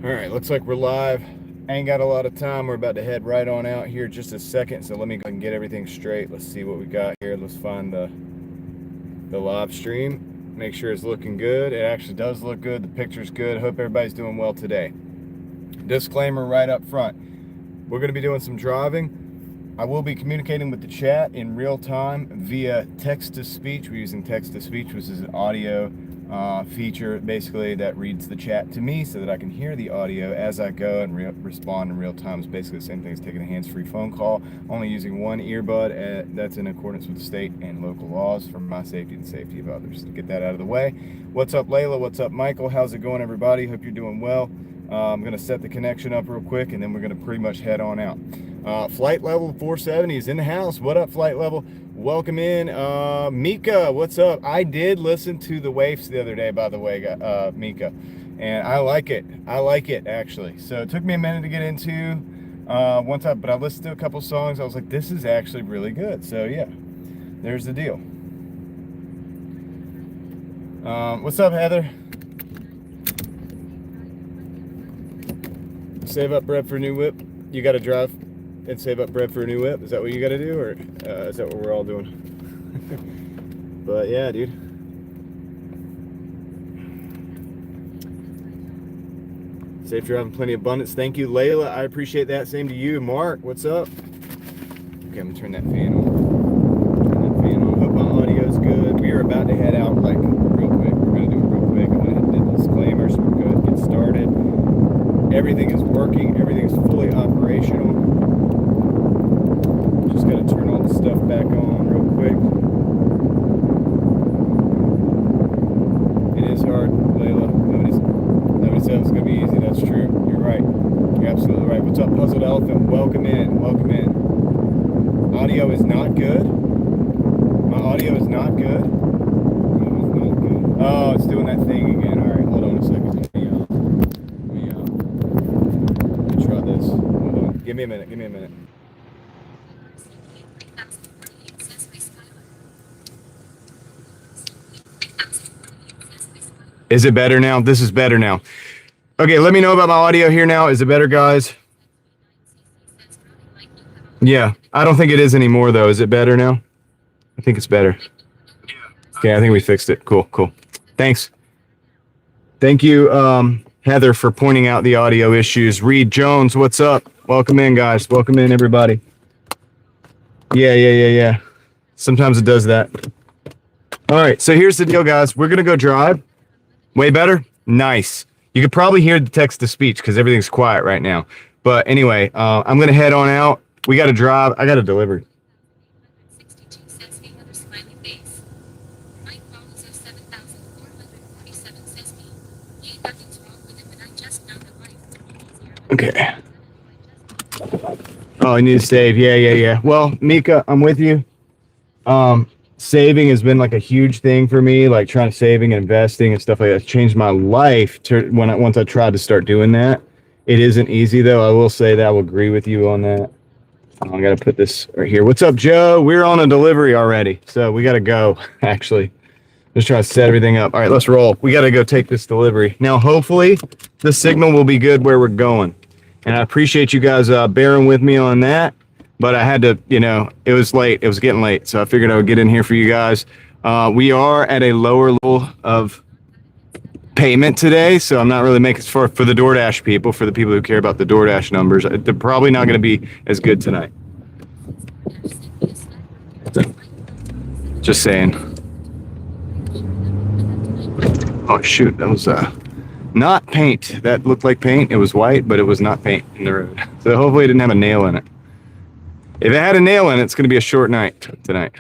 All right, looks like we're live. Ain't got a lot of time. We're about to head right on out here just a second. So let me go and get everything straight. Let's see what we got here. Let's find the live stream. Make sure it's looking good. It actually does look good. The picture's good. Hope everybody's doing well today. Disclaimer right up front. We're going to be doing some driving. I will be communicating with the chat in real time via text-to-speech. We're using text-to-speech, which is an audio feature basically that reads the chat to me so that I can hear the audio as I go and respond in real time. It's basically the same thing as taking a hands-free phone call, only using one earbud. That's in accordance with state and local laws for my safety and the safety of others. To get that out of the way. What's up, Layla? What's up, Michael? How's it going, everybody? Hope you're doing well. I'm going to set the connection up real quick, and then we're going to pretty much head on out. Flight level 470 is in the house. What up, flight level? Welcome in. Mika, what's up? I did listen to the Waifs the other day, by the way, Mika, and I like it. I like it, actually. So it took me a minute to get into one time, but I listened to a couple songs. I was like, this is actually really good. So yeah, there's the deal. What's up, Heather? Save up bread for a new whip. You got to drive and save up bread for a new whip. Is that what you got to do, or is that what we're all doing? But yeah, dude. Safe driving, plenty of abundance. Thank you, Layla. I appreciate that. Same to you, Mark. What's up? Okay, I'm gonna turn that fan on. Turn that fan on. Hope my audio is good. We are about to head out like real quick. We're gonna do it real quick. I'm gonna hit the disclaimer, so we're going to get started. Everything is working. Everything is fully operational. Just got to turn all the stuff back on real quick. It is hard, Layla. Nobody said it was going to be easy. That's true. You're right. You're absolutely right. What's up, Puzzled Elephant? Welcome in. Welcome in. Audio is not good. My audio is not good. Oh, it's doing that thing again. All right, hold on a second. Let me try this. Hold on. Give me a minute. Give me a minute. Is it better now? This is better now. Okay, let me know about my audio here now. Is it better, guys? Yeah, I don't think it is anymore, though. Is it better now? I think it's better. Okay, I think we fixed it. Cool, cool. Thanks. Thank you, Heather, for pointing out the audio issues. Reed Jones, what's up? Welcome in, guys. Welcome in, everybody. Yeah. Sometimes it does that. All right, so here's the deal, guys. We're going to go drive. Way better? Nice. You could probably hear the text-to-speech because everything's quiet right now. But anyway, I'm going to head on out. We got to drive. I got a delivery. Okay. Oh, I need to save. Yeah. Well, Mika, I'm with you. Saving has been like a huge thing for me, like saving and investing and stuff like that. It's changed my life once I tried to start doing that. It isn't easy, though. I will say that. I will agree with you on that. I got to put this right here. What's up, Joe? We're on a delivery already, so we got to go, actually. Just try to set everything up. All right, let's roll. We got to go take this delivery. Now, hopefully, the signal will be good where we're going. And I appreciate you guys bearing with me on that. But I had to, it was late. It was getting late. So I figured I would get in here for you guys. We are at a lower level of payment today. So I'm not really making for the Doordash people, for the people who care about the Doordash numbers. They're probably not going to be as good tonight. Just saying. Oh, shoot. That was not paint. That looked like paint. It was white, but it was not paint in the road. So hopefully it didn't have a nail in it. If it had a nail in it, it's going to be a short night tonight.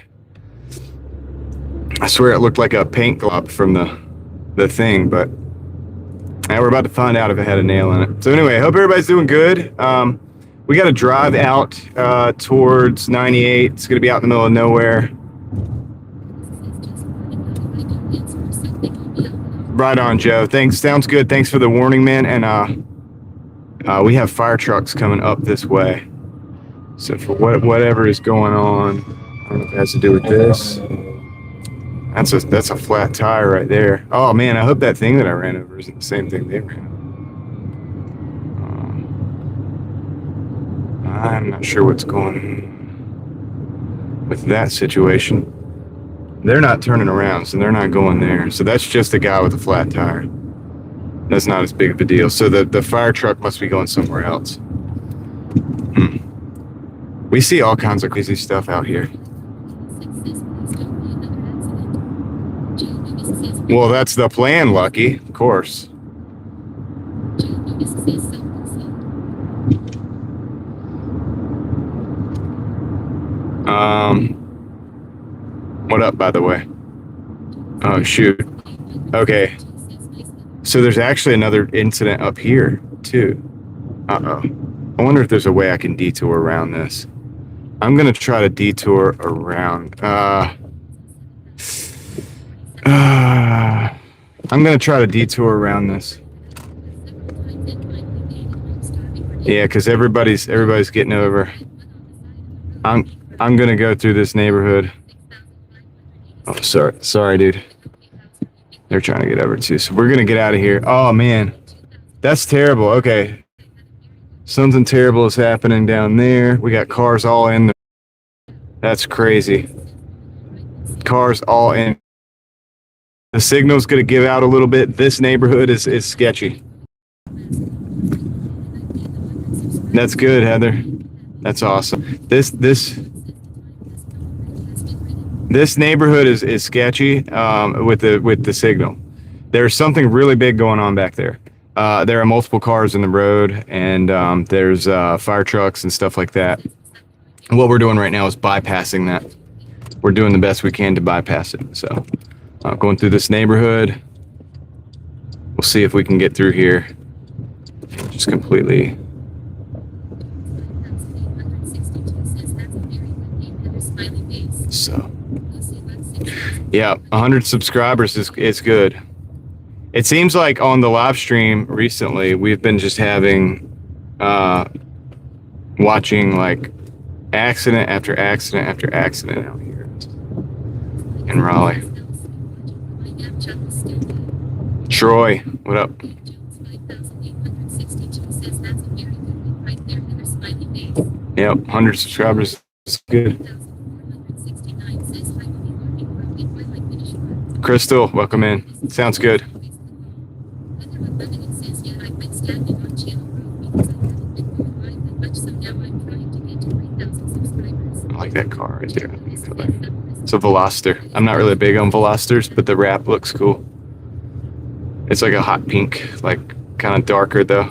I swear it looked like a paint glop from the thing, but now we're about to find out if it had a nail in it. So anyway, I hope everybody's doing good. We got to drive out towards 98. It's going to be out in the middle of nowhere. Right on, Joe. Thanks. Sounds good. Thanks for the warning, man. And we have fire trucks coming up this way. So for whatever is going on, I don't know if it has to do with this. That's a flat tire right there. Oh man, I hope that thing that I ran over isn't the same thing they ran over. I'm not sure what's going on with that situation. They're not turning around, so they're not going there. So that's just a guy with a flat tire. That's not as big of a deal. So the fire truck must be going somewhere else. We see all kinds of crazy stuff out here. Well, that's the plan, Lucky, of course. What up, by the way? Oh, shoot. Okay. So there's actually another incident up here, too. Uh-oh. I wonder if there's a way I can detour around this. I'm going to try to detour around. I'm going to try to detour around this. Yeah, because everybody's getting over. I'm going to go through this neighborhood. Oh, sorry, dude. They're trying to get over too. So we're going to get out of here. Oh, man. That's terrible. Okay. Something terrible is happening down there. We got cars all in. That's crazy. Cars all in. The signal's going to give out a little bit. This neighborhood is sketchy. That's good, Heather. That's awesome. This neighborhood is sketchy with the signal. There's something really big going on back there. There are multiple cars in the road, and there's fire trucks and stuff like that. And what we're doing right now is bypassing that. We're doing the best we can to bypass it. So going through this neighborhood, we'll see if we can get through here. Just completely. So, yeah, 100 subscribers is good. It seems like on the live stream recently, we've been just having, watching like accident after accident after accident out here in Raleigh. Troy, what up? Yep, 100 subscribers is good. Crystal, welcome in. Sounds good. I like that car right there. It's a Veloster. I'm not really big on Velosters, but the wrap looks cool. It's like a hot pink, like kind of darker though.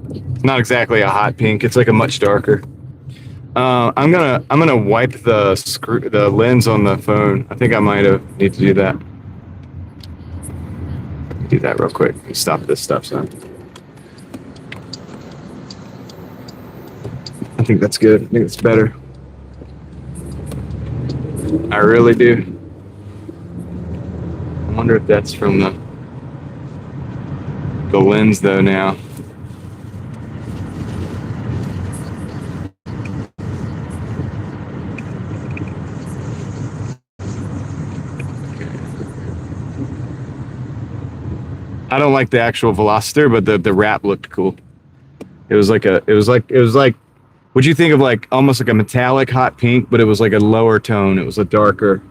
It's not exactly a hot pink. It's like a much darker. I'm gonna wipe the lens on the phone. I think I might need to do that. Do that real quick. Stop this stop sign. I think that's good. I think it's better. I really do. I wonder if that's from the lens though now. I don't like the actual Veloster, but the wrap looked cool. It was like what'd you think of, like almost like a metallic hot pink, but it was like a lower tone. It was a darker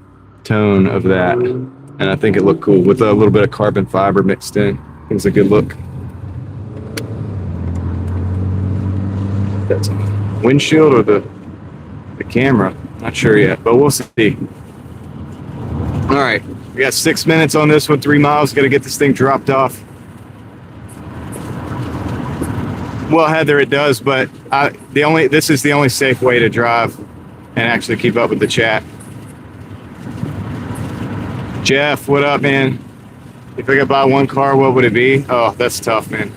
tone of that. And I think it looked cool with a little bit of carbon fiber mixed in. I think it's a good look. That's windshield or the camera. Not sure yet, but we'll see. All right. We got 6 minutes on this one, 3 miles. Got to get this thing dropped off. Well, Heather, it does, but this is the only safe way to drive and actually keep up with the chat. Jeff, what up, man? If I could buy one car, what would it be? Oh, that's tough, man.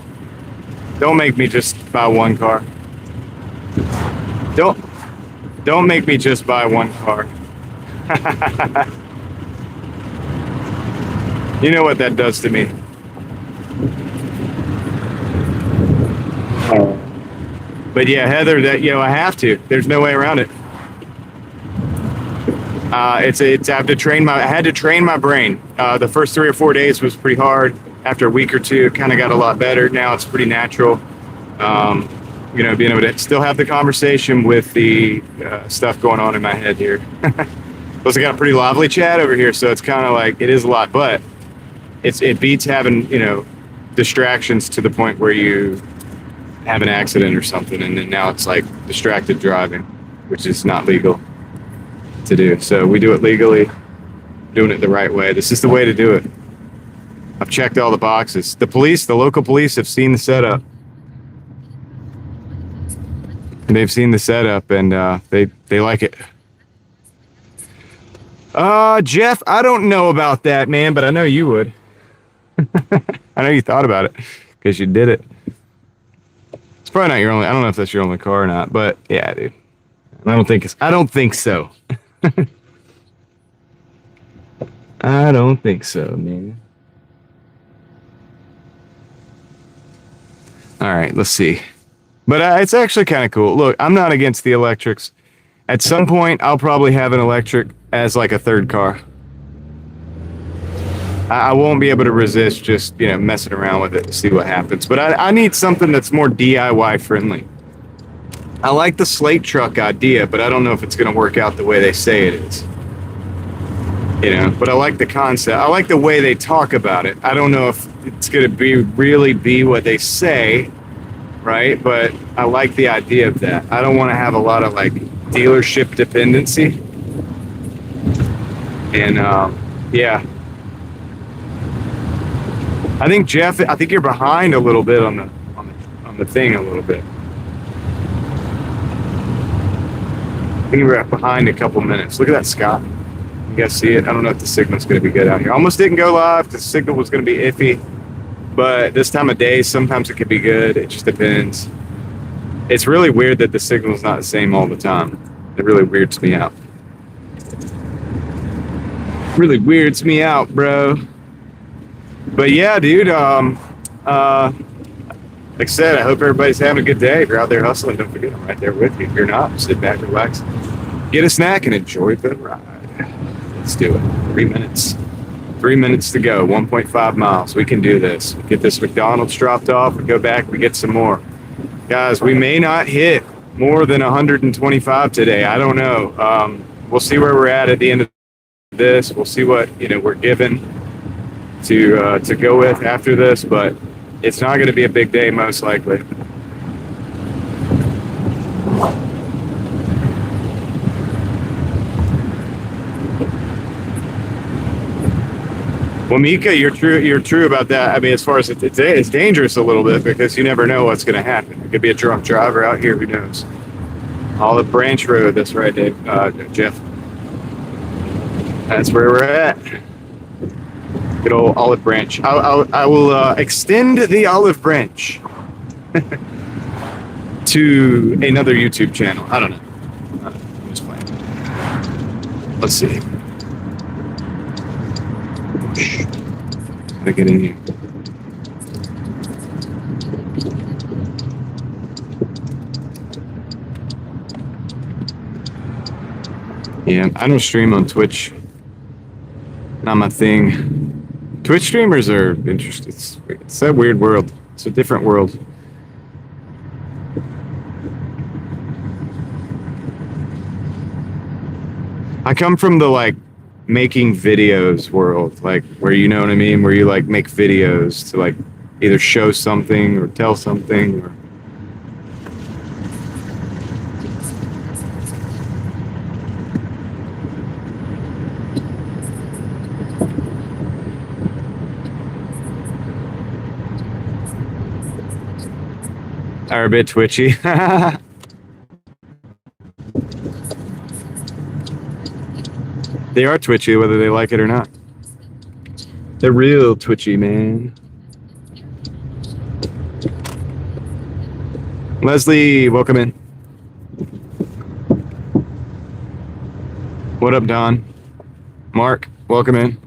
Don't make me just buy one car. Don't make me just buy one car. You know what that does to me. But yeah, Heather, I have to. There's no way around it. I had to train my brain. The first 3 or 4 days was pretty hard. After a week or two, it kind of got a lot better. Now it's pretty natural. you know, being able to still have the conversation with the stuff going on in my head here. Plus, I got a pretty lively chat over here, so it's kind of like, it is a lot, but it beats having, you know, distractions to the point where you have an accident or something, and then now it's like distracted driving, which is not legal to do. So we do it legally, doing it the right way. This is the way to do it. I've checked all the boxes. The police, the local police, have seen the setup. And they've seen the setup, and they like it. Jeff, I don't know about that, man, but I know you would. I know you thought about it because you did it. It's probably not your only. I don't know if that's your only car or not, but yeah, dude. I don't think so. I don't think so, man. All right, let's see. But it's actually kind of cool. Look, I'm not against the electrics. At some point, I'll probably have an electric as like a third car. I won't be able to resist just, you know, messing around with it to see what happens. But I need something that's more DIY friendly. I like the slate truck idea, but I don't know if it's going to work out the way they say it is. You know, but I like the concept. I like the way they talk about it. I don't know if it's going to really be what they say, right? But I like the idea of that. I don't want to have a lot of like dealership dependency. And yeah. I think Jeff, I think you're behind a little bit on the thing a little bit. I think you're behind a couple minutes. Look at that, Scott. You guys see it? I don't know if the signal's going to be good out here. Almost didn't go live because the signal was going to be iffy. But this time of day, sometimes it could be good. It just depends. It's really weird that the signal's not the same all the time. It really weirds me out. Really weirds me out, bro. But yeah, dude, like I said, I hope everybody's having a good day. If you're out there hustling, don't forget I'm right there with you. If you're not, sit back, relax, get a snack, and enjoy the ride. Let's do it. 3 minutes. 3 minutes to go. 1.5 miles. We can do this. We get this McDonald's dropped off. We go back. We get some more. Guys, we may not hit more than 125 today. I don't know. We'll see where we're at the end of this. We'll see what, you know, we're given to go with after this, but it's not going to be a big day most likely. Well, Mika, you're true about that. I mean, as far as it's dangerous a little bit because you never know what's going to happen. There could be a drunk driver out here. Who knows? Olive Branch Road. That's right, Dave. Jeff. That's where we're at. Good old Olive Branch. I will extend the Olive Branch to another YouTube channel. I don't know. I'm just playing. Let's see. Gotta get in here. Yeah, I don't stream on Twitch. Not my thing. Twitch streamers are interesting. It's that weird world. It's a different world. I come from the like making videos world, like where, you know what I mean, where you like make videos to like either show something or tell something or are a bit twitchy. They are twitchy, whether they like it or not. They're real twitchy, man. Leslie, welcome in. What up, Don? Mark, welcome in.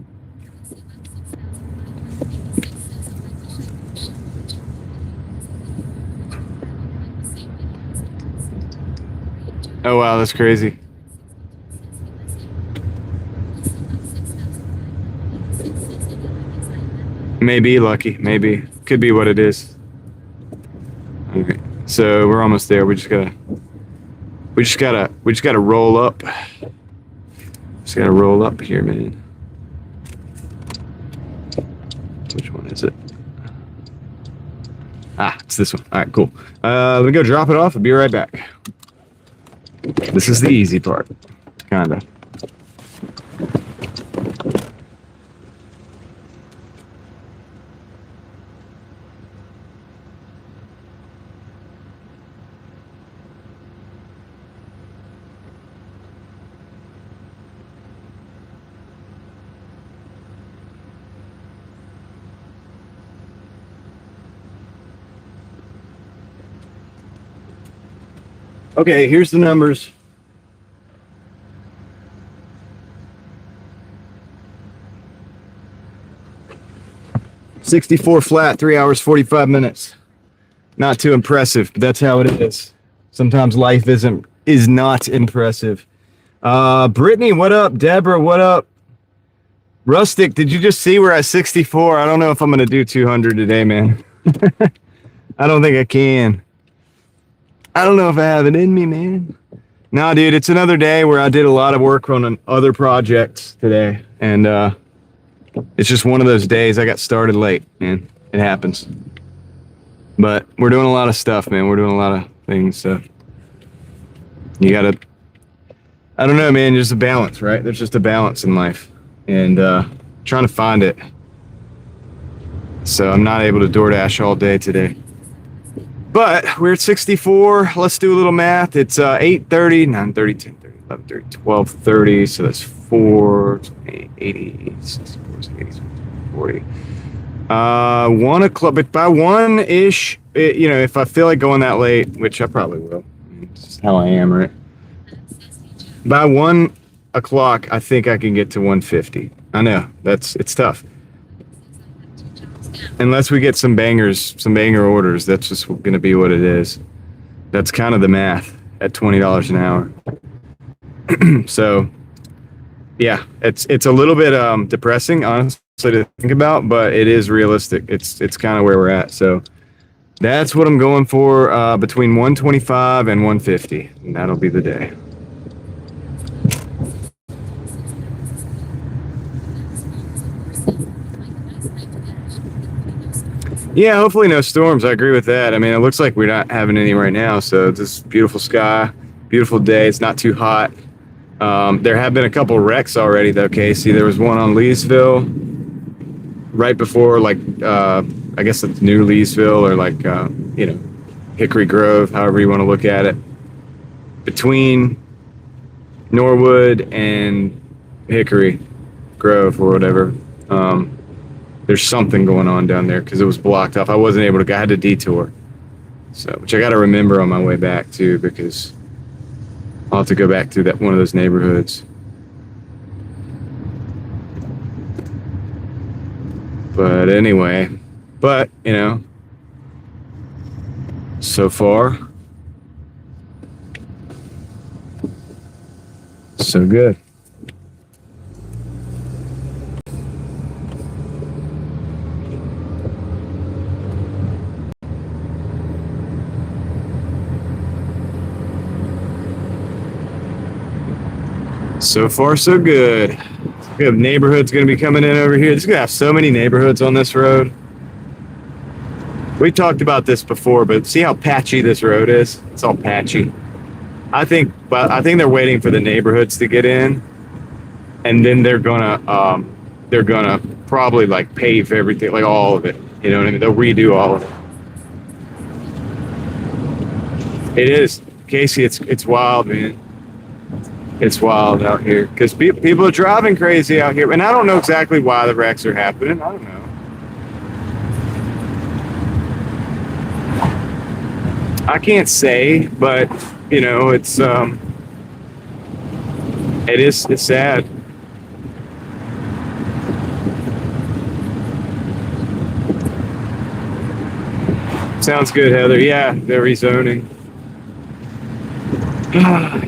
Oh, wow, that's crazy. Maybe, Lucky. Maybe. Could be what it is. All right. So we're almost there. We just gotta roll up. Just gotta roll up here, man. Which one is it? Ah, it's this one. All right, cool. Let me go drop it off. I'll be right back. This is the easy part, kinda. Okay, here's the numbers. $64 flat, 3 hours, 45 minutes. Not too impressive, but that's how it is. Sometimes life is not impressive. Brittany, what up? Deborah, what up? Rustic, did you just see we're at 64? I don't know if I'm gonna do 200 today, man. I don't think I can. I don't know if I have it in me, man. Nah, dude, it's another day where I did a lot of work on other projects today. And it's just one of those days. I got started late, man. It happens. But we're doing a lot of stuff, man. We're doing a lot of things. So you gotta, I don't know, man, there's a balance, right? There's just a balance in life. And trying to find it. So I'm not able to DoorDash all day today. But we're at 64. Let's do a little math. It's 8:30, 9:30, 10:30, 11:30, 12:30. So that's 4, 80, 64, 80, 40. 1 o'clock. But by 1-ish, you know, if I feel like going that late, which I probably will. It's just how I am, right? By 1 o'clock, I think I can get to 150. I know it's tough. Unless we get some banger orders, that's just going to be what it is. That's kind of the math at $20 an hour. So, yeah, it's a little bit depressing, honestly, to think about, but it is realistic. It's kind of where we're at. So that's what I'm going for, between 125 and 150, and that'll be the day. Yeah, hopefully no storms. I agree with that. I mean, it looks like we're not having any right now. So it's this beautiful sky, beautiful day. It's not too hot. There have been a couple wrecks already, though, Casey. There was one on Leesville right before, like, I guess it's New Leesville or like, you know, Hickory Grove, however you want to look at it. Between Norwood and Hickory Grove or whatever. There's something going on down there because it was blocked off. I wasn't able to, I had to detour. So, which I got to remember on my way back too, because I'll have to go back through one of those neighborhoods. But anyway, you know, so far, so good. So far, so good. We have neighborhoods going to be coming in over here. It's going to have so many neighborhoods on this road. We talked about this before, but see how patchy this road is? It's all patchy. I think they're waiting for the neighborhoods to get in, and then they're gonna probably like pave everything, like all of it. You know what I mean? They'll redo all of it. It is, Casey. It's wild, man. It's wild out here because people are driving crazy out here, and I don't know exactly why the wrecks are happening. I don't know. I can't say, but you know, it's sad. Sounds good, Heather. Yeah, they're rezoning.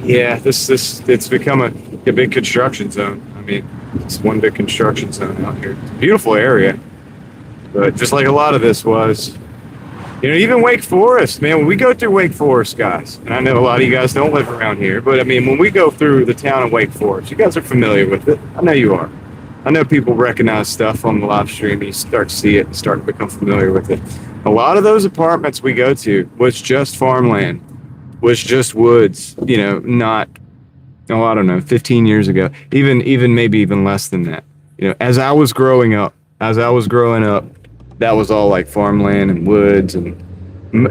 Yeah, it's become a big construction zone. I mean, it's one big construction zone out here. It's a beautiful area, but just like a lot of this was, You know, even Wake Forest, man, when we go through Wake Forest, guys, and I know a lot of you guys don't live around here, but I mean, when we go through the town of Wake Forest, you guys are familiar with it. I know you are. I know people recognize stuff on the live stream. You start to see it and start to become familiar with it. A lot of those apartments we go to was just farmland, was just woods, you know, not, oh, I don't know, 15 years ago, even maybe even less than that. You know, as I was growing up, that was all like farmland and woods, and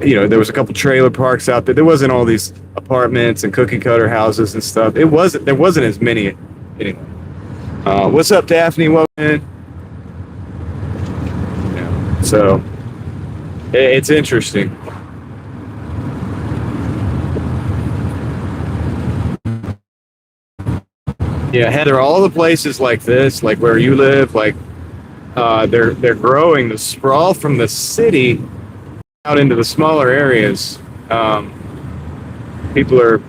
you know, there was a couple trailer parks out there. There wasn't all these apartments and cookie cutter houses and stuff. There wasn't as many anyway. What's up, Daphne? Welcome in. Yeah, so it's interesting. Yeah, Heather, all the places like this, like where you live, like they're growing the sprawl from the city out into the smaller areas. People are,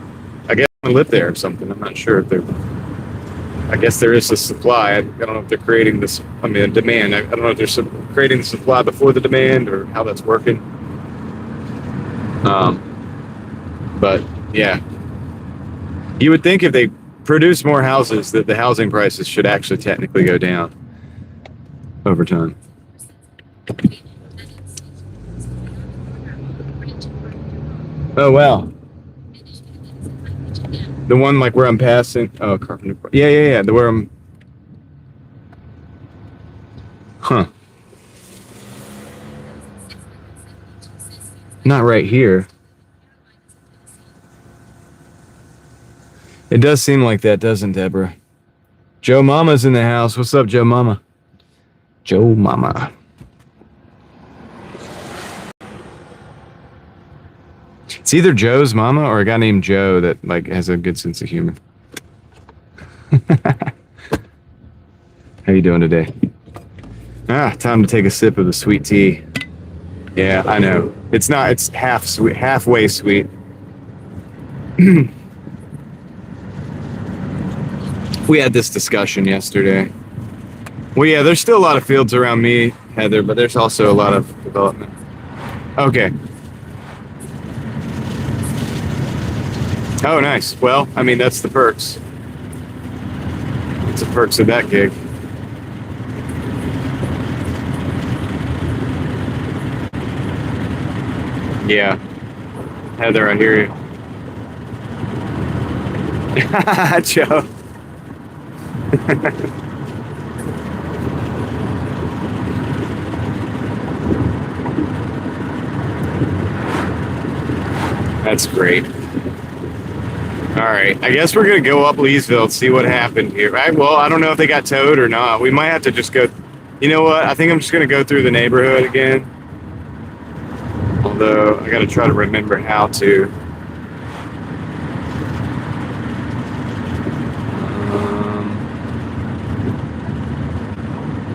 I guess, gonna live there or something. I'm not sure if they're. I guess there is a supply. I don't know if they're creating this. I mean, a demand. I don't know if they're creating the supply before the demand or how that's working. But yeah, you would think if they produce more houses that the housing prices should actually technically go down over time. Oh wow. The one like where I'm passing. Oh, Carpenter. Yeah. The where I'm. Huh. Not right here. It does seem like that, doesn't Deborah? Joe Mama's in the house. What's up, Joe Mama? Joe Mama. It's either Joe's mama or a guy named Joe that like has a good sense of humor. How you doing today? Time to take a sip of the sweet tea. Yeah, I know. It's not, it's half sweet, halfway sweet. We had this discussion yesterday. Well, yeah, there's still a lot of fields around me, Heather, but there's also a lot of development. Okay. Oh, nice. Well, I mean, that's the perks. It's the perks of that gig. Yeah. Heather, I hear you. Joe. That's great. All right, I guess we're gonna go up Leesville and see what happened here. Well, I don't know if they got towed or not. We might have to just go. You know what? I think I'm just gonna go through the neighborhood again. Although I gotta try to remember how to.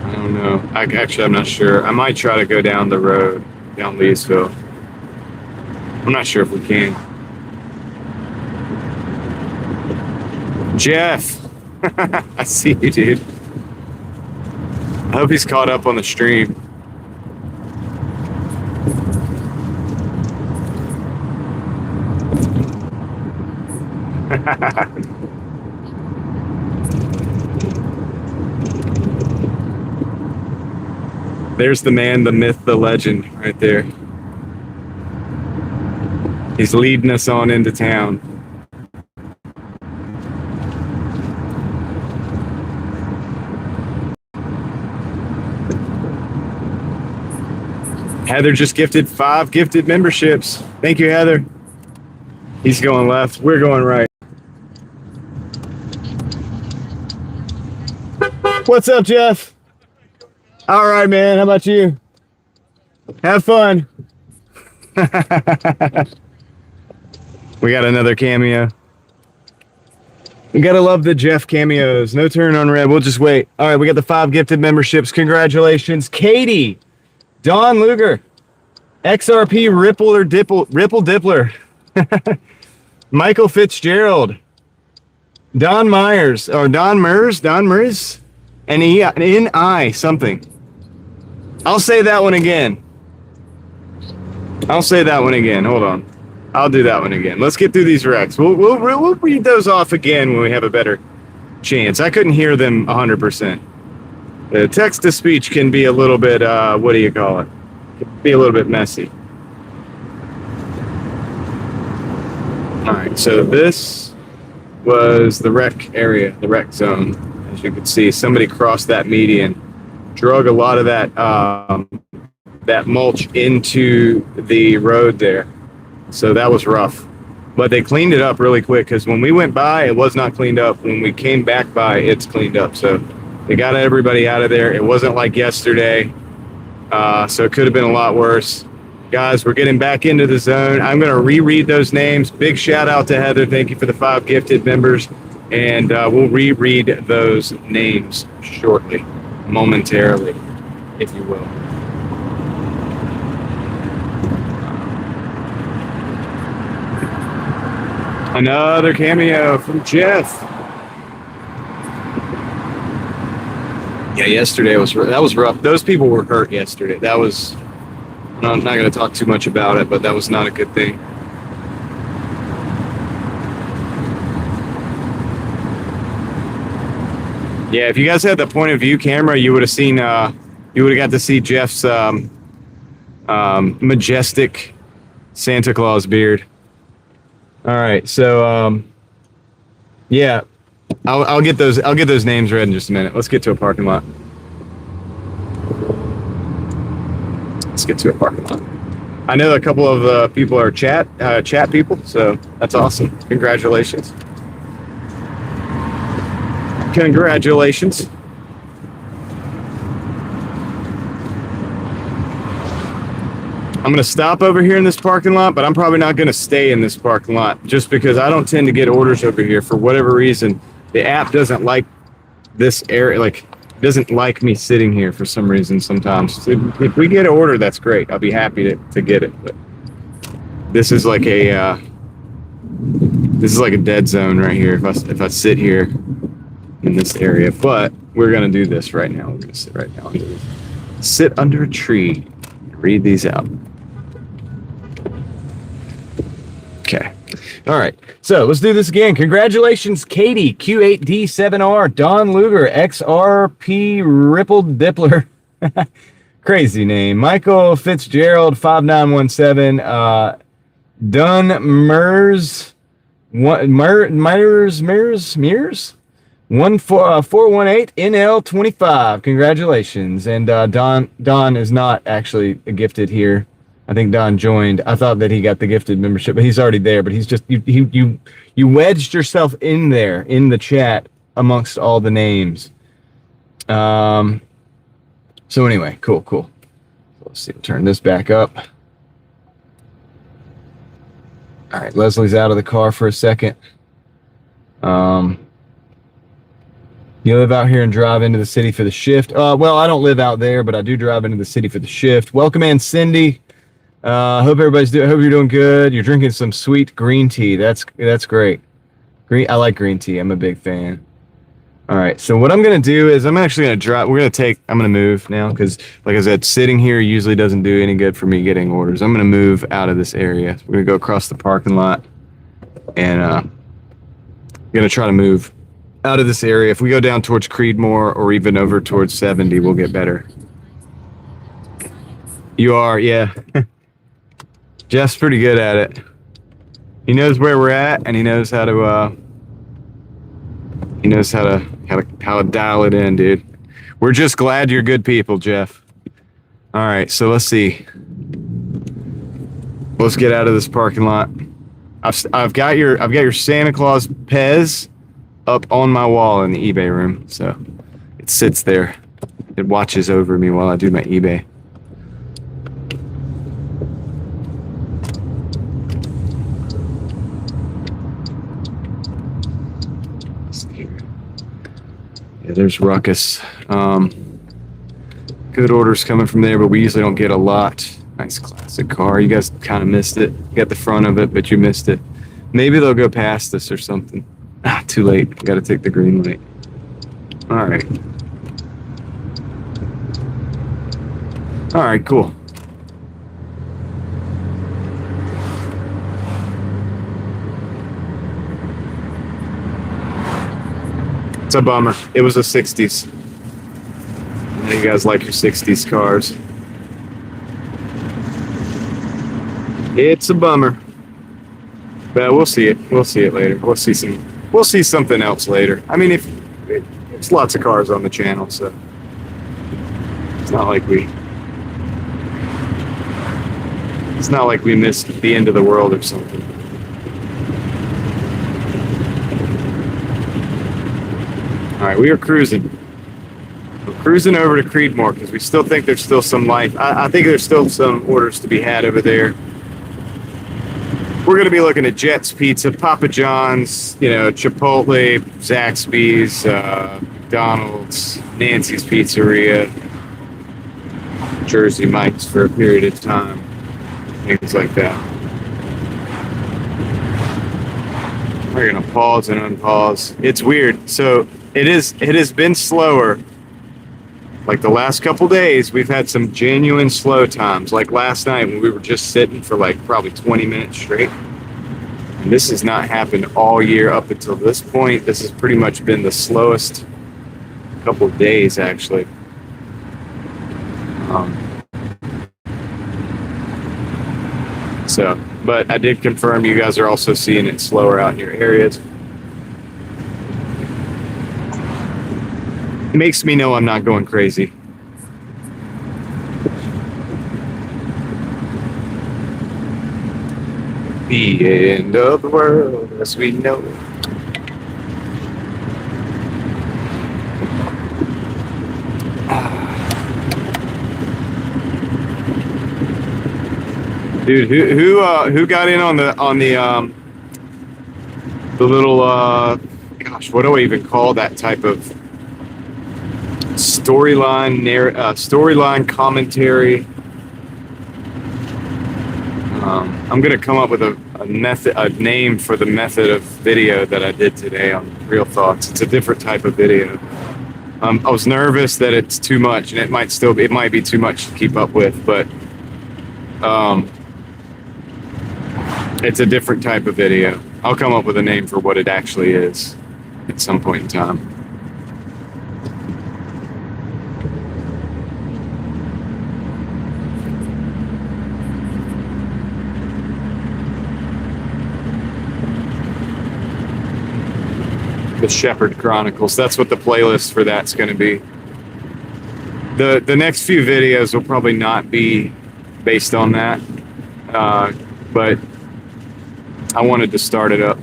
I don't know. I'm not sure. I might try to go down the road, down Leesville. I'm not sure if we can. Jeff, I see you, dude. I hope he's caught up on the stream. There's the man, the myth, the legend right there. He's leading us on into town. Heather just gifted 5 gifted memberships. Thank you, Heather. He's going left. We're going right. What's up, Jeff? All right, man. How about you? Have fun. We got another cameo. You gotta love the Jeff cameos. No turn on red. We'll just wait. All right, we got the 5 gifted memberships. Congratulations, Katie, Don Luger, XRP Ripple Dippler, Michael Fitzgerald, Don Myers, or Don Mers, and N.I. something. I'll say that one again. I'll say that one again. Hold on. I'll do that one again. Let's get through these wrecks. We'll read those off again when we have a better chance. I couldn't hear them 100%. The text-to-speech can be a little bit, what do you call it? Can be a little bit messy. All right, so this was the wreck area, the wreck zone. As you can see, somebody crossed that median, drug a lot of that mulch into the road there. So that was rough. But they cleaned it up really quick because when we went by, it was not cleaned up. When we came back by, it's cleaned up. So they got everybody out of there. It wasn't like yesterday. So it could have been a lot worse. Guys, we're getting back into the zone. I'm going to reread those names. Big shout out to Heather. Thank you for the 5 gifted members. And we'll reread those names shortly, momentarily, if you will. Another cameo from Jeff. Yeah, yesterday that was rough. Those people were hurt yesterday. That was, I'm not going to talk too much about it, but that was not a good thing. Yeah, if you guys had the point of view camera, you would have seen, you would have got to see Jeff's majestic Santa Claus beard. All right, so yeah, I'll get those names read in just a minute. Let's get to a parking lot. Let's get to a parking lot. I know a couple of people are chat people, so that's awesome. Congratulations. Congratulations. I'm going to stop over here in this parking lot, but I'm probably not going to stay in this parking lot just because I don't tend to get orders over here for whatever reason. The app doesn't like this area, like doesn't like me sitting here for some reason sometimes. So if we get an order, that's great. I'll be happy to get it. But this is like a dead zone right here if I sit here in this area. But we're going to do this right now. We're going to sit right now. Sit under a tree and read these out. Okay. All right. So let's do this again. Congratulations, Katie, Q8D7R, Don Luger, XRP Rippled Dippler. Crazy name. Michael Fitzgerald, 5917, Dunn Mers, 418 NL25. Congratulations. And Don is not actually gifted here. I think Don joined. I thought that he got the gifted membership, but he's already there. But he's just you wedged yourself in there in the chat amongst all the names. So anyway, cool. Let's see. Turn this back up. All right, Leslie's out of the car for a second. You live out here and drive into the city for the shift. Well, I don't live out there, but I do drive into the city for the shift. Welcome in, Cindy. Hope everybody's hope you're doing good. You're drinking some sweet green tea. That's great. I like green tea. I'm a big fan. All right. So what I'm going to do is I'm actually going to drive. I'm going to move now because, like I said, sitting here usually doesn't do any good for me getting orders. I'm going to move out of this area. We're going to go across the parking lot and I'm going to try to move out of this area. If we go down towards Creedmoor or even over towards 70, we'll get better. You are, yeah. Jeff's pretty good at it. He knows where we're at, and he knows how to dial it in, dude. We're just glad you're good people, Jeff. All right, so let's see. Let's get out of this parking lot. I've got your Santa Claus Pez up on my wall in the eBay room, so it sits there. It watches over me while I do my eBay. Yeah, there's Ruckus. Good orders coming from there, but we usually don't get a lot. Nice classic car. You guys kind of missed it. You got the front of it, but you missed it. Maybe they'll go past us or something. Too late. Got to take the green light. All right. All right, cool. It's a bummer. It was a 60s. I know you guys like your 60s cars. It's a bummer. But we'll see it. We'll see it later. We'll see something else later. I mean, there's lots of cars on the channel, so it's not like we missed the end of the world or something. All right, we are cruising. We're cruising over to Creedmoor because we still think there's still some life. I think there's still some orders to be had over there. We're going to be looking at Jet's Pizza, Papa John's, Chipotle, Zaxby's, McDonald's, Nancy's Pizzeria, Jersey Mike's for a period of time, things like that. We're going to pause and unpause. It's weird. So it has been slower. Like the last couple days, we've had some genuine slow times. Like last night when we were just sitting for like probably 20 minutes straight. And this has not happened all year up until this point. This has pretty much been the slowest couple of days, actually. But I did confirm you guys are also seeing it slower out in your areas. It makes me know I'm not going crazy. The end of the world as we know it. Dude, who got in on the little gosh, what do I even call that type of storyline commentary? I'm gonna come up with a name for the method of video that I did today on Real Thoughts. It's a different type of video. I was nervous that it's too much, and it might be too much to keep up with, but it's a different type of video. I'll come up with a name for what it actually is at some point in time. The Shepherd Chronicles. That's what the playlist for that's going to be. The next few videos will probably not be based on that, but I wanted to start it up.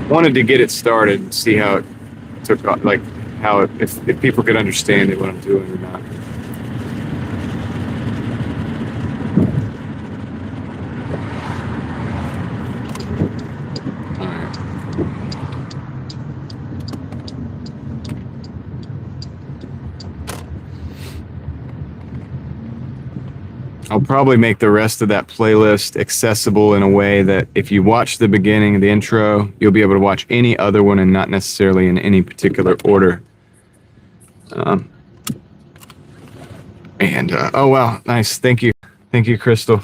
Wanted to get it started and see how it took off, like if people could understand it, what I'm doing or not. I'll probably make the rest of that playlist accessible in a way that if you watch the beginning, the intro, you'll be able to watch any other one and not necessarily in any particular order. Oh, wow. Nice. Thank you. Thank you, Crystal.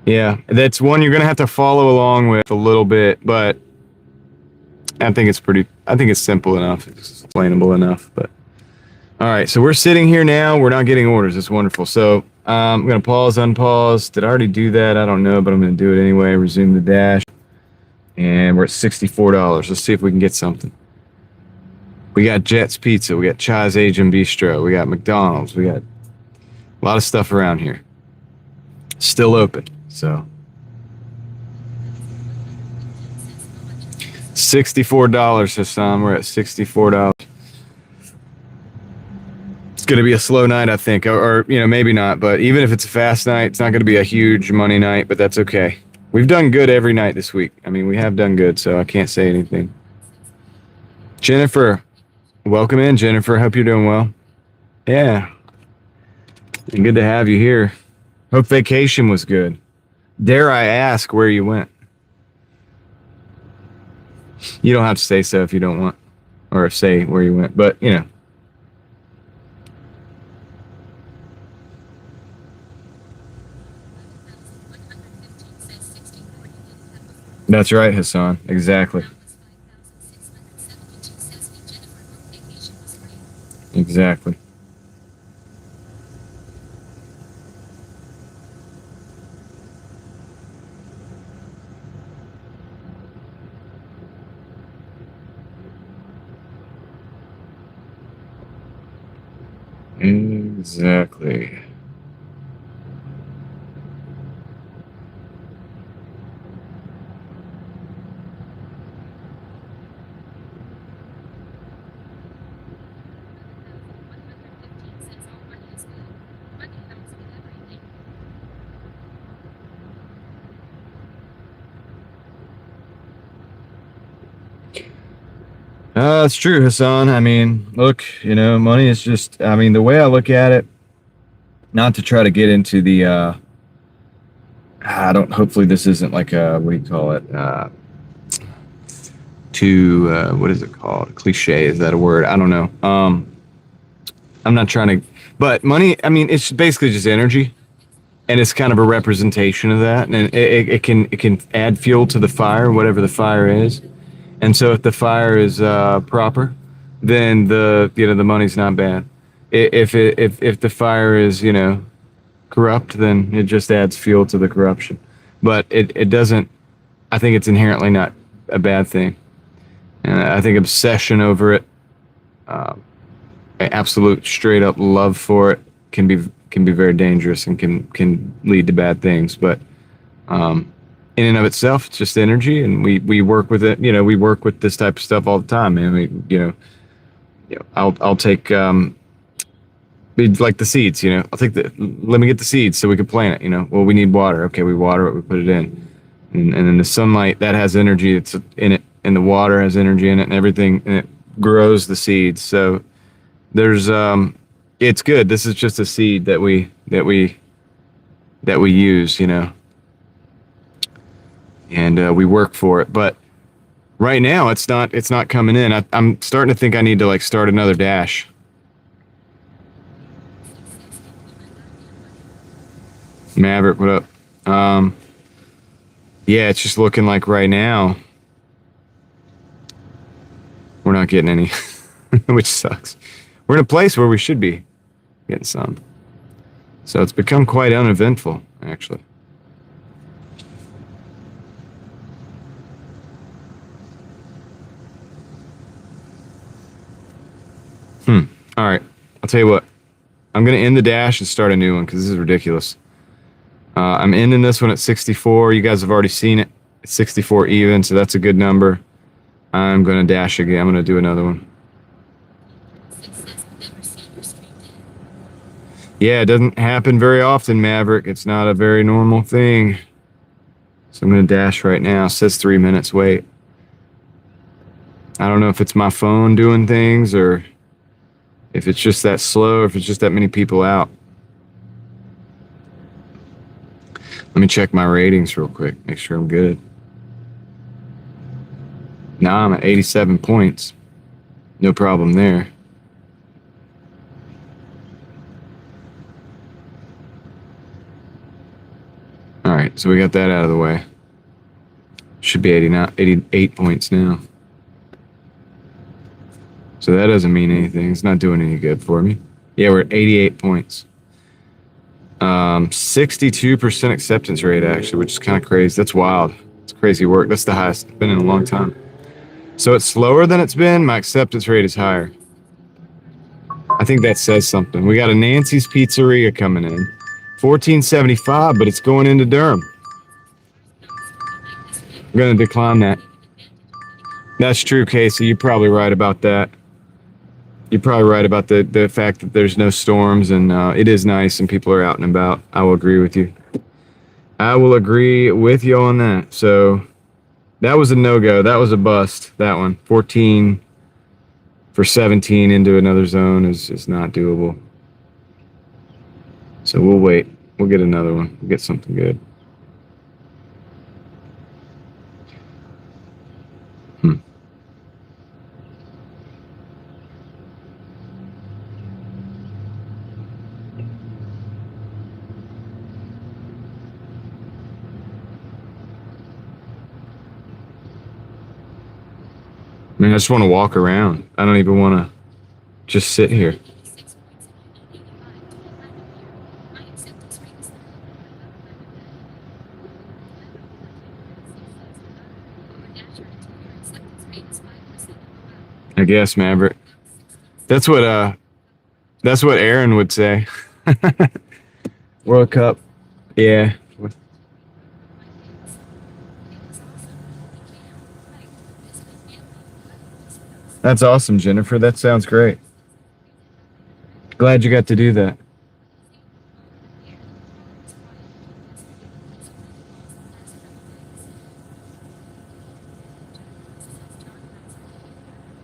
Yeah, that's one you're going to have to follow along with a little bit, but I think it's simple enough. It's explainable enough, but all right. So we're sitting here now. We're not getting orders. It's wonderful. So I'm going to pause, unpause. Did I already do that? I don't know, but I'm going to do it anyway. Resume the dash. And we're at $64. Let's see if we can get something. We got Jet's Pizza. We got Chai's Asian Bistro. We got McDonald's. We got a lot of stuff around here. Still open, so. $64, Hassan. We're at $64. It's going to be a slow night, I think, or maybe not, but even if it's a fast night, it's not going to be a huge money night, but that's okay. We've done good every night this week. I mean, we have done good, so I can't say anything. Jennifer, welcome in, Jennifer. Hope you're doing well. Yeah. And good to have you here. Hope vacation was good. Dare I ask where you went? You don't have to say so if you don't want, or say where you went, but, That's right, Hassan. Exactly. Exactly. Exactly. That's true, Hassan. I mean, look, money is just, I mean, the way I look at it, not to try to get into the, I don't, hopefully this isn't like a, what do you call it? What is it called? Cliche, is that a word? I don't know. I'm not trying to, but money, I mean, it's basically just energy, and it's kind of a representation of that. And it can add fuel to the fire, whatever the fire is. And so if the fire is proper, then the money's not bad. If the fire is corrupt, then it just adds fuel to the corruption. But it doesn't. I think it's inherently not a bad thing. And I think obsession over it, absolute straight up love for it, can be very dangerous and can lead to bad things. But in and of itself, it's just energy, and we work with it. We work with this type of stuff all the time, man. I'll take like the seeds. I'll take let me get the seeds so we can plant it. Well, we need water. Okay, we water it, we put it in, and then the sunlight that has energy. It's in it, and the water has energy in it, and everything, and it grows the seeds. So there's it's good. This is just a seed that we use. And we work for it. But right now, it's not coming in. I'm starting to think I need to like start another dash. Maverick, what up? Yeah, it's just looking like right now we're not getting any, which sucks. We're in a place where we should be getting some. So it's become quite uneventful, actually. All right. I'll tell you what. I'm going to end the dash and start a new one because this is ridiculous. I'm ending this one at 64. You guys have already seen it. It's 64 even, so that's a good number. I'm going to dash again. I'm going to do another one. Yeah, it doesn't happen very often, Maverick. It's not a very normal thing. So I'm going to dash right now. It says 3 minutes. Wait. I don't know if it's my phone doing things or if it's just that slow or if it's just that many people out. Let me check my ratings real quick. Make sure I'm good. Now I'm at 87 points. No problem there. All right, so we got that out of the way. Should be 88 points now. So that doesn't mean anything. It's not doing any good for me. Yeah, we're at 88 points. 62% acceptance rate, actually, which is kind of crazy. That's wild. It's crazy work. That's the highest it's been in a long time. So it's slower than it's been. My acceptance rate is higher. I think that says something. We got a Nancy's Pizzeria coming in. 1475, but it's going into Durham. I'm going to decline that. That's true, Casey. You're probably right about that. You're probably right about the fact that there's no storms and it is nice and people are out and about. I will agree with you. I will agree with you on that. So that was a no-go. That was a bust, that one. 14 for 17 into another zone is not doable. So we'll wait. We'll get another one. We'll get something good. I just want to walk around. I don't even want to just sit here. I guess, Maverick. That's what Aaron would say. World Cup. Yeah. That's awesome, Jennifer. That sounds great. Glad you got to do that.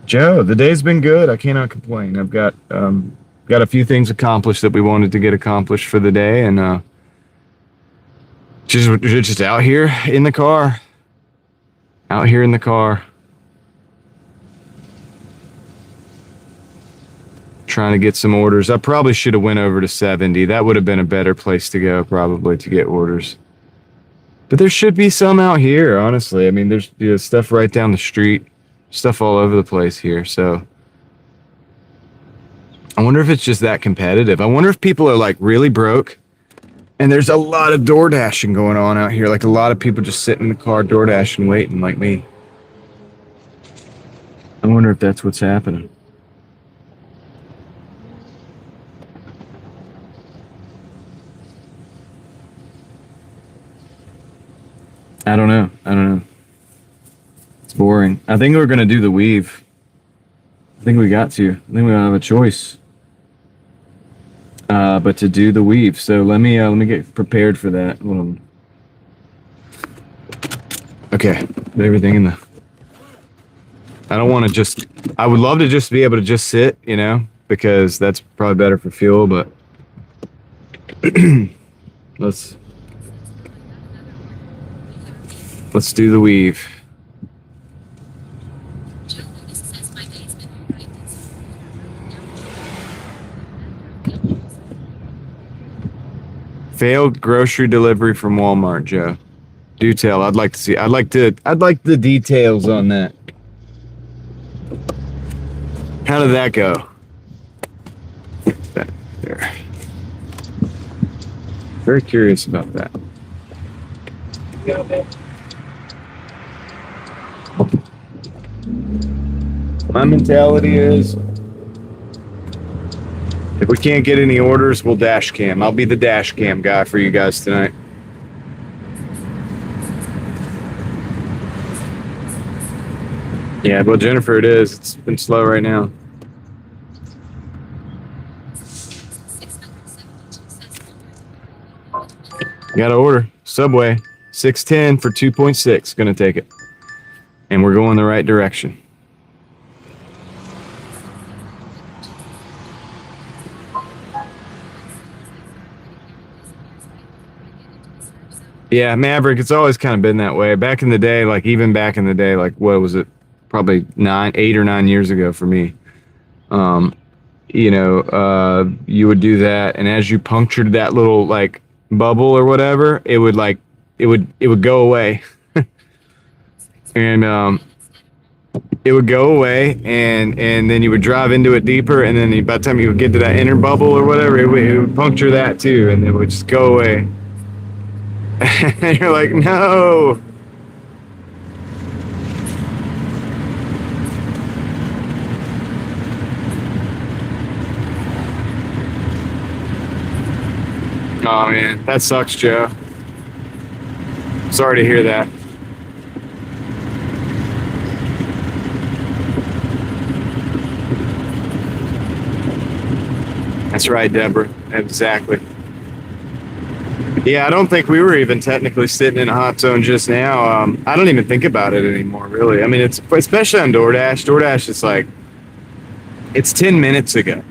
Joe, the day's been good. I cannot complain. I've got a few things accomplished that we wanted to get accomplished for the day, and just out here in the car. Out here in the car. Trying to get some orders. I probably should have went over to 70. That would have been a better place to go, probably, to get orders. But there should be some out here, honestly. I mean, there's stuff right down the street. Stuff all over the place here, so I wonder if it's just that competitive. I wonder if people are like really broke, and there's a lot of Doordashing going on out here. Like a lot of people just sitting in the car Doordashing, waiting, like me. I wonder if that's what's happening. I don't know. It's boring. I think we're going to do the weave. I think we got to. I think we don't have a choice. But to do the weave. So let me get prepared for that. Okay. Everything in the... I don't want to just... I would love to just be able to just sit, you know, because that's probably better for fuel, but... Let's do the weave. Failed grocery delivery from Walmart, Joe. Do tell. I'd like to see. I'd like the details on that. How did that go? There. Very curious about that. My mentality is, if we can't get any orders, we'll dash cam. I'll be the dash cam guy for you guys tonight. Yeah, well, Jennifer, it is. It's been slow right now. Got to order. Subway. 610 for 2.6. Gonna take it. And we're going the right direction. Yeah, Maverick, it's always kind of been that way. Back in the day, like even back in the day, like what was it? Probably 8 or 9 years ago for me. You would do that, and as you punctured that little like bubble or whatever, it would go away. And it would go away, and then you would drive into it deeper, and then by the time you would get to that inner bubble or whatever, it would puncture that too, and it would just go away. And you're like, no. Oh man, that sucks, Joe. Sorry to hear that. That's right, Deborah. Exactly. Yeah, I don't think we were even technically sitting in a hot zone just now. I don't even think about it anymore, really. I mean, it's especially on Doordash. Doordash is like, it's 10 minutes ago.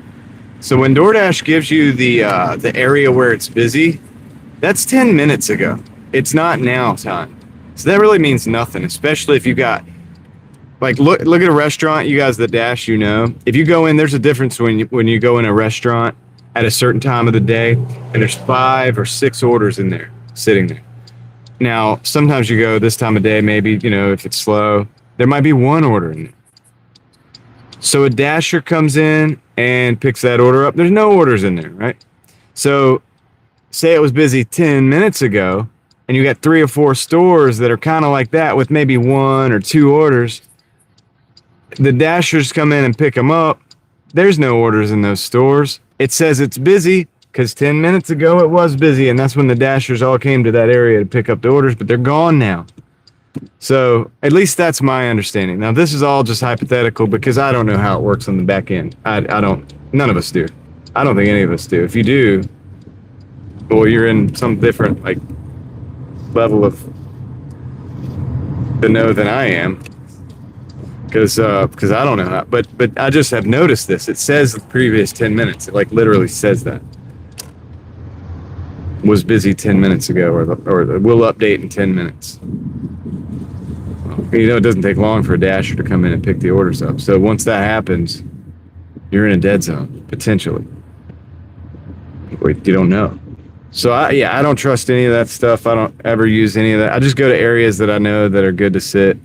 So when Doordash gives you the area where it's busy, that's 10 minutes ago. It's not now time. So that really means nothing, especially if you got, like, look at a restaurant. You guys that dash, you know, if you go in, there's a difference when you go in a restaurant at a certain time of the day, and there's 5 or 6 orders in there, sitting there. Now, sometimes you go this time of day, maybe, you know, if it's slow, there might be 1 order in there. So a dasher comes in and picks that order up. There's no orders in there, right? So say it was busy 10 minutes ago, and you got 3 or 4 stores that are kind of like that with maybe 1 or 2 orders. The dashers come in and pick them up. There's no orders in those stores. It says it's busy because 10 minutes ago it was busy, and that's when the dashers all came to that area to pick up the orders, but they're gone now. So at least that's my understanding. Now, this is all just hypothetical because I don't know how it works on the back end. I don't, none of us do. I don't think any of us do. If you do, well, you're in some different like level of to know than I am. Because I don't know how, but I just have noticed this. It says the previous 10 minutes. It like literally says that. Was busy 10 minutes ago, or will update in 10 minutes. You know, it doesn't take long for a dasher to come in and pick the orders up. So once that happens, you're in a dead zone, potentially. Wait, you don't know. So I don't trust any of that stuff. I don't ever use any of that. I just go to areas that I know that are good to sit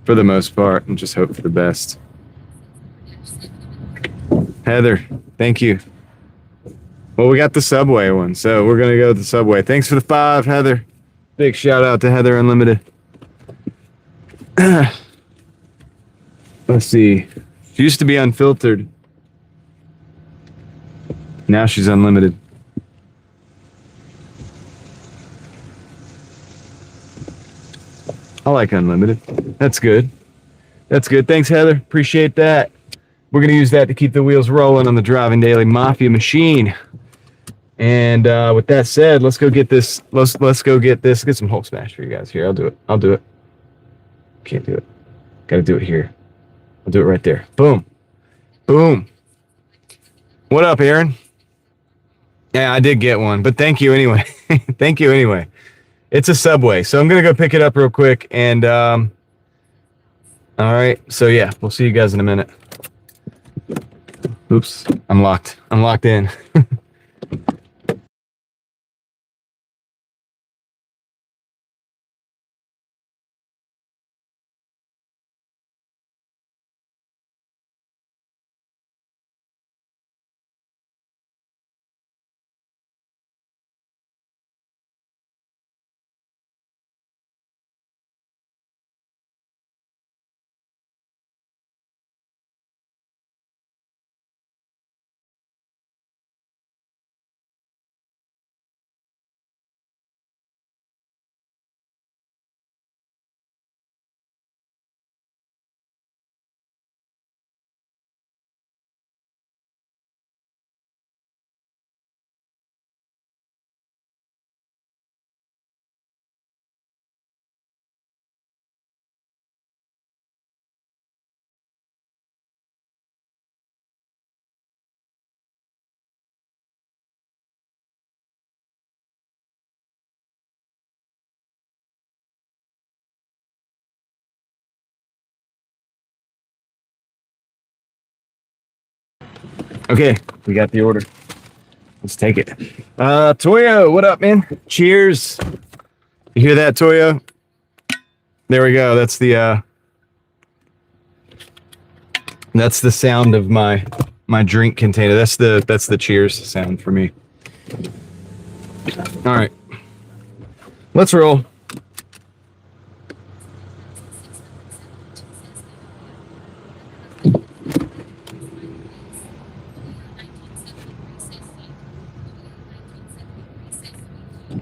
for the most part and just hope for the best. Heather, thank you. Well, we got the Subway one, so we're going to go with the Subway. Thanks for the 5, Heather. Big shout out to Heather Unlimited. Let's see. She used to be unfiltered. Now she's unlimited. I like unlimited. That's good. That's good. Thanks, Heather. Appreciate that. We're going to use that to keep the wheels rolling on the Driving Daily Mafia machine. And with that said, let's go get this. Let's go get this. Get some Hulk Smash for you guys here. I'll do it. I'll do it. Can't do it. Got to do it here. I'll do it right there. Boom. Boom. What up, Aaron? Yeah, I did get one, but thank you anyway. Thank you anyway. It's a Subway, so I'm going to go pick it up real quick. And all right. So yeah, we'll see you guys in a minute. Oops. I'm locked. I'm locked in. Okay, we got the order. Let's take it. Toyo, what up, man? Cheers. You hear that, Toyo? There we go. That's the sound of my drink container. That's the cheers sound for me. All right. Let's roll.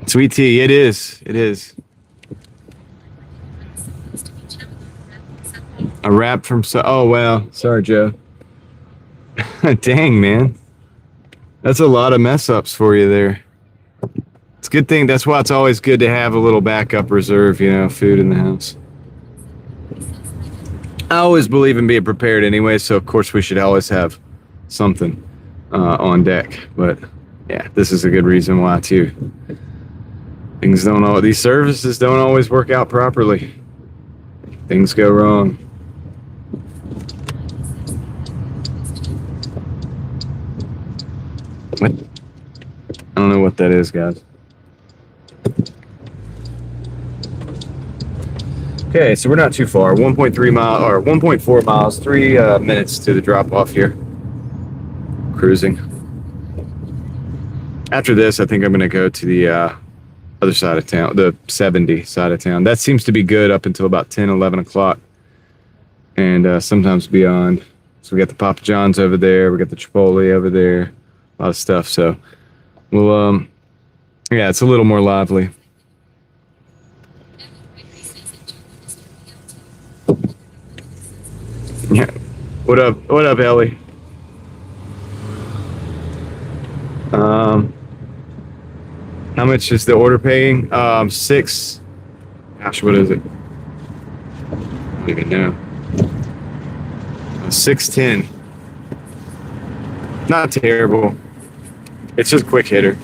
Sweet tea, it is. It is. A wrap from oh well, sorry, Joe. Dang, man. That's a lot of mess ups for you there. It's a good thing. That's why it's always good to have a little backup reserve, you know, food in the house. I always believe in being prepared anyway, so of course we should always have something on deck. But yeah, this is a good reason why too. Things don't all, these services don't always work out properly. Things go wrong. What? I don't know what that is, guys. Okay, Okay, so we're not too far. 1.3 mile or 1.4 miles, 3 minutes to the drop off here. Cruising. After this, I think I'm going to go to the other side of town, the 70 side of town. That seems to be good up until about 10, 11 o'clock, and sometimes beyond. So we got the Papa John's over there, we got the Chipotle over there, a lot of stuff. So we'll, yeah, it's a little more lively. Yeah. What up? What up, Ellie? How much is the order paying? 6. Gosh, what is it? I don't even know. 610. Not terrible. It's just quick hitter.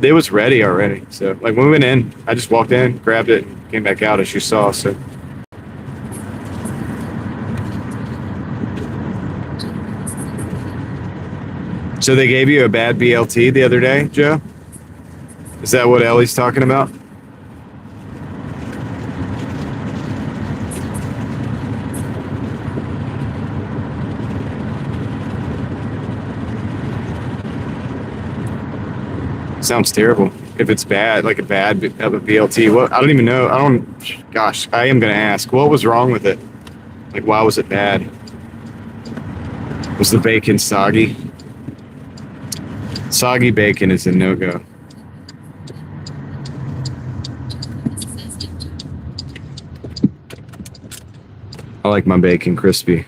It was ready already. So, like, when we went in, I just walked in, grabbed it, and came back out as you saw. So, they gave you a bad BLT the other day, Joe? Is that what Ellie's talking about? Sounds terrible. If it's bad, like a bad of a BLT, what? I don't even know. Gosh, I am gonna ask. What was wrong with it? Like, why was it bad? Was the bacon soggy? Soggy bacon is a no-go. I like my bacon crispy.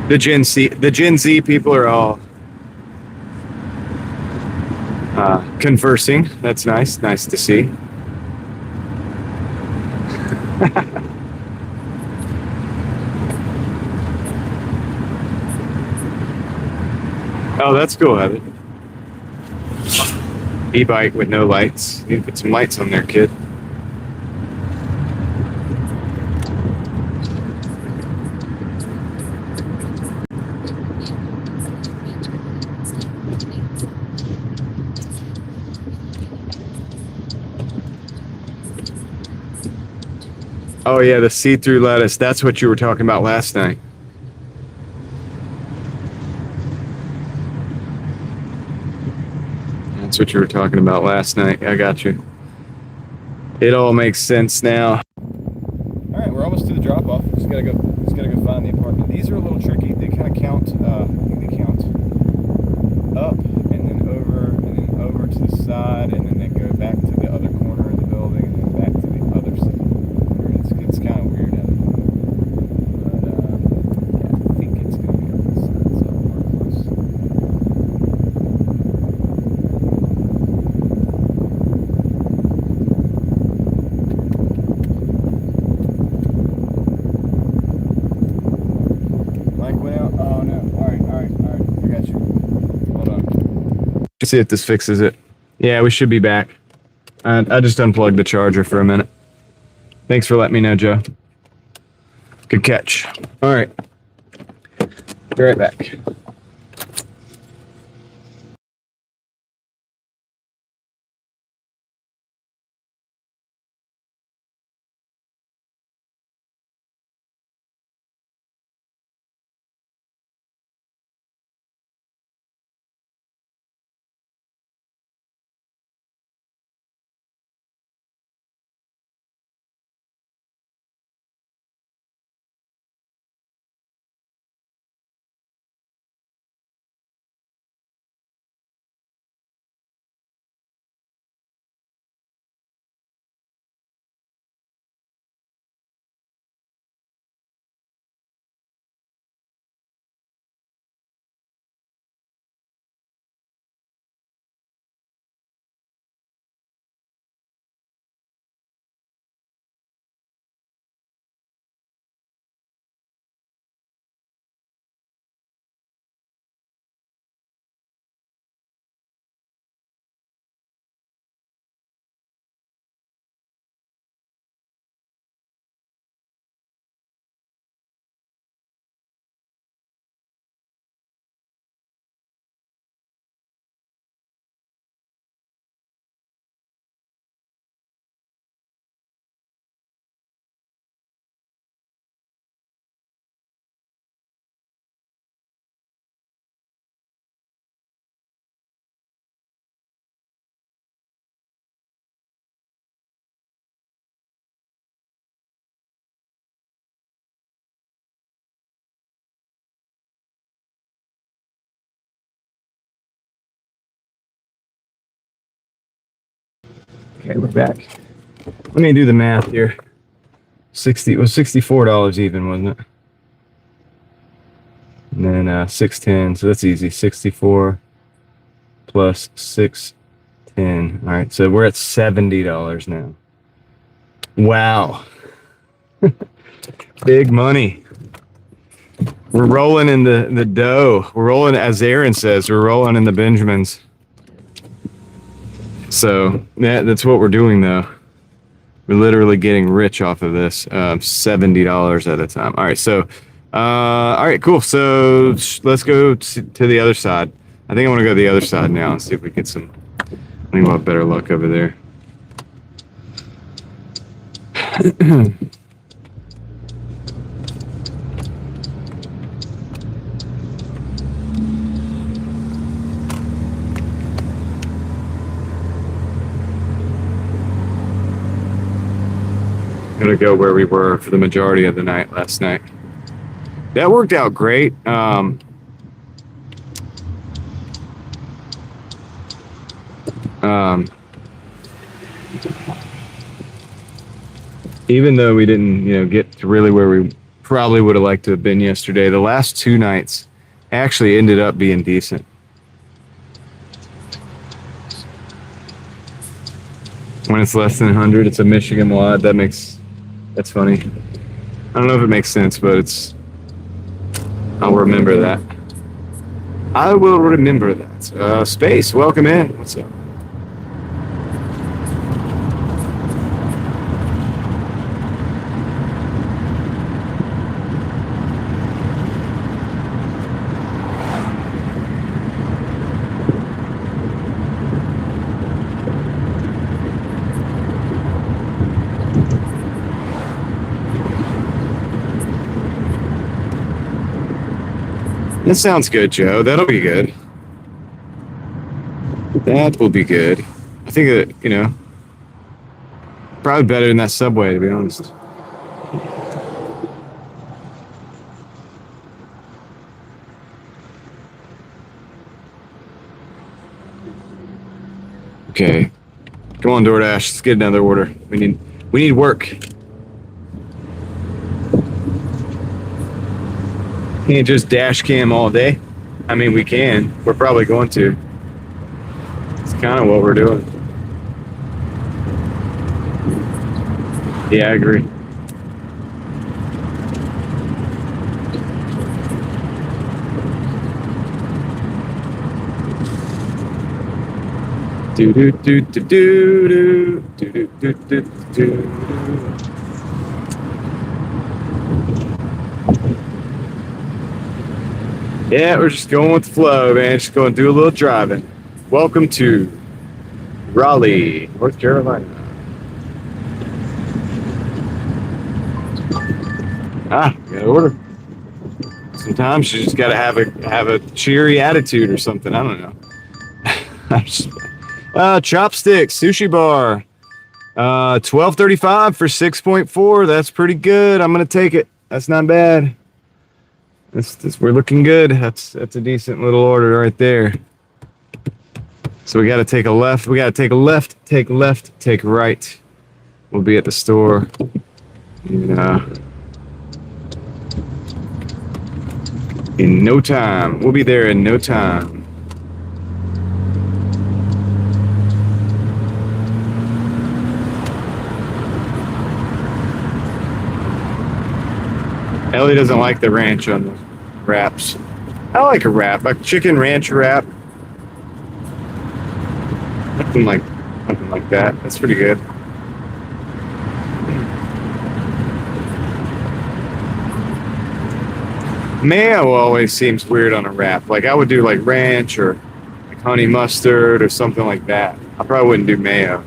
The Gen Z people are all conversing. That's nice. Nice to see. Oh, that's cool, Heather. E-bike with no lights. You need to put some lights on there, kid. Oh yeah, the see-through lettuce. That's what you were talking about last night. That's what you were talking about last night. I got you. It all makes sense now. All right, we're almost to the drop-off. Just gotta go find the apartment. These are a little tricky. They kind of count. I think they count up and then over to the side, and then they go back to the other corner of the building, and then back to the other side. It's kind of weird. But yeah, I think it's gonna be on this side. So we're close. Mike went out. Oh no! All right. I got you. Hold on. Let's see if this fixes it. Yeah, we should be back. I just unplugged the charger for a minute. Thanks for letting me know, Joe. Good catch. All right. Be right back. Okay, we're back. Let me do the math here. It was $64 even, wasn't it? And then 610, so that's easy. 64 plus 610. All right, so we're at $70 now. Wow. Big money. We're rolling in the dough. We're rolling, as Aaron says, we're rolling in the Benjamins. So that's what we're doing, though. We're literally getting rich off of this. $70 at a time. All right, so, all right, cool. So let's go to the other side. I think I want to go to the other side now and see if we get some. I think we'll have better luck over there. Gonna go where we were for the majority of the night last night. That worked out great. Even though we didn't, get to really where we probably would have liked to have been yesterday, the last 2 nights actually ended up being decent. When it's less than 100, it's a Michigan wad. That's funny. I don't know if it makes sense, but I'll remember that. I will remember that. Space, welcome in. What's up? That sounds good, Joe. That'll be good. That will be good. I think that, probably better than that Subway, to be honest. Okay. Come on, Doordash. Let's get another order. We need work. Can't just dash cam all day. I mean, we can. We're probably going to. It's kind of what we're doing. Yeah, I agree. Do do do do do do do do do do. Yeah, we're just going with the flow, man. Just going to do a little driving. Welcome to Raleigh, North Carolina. We got to order. Sometimes you just got to have a cheery attitude or something. I don't know. Chopsticks, sushi bar. $12.35 for 6.4. That's pretty good. I'm gonna take it. That's not bad. We're looking good. That's a decent little order right there. So we got to take a left. We got to take a left, take left, take right. We'll be at the store. In no time. We'll be there in no time. Ellie doesn't like the ranch on the wraps. I like a wrap, a chicken ranch wrap. Something like that. That's pretty good. Mayo always seems weird on a wrap. Like I would do like ranch or like honey mustard or something like that. I probably wouldn't do mayo.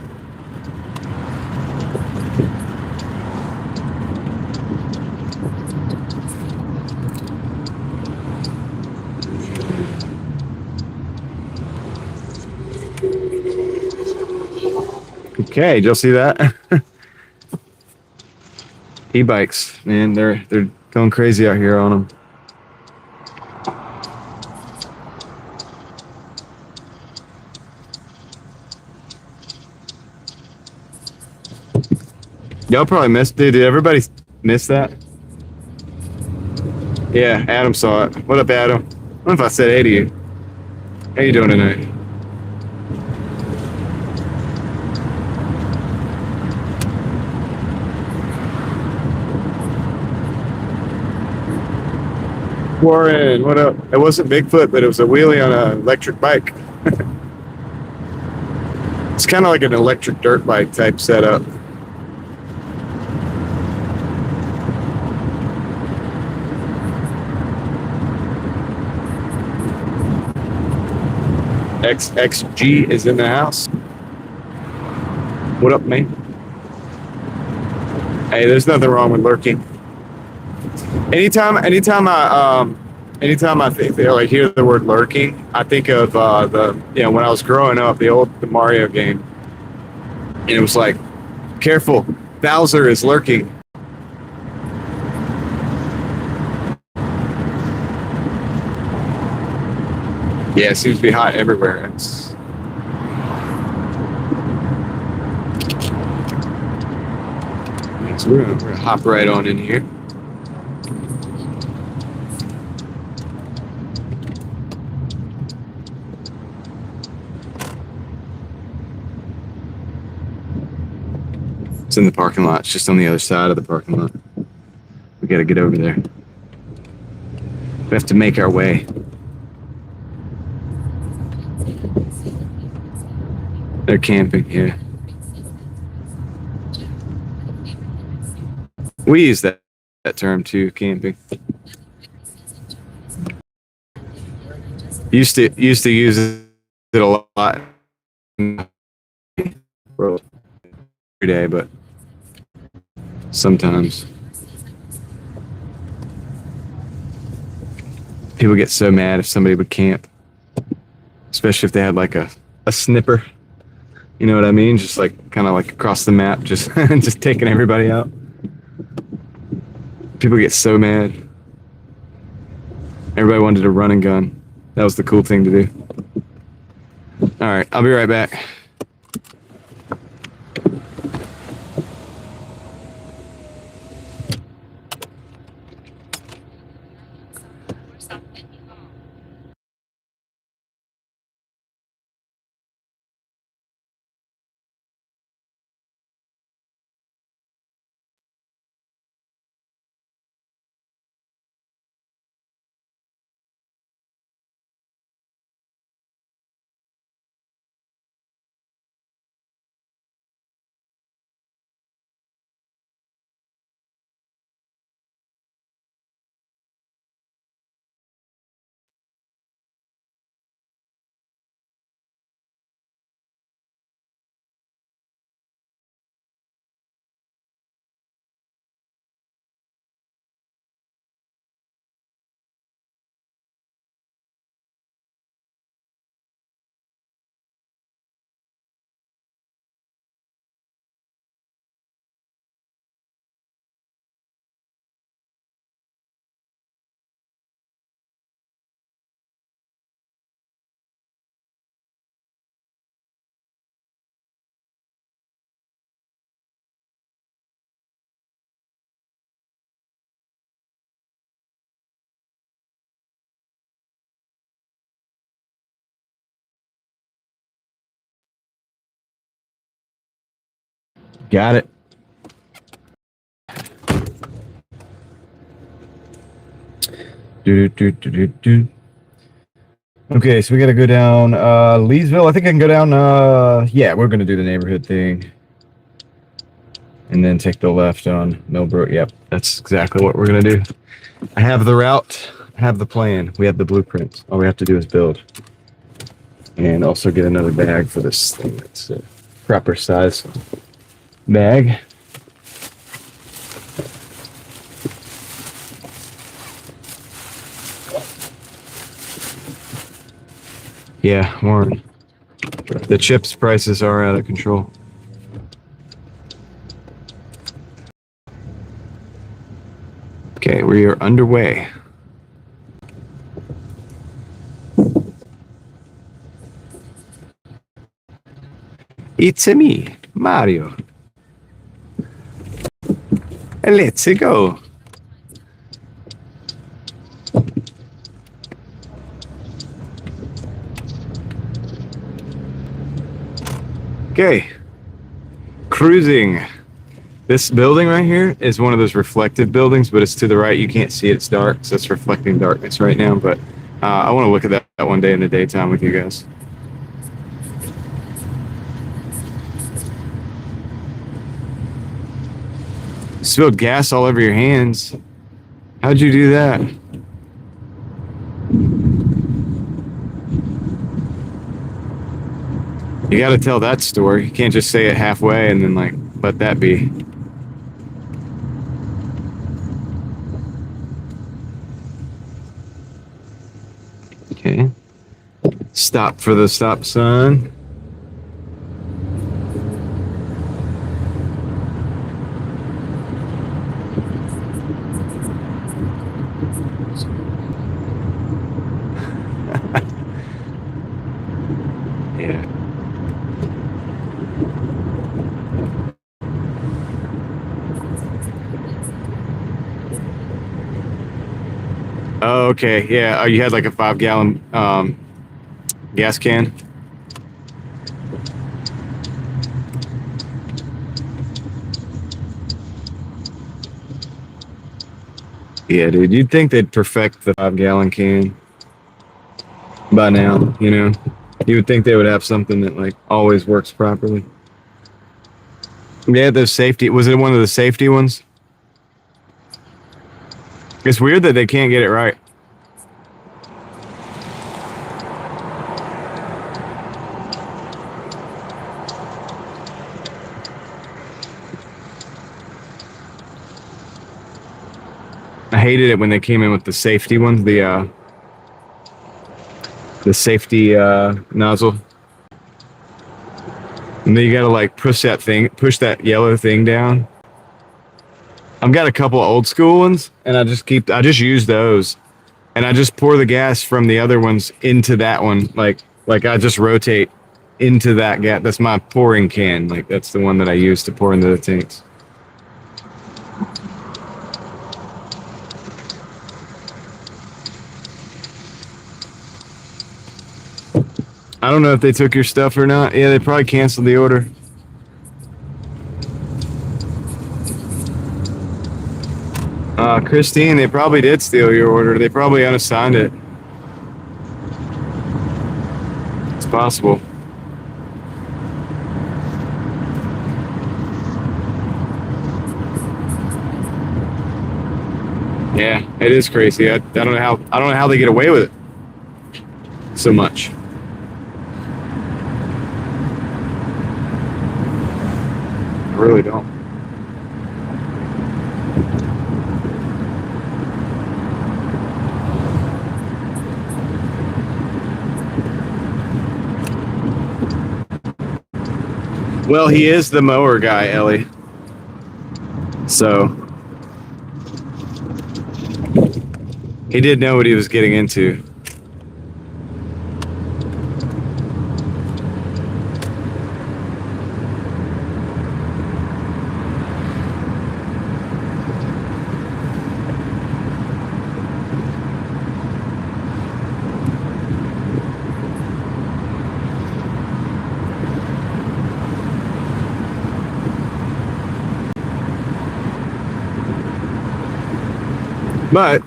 Okay, did y'all see that? E-bikes, man, they're going crazy out here on them. Y'all probably missed. Did everybody miss that? Yeah, Adam saw it. What up, Adam? What if I said hey to you? How you doing tonight? Warren, what up? It wasn't Bigfoot, but it was a wheelie on an electric bike. It's kind of like an electric dirt bike type setup. XXG is in the house. What up, man? Hey, there's nothing wrong with lurking. Anytime I think like hear the word lurking, I think of when I was growing up, the Mario game, and it was like, careful, Bowser is lurking. Yeah, it seems to be hot everywhere. So we're gonna hop right on in here. It's in the parking lot. It's just on the other side of the parking lot. We gotta get over there. We have to make our way. They're camping, yeah. We use that term too, camping. Used to use it a lot every day, but sometimes people get so mad if somebody would camp, especially if they had like a snipper. You know what I mean? Just like kind of like across the map, just just taking everybody out. People get so mad. Everybody wanted to run and gun. That was the cool thing to do. All right, I'll be right back. Got it. Okay, so we gotta go down Leesville. I think I can go down yeah, we're gonna do the neighborhood thing. And then take the left on Millbrook. Yep, that's exactly what we're gonna do. I have the route, I have the plan, we have the blueprint. All we have to do is build. And also get another bag for this thing that's a proper size bag. Yeah, Warren. The chips prices are out of control. Okay, we are underway. It's me, Mario. Let's go. Okay. Cruising. This building right here is one of those reflective buildings, but it's to the right. You can't see it. It's dark, so it's reflecting darkness right now. But I want to look at that one day in the daytime with you guys. Spilled gas all over your hands. How'd you do that? You got to tell that story. You can't just say it halfway and then like let that be. Okay. Stop for the stop sign. Yeah. Oh, okay. Yeah. Oh, you had like a 5-gallon gas can. Yeah, dude. You'd think they'd perfect the 5-gallon can by now, you know? You would think they would have something that like always works properly. Yeah, those safety. Was it one of the safety ones? It's weird that they can't get it right. I hated it when they came in with the safety ones, the safety nozzle. And then you gotta like push that yellow thing down. I've got a couple of old school ones, and I just use those, and I just pour the gas from the other ones into that one. Like I just rotate into that gas. That's my pouring can. Like that's the one that I use to pour into the tanks. I don't know if they took your stuff or not. Yeah, they probably canceled the order. Christine, they probably did steal your order. They probably unassigned it. It's possible. Yeah, it is crazy. I don't know how they get away with it so much. I really don't. Well, he is the mower guy, Ellie. So he did know what he was getting into. But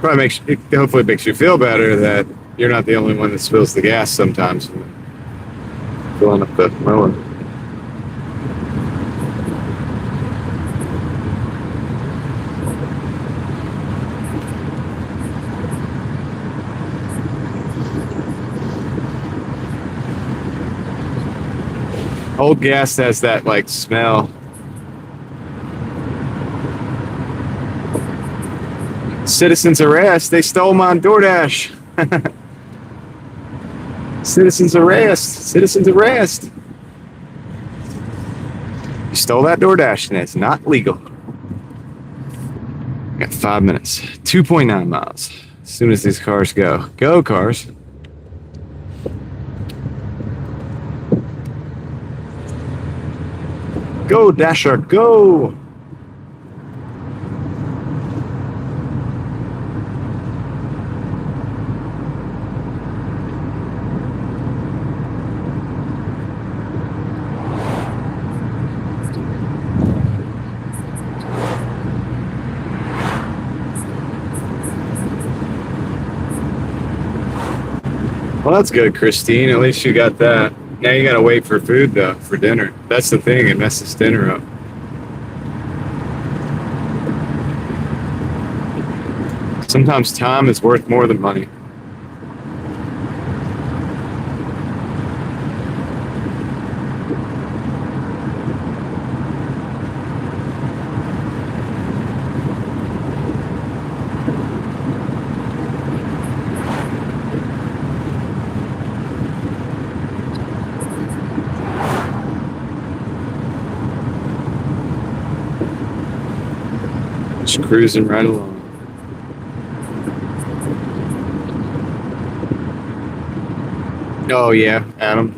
hopefully it makes you feel better that you're not the only one that spills the gas sometimes when filling up the mower. Old gas has that like smell. Citizens arrest. They stole my Doordash. Citizens arrest. Citizens arrest. You stole that Doordash and it's not legal. Got 5 minutes. 2.9 miles. As soon as these cars go. Go, cars. Go, Dasher, go. Well, that's good, Christine. At least you got that. Now you got to wait for food, though, for dinner. That's the thing. It messes dinner up. Sometimes time is worth more than money. Just cruising right along. Oh, yeah, Adam.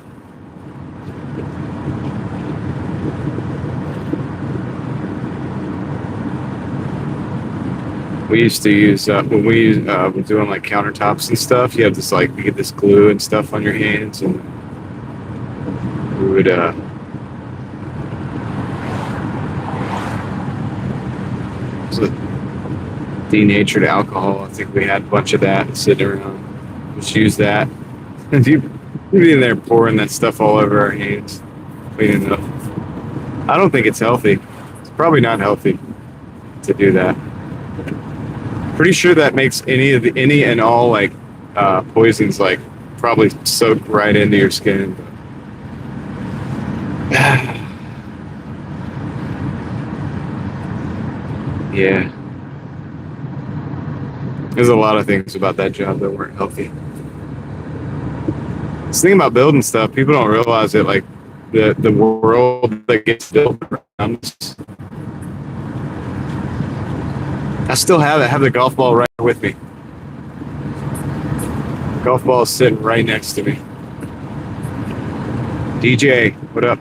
We used to use, when we were doing like countertops and stuff, you have this like, you get this glue and stuff on your hands, and we would, was it denatured alcohol? I think we had a bunch of that sitting around. Just use that. And you'd be in there pouring that stuff all over our hands, cleaning it up. I don't think it's healthy. It's probably not healthy to do that. Pretty sure that makes any and all like poisons like probably soak right into your skin. Yeah. There's a lot of things about that job that weren't healthy. This thing about building stuff, people don't realize it. Like the world that gets built around us. I still have it. I have the golf ball right with me. The golf ball is sitting right next to me. DJ, what up?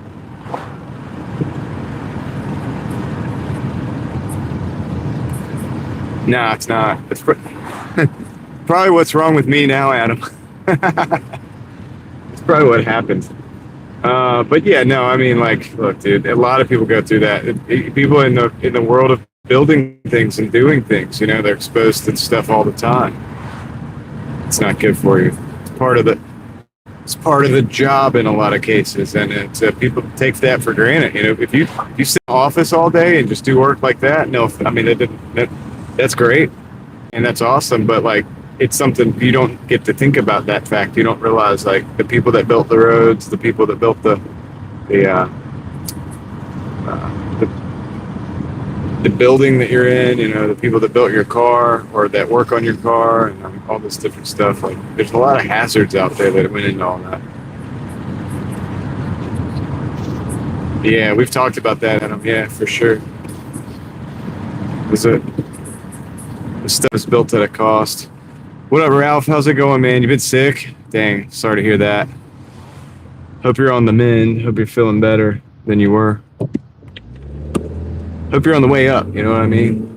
Nah, it's not. It's probably what's wrong with me now, Adam. It's probably what happened. But yeah, no, I mean, like, look, dude, a lot of people go through that. People in the world of building things and doing things, you know, they're exposed to stuff all the time. It's not good for you. It's part of the job in a lot of cases, and people take that for granted. You know, if you sit in the office all day and just do work like that, no, I mean that's great and that's awesome, but like it's something you don't get to think about that fact. You don't realize like the people that built the roads, the people that built the building that you're in, you know, the people that built your car or that work on your car, and all this different stuff. Like, there's a lot of hazards out there that went into all that. Yeah, we've talked about that, Adam. Yeah, for sure. The stuff is built at a cost. What up, Ralph? How's it going, man? You been sick? Dang, sorry to hear that. Hope you're on the mend. Hope you're feeling better than you were. Hope you're on the way up, you know what I mean?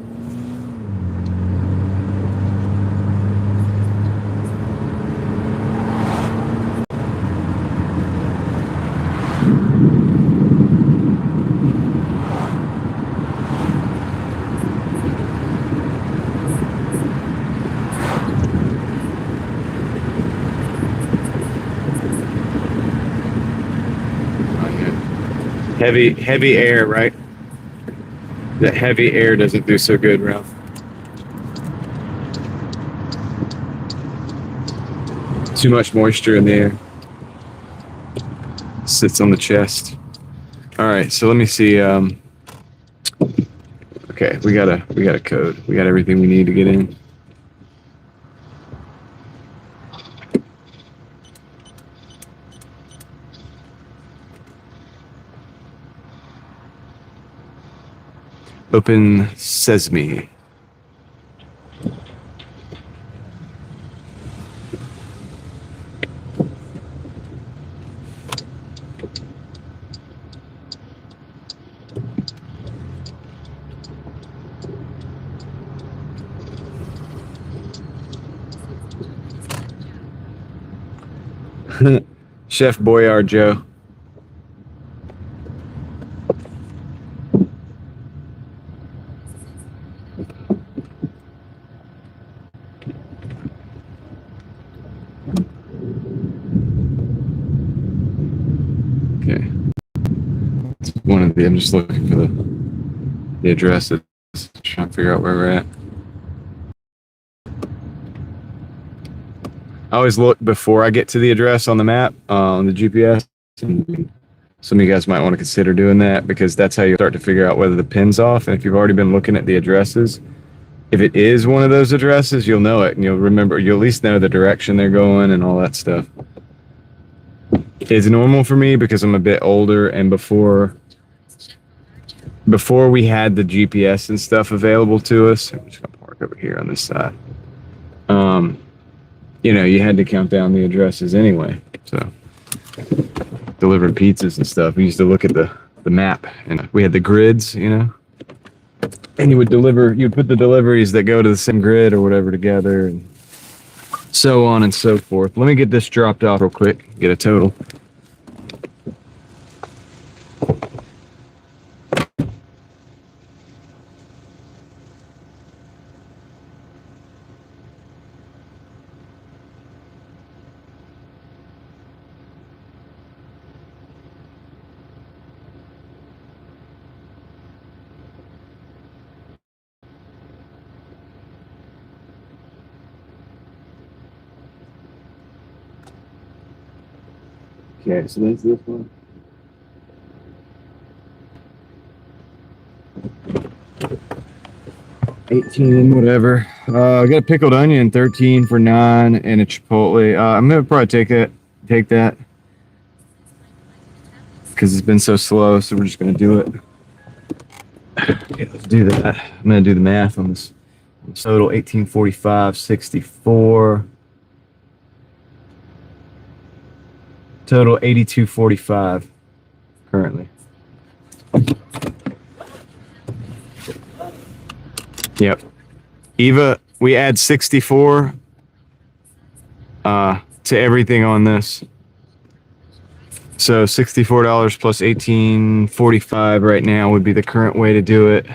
Heavy air, right? That heavy air doesn't do so good, Ralph. Too much moisture in the air. Sits on the chest. All right, so let me see. Okay, we got a code. We got everything we need to get in. Open Sesame. Chef Boyard Joe. one of the. I'm just looking for the addresses. Trying to figure out where we're at. I always look before I get to the address on the map, on the GPS. And some of you guys might want to consider doing that, because that's how you start to figure out whether the pin's off. And if you've already been looking at the addresses, if it is one of those addresses, you'll know it, and you'll remember. You'll at least know the direction they're going and all that stuff. It's normal for me because I'm a bit older, and before we had the GPS and stuff available to us, I'm just gonna park over here on this side. You know, you had to count down the addresses anyway. So delivering pizzas and stuff, we used to look at the map, and we had the grids, you know, and you'd put the deliveries that go to the same grid or whatever together, and so on and so forth. Let me get this dropped off real quick, get a total. Okay, so that's this one. $18, whatever. I got a pickled onion, $13 for $9, and a chipotle. I'm gonna probably take that, because it's been so slow. So we're just gonna do it. Okay, let's do that. I'm gonna do the math on this. Total $18.45, 64. Total $82.45 currently. Yep. Eva, we add 64 to everything on this. So $64 plus $18.45 right now would be the current way to do it.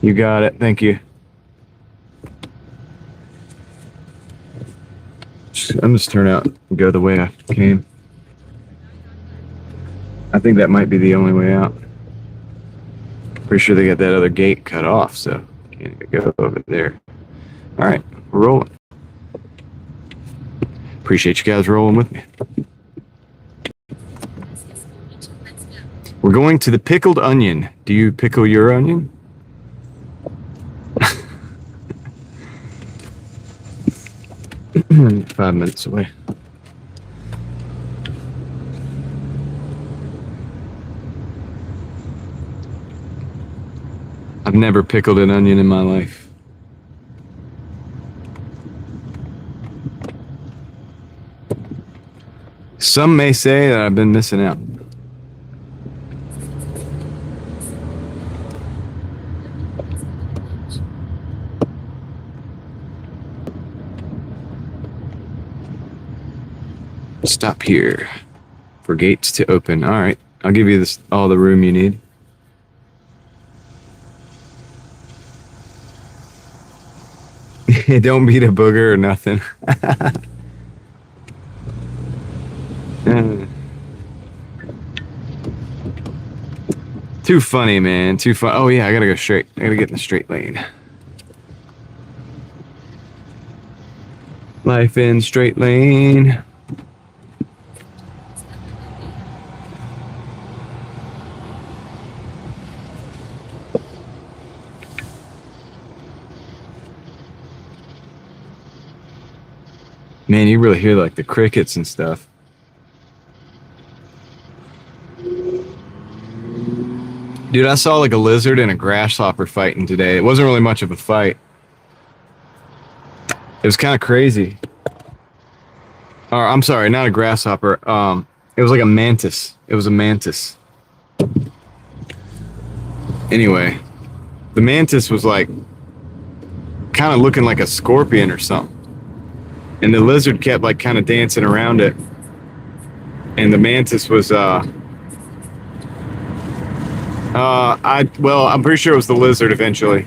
You got it. Thank you. I'm just turn out and go the way I came. I think that might be the only way out. Pretty sure they got that other gate cut off, so can't even go over there. All right, we're rolling. Appreciate you guys rolling with me. We're going to the pickled onion. Do you pickle your onion? 5 minutes away. I've never pickled an onion in my life. Some may say that I've been missing out. Stop here for gates to open. All right, I'll give you all the room you need. Don't beat a booger or nothing. Too funny, man. Too fun. Oh yeah, I gotta go straight. I gotta get in the straight lane. Life in straight lane. Man, you really hear like the crickets and stuff. Dude, I saw like a lizard and a grasshopper fighting today. It wasn't really much of a fight. It was kind of crazy. Or I'm sorry, not a grasshopper. It was like a mantis. It was a mantis. Anyway, the mantis was like kind of looking like a scorpion or something. And the lizard kept like kind of dancing around it. And the mantis was I'm pretty sure it was the lizard eventually.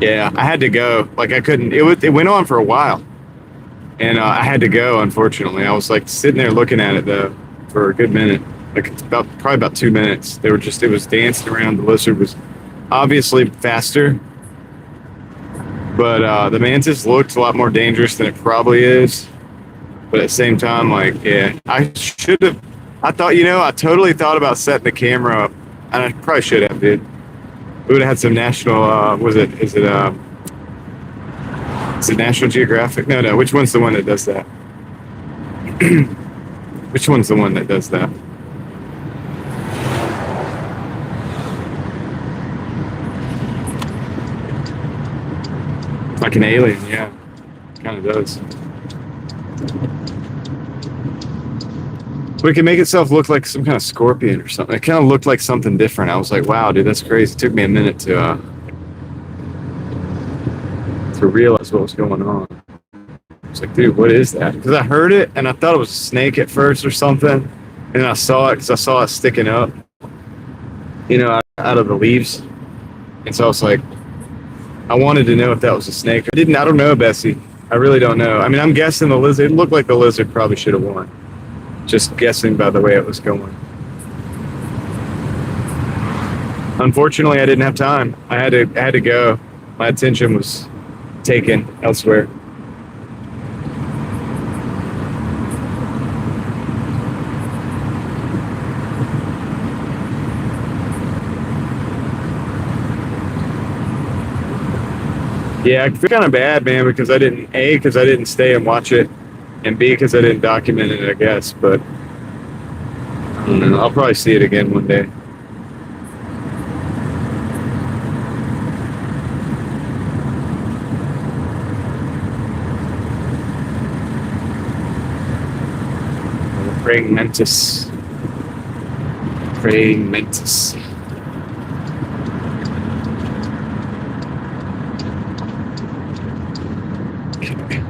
Yeah, I had to go. Like I couldn't. It went on for a while. And I had to go, unfortunately. I was like sitting there looking at it though for a good minute, like it's probably about 2 minutes. It was dancing around. The lizard was obviously faster, but the mantis looked a lot more dangerous than it probably is. But at the same time, like, yeah, I should have. I thought, I totally thought about setting the camera up, and I probably should have, dude. We would have had some national. Is it National Geographic? No, no. Which one's the one that does that? Which one's the one that does that? Like an alien, yeah. Kind of does. But it can make itself look like some kind of scorpion or something. It kind of looked like something different. I was like, wow, dude, that's crazy. It took me a minute to realize what was going on. I was like, dude, what is that? Because I heard it and I thought it was a snake at first or something. And then I saw it because I saw it sticking up, out of the leaves. And so I was like, I wanted to know if that was a snake. I don't know, Bessie. I really don't know. I mean, I'm guessing the lizard. It looked like the lizard probably should have won. Just guessing by the way it was going. Unfortunately, I didn't have time. I had to go. My attention was taken elsewhere. Yeah, I feel kind of bad, man, because I didn't stay and watch it, and B, because I didn't document it, I guess. But I don't know. I'll probably see it again one day. Praying mantis. Praying mantis. Okay.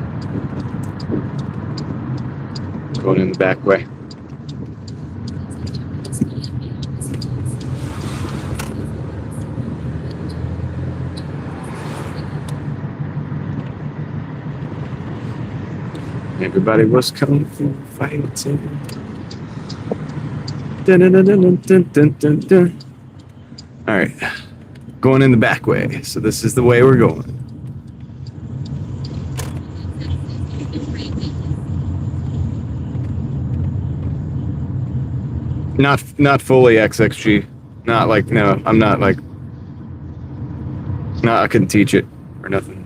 Going in the back way. Everybody was kung fu fighting. Dun, dun, dun, dun, dun, dun, dun, dun. All right, going in the back way. So this is the way we're going. Not fully XXG. Not like, no. I'm not like. No, I couldn't teach it or nothing.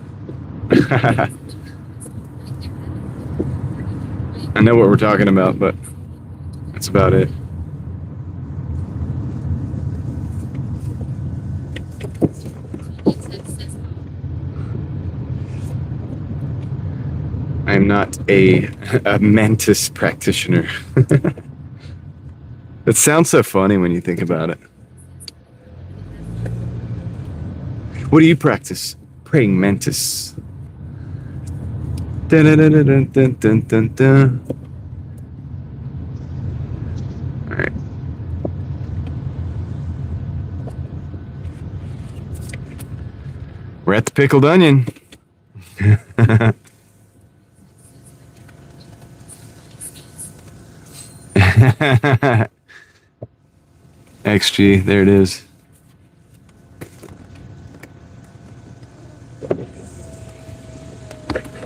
I know what we're talking about, but that's about it. I'm not a mantis practitioner. It sounds so funny when you think about it. What do you practice? Praying mantis. Dun, dun, dun, dun, dun, dun, dun, dun. All right. We're at the pickled onion. XG, there it is.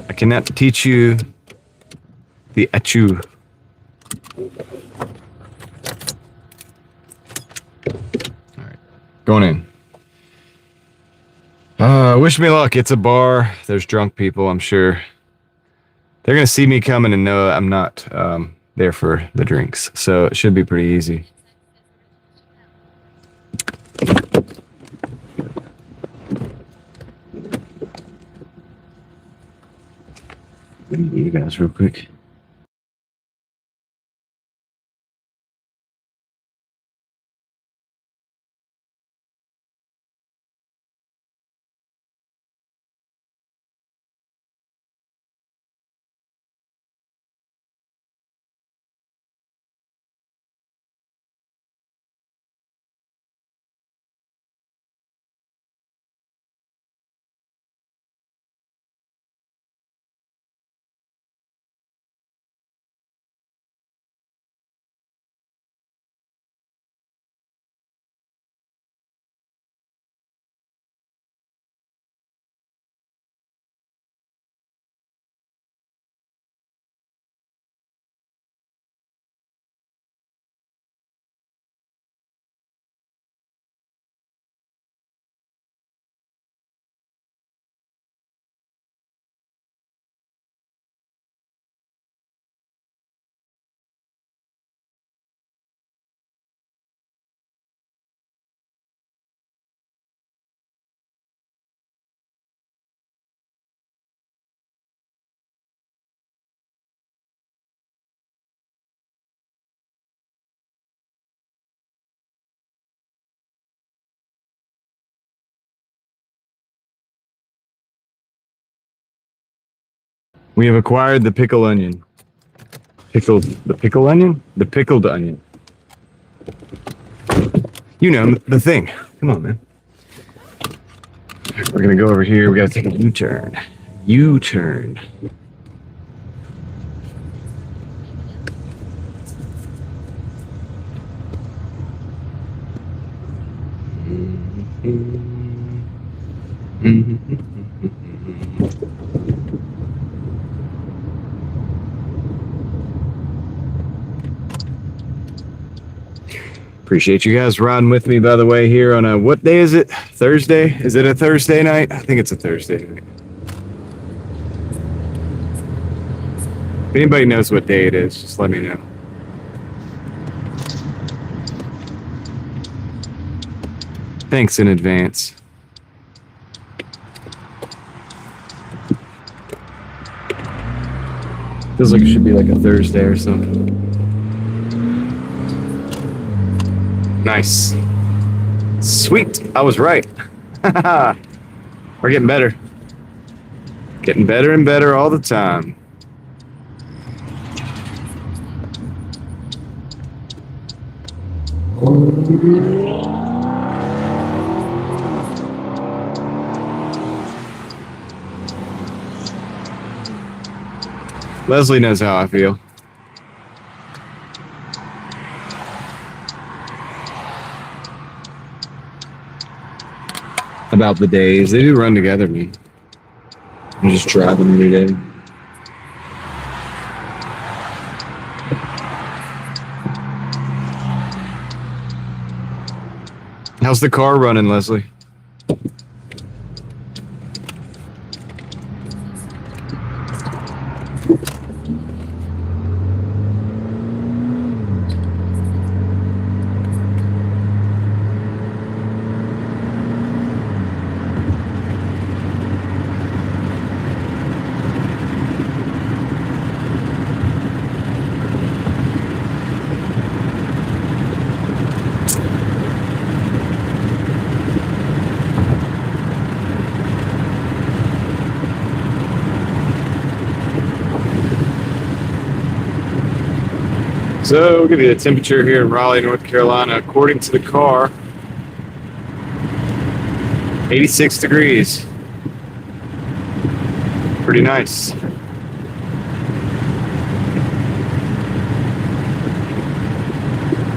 I cannot teach you the achu. All right, going in. Wish me luck. It's a bar. There's drunk people, I'm sure. They're going to see me coming and know I'm not there for the drinks. So it should be pretty easy. Let me get you guys real quick. We have acquired the pickle onion. The pickle onion? The pickled onion. You know, the thing. Come on, man. We're gonna go over here. We gotta take a U-turn. U-turn. Appreciate you guys riding with me, by the way, here on a, what day is it? Thursday? Is it a Thursday night? I think it's a Thursday night. If anybody knows what day it is, just let me know. Thanks in advance. Feels like it should be like a Thursday or something. Nice. Sweet. I was right. We're getting better. Getting better and better all the time. Leslie knows how I feel. About the days. They do run together, man. I'm just driving every day. How's the car running, Leslie? So, we'll give you the temperature here in Raleigh, North Carolina. According to the car, 86 degrees. Pretty nice.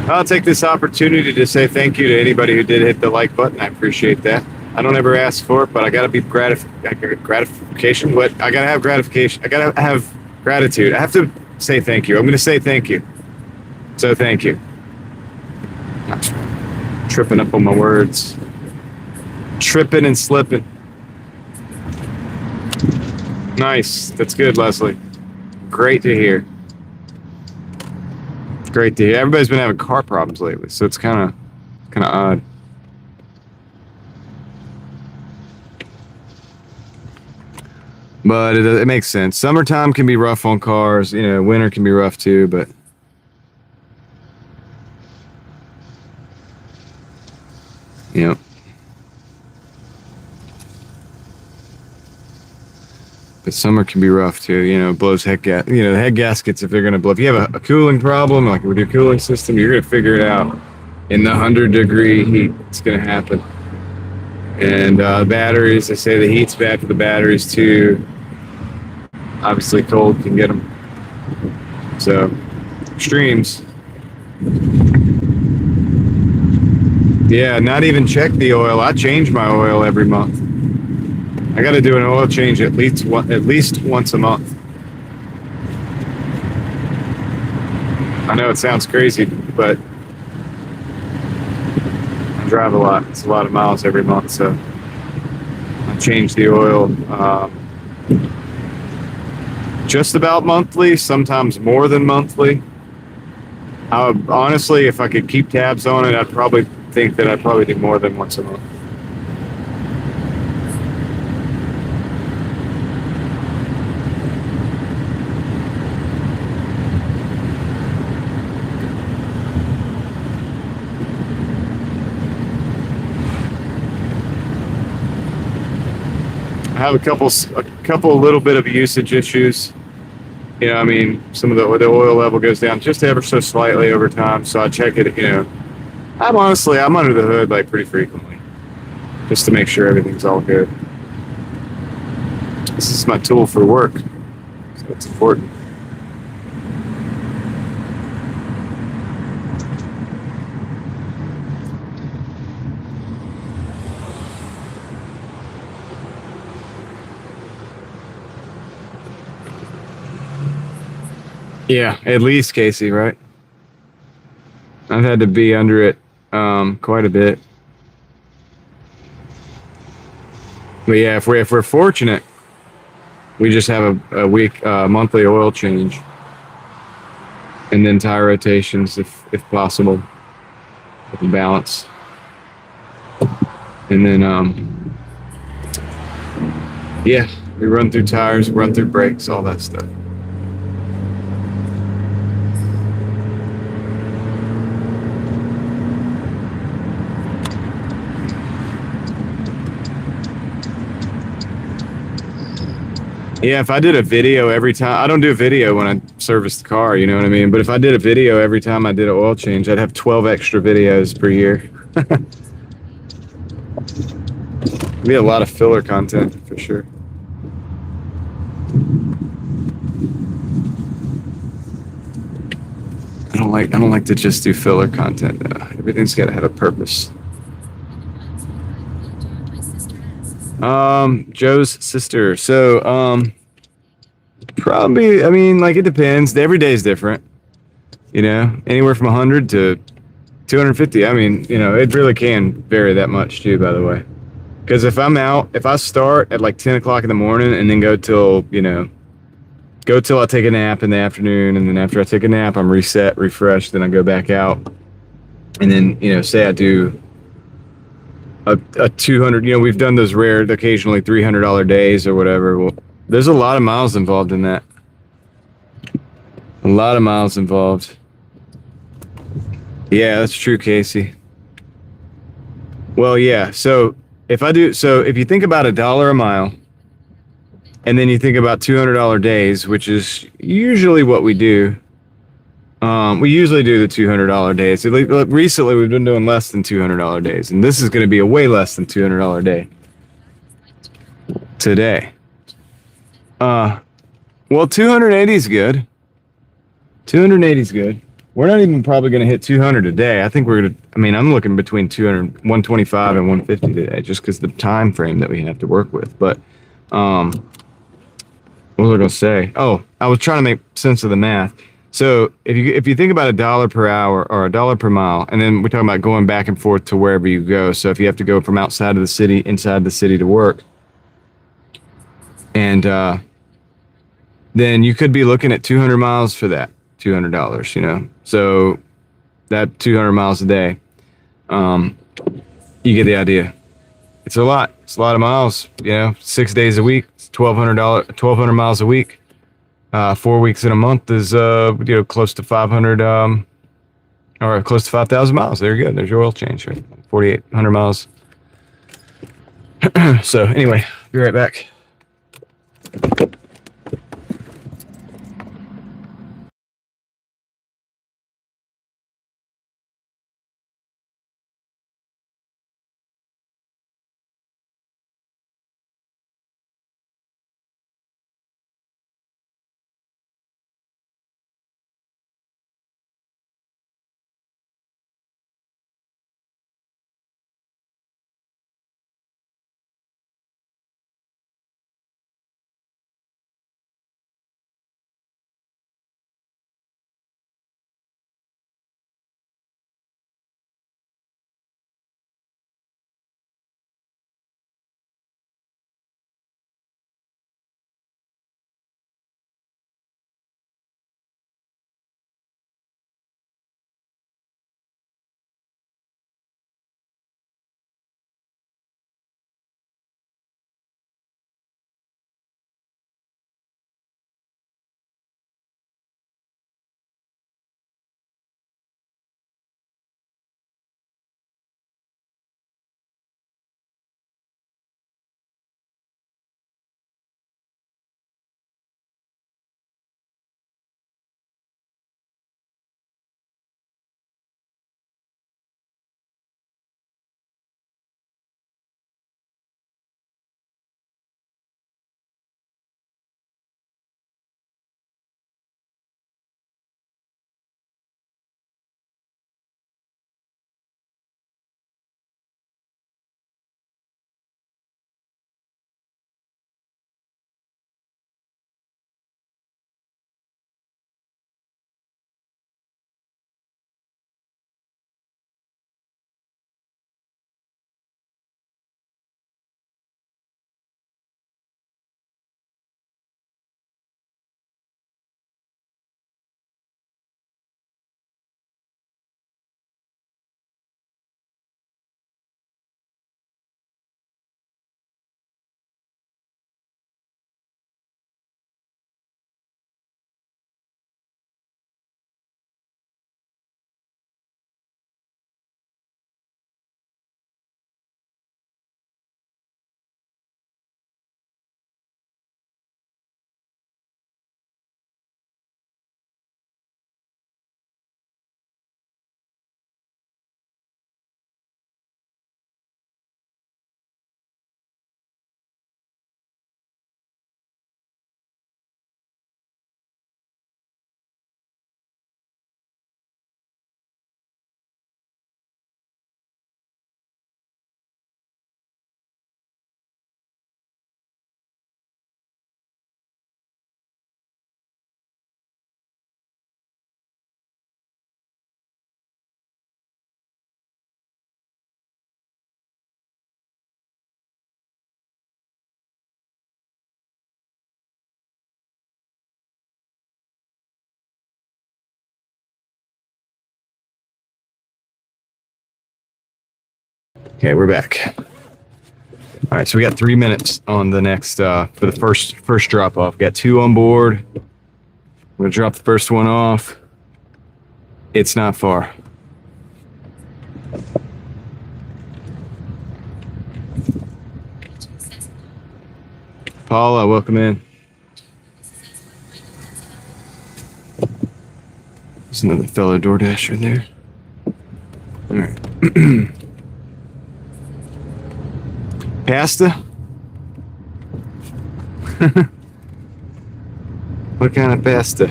I'll take this opportunity to say thank you to anybody who did hit the like button. I appreciate that. I don't ever ask for it, but I gotta be gratification. What? I gotta have gratification. I gotta have gratitude. I have to say thank you. I'm gonna say thank you. So thank you. I'm tripping up on my words. Tripping and slipping. Nice. That's good, Leslie. Great to hear. Great to hear. Everybody's been having car problems lately, so it's kind of odd. But it makes sense. Summertime can be rough on cars. You know, winter can be rough too, but you know. But summer can be rough too, you know, blows the head gaskets, if they're going to blow. If you have a cooling problem, like with your cooling system, you're going to figure it out. In the 100-degree heat, it's going to happen. And batteries, they say the heat's bad for the batteries too. Obviously cold can get them. So, extremes. Yeah, not even check the oil. I change my oil every month. I got to do an oil change at least once a month. I know it sounds crazy, but I drive a lot. It's a lot of miles every month, so I change the oil just about monthly, sometimes more than monthly. Honestly, if I could keep tabs on it, I'd probably think that I'd probably do more than once a month. I have a couple little bit of usage issues. You know, I mean, some of the oil level goes down just ever so slightly over time. So I check it. You know, I'm under the hood like pretty frequently, just to make sure everything's all good. This is my tool for work, so it's important. Yeah, at least Casey, right? I've had to be under it quite a bit. But yeah, if we're fortunate, we just have a week monthly oil change, and then tire rotations if possible, with the balance, and then yeah, we run through tires, run through brakes, all that stuff. Yeah, if I did a video every time, I don't do a video when I service the car, you know what I mean? But if I did a video every time I did an oil change, I'd have 12 extra videos per year. Be a lot of filler content for sure. I don't like to just do filler content. Everything's got to have a purpose. Joe's sister. So, probably, I mean, like it depends. Every day is different, you know, anywhere from 100 to 250. I mean, you know, it really can vary that much too, by the way. Because if I start at like 10 o'clock in the morning and then go till I take a nap in the afternoon. And then after I take a nap, I'm reset, refreshed. Then I go back out. And then, you know, say I do a 200, you know, we've done those rare, occasionally $300 days or whatever. Well, there's a lot of miles involved in that. A lot of miles involved. Yeah, that's true, Casey. Well, yeah. So if you think about $1 a mile, and then you think about $200 days, which is usually what we do. We usually do the $200 days. Recently, we've been doing less than $200 days, and this is going to be a way less than $200 day today. Well, 280 is good. 280 is good. We're not even probably going to hit 200 a day. I think we're going to. I mean, I'm looking between 125 and 150 today, just because the time frame that we have to work with. But, what was I going to say? Oh, I was trying to make sense of the math. So if you think about $1 per hour or $1 per mile, and then we're talking about going back and forth to wherever you go. So if you have to go from outside of the city, inside the city to work, and then you could be looking at 200 miles for that $200. You know, so that 200 miles a day, you get the idea. It's a lot. It's a lot of miles. You know, 6 days a week, it's $1,200 miles a week. 4 weeks in a month is close to 500 or close to 5,000 miles. There you go. There's your oil change, right? 4,800 miles. So anyway, be right back. Okay, we're back. All right, so we got 3 minutes on the next for the first drop off. Got 2 on board. I'm gonna drop the first one off. It's not far. Paula, welcome in. There's another fellow DoorDasher there. All right. Pasta? What kind of pasta?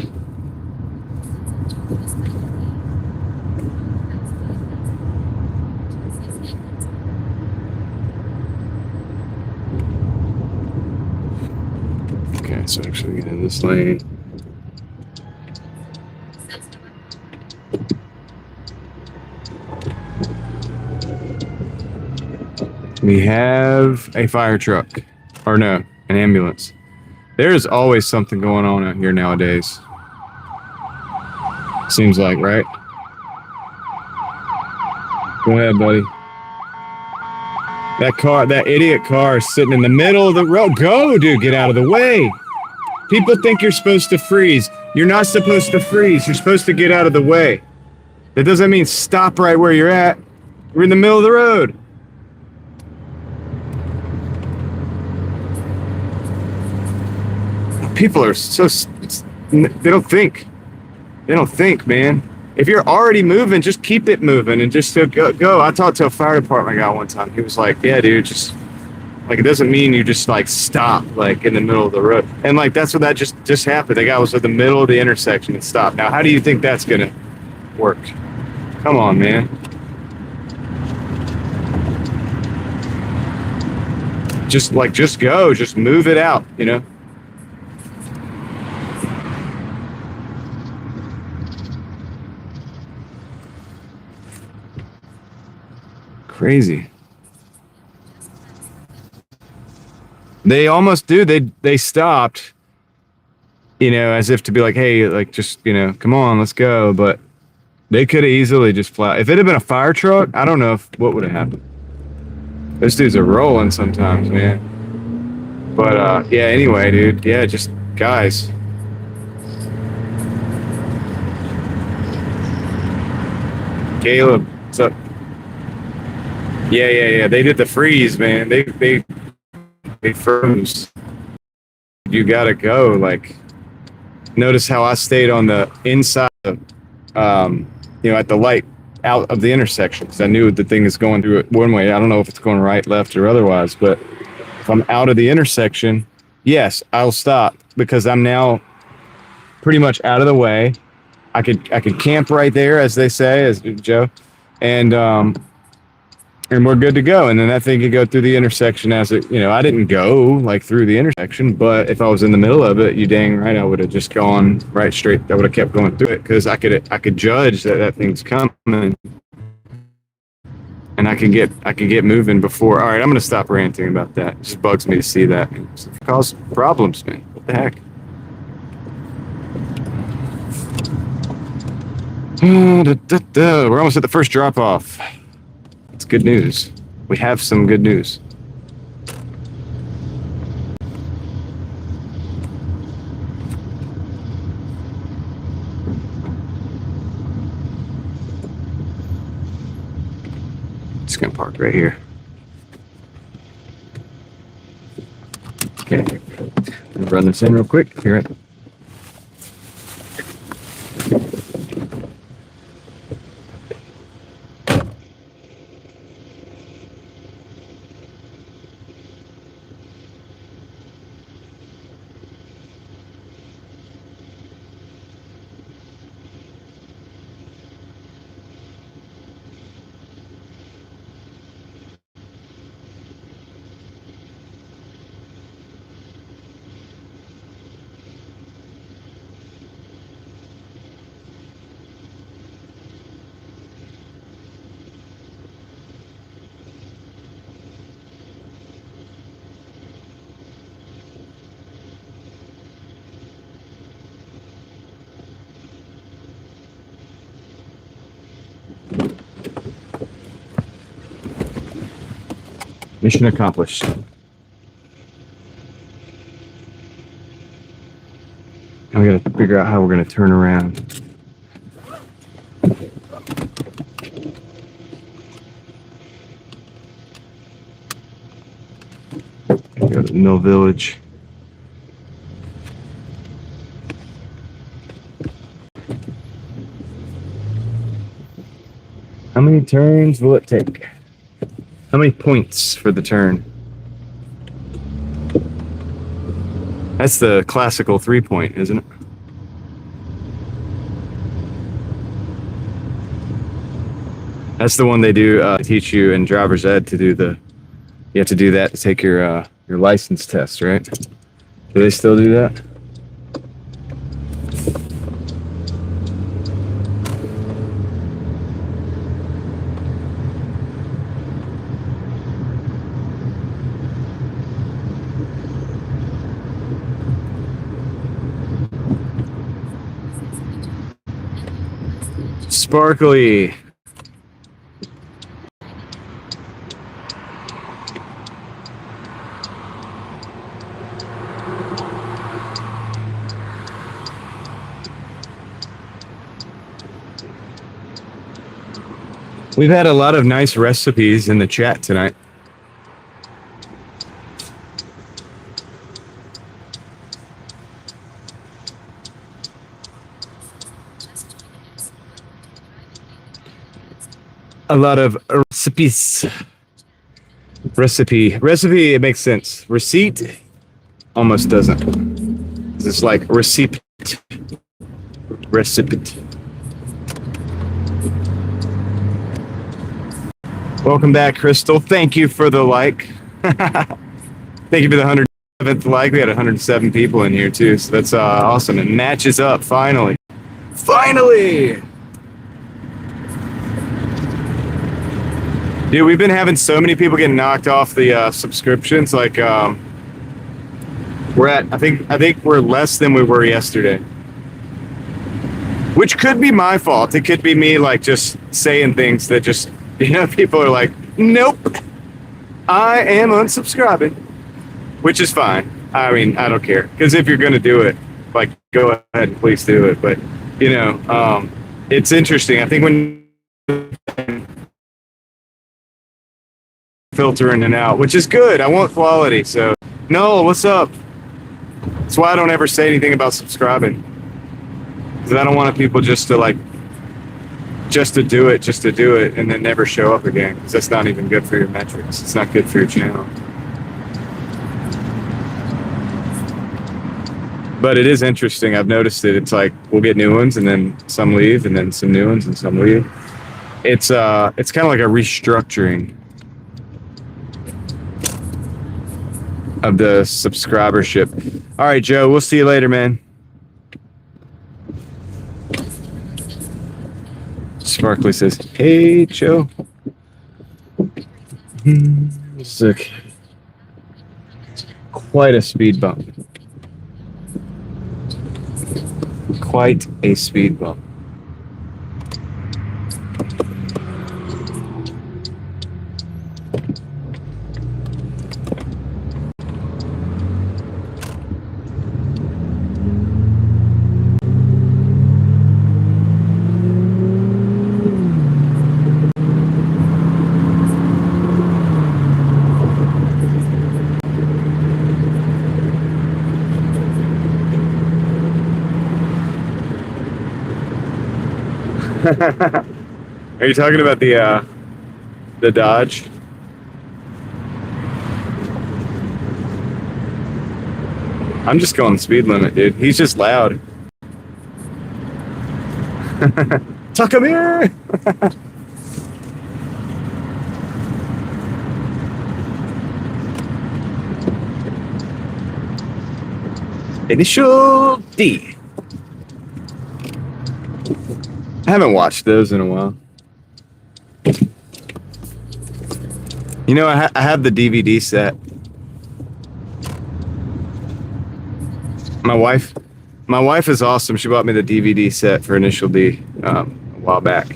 Okay, so actually get in this lane. We have a fire truck. Or no, an ambulance. There is always something going on out here nowadays. Seems like, right? Go ahead, buddy. That idiot car is sitting in the middle of the road. Go, dude, get out of the way. People think you're supposed to freeze. You're not supposed to freeze. You're supposed to get out of the way. That doesn't mean stop right where you're at. We're in the middle of the road. People are so... They don't think. They don't think, man. If you're already moving, just keep it moving and just go. I talked to a fire department guy one time. He was like, yeah, dude, just... Like, it doesn't mean you just, like, stop, like, in the middle of the road. And, like, that's what that just happened. The guy was at the middle of the intersection and stopped. Now, how do you think that's going to work? Come on, man. Just go. Just move it out, you know? Crazy. They almost do. They stopped, you know, as if to be like, hey, like, just, you know, come on, let's go. But they could have easily just flat. If it had been a fire truck, I don't know what would have happened. Those dudes are rolling sometimes, man. But yeah, anyway, dude. Yeah, just guys. Caleb, what's up? Yeah. They did the freeze, man. They froze. You gotta go. Like, notice how I stayed on the inside of, you know, at the light out of the intersection, because I knew the thing is going through it one way. I don't know if it's going right, left, or otherwise, but if I'm out of the intersection, yes, I'll stop, because I'm now pretty much out of the way. I could camp right there, as they say, as Joe, and we're good to go. And then that thing could go through the intersection as it, you know, I didn't go like through the intersection, but if I was in the middle of it, you dang right, I would have just gone right straight. I would have kept going through it, because I could judge that thing's coming, and I can get moving before. All right, I'm going to stop ranting about that. It just bugs me to see that. It causes problems, man. What the heck? We're almost at the first drop off. It's good news. We have some good news. Just gonna park right here. Okay. Run this in real quick. Here. Mission accomplished. Now we gotta figure out how we're gonna turn around. Go to Mill Village. How many turns will it take? How many points for the turn? That's the classical 3-point, isn't it? That's the one they do teach you in driver's ed to do the. You have to do that to take your license test, right? Do they still do that? Sparkly. We've had a lot of nice recipes in the chat tonight. A lot of recipes. Recipe, it makes sense. Receipt almost doesn't. It's like receipt. Welcome back, Crystal. Thank you for the like. Thank you for the 107th like. We had 107 people in here too, so that's awesome. It matches up finally. Finally! Dude, we've been having so many people getting knocked off the subscriptions. Like, we're at, I think we're less than we were yesterday. Which could be my fault. It could be me, like, just saying things that just, you know, people are like, nope, I am unsubscribing. Which is fine. I mean, I don't care. Because if you're going to do it, like, go ahead and please do it. But, you know, it's interesting. I think when filter in and out, which is good. I want quality. So, no, what's up? That's why I don't ever say anything about subscribing. Because I don't want people just to do it, and then never show up again. Because that's not even good for your metrics. It's not good for your channel. But it is interesting. I've noticed it. It's like we'll get new ones, and then some leave, and then some new ones, and some leave. It's kind of like a restructuring of the subscribership. All right, Joe, we'll see you later, man. Sparkly says, hey, Joe. It's quite a speed bump. Quite a speed bump. Are you talking about the Dodge? I'm just going speed limit, dude. He's just loud. Tuck him here. Initial D. I haven't watched those in a while. You know, I have the DVD set. My wife is awesome. She bought me the DVD set for Initial D a while back.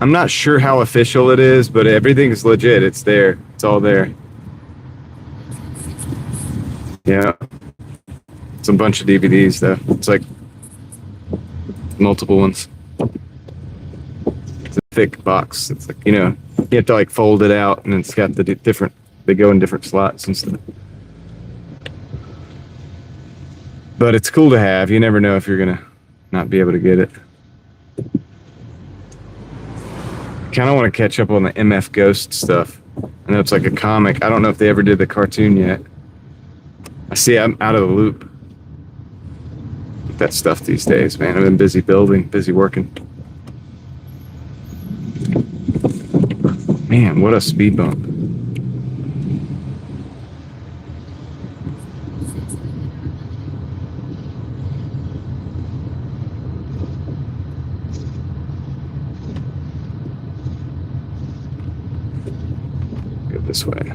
I'm not sure how official it is, but everything's legit. It's there. It's all there. Yeah. It's a bunch of DVDs though. It's like multiple ones. It's a thick box. It's like, you know, you have to like fold it out, and it's got the different, they go in different slots and stuff. But it's cool to have. You never know if you're gonna not be able to get it. Kind of want to catch up on the MF Ghost stuff. I know it's like a comic. I don't know if they ever did the cartoon yet. I see I'm out of the loop with that stuff these days, man. I've been busy building, busy working. Man, what a speed bump. Go this way.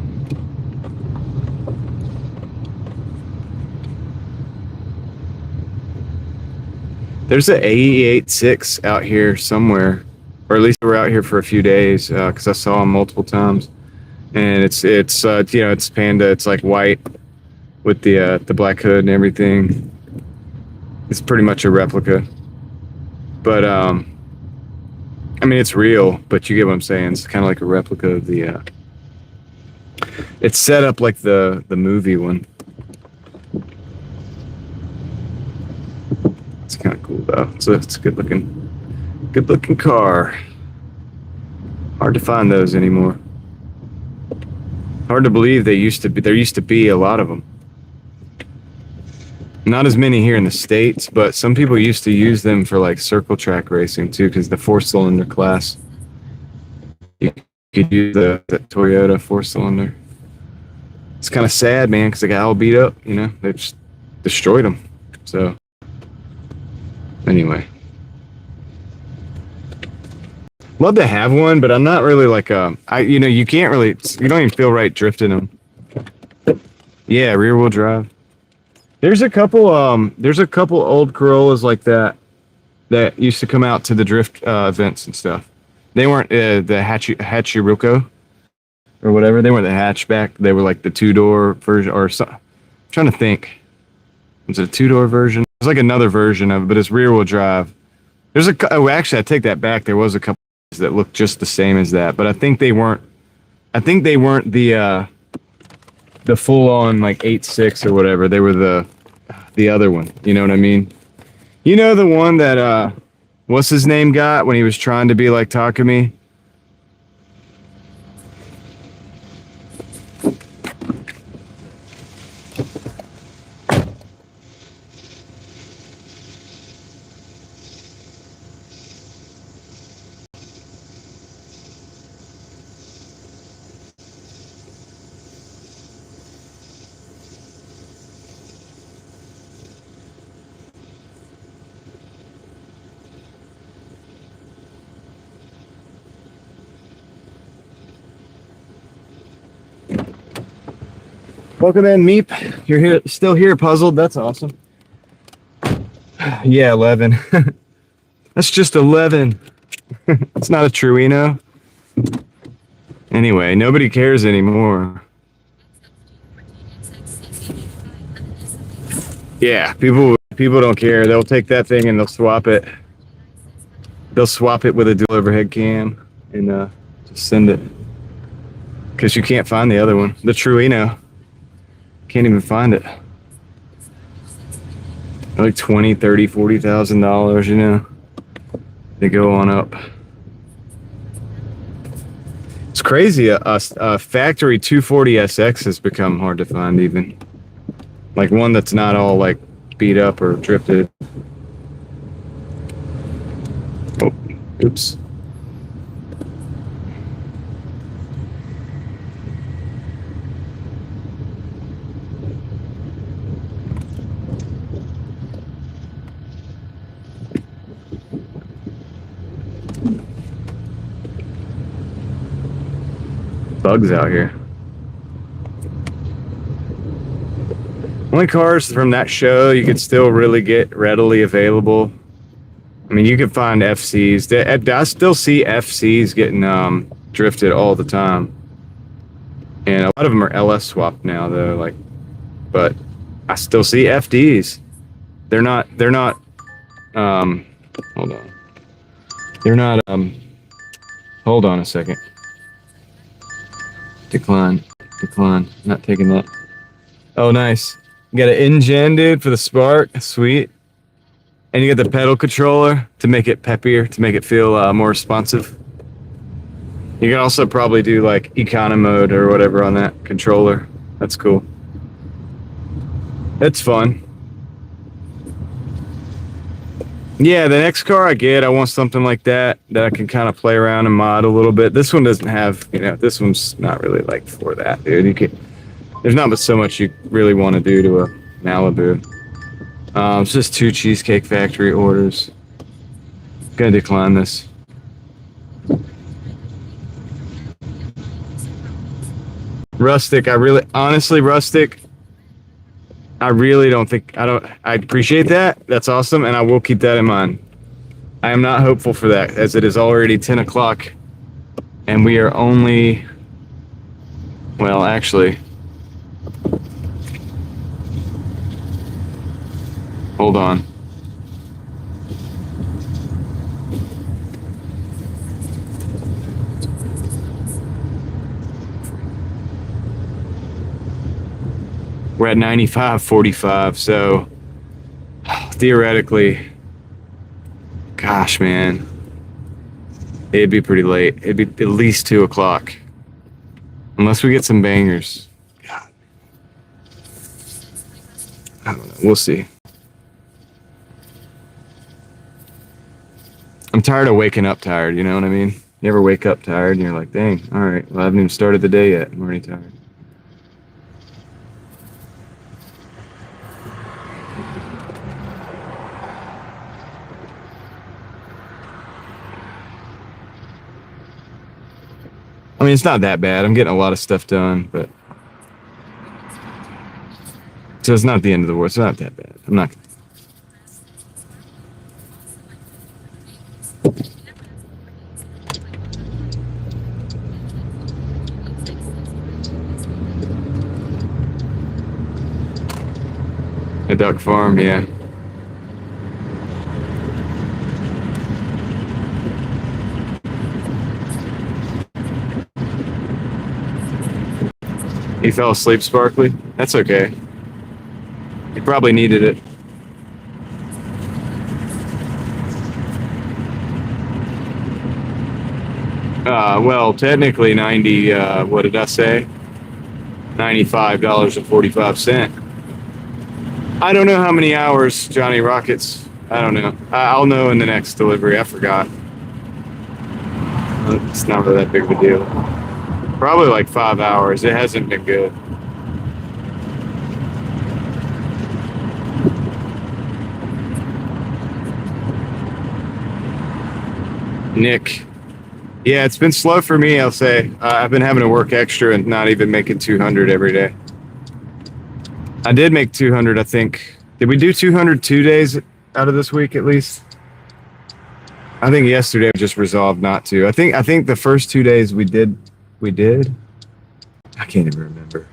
There's an AE86 out here somewhere, or at least we're out here for a few days because I saw them multiple times, and it's you know, it's Panda. It's like white with the black hood and everything. It's pretty much a replica, but I mean it's real, but you get what I'm saying. It's kind of like a replica of the. It's set up like the movie one. It's kind of cool though. So it's a good looking car. Hard to find those anymore. Hard to believe there used to be a lot of them. Not as many here in the States, but some people used to use them for like circle track racing too, because the 4-cylinder class. You could use the Toyota 4-cylinder. It's kind of sad, man, because they got all beat up, you know? They just destroyed them. So anyway, love to have one, but I'm not really like you know, you don't even feel right drifting them. Yeah, rear wheel drive. There's a couple old Corollas like that used to come out to the drift events and stuff. They weren't the Hachiruko or whatever. They weren't the hatchback. They were like the 2-door version or something. I'm trying to think. Was it a 2-door version? It's like another version of it, but it's rear wheel drive. There's actually, I take that back. There was a couple that looked just the same as that, but I think they weren't the full on like 8.6 or whatever. They were the other one. You know what I mean? You know the one that what's his name got when he was trying to be like Takumi? Welcome in, Meep. You're here, still here, puzzled. That's awesome. Yeah, 11. That's just 11. It's not a Truino. Anyway, nobody cares anymore. Yeah, people don't care. They'll take that thing and they'll swap it. They'll swap it with a dual overhead cam and just send it. Because you can't find the other one, the Truino. Can't even find it. Like $20,000, $30,000, $40,000, you know. They go on up. It's crazy. A factory 240SX has become hard to find even. Like one that's not all like beat up or drifted. Oh, oops. Bugs out here. Only cars from that show you could still really get readily available. I mean, you could find FCs. I still see FCs getting drifted all the time. And a lot of them are LS swapped now, though. Like, but I still see FDs. They're not. Hold on. They're not. Hold on a second. Decline. Not taking that. Oh, nice. You got an InGen, dude, for the Spark. Sweet. And you got the pedal controller to make it peppier, to make it feel more responsive. You can also probably do like econo mode or whatever on that controller. That's cool. It's fun. Yeah, the next car I get, I want something like that I can kind of play around and mod a little bit. This one doesn't have, this one's not really like for that, dude. There's not so much you really want to do to a Malibu. It's just 2 Cheesecake Factory orders. Gonna decline this. Rustic, Rustic, I really don't think, I appreciate that. That's awesome, and I will keep that in mind. I am not hopeful for that, as it is already 10 o'clock, and we are only, well, actually, hold on. We're at 95.45, so theoretically, gosh, man, it'd be pretty late. It'd be at least 2 o'clock, unless we get some bangers. God, I don't know. We'll see. I'm tired of waking up tired. You know what I mean? You ever wake up tired and you're like, dang, all right, well, I haven't even started the day yet. I'm already tired. I mean, it's not that bad. I'm getting a lot of stuff done, but so it's not the end of the world. It's not that bad. I'm not. A duck farm, yeah. He fell asleep, Sparkly. That's okay. He probably needed it. Well, technically 90, what did I say? $95.45. I don't know how many hours, Johnny Rockets. I don't know. I'll know in the next delivery. I forgot. It's not really that big of a deal. Probably like 5 hours. It hasn't been good. Nick. Yeah, it's been slow for me, I'll say. I've been having to work extra and not even making 200 every day. I did make 200, I think. Did we do 200 2 days out of this week at least? I think yesterday I just resolved not to. I think the first 2 days we did. I can't even remember.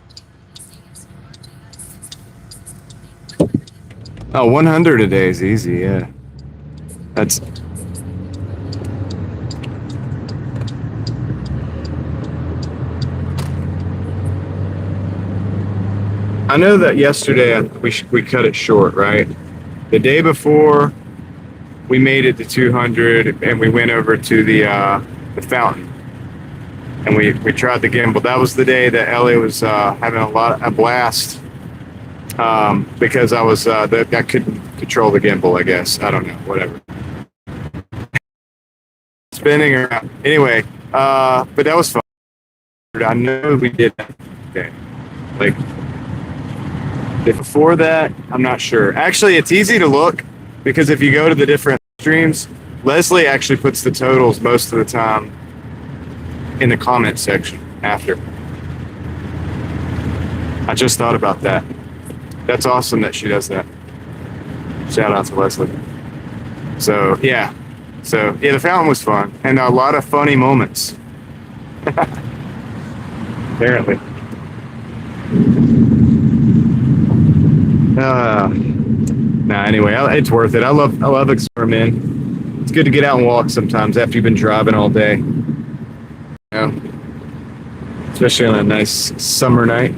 Oh, 100 a day is easy, yeah. That's... I know that yesterday we cut it short, right? The day before, we made it to 200, and we went over to the fountain. And we tried the gimbal. That was the day that Ellie was having a blast because I couldn't control the gimbal, I guess. I don't know, whatever. Spinning around. Anyway, but that was fun. I know we did that day. Like, before that, I'm not sure. Actually, it's easy to look because if you go to the different streams, Leslie actually puts the totals most of the time in the comment section after. I just thought about that. That's awesome that she does that. Shout out to Leslie. So yeah, the fountain was fun and a lot of funny moments. Apparently. Anyway, it's worth it. I love exploring, man. It's good to get out and walk sometimes after you've been driving all day. You know, especially on a nice summer night.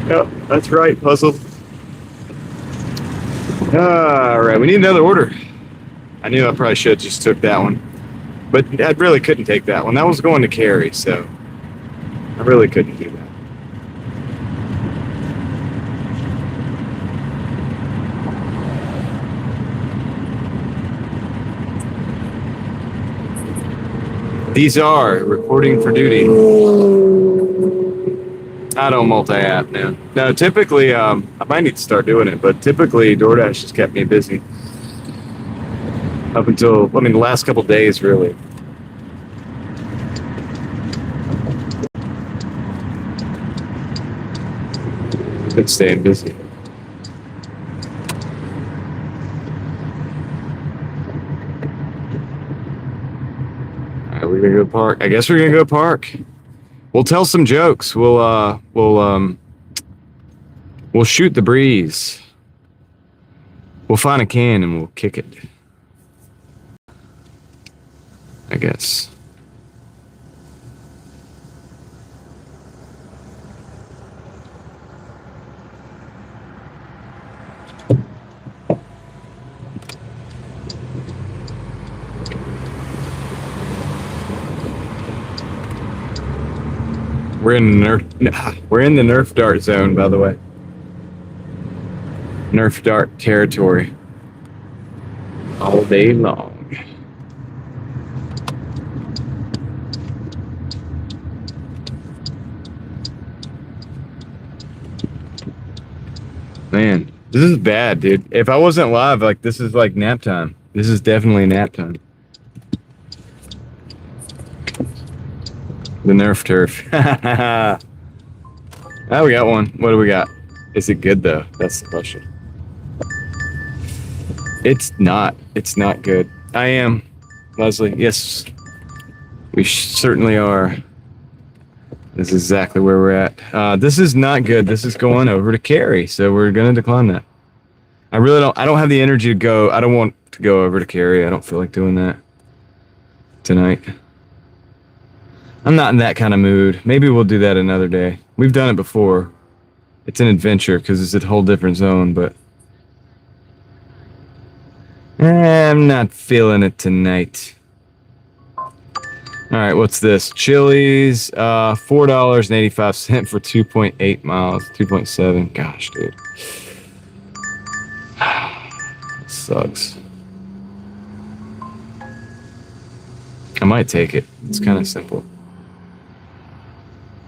Yep, that's right, puzzle. All right, we need another order. I knew I probably should have just took that one, but I really couldn't take that one. That was going to carry, so I really couldn't do that. These are reporting for duty. I don't multi-app now. No, typically, I might need to start doing it, but typically DoorDash has kept me busy. Up until, the last couple days, really. Been staying busy. All right, we're gonna go park. I guess we're gonna go park. We'll tell some jokes. We'll shoot the breeze. We'll find a can and we'll kick it. I guess. We're in the Nerf dart zone, by the way. Nerf dart territory. All day long. Man, this is bad, dude. If I wasn't live, this is like nap time. This is definitely nap time. The Nerf turf. Oh, we got one. What do we got? Is it good though? That's the question. It's not. It's not good. I am, Leslie. Yes, we certainly are. This is exactly where we're at. This is not good. This is going over to carry, so we're gonna decline that. I don't have the energy to go. I don't want to go over to carry. I don't feel like doing that tonight. I'm not in that kind of mood. Maybe we'll do that another day. We've done it before. It's an adventure because it's a whole different zone, but I'm not feeling it tonight. All right, what's this? Chili's, $4.85 for 2.8 miles, 2.7. Gosh, dude. Sucks. I might take it. It's kind of simple.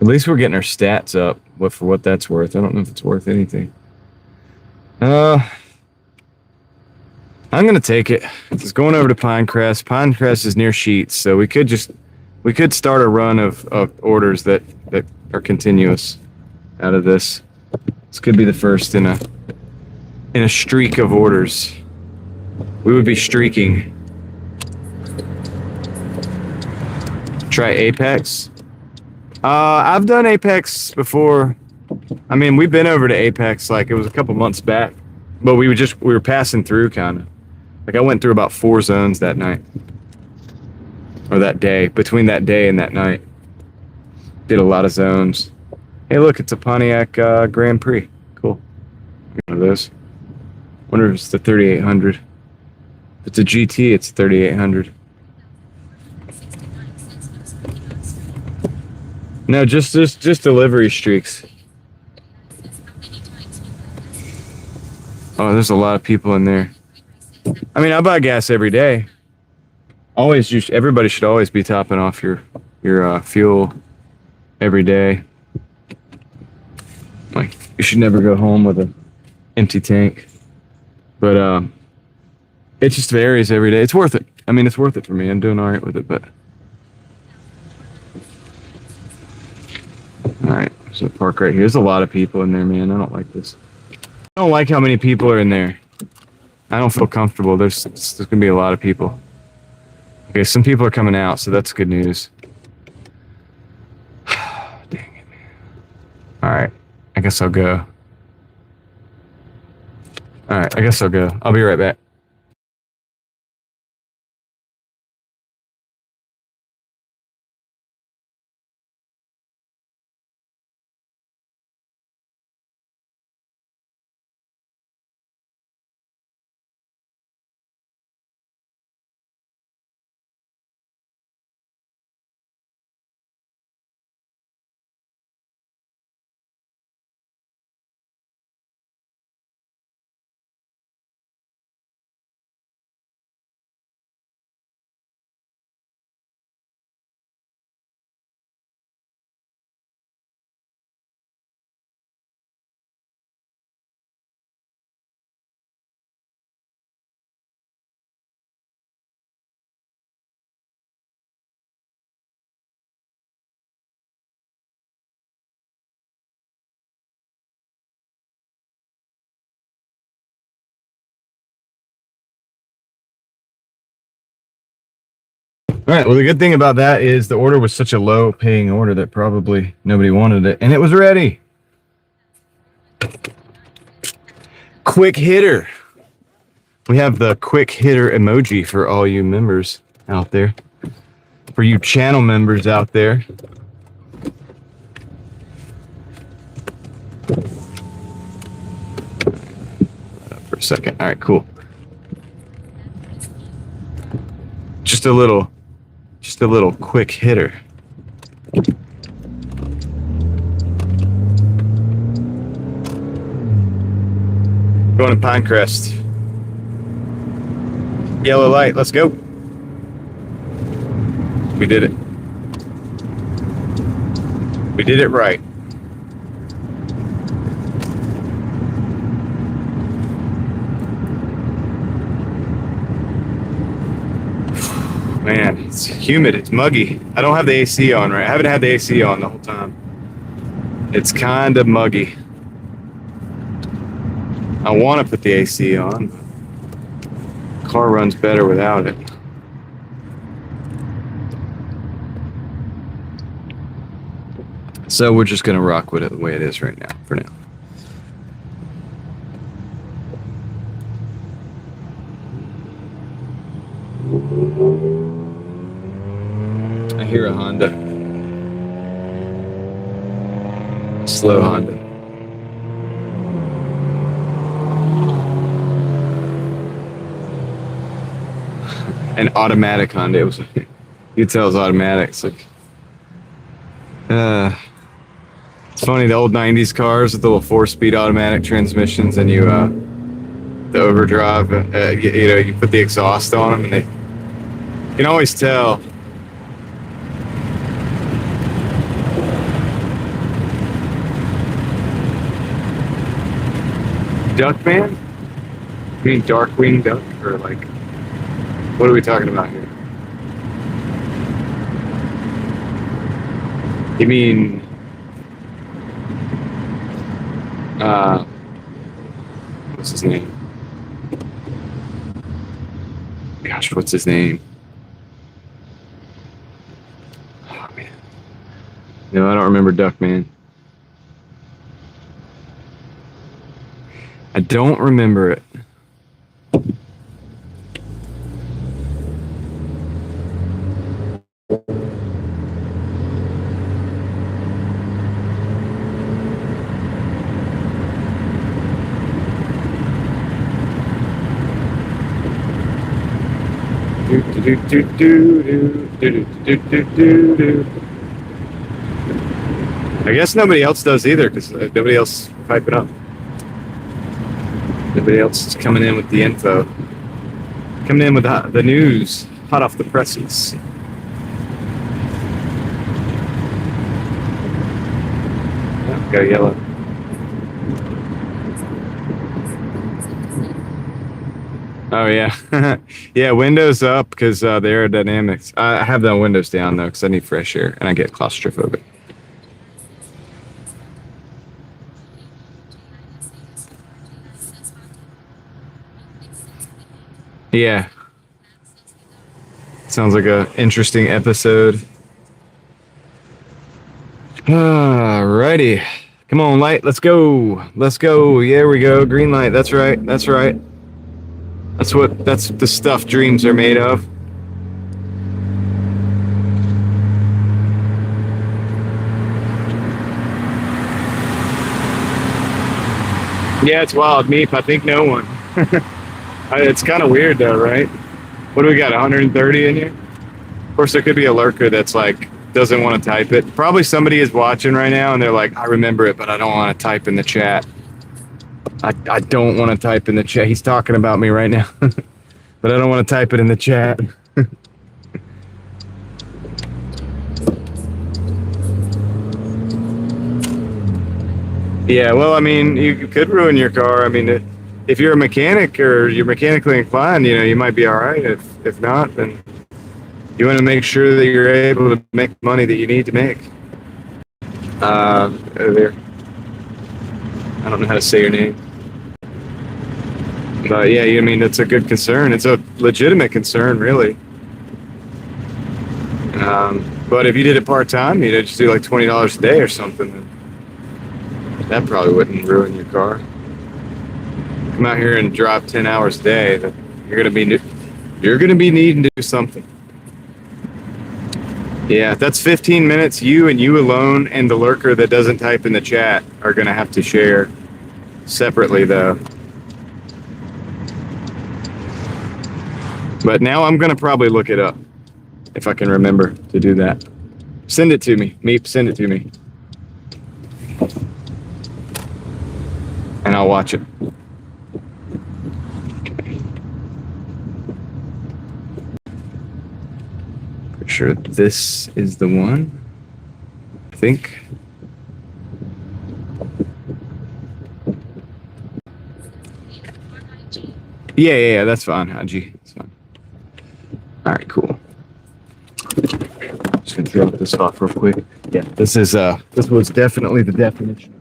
At least we're getting our stats up for what that's worth. I don't know if it's worth anything. I'm going to take it. It's going over to Pinecrest. Pinecrest is near Sheets, so we could start a run of orders that are continuous out of this. This could be the first in a streak of orders. We would be streaking. Try Apex. I've done Apex before. We've been over to Apex, it was a couple months back, but we were passing through kind of. I went through about 4 zones that night. Or that day, between that day and that night. Did a lot of zones. Hey, look, it's a Pontiac Grand Prix. Cool. One of those. Wonder if it's the 3800. If it's a GT, it's 3800. No, just delivery streaks. Oh, there's a lot of people in there. I buy gas every day. Everybody should always be topping off your fuel every day. You should never go home with an empty tank. But it just varies every day. It's worth it. It's worth it for me. I'm doing all right with it, but all right. So park right here. There's a lot of people in there, man. I don't like this. I don't like how many people are in there. I don't feel comfortable. There's gonna be a lot of people. Okay, some people are coming out, so that's good news. Dang it. All right, I guess I'll go. All right, I guess I'll go. I'll be right back. All right, well, the good thing about that is the order was such a low paying order that probably nobody wanted it, and it was ready. Quick hitter. We have the quick hitter emoji for all you members out there. For you channel members out there. For a second. All right, cool. Just a little quick hitter. Going to Pinecrest. Yellow light, let's go. We did it. We did it right. Man, it's humid, it's muggy. I don't have the AC on, right? I haven't had the AC on the whole time. It's kind of muggy. I want to put the AC on, but the car runs better without it. So we're just going to rock with it the way it is right now, for now. I hear a Honda. Slow Honda. An automatic Honda. It was, you could tell it was automatic. It's like, it's funny, the old 90s cars with the little 4-speed automatic transmissions, and you, the overdrive, you know, you put the exhaust on them, and you can always tell. Duckman? You mean Darkwing Duck? Or like, what are we talking about here? You mean, what's his name? Gosh, what's his name? Oh, man. No, I don't remember Duckman. I don't remember it. I guess nobody else does either, because nobody else pipe it up. Nobody else is coming in with the info. Coming in with the news, hot off the presses. Oh, got yellow. Oh yeah, yeah. Windows up because the aerodynamics. I have the windows down though because I need fresh air and I get claustrophobic. Yeah. Sounds like a interesting episode. Alrighty. Come on, light. Let's go. Let's go. There we go. Green light. That's right. That's right. That's the stuff dreams are made of. Yeah, it's wild. Meep, I think no one. It's kind of weird though, right? What do we got, 130 in here? Of course, there could be a lurker that's like, doesn't want to type it. Probably somebody is watching right now and they're like, I remember it, but I don't want to type in the chat. I don't want to type in the chat. He's talking about me right now. But I don't want to type it in the chat. Yeah, well, I mean, you could ruin your car. I mean, if you're a mechanic or you're mechanically inclined, you know, you might be all right. If not, then you want to make sure that you're able to make money that you need to make. There. I don't know how to say your name. But yeah, I mean, it's a good concern. It's a legitimate concern, really. But if you did it part-time, you'd just do like $20 a day or something. That probably wouldn't ruin your car. Come out here and drive 10 hours a day. You're gonna be needing to do something. Yeah, that's 15 minutes. You and you alone, and the lurker that doesn't type in the chat are gonna have to share separately, though. But now I'm gonna probably look it up if I can remember to do that. Send it to me, Meep. Send it to me. And I'll watch it. Pretty sure this is the one. I think. Yeah, that's fine, Haji. That's fine. All right, cool. Just gonna drop this off real quick. Yeah, this was definitely the definition.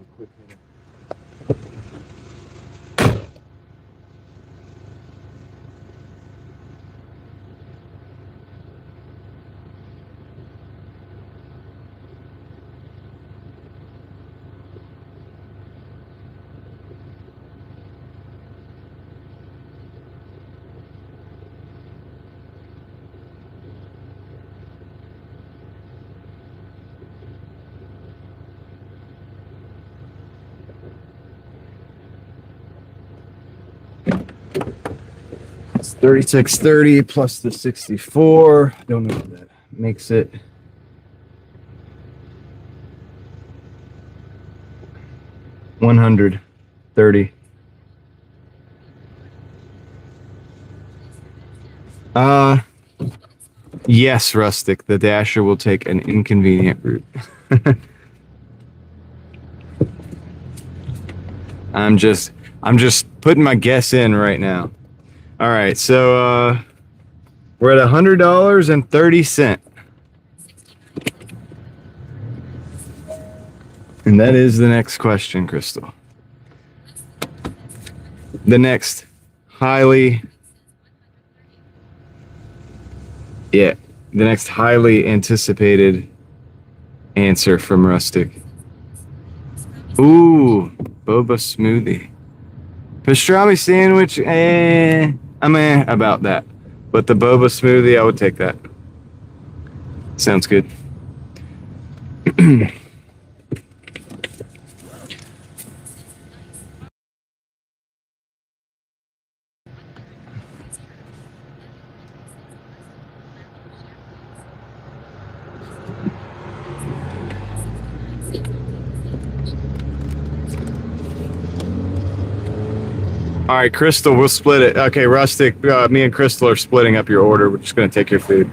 It's 3630 plus the 64. I don't know what that makes it. $130. Yes, Rustic. The Dasher will take an inconvenient route. I'm just putting my guess in right now. All right, so we're at $100.30. And that is the next question, Crystal. The next highly anticipated answer from Rustic. Ooh, boba smoothie. Pastrami sandwich, I'm about that. But the boba smoothie, I would take that. Sounds good. All right, Crystal, we'll split it. Okay, Rustic, me and Crystal are splitting up your order. We're just going to take your food.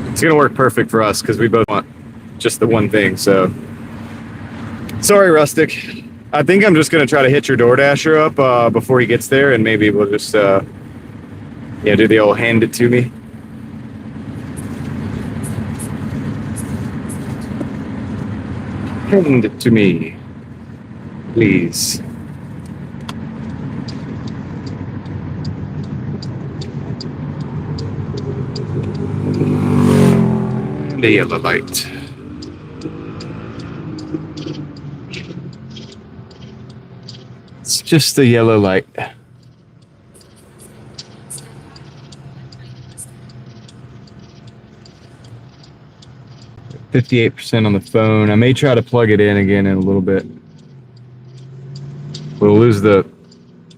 It's going to work perfect for us because we both want just the one thing. So, sorry, Rustic. I think I'm just gonna try to hit your DoorDasher up before he gets there, and maybe we'll just yeah, do the old hand it to me. Hand it to me, please. The yellow light. It's just a yellow light. %58 on the phone. I may try to plug it in again in a little bit. We'll lose the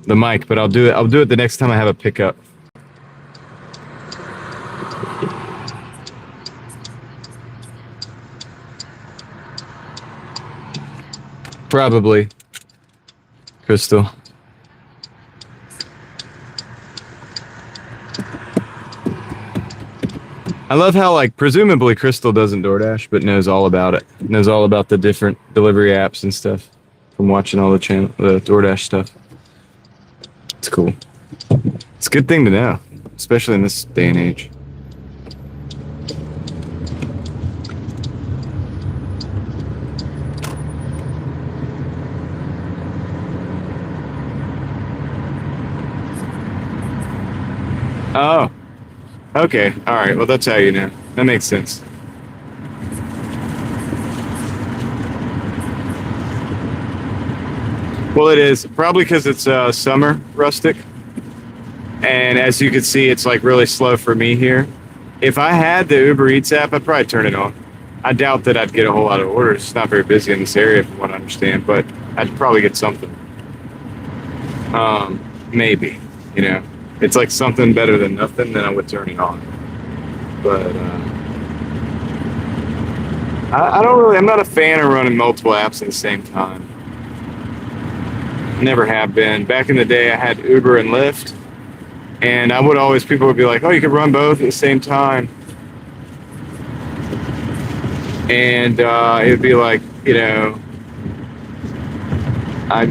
mic, but I'll do it. I'll do it the next time I have a pickup. Probably. Crystal. I love how, like, presumably Crystal doesn't DoorDash, but knows all about it. Knows all about the different delivery apps and stuff from watching all the DoorDash stuff. It's cool. It's a good thing to know, especially in this day and age. Oh. Okay, all right. Well, that's how you know. That makes sense. Well, it is. Probably because it's summer, Rustic. And as you can see, it's like really slow for me here. If I had the Uber Eats app, I'd probably turn it on. I doubt that I'd get a whole lot of orders. It's not very busy in this area from what I understand, but I'd probably get something. Maybe, you know. It's like something better than nothing, then I would turn it on. But I don't really, I'm not a fan of running multiple apps at the same time. Never have been. Back in the day, I had Uber and Lyft, and I would always, people would be like, oh, you could run both at the same time. And it would be like, you know, my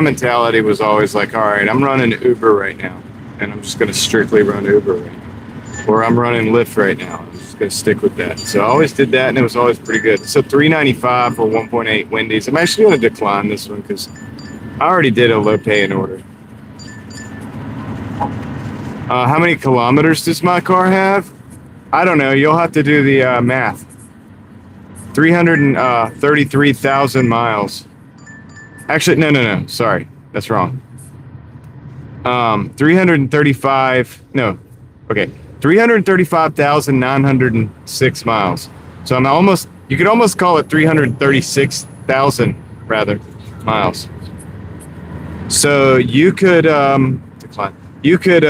mentality was always like, all right, I'm running Uber right now, and I'm just going to strictly run Uber right now. Or I'm running Lyft right now. I'm just going to stick with that. So I always did that, and it was always pretty good. So $3.95 for 1.8 Wendy's. I'm actually going to decline this one because I already did a low pay-in order. How many kilometers does my car have? I don't know. You'll have to do the math. 333,000 miles. Actually, no. Sorry, that's wrong. 335,906 miles. So I'm almost, you could almost call it 336,000 rather miles. So you could decline. You could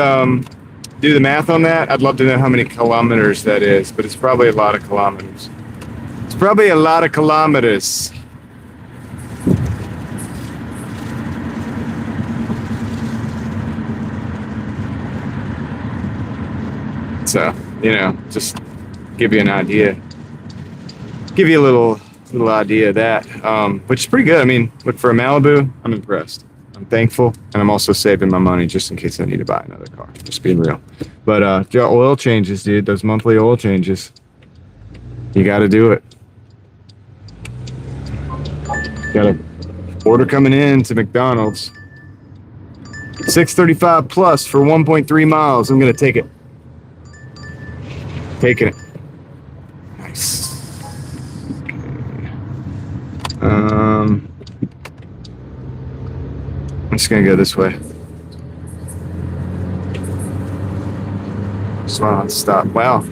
do the math on that. I'd love to know how many kilometers that is, but it's probably a lot of kilometers. It's probably a lot of kilometers. So, you know, just give you an idea. Give you a little idea of that, which is pretty good. I mean, look, for a Malibu, I'm impressed. I'm thankful, and I'm also saving my money just in case I need to buy another car. Just being real. But oil changes, dude. Those monthly oil changes. You got to do it. Got an order coming in to McDonald's. $6.35 plus for 1.3 miles. I'm gonna take it. Taking it. Nice. I'm just gonna go this way. Just want to stop. Wow.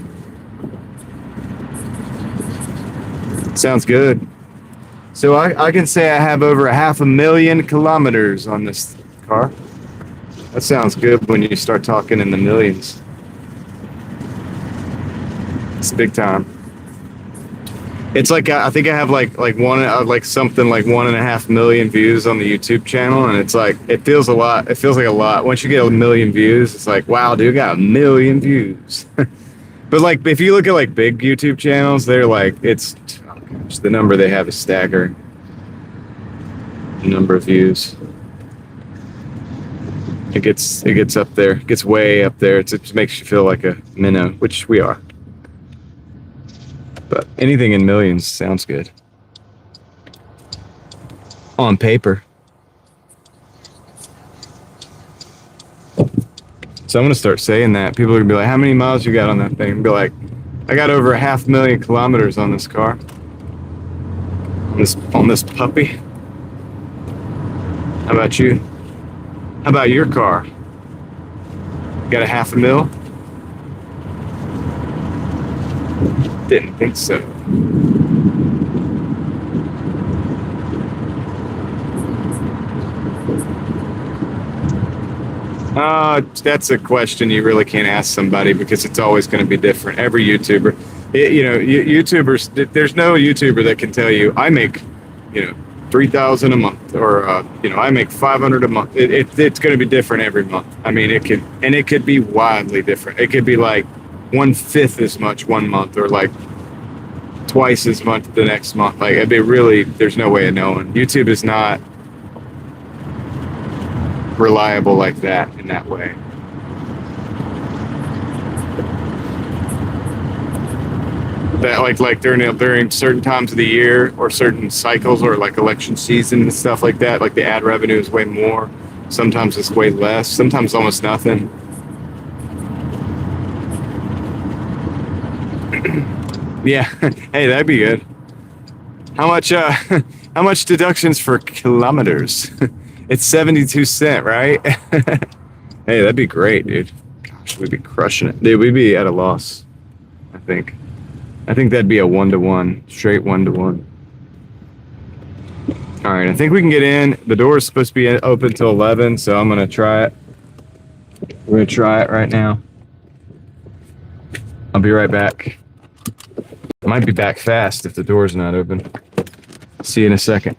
Sounds good. So I can say I have over 500,000 kilometers on this car. That sounds good when you start talking in the millions. It's big time. It's like I think I have like something like 1.5 million views on the YouTube channel, and it's like it feels a lot. It feels like a lot. Once you get 1 million views, it's like, wow, dude, got 1 million views. But like if you look at like big YouTube channels, they're like, it's, oh gosh, the number they have is staggering. number of views. It gets up there, it gets way up there. It just makes you feel like a minnow, which we are. But anything in millions sounds good. On paper. So I'm gonna start saying that. People are gonna be like, "How many miles you got on that thing?" And be like, "I got over 500,000 kilometers on this car, on this puppy." How about you? How about your car? Got a 500,000? Didn't think so. That's a question you really can't ask somebody because it's always going to be different. Every YouTuber, YouTubers, there's no YouTuber that can tell you, I make, 3,000 a month or, I make 500 a month. It's going to be different every month. I mean, it could be wildly different. It could be like 1/5 as much one month or like twice as much the next month. Like, it'd be really, there's no way of knowing. YouTube is not reliable like that in that way. That like during certain times of the year or certain cycles or like election season and stuff like that, like the ad revenue is way more. Sometimes it's way less. Sometimes almost nothing. Yeah, hey, that'd be good. How much? How much deductions for kilometers? It's 72 cent, right? Hey, that'd be great, dude. Gosh, we'd be crushing it. Dude, we'd be at a loss, I think. I think that'd be a 1-to-1, straight 1-to-1. All right, I think we can get in. The door is supposed to be open till 11, so I'm gonna try it. We're gonna try it right now. I'll be right back. I might be back fast if the door's not open. See you in a second.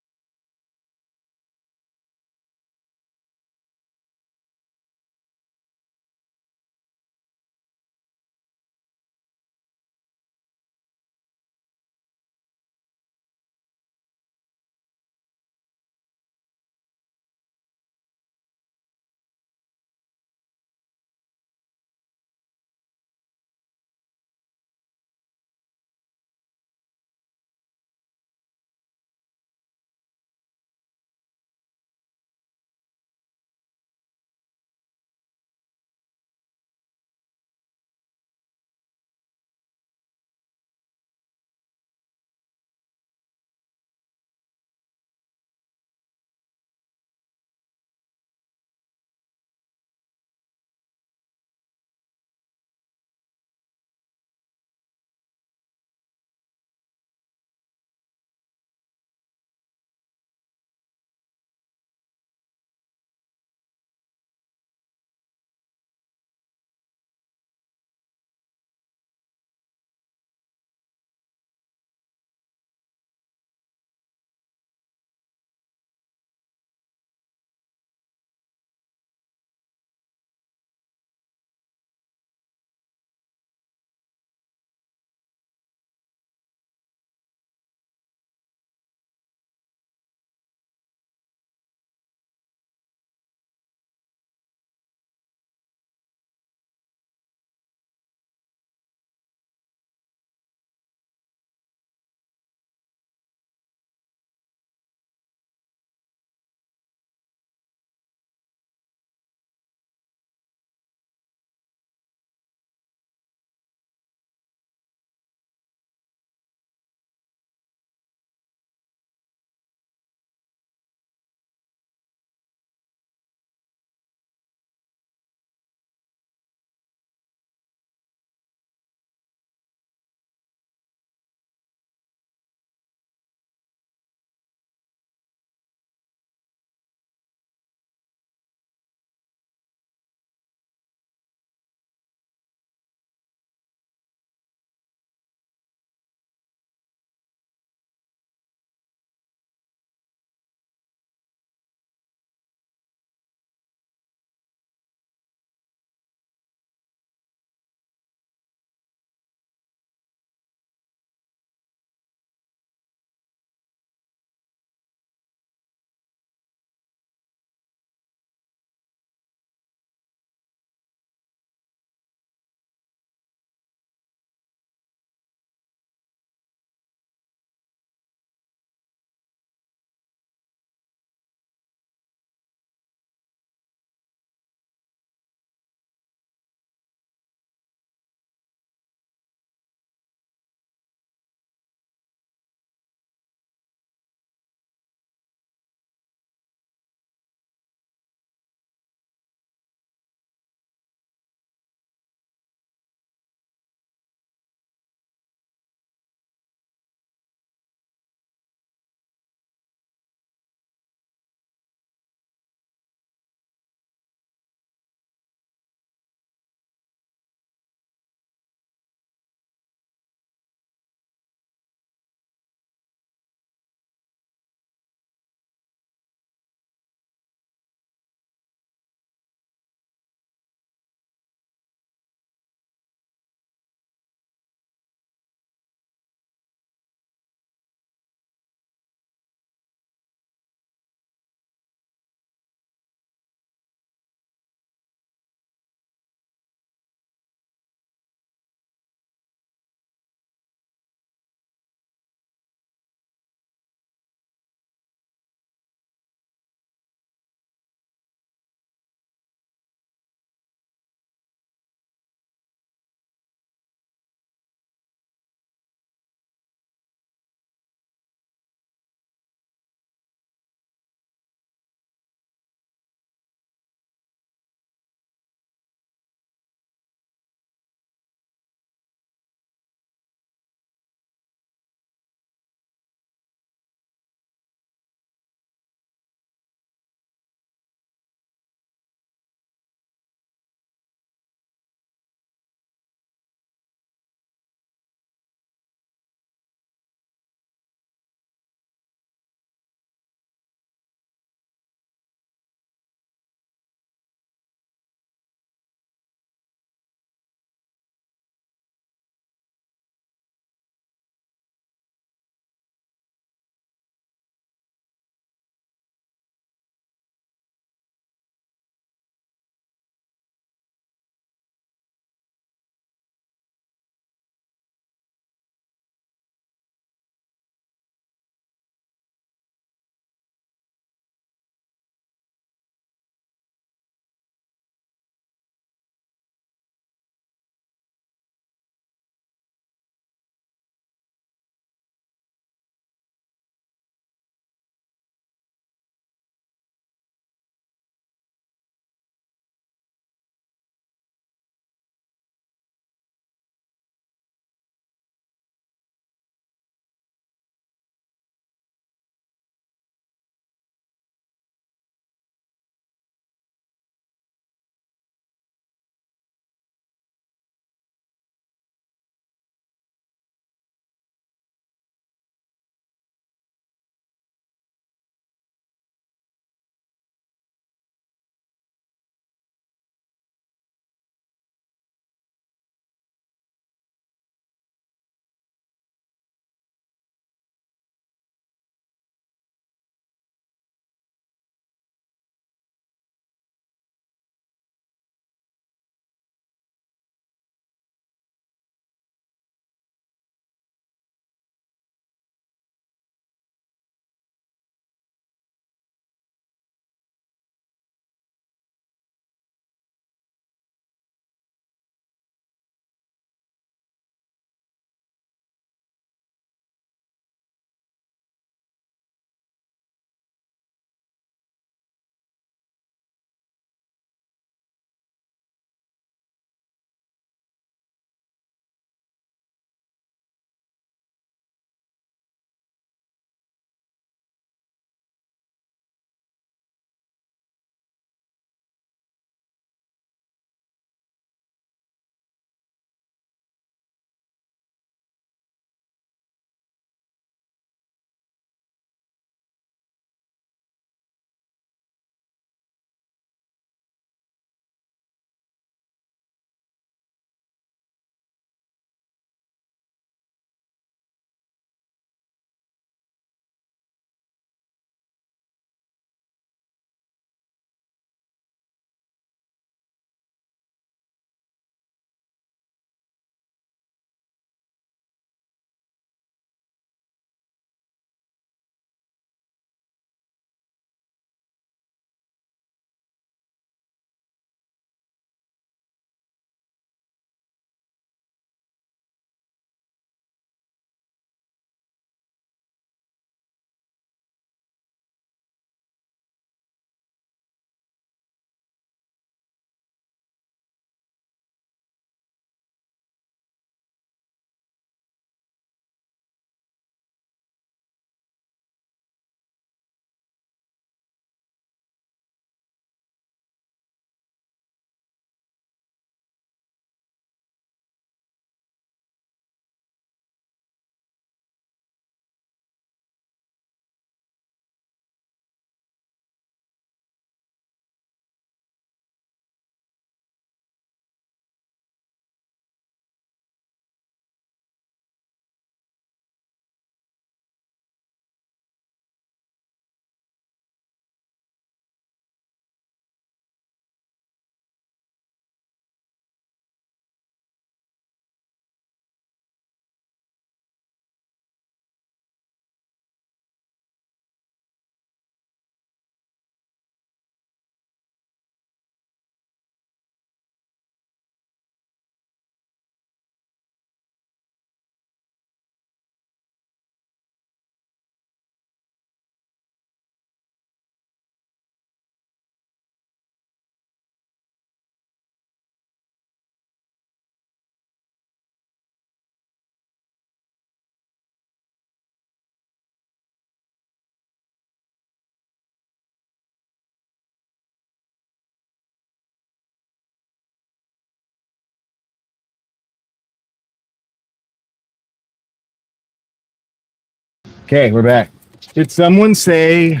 Okay, we're back. Did someone say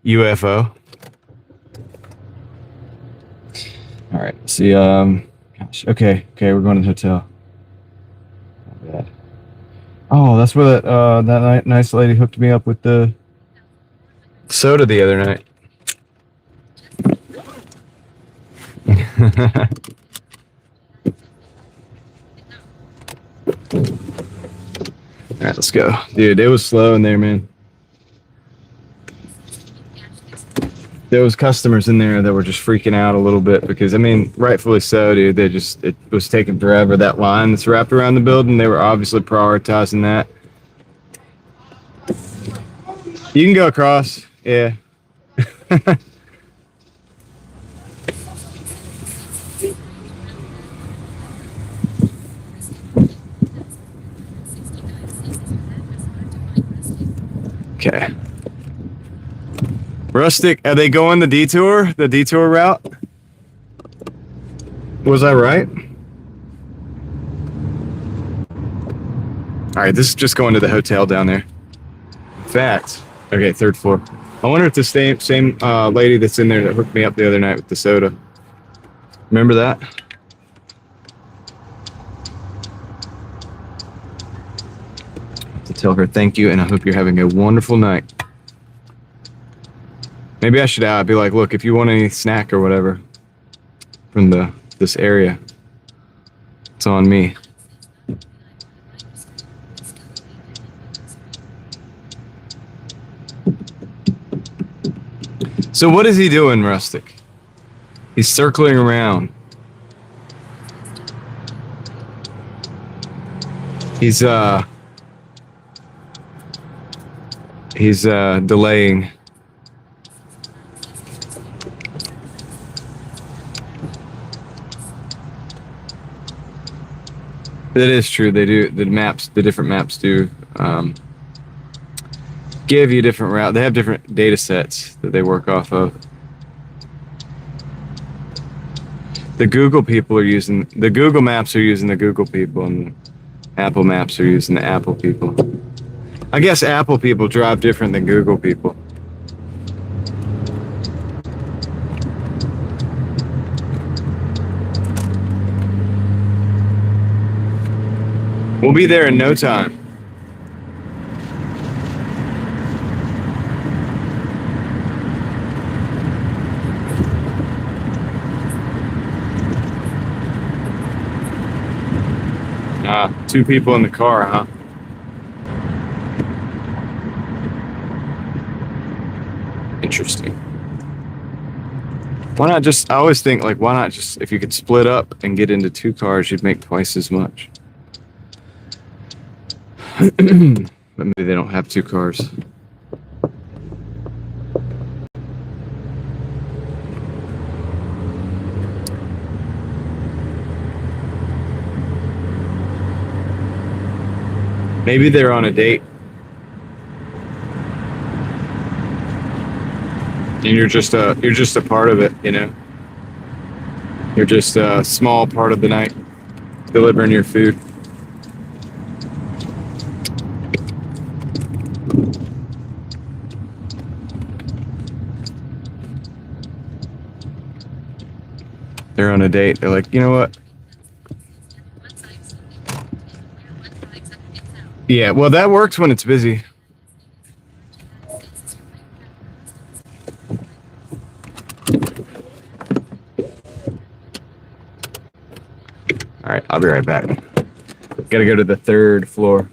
UFO? All right. See. Gosh. Okay. We're going to the hotel. Not bad. Oh, that's where that nice lady hooked me up with the soda the other night. All right, let's go, dude. It was slow in there, man. There was customers in there that were just freaking out a little bit because, I mean, rightfully so, dude. It was taking forever. That line that's wrapped around the building, they were obviously prioritizing that. You can go across, yeah. Okay. Rustic, are they going the detour route? Was I right? All right, this is just going to the hotel down there. Fact. Okay, third floor. I wonder if the same lady that's in there that hooked me up the other night with the soda. Remember that? To tell her thank you, and I hope you're having a wonderful night. Maybe I should be like, look, if you want any snack or whatever from this area, it's on me. So what is he doing, Rustic? He's circling around. He's delaying. That is true. They do the different maps do give you different route. They have different data sets that they work off of. The Google people are using the Google Maps are using the Google people, and Apple Maps are using the Apple people. I guess Apple people drive different than Google people. We'll be there in no time. Two people in the car, huh? Interesting. Why not just, I always think, like, why not just, if you could split up and get into two cars, you'd make twice as much. But maybe they don't have two cars. Maybe they're on a date. And you're just a part of it, you know? You're just a small part of the night, delivering your food. They're on a date. They're like, you know what? Yeah, well, that works when it's busy. All right, I'll be right back. Gotta go to the third floor.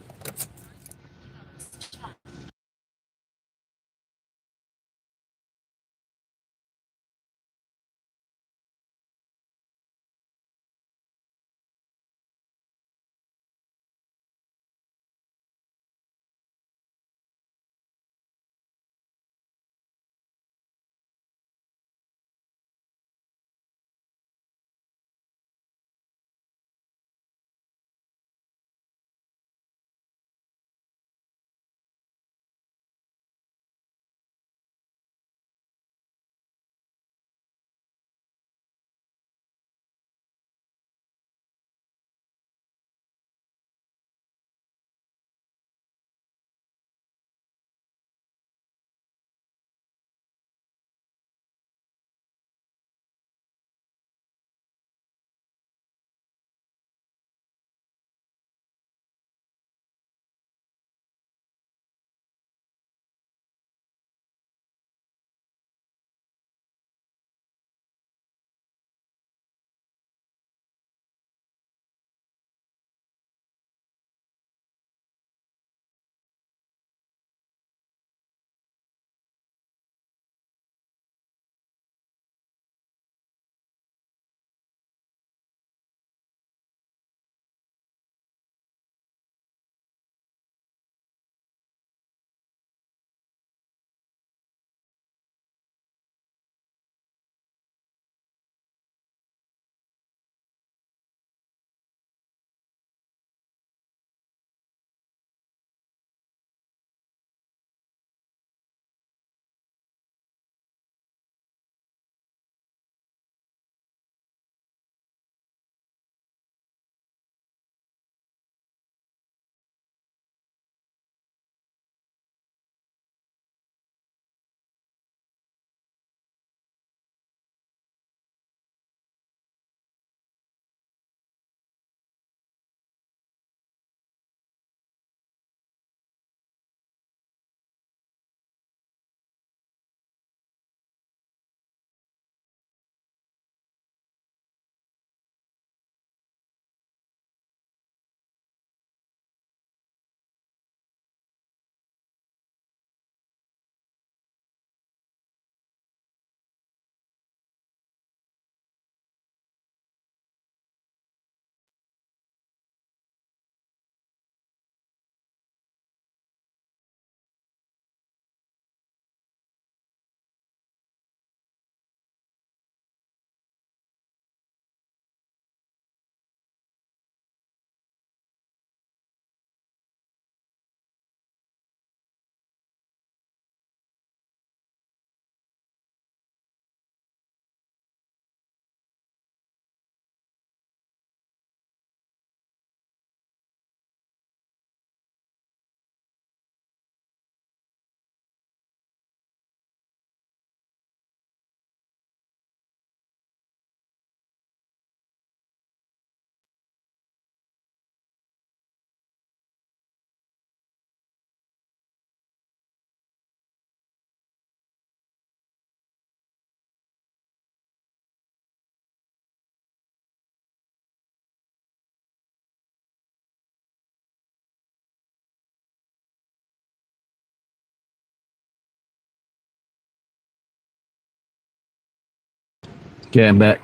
Okay, I'm back.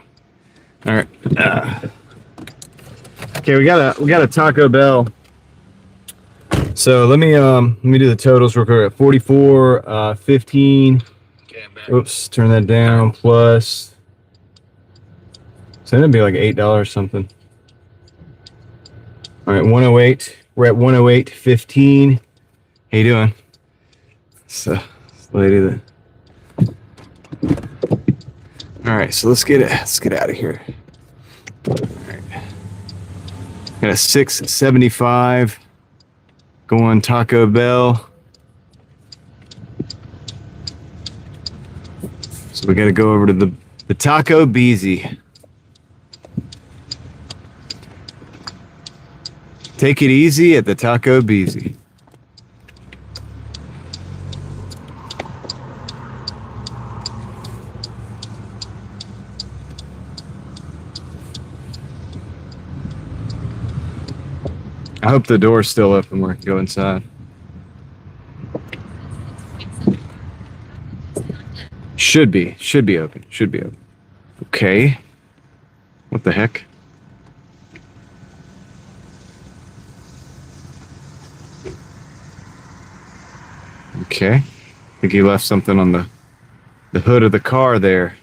All right. Okay, we got a Taco Bell. So let me do the totals real quick. 44, 15. Okay, I'm back. Oops, turn that down. Plus, so that'd be like $8 something. All right, 108. We're at 108.15. How you doing? So, this lady that. All right, so let's get out of here. All right. Got a 675 going Taco Bell. So we got to go over to the Taco Beezy. Take it easy at the Taco Beezy. I hope the door's still open where I can go inside. Should be open. Should be open. Okay. What the heck? Okay. I think he left something on the hood of the car there.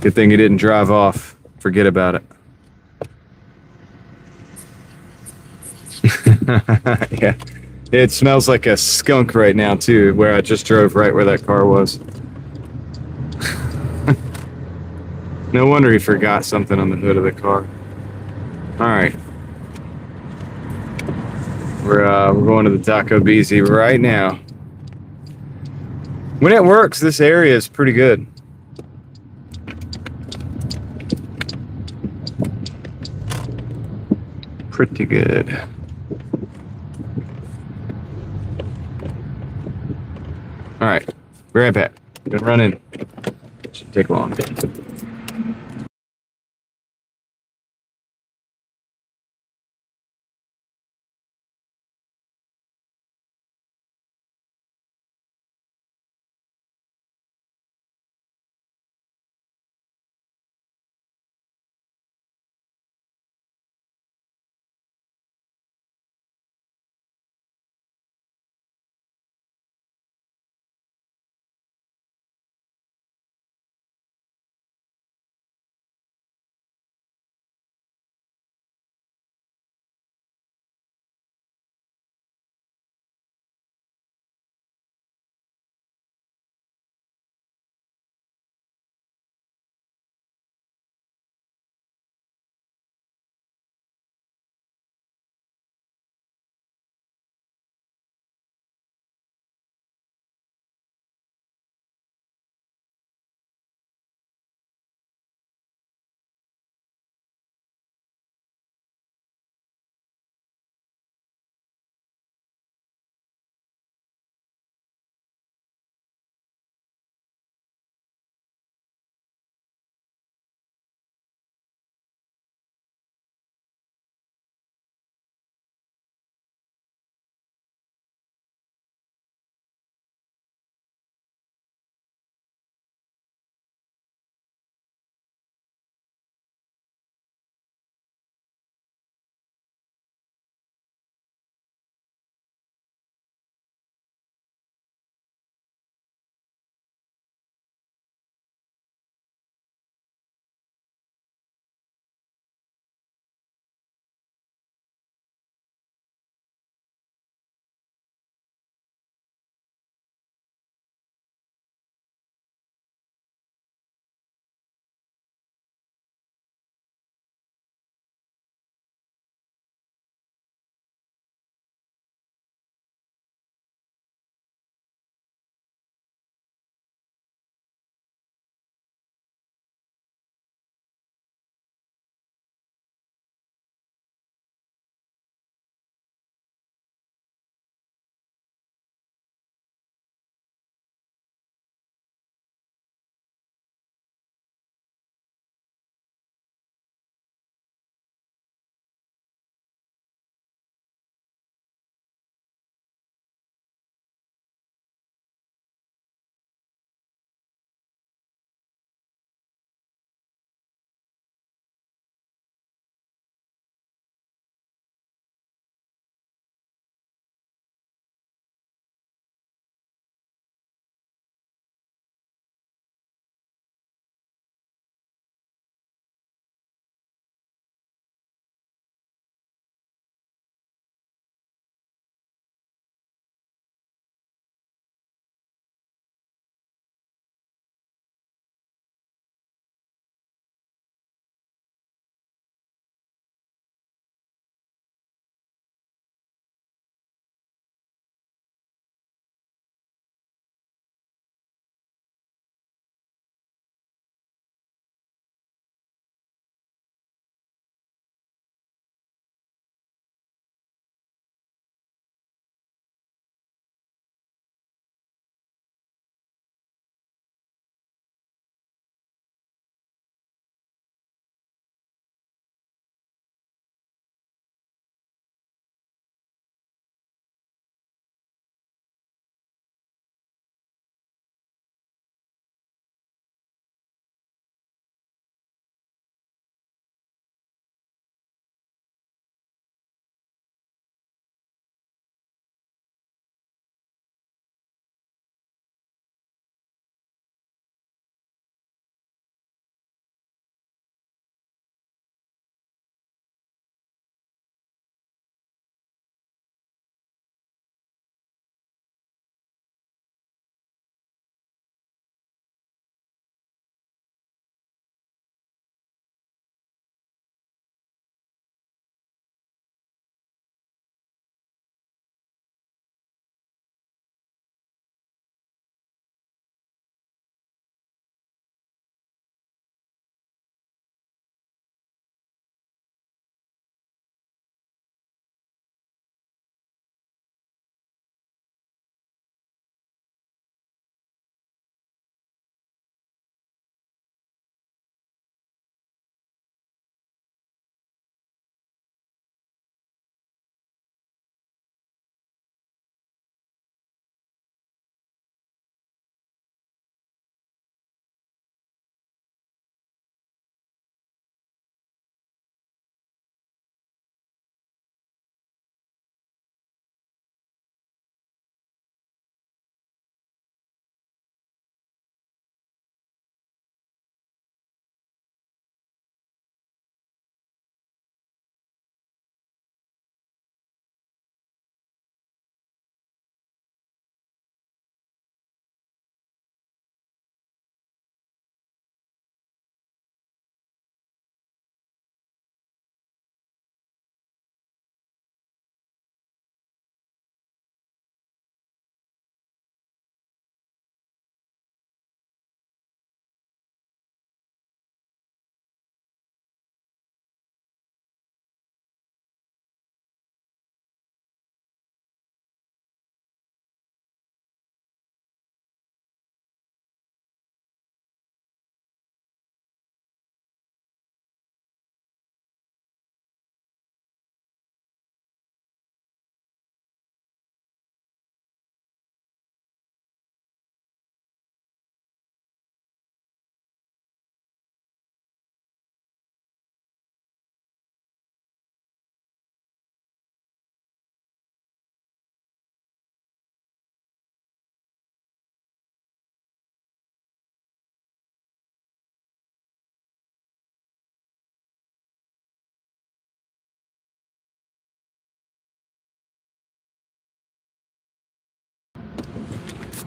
Good thing he didn't drive off. Forget about it. Yeah. It smells like a skunk right now, too, where I just drove right where that car was. No wonder he forgot something on the hood of the car. Alright. We're going to the Taco Beezy right now. When it works, this area is pretty good. Pretty good. Alright. Be right back. Gonna run in. Shouldn't take long.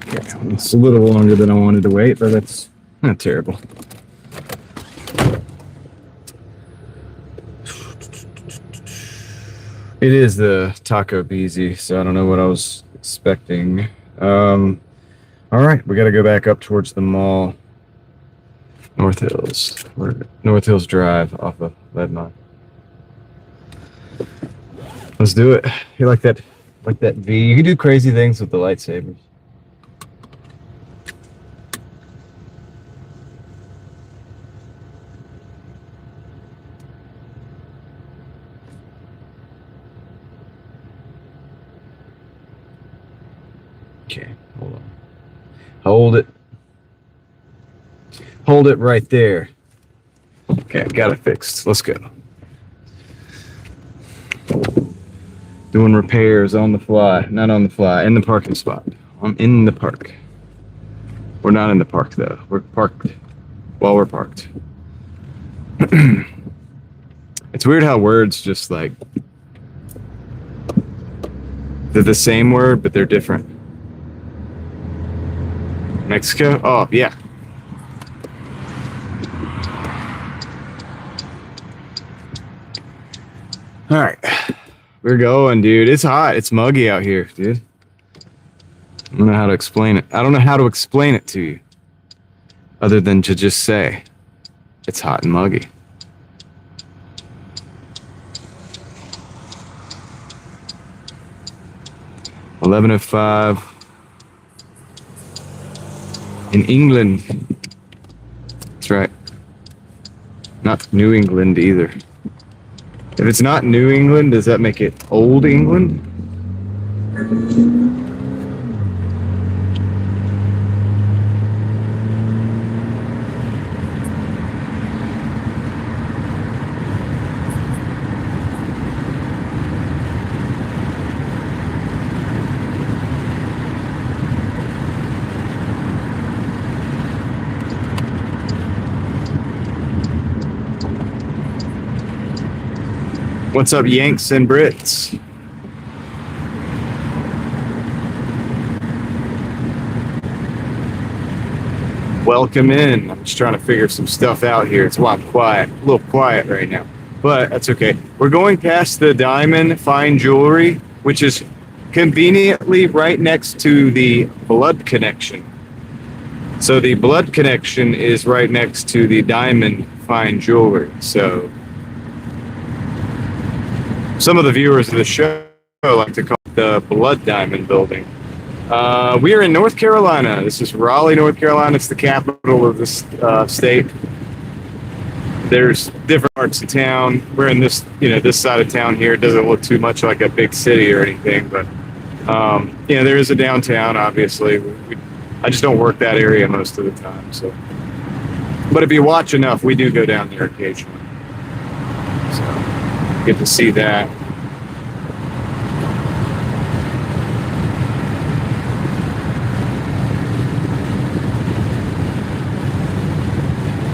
Okay, it's a little longer than I wanted to wait, but that's not terrible. It is the Taco Beezy, so I don't know what I was expecting. All right, we got to go back up towards the mall. North Hills. North Hills Drive off of Leadmine. Let's do it. You like that V? You can do crazy things with the lightsabers. Okay, hold on. Hold it. Hold it right there. Okay, got it fixed. Let's go. Doing repairs on the fly. Not on the fly. In the parking spot. I'm in the park. We're not in the park, though. We're parked while we're parked. It's weird how words just like... they're the same word, but they're different. Mexico? Oh, yeah. All right. We're going, dude. It's hot. It's muggy out here, dude. I don't know how to explain it. I don't know how to explain it to you. Other than to just say, it's hot and muggy. $11:05 in England. That's right. Not New England either. If it's not New England, does that make it Old England? What's up, Yanks and Brits? Welcome in. I'm just trying to figure some stuff out here. It's a lot quiet, a little quiet right now, but that's okay. We're going past the Diamond Fine Jewelry, which is conveniently right next to the Blood Connection. So the Blood Connection is right next to the Diamond Fine Jewelry. So some of the viewers of the show like to call it the Blood Diamond Building. We are in North Carolina. This is Raleigh, North Carolina. It's the capital of this state. There's different parts of town. We're in this, this side of town here. It doesn't look too much like a big city or anything, but there is a downtown. Obviously, I just don't work that area most of the time. So, but if you watch enough, we do go down there occasionally. So. Get to see that.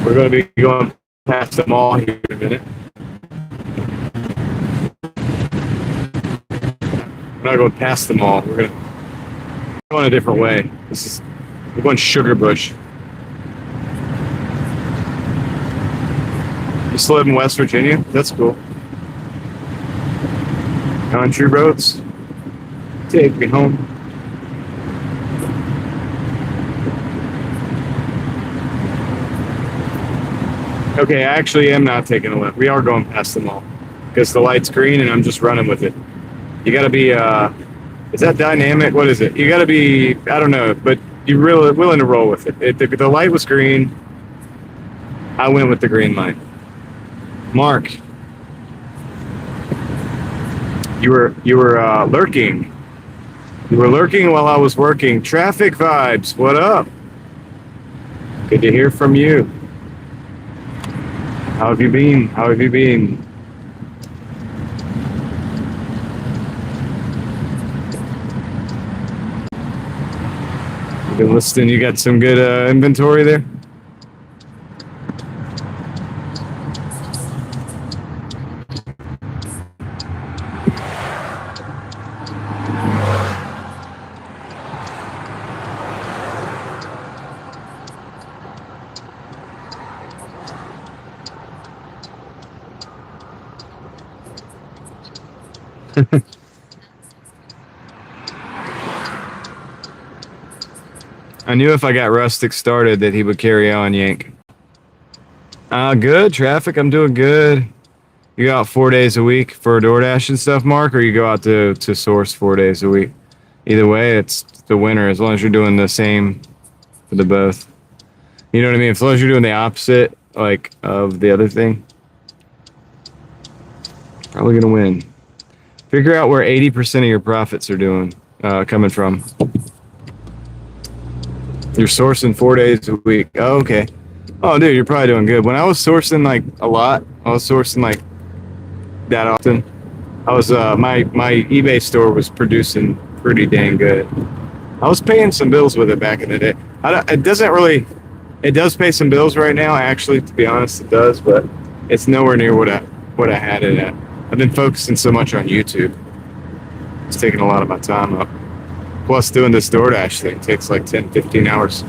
We're going to be going past the mall here in a minute. We're not going past the mall. We're going a different way. We're going Sugar Bush. You still live in West Virginia? That's cool. Country roads, take me home. Okay, I actually am not taking a left. We are going past the mall because the light's green and I'm just running with it. You gotta be, is that dynamic? What is it? You gotta be, I don't know, but you're really willing to roll with it. The light was green. I went with the green light. Mark. You were lurking. You were lurking while I was working. Traffic vibes. What up? Good to hear from you. How have you been? How have you been? You've been listening. You got some good inventory there? I knew if I got Rustic started that he would carry on, Yank. Good. Traffic, I'm doing good. You go out 4 days a week for DoorDash and stuff, Mark, or you go out to source 4 days a week? Either way, it's the winner as long as you're doing the same for the both. You know what I mean? As long as you're doing the opposite, like, of the other thing, probably gonna win. Figure out where 80% of your profits are coming from. You're sourcing 4 days a week. Oh, okay. Oh, dude, you're probably doing good. When I was sourcing like a lot, I was sourcing like that often. I was my eBay store was producing pretty dang good. I was paying some bills with it back in the day. It does pay some bills right now. Actually, to be honest, it does, but it's nowhere near what I had it at. I've been focusing so much on YouTube. It's taking a lot of my time up. Plus, doing this DoorDash thing takes like 10, 15 hours.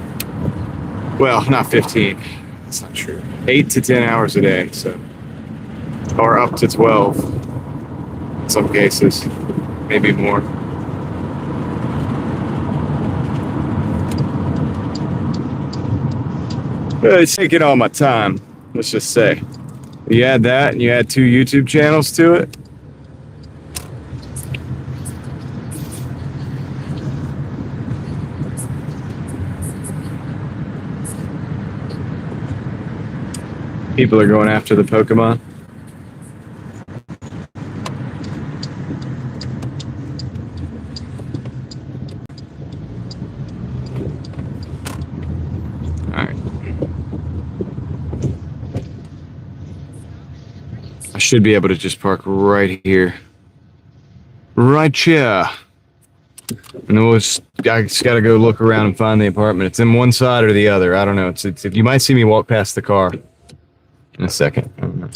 Well, not 15. That's not true. 8 to 10 hours a day, so. Or up to 12 in some cases. Maybe more. It's taking all my time, let's just say. You add that, and you add 2 YouTube channels to it. People are going after the Pokemon. All right. I should be able to just park right here. Right here. And then I just got to go look around and find the apartment. It's in one side or the other. I don't know. It's you might see me walk past the car in a second. I don't know.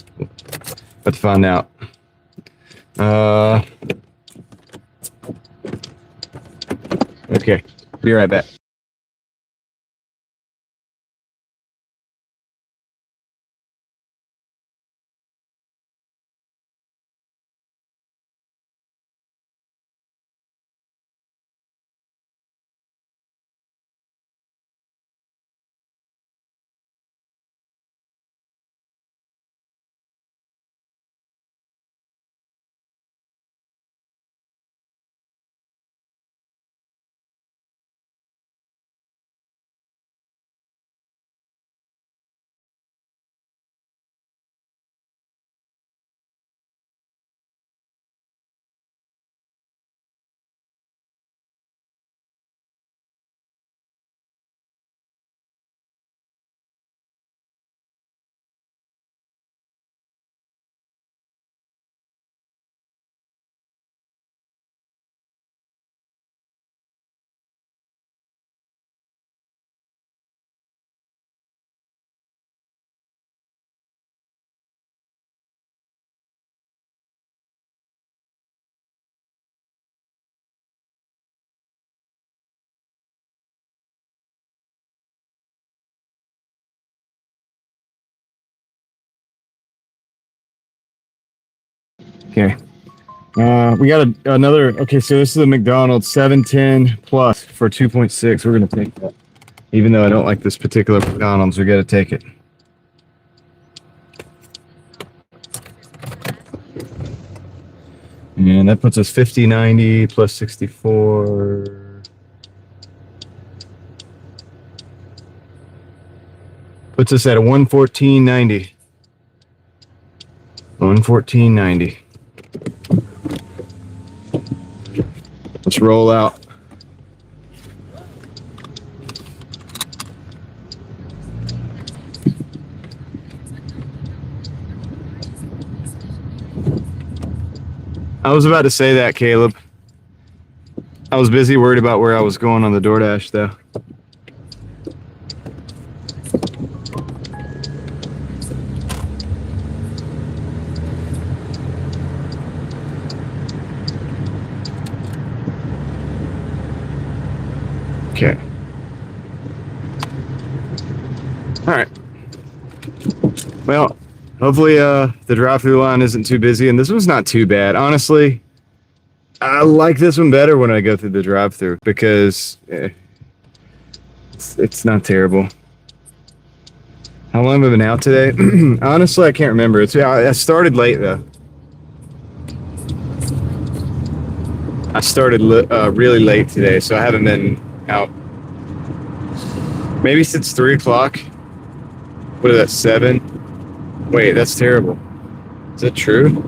About to find out. Okay. Be right back. Okay. We got another. Okay, so this is a McDonald's 710 plus for 2.6. We're gonna take that, even though I don't like this particular McDonald's. We gotta take it. And that puts us 50.90 plus 64. Puts us at a 114.90. 114.90. Let's roll out. I was about to say that, Caleb. I was busy worried about where I was going on the DoorDash, though. Okay. All right. Well, hopefully the drive-through line isn't too busy, and this one's not too bad. Honestly, I like this one better when I go through the drive-through because it's not terrible. How long have I been out today? Honestly, I can't remember. I started late though. I started really late today, so I haven't been out maybe since 3 o'clock. What is that, 7? Wait, that's terrible. Is that true?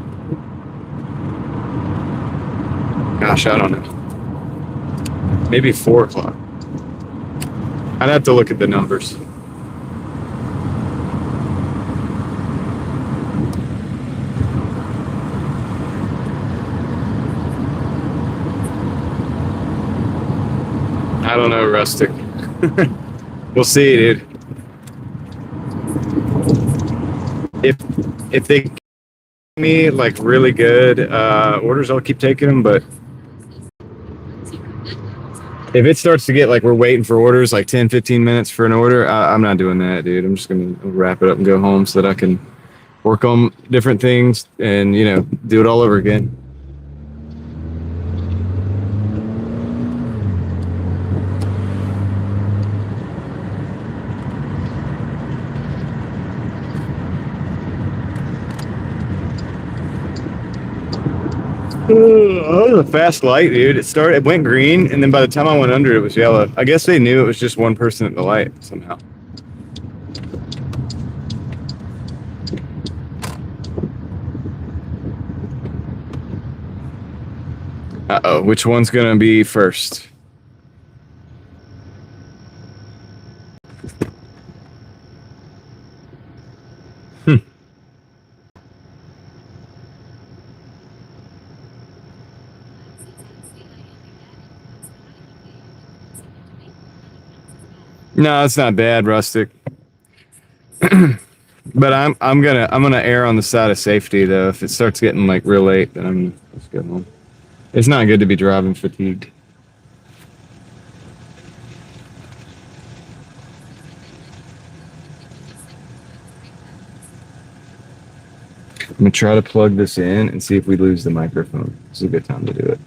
Gosh, I don't know. Maybe 4 o'clock. I'd have to look at the numbers. I don't know, Rustic. We'll see, dude. If they give me like really good orders, I'll keep taking them. But if it starts to get like we're waiting for orders, like 10, 15 minutes for an order, I'm not doing that, dude. I'm just gonna wrap it up and go home so that I can work on different things and do it all over again. Oh, it was a fast light, dude. It went green, and then by the time I went under, it was yellow. I guess they knew it was just one person at the light somehow. Uh-oh, which one's gonna be first? No, it's not bad, Rustic. But I'm gonna err on the side of safety though. If it starts getting like real late, then let's go home. It's not good to be driving fatigued. I'm gonna try to plug this in and see if we lose the microphone. It's a good time to do it.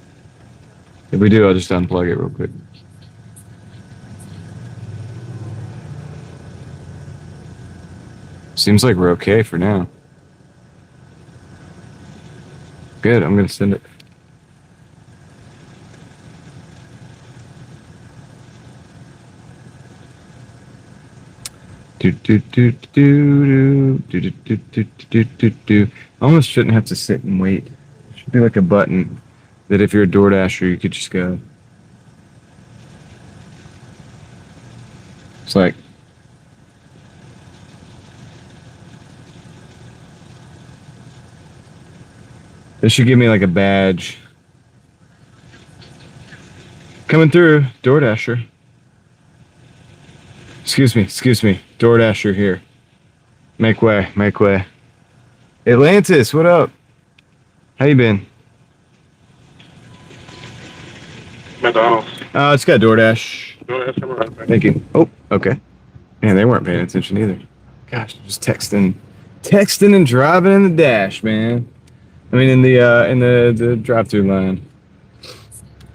If we do, I'll just unplug it real quick. Seems like we're okay for now. Good, I'm gonna send it. Almost shouldn't have to sit and wait. It should be like a button that if you're a Doordasher, you could just go. It's like, this should give me like a badge. Coming through, Doordasher. Excuse me, Doordasher here. Make way, make way. Atlantis, what up? How you been? McDonald's. It's got Doordash. DoorDash, come right back. Thank you. Oh, okay. Man, they weren't paying attention either. Gosh, just texting and driving in the dash, man. I mean, in the drive-through line.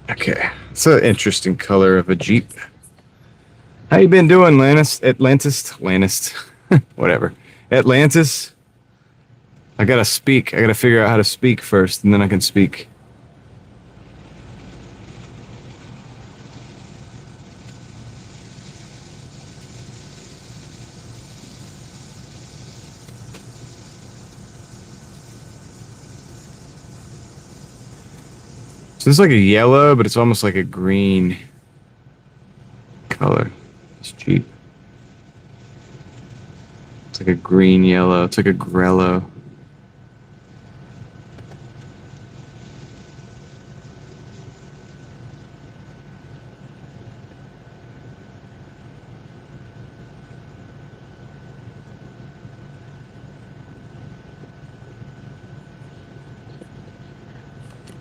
Okay, it's an interesting color of a Jeep. How you been doing, Atlantis, whatever. Atlantis. I gotta speak. I gotta figure out how to speak first, and then I can speak. So this is like a yellow, but it's almost like a green color. It's cheap. It's like a green yellow. It's like a grello.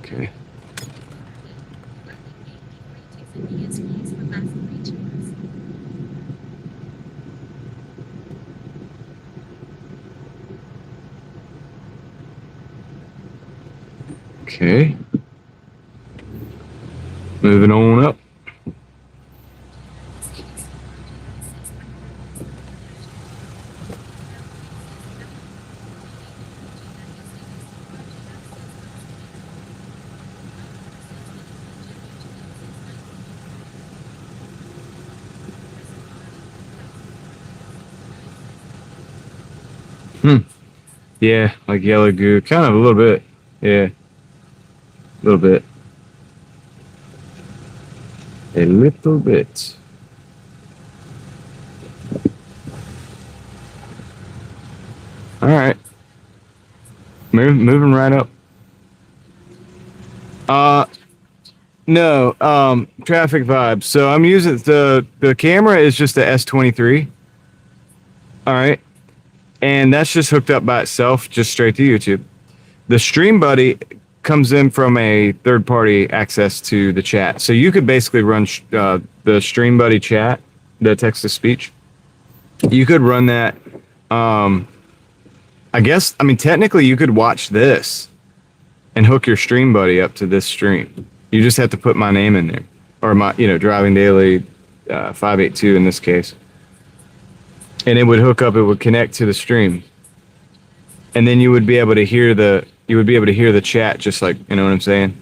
Okay. Okay. Moving on up. Yeah, like yellow goo. Kind of a little bit. Yeah. A little bit. A little bit. All right. Moving right up. No, traffic vibes. So I'm using the camera is just the S23. All right. And that's just hooked up by itself, just straight to YouTube. The Stream Buddy comes in from a third-party access to the chat. So you could basically run the Stream Buddy chat, the text-to-speech. You could run that. I guess, I mean, technically you could watch this and hook your Stream Buddy up to this stream. You just have to put my name in there, or my, DrivingDaily 582 in this case. And it would hook up, it would connect to the stream. And then you would be able to hear the chat, just like, you know what I'm saying?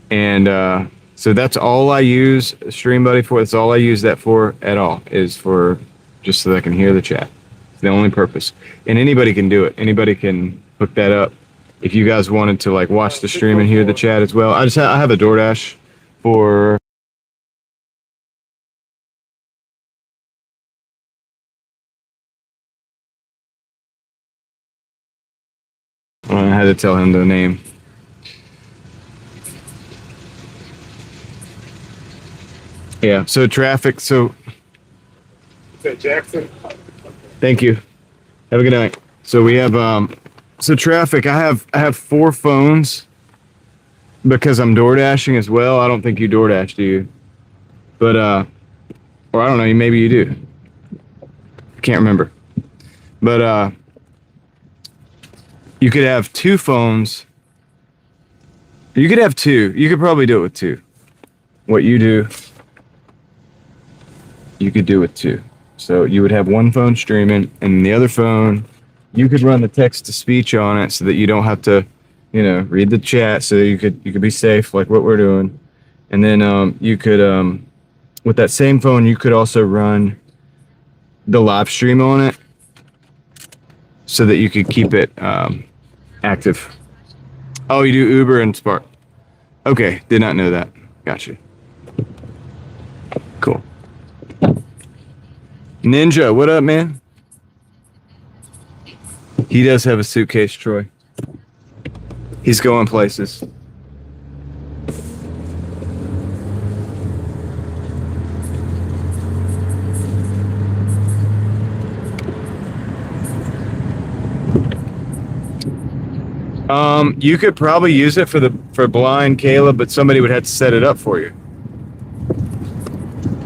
And so that's all I use Stream Buddy for. That's all I use that for at all, is for just so that I can hear the chat. It's the only purpose. And anybody can do it. Anybody can hook that up. If you guys wanted to like watch the stream and hear the chat as well. I have a Doordash for I had to tell him the name. Yeah, so traffic, so... Is that Jackson? Thank you. Have a good night. So we have, so traffic, I have 4 phones because I'm Doordashing as well. I don't think you Doordash, do you? But, or I don't know, maybe you do. I can't remember. But, you could have 2 phones. You could have 2. You could probably do it with 2. What you do, you could do with 2. So you would have one phone streaming, and the other phone, you could run the text-to-speech on it so that you don't have to, read the chat. So you could be safe, like what we're doing. And then you could, with that same phone, you could also run the live stream on it, so that you could keep it active. Oh, you do Uber and Spark. Okay, did not know that. Gotcha. Cool. Ninja, what up, man? He does have a suitcase, Troy. He's going places. You could probably use it for blind Caleb, but somebody would have to set it up for you.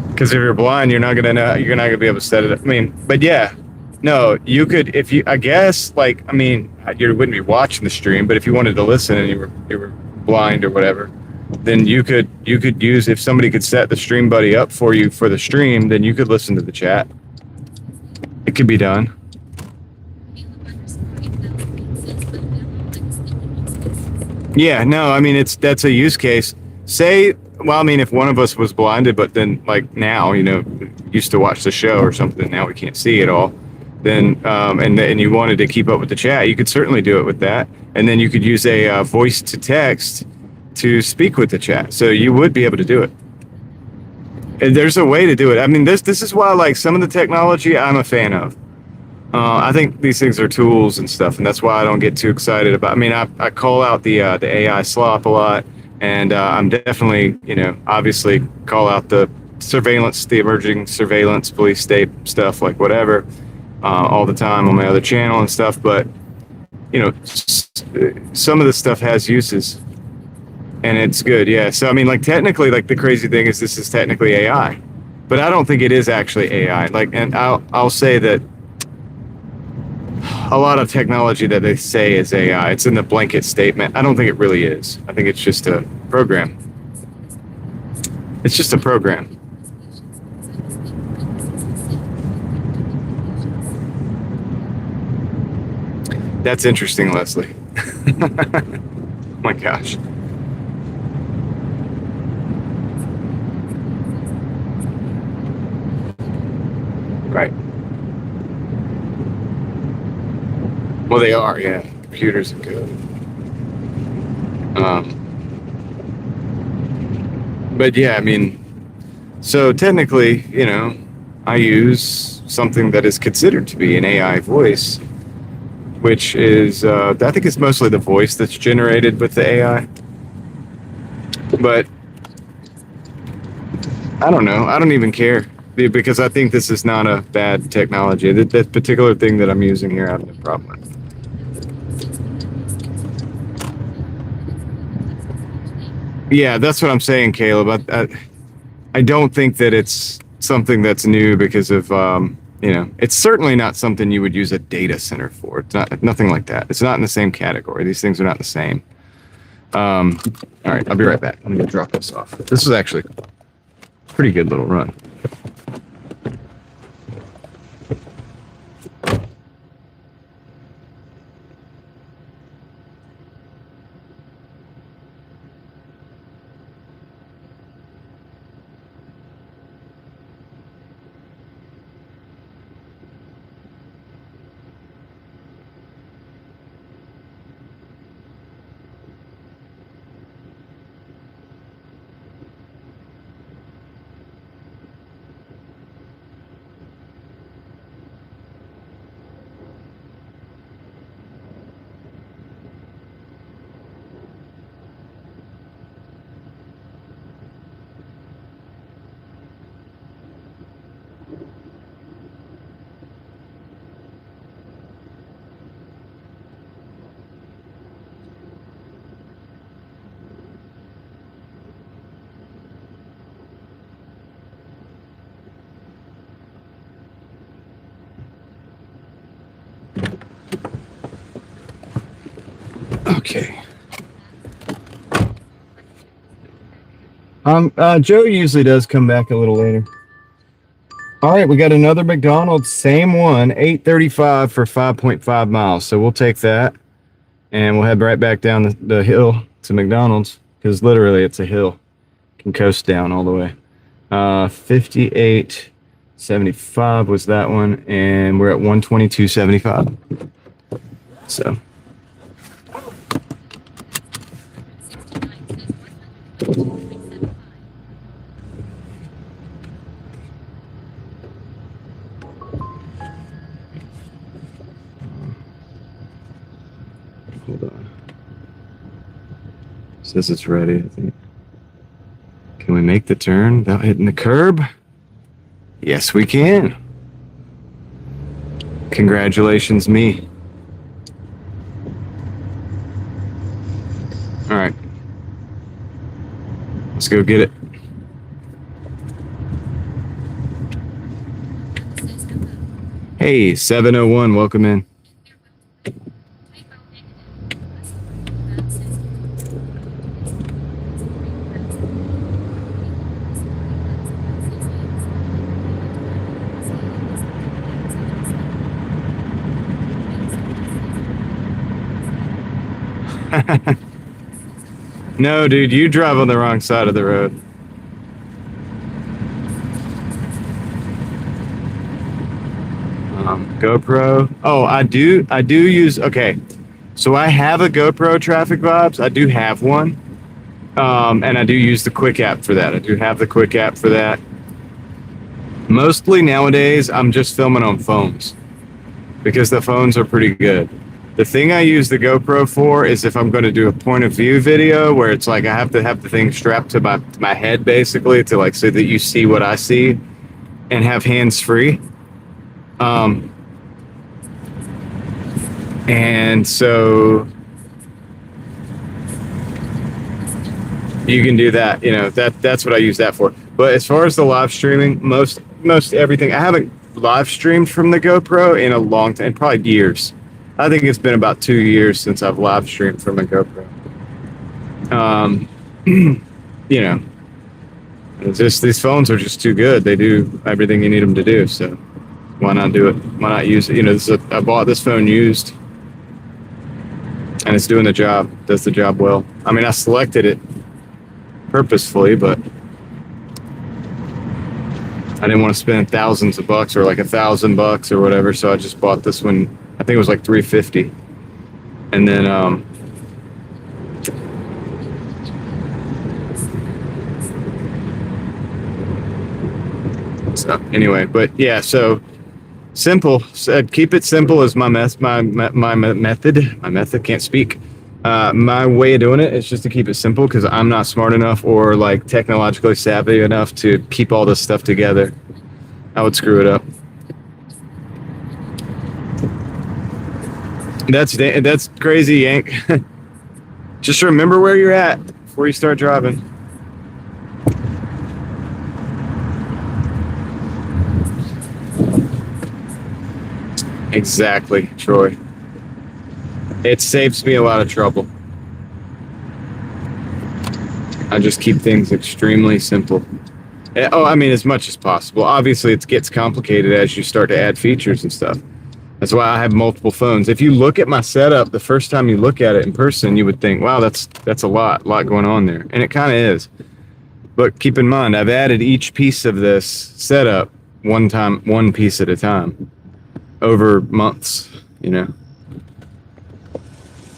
Because if you're blind, you're not gonna be able to set it up. I mean, but yeah, no, you could, if you, I guess, like, I mean, you wouldn't be watching the stream, but if you wanted to listen and you were blind or whatever, then you could use, if somebody could set the Stream Buddy up for you for the stream, then you could listen to the chat. It could be done. Yeah, no, I mean, that's a use case. Say, well, I mean, if one of us was blinded, but then like now, used to watch the show or something, now we can't see it all, then, and you wanted to keep up with the chat, you could certainly do it with that. And then you could use a voice to text to speak with the chat. So you would be able to do it. And there's a way to do it. I mean, this is why, like, some of the technology I'm a fan of. I think these things are tools and stuff, and that's why I don't get too excited about. I mean, I call out the AI slop a lot, and I'm definitely, obviously call out the surveillance, the emerging surveillance, police state stuff, like whatever, all the time on my other channel and stuff. But some of the stuff has uses, and it's good. Yeah. So I mean, like, technically, like, the crazy thing is this is technically AI, but I don't think it is actually AI. Like, and I'll say that. A lot of technology that they say is AI, it's in the blanket statement. I don't think it really is. I think it's just a program. It's just a program. That's interesting, Leslie. Oh my gosh. Right. Well, they are, yeah. Computers are good. But yeah, I mean, so technically, you know, I use something that is considered to be an AI voice, which is, I think it's mostly the voice that's generated with the AI. But I don't know. I don't even care because I think this is not a bad technology. That particular thing that I'm using here, I have no problem with. Yeah, that's what I'm saying, Caleb. I don't think that it's something that's new because of, you know, it's certainly not something you would use a data center for. It's not, nothing like that. It's not in the same category. These things are not the same. All right, I'll be right back. I'm gonna drop this off. This is actually a pretty good little run. Okay. Joe usually does come back a little later. All right, we got another McDonald's, same one, 8:35 for 5.5 miles. So we'll take that, and we'll head right back down the hill to McDonald's because literally it's a hill. You can coast down all the way. 58.75 was that one, and we're at 122.75. So. Hold on. Says it's ready, I think. Can we make the turn without hitting the curb? Yes, we can. Congratulations, me. All right. Let's go get it. Hey, 701, welcome in. No, dude, you drive on the wrong side of the road. GoPro. Oh, I do use, okay. So I have a GoPro Traffic Vibes. I do have one. And I do use the Quick app for that. I do have the Quick app for that. Mostly nowadays, I'm just filming on phones because the phones are pretty good. The thing I use the GoPro for is if I'm going to do a point of view video where it's like I have to have the thing strapped to my head basically to like so that you see what I see and have hands free. And so you can do that, you know, that's what I use that for. But as far as the live streaming, most everything, I haven't live streamed from the GoPro in a long time, probably years. I think it's been about 2 years since I've live streamed from a GoPro. You know, It's just these phones are just too good. They do everything you need them to do. So why not do it? Why not use it? You know, I bought this phone used, and it's doing the job. Does the job well. I mean, I selected it purposefully, but I didn't want to spend thousands of bucks or like $1,000 or whatever. So I just bought this one. I think it was like $350, and then so anyway, but yeah, so simple. Said keep it simple is my method. My method, can't speak. My way of doing it is just to keep it simple because I'm not smart enough or like technologically savvy enough to keep all this stuff together. I would screw it up. That's crazy, Yank. Just remember where you're at before you start driving. Exactly, Troy. It saves me a lot of trouble. I just keep things extremely simple. Oh, I mean, as much as possible. Obviously, it gets complicated as you start to add features and stuff. That's why I have multiple phones. If you look at my setup, the first time you look at it in person, you would think, wow, that's a lot going on there. And it kind of is. But keep in mind, I've added each piece of this setup one piece at a time, over months, you know.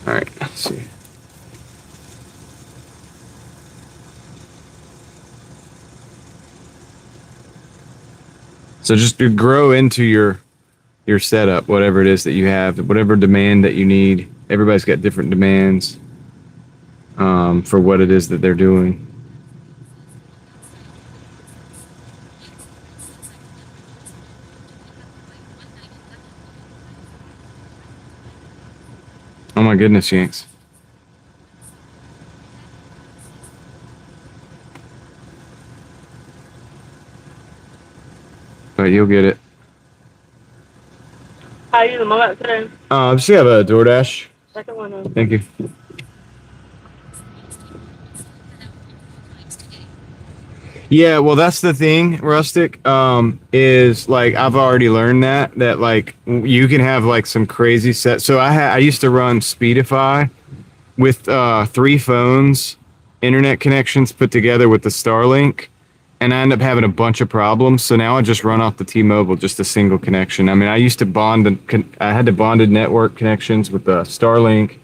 All right, let's see. So just to grow into your setup, whatever it is that you have, whatever demand that you need. Everybody's got different demands for what it is that they're doing. Oh my goodness, Yanks. But you'll get it. How are you the moment today? Just have a Doordash. Second one. Thank you. Yeah, well, that's the thing, Rustic, is like I've already learned that like you can have like some crazy set. So I used to run Speedify with 3 phones, internet connections put together with the Starlink, and I end up having a bunch of problems. So now I just run off the T-Mobile, just a single connection. I mean, I used to I had the bonded network connections with the Starlink.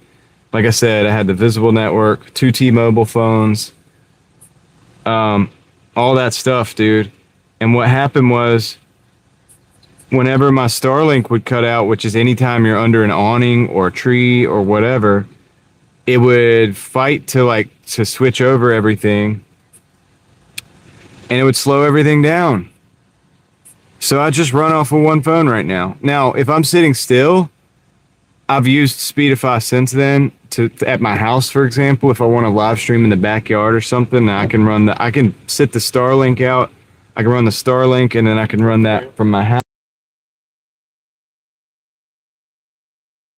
Like I said, I had the visible network, 2 T-Mobile phones. All that stuff, dude. And what happened was whenever my Starlink would cut out, which is anytime you're under an awning or a tree or whatever, it would fight to switch over everything, and it would slow everything down. So I just run off of one phone right now. Now, if I'm sitting still, I've used Speedify since then at my house, for example. If I want to live stream in the backyard or something, I can sit the Starlink out. I can run the Starlink, and then I can run that from my house.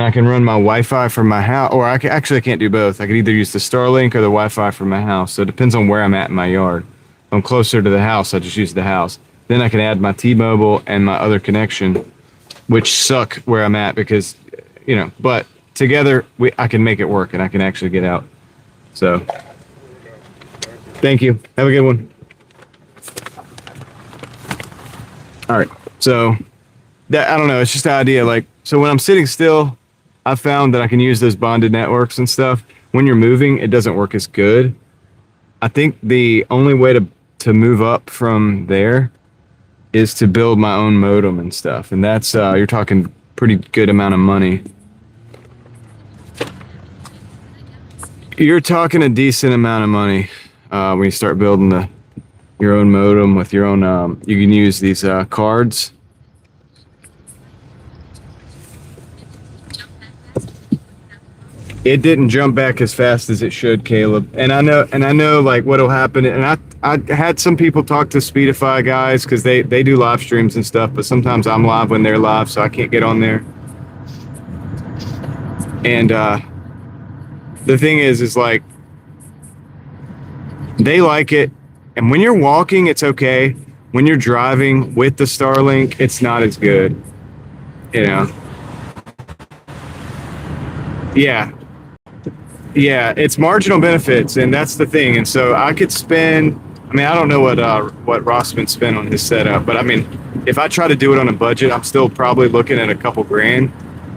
I can run my Wi-Fi from my house, or I can't do both. I could either use the Starlink or the Wi-Fi from my house. So it depends on where I'm at in my yard. If I'm closer to the house, I just use the house. Then I can add my T-Mobile and my other connection, which suck where I'm at because, you know, but together I can make it work and I can actually get out. So thank you. Have a good one. All right. So that, I don't know. It's just the idea. Like, so when I'm sitting still, I've found that I can use those bonded networks and stuff. When you're moving, it doesn't work as good. I think the only way to move up from there is to build my own modem and stuff. And that's, you're talking pretty good amount of money. You're talking a decent amount of money when you start building your own modem with your own, you can use these cards. It didn't jump back as fast as it should, Caleb. And I know like what'll happen. And I had some people talk to Speedify guys because they do live streams and stuff, but sometimes I'm live when they're live, so I can't get on there. And the thing is like they like it, And when you're walking, it's okay. When you're driving with the Starlink, it's not as good. You know? Yeah. Yeah, it's marginal benefits, and that's the thing. And so I could spend, I mean, I don't know what Rossman spent on his setup, but I mean, if I try to do it on a budget, I'm still probably looking at a couple grand,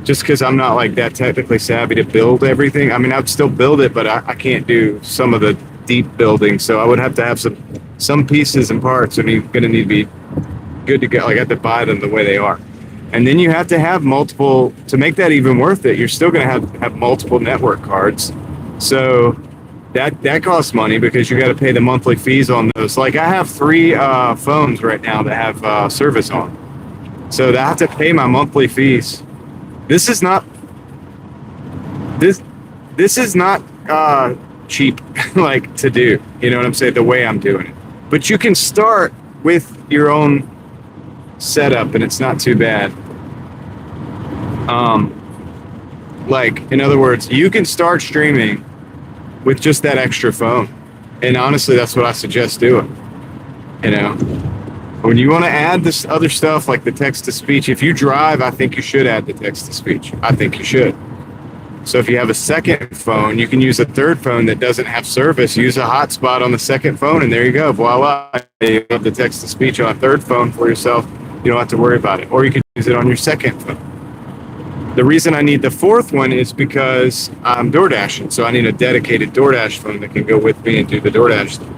just because I'm not like that technically savvy to build everything. I mean, I'd still build it, but I can't do some of the deep building. So I would have to have some pieces and parts are going to need to be good to go. Like I have to buy them the way they are. And then you have to have multiple, to make that even worth it, you're still going to have multiple network cards. So that costs money because you got to pay the monthly fees on those. Like I have 3 phones right now that have service on. So I have to pay my monthly fees. This is not cheap like to do. You know what I'm saying? The way I'm doing it. But you can start with your own setup and it's not too bad. Like in other words, you can start streaming with just that extra phone. And honestly, that's what I suggest doing. You know, when you want to add this other stuff like the text to speech, if you drive, I think you should add the text to speech. I think you should. So if you have a second phone, you can use a third phone that doesn't have service, use a hotspot on the second phone, and there you go. Voila. You have the text to speech on a third phone for yourself. You don't have to worry about it. Or you can use it on your second phone. The reason I need the fourth one is because I'm Doordashing. So I need a dedicated Doordash phone that can go with me and do the Doordash thing.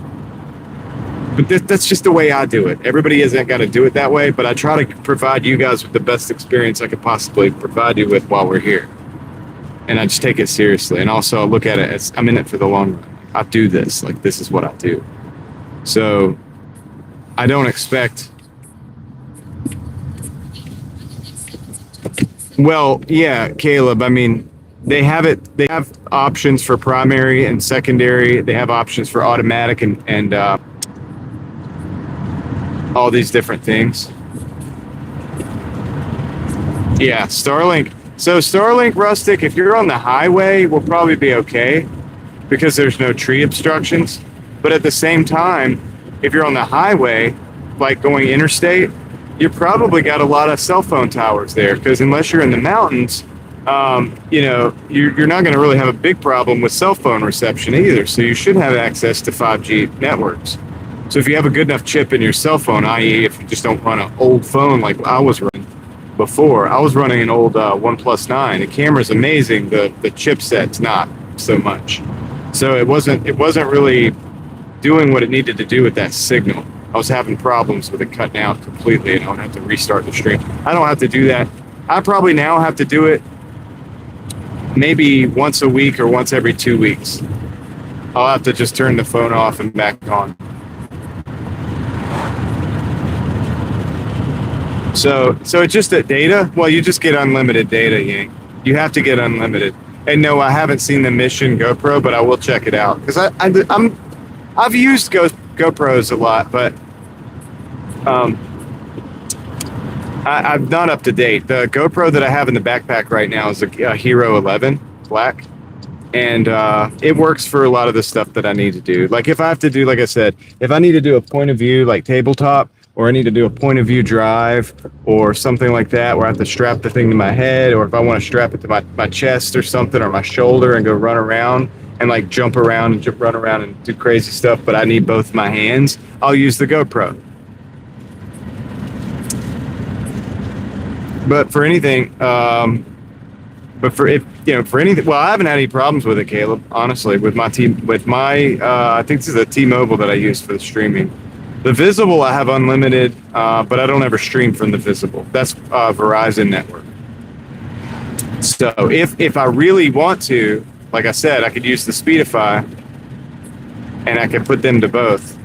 But that's just the way I do it. Everybody hasn't got to do it that way, but I try to provide you guys with the best experience I could possibly provide you with while we're here. And I just take it seriously. And also I look at it as I'm in it for the long run. I do this. Like this is what I do. So I don't expect... Well, yeah, Caleb, I mean, they have options for primary and secondary. They have options for automatic and all these different things. Yeah, Starlink. So Starlink Rustic, if you're on the highway, will probably be okay because there's no tree obstructions. But at the same time, if you're on the highway, like going interstate, you probably got a lot of cell phone towers there because unless you're in the mountains, you know, you're not going to really have a big problem with cell phone reception either. So you should have access to 5G networks. So if you have a good enough chip in your cell phone, i.e. if you just don't run an old phone like I was running before, I was running an old OnePlus 9. The camera's amazing. The chipset's not so much. So it wasn't really doing what it needed to do with that signal. I was having problems with it cutting out completely and I would have to restart the stream. I don't have to do that. I probably now have to do it maybe once a week or once every 2 weeks. I'll have to just turn the phone off and back on. So it's just that data? Well, you just get unlimited data, Yank. You have to get unlimited. And no, I haven't seen the Mission GoPro, but I will check it out. Because I've used GoPros a lot, but I'm not up to date. The GoPro that I have in the backpack right now is a Hero 11 Black, and it works for a lot of the stuff that I need to do. Like if I have to do, like I said, if I need to do a point of view like tabletop, or I need to do a point of view drive or something like that where I have to strap the thing to my head, or if I want to strap it to my chest or something or my shoulder and go run around and like jump around and run around and do crazy stuff, but I need both my hands, I'll use the GoPro. But for anything, for anything, well, I haven't had any problems with it, Caleb, honestly, with my I think this is a T-Mobile that I use for the streaming. The Visible, I have unlimited, but I don't ever stream from the Visible. That's Verizon network. So if I really want to, like I said, I could use the Speedify, and I could put them to both.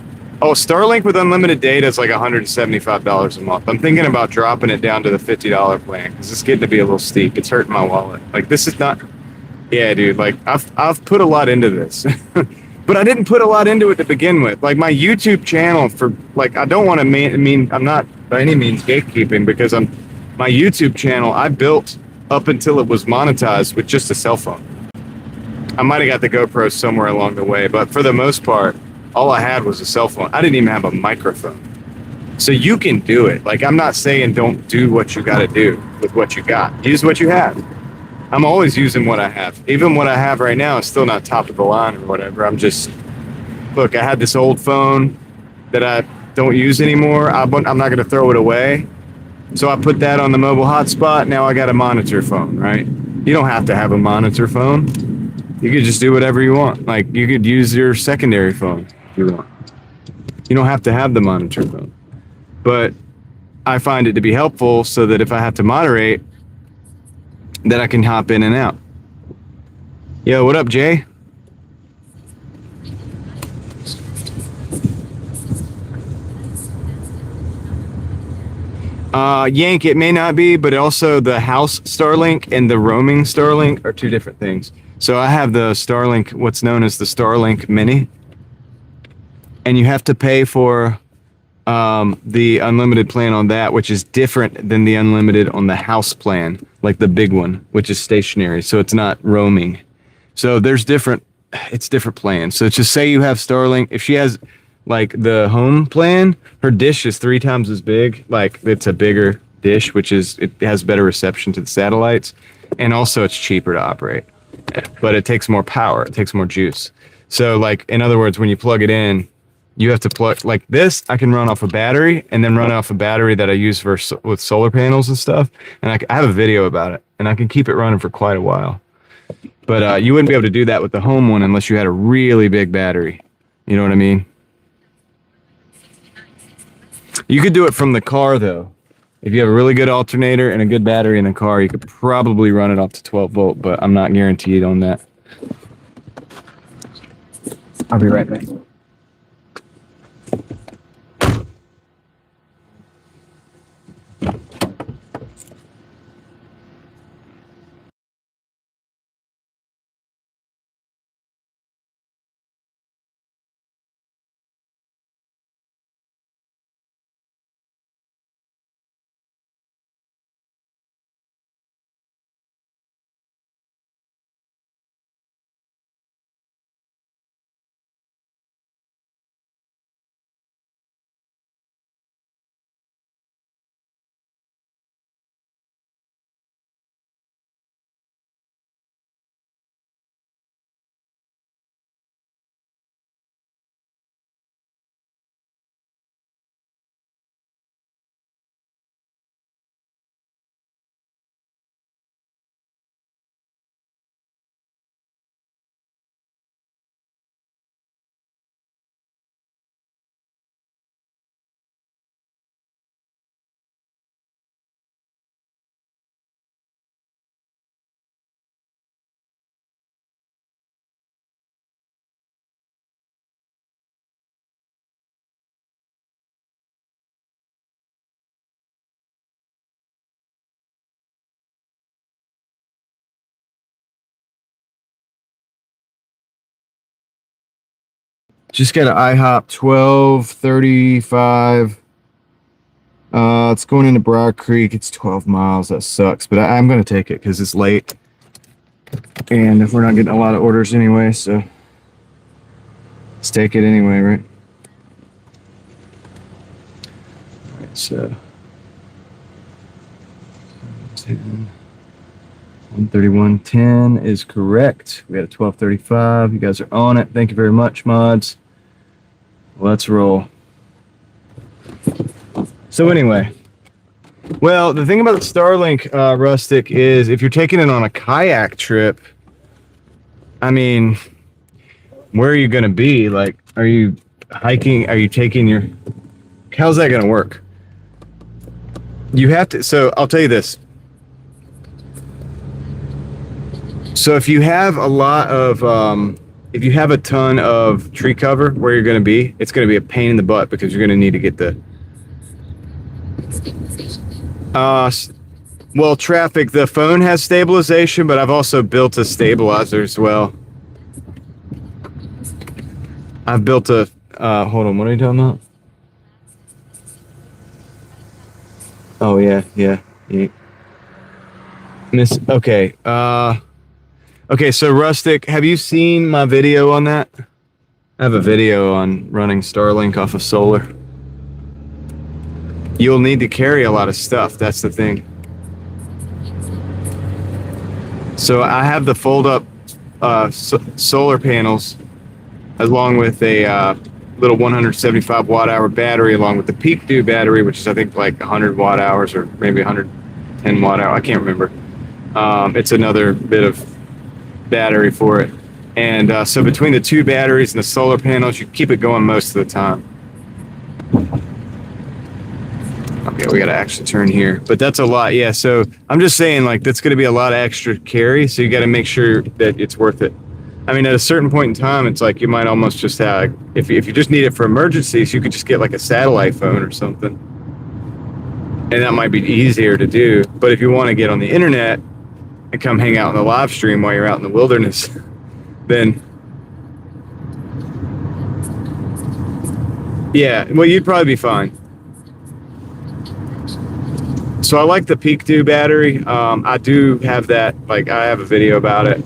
Oh, Starlink with unlimited data is like $175 a month. I'm thinking about dropping it down to the $50 plan because it's getting to be a little steep. It's hurting my wallet. Like this is not. Yeah, dude. Like I've put a lot into this. But I didn't put a lot into it to begin with. Like my YouTube channel I don't want to I'm not by any means gatekeeping because my YouTube channel I built up until it was monetized with just a cell phone. I might have got the GoPro somewhere along the way, but for the most part, all I had was a cell phone. I didn't even have a microphone. So you can do it. Like, I'm not saying don't do what you got to do with what you got. Use what you have. I'm always using what I have. Even what I have right now is still not top of the line or whatever. I'm just, look, I had this old phone that I don't use anymore. I'm not going to throw it away. So I put that on the mobile hotspot. Now I got a monitor phone, right? You don't have to have a monitor phone. You could just do whatever you want. Like, you could use your secondary phone if you want. You don't have to have the monitor phone. But I find it to be helpful so that if I have to moderate, that I can hop in and out. Yo, what up, Jay? Yank, it may not be, but also the house Starlink and the roaming Starlink are two different things. So I have the Starlink, what's known as the Starlink Mini, and you have to pay for the unlimited plan on that, which is different than the unlimited on the house plan, like the big one, which is stationary. So it's not roaming. So there's different plans. So just say you have Starlink. If she has like the home plan, her dish is 3 times as big. Like, it's a bigger dish, it has better reception to the satellites. And also it's cheaper to operate, but it takes more power. It takes more juice. So, like, in other words, when you plug it in, you have to plug, like this, I can run off a battery and then run off a battery that I use with solar panels and stuff. And I have a video about it, and I can keep it running for quite a while. But you wouldn't be able to do that with the home one unless you had a really big battery. You know what I mean? You could do it from the car, though. If you have a really good alternator and a good battery in the car, you could probably run it up to 12 volt, but I'm not guaranteed on that. I'll be right back. Just got an IHOP 1235. It's going into Briar Creek. It's 12 miles. That sucks, but I'm going to take it because it's late. And if we're not getting a lot of orders anyway, so let's take it anyway, right? All right, so 131.10 is correct. We got a 1235. You guys are on it. Thank you very much, mods. Let's roll. So anyway, well, the thing about the Starlink, Rustic, is if you're taking it on a kayak trip, I mean, where are you going to be? Like, are you hiking? Are you taking your... How's that going to work? You have to... So I'll tell you this. So if you have a lot of... if you have a ton of tree cover where you're going to be, it's going to be a pain in the butt because you're going to need to get the... well, traffic, the phone has stabilization, but I've also built a stabilizer as well. I've built a, hold on, what are you talking about? Oh, yeah. Okay, okay, so Rustic, have you seen my video on that? I have a video on running Starlink off of solar. You'll need to carry a lot of stuff. That's the thing. So I have the fold-up solar panels, along with a little 175 watt-hour battery, along with the Peak Dew battery, which is I think like 100 watt-hours or maybe 110 watt-hour. I can't remember. It's another bit of battery for it. And so between the two batteries and the solar panels, you keep it going most of the time. Okay, we gotta actually turn here, but that's a lot. Yeah, so I'm just saying, like, that's gonna be a lot of extra carry, so you gotta make sure that it's worth it. I mean, at a certain point in time, it's like you might almost just have, if you just need it for emergencies, you could just get like a satellite phone or something, and that might be easier to do. But if you want to get on the internet and come hang out in the live stream while you're out in the wilderness, then yeah, well, you'd probably be fine. So I like the Peak Dew battery. I do have that, like, I have a video about it.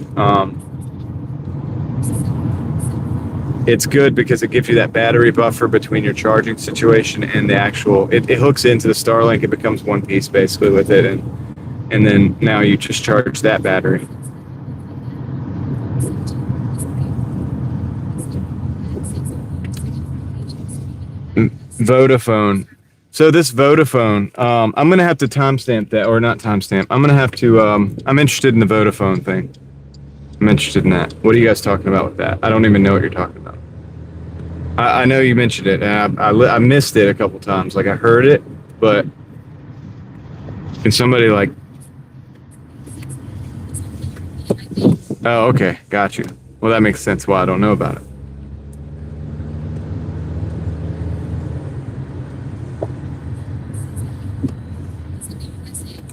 It's good because it gives you that battery buffer between your charging situation and the actual, it hooks into the Starlink. It becomes one piece basically with it. And then now you just charge that battery. Vodafone. So this Vodafone, I'm going to have to timestamp that, or not timestamp. I'm going to have to, I'm interested in the Vodafone thing. I'm interested in that. What are you guys talking about with that? I don't even know what you're talking about. I know you mentioned it, and I missed it a couple times. Like, I heard it, but can somebody, like... Oh, okay. Got you. Well, that makes sense why I don't know about it.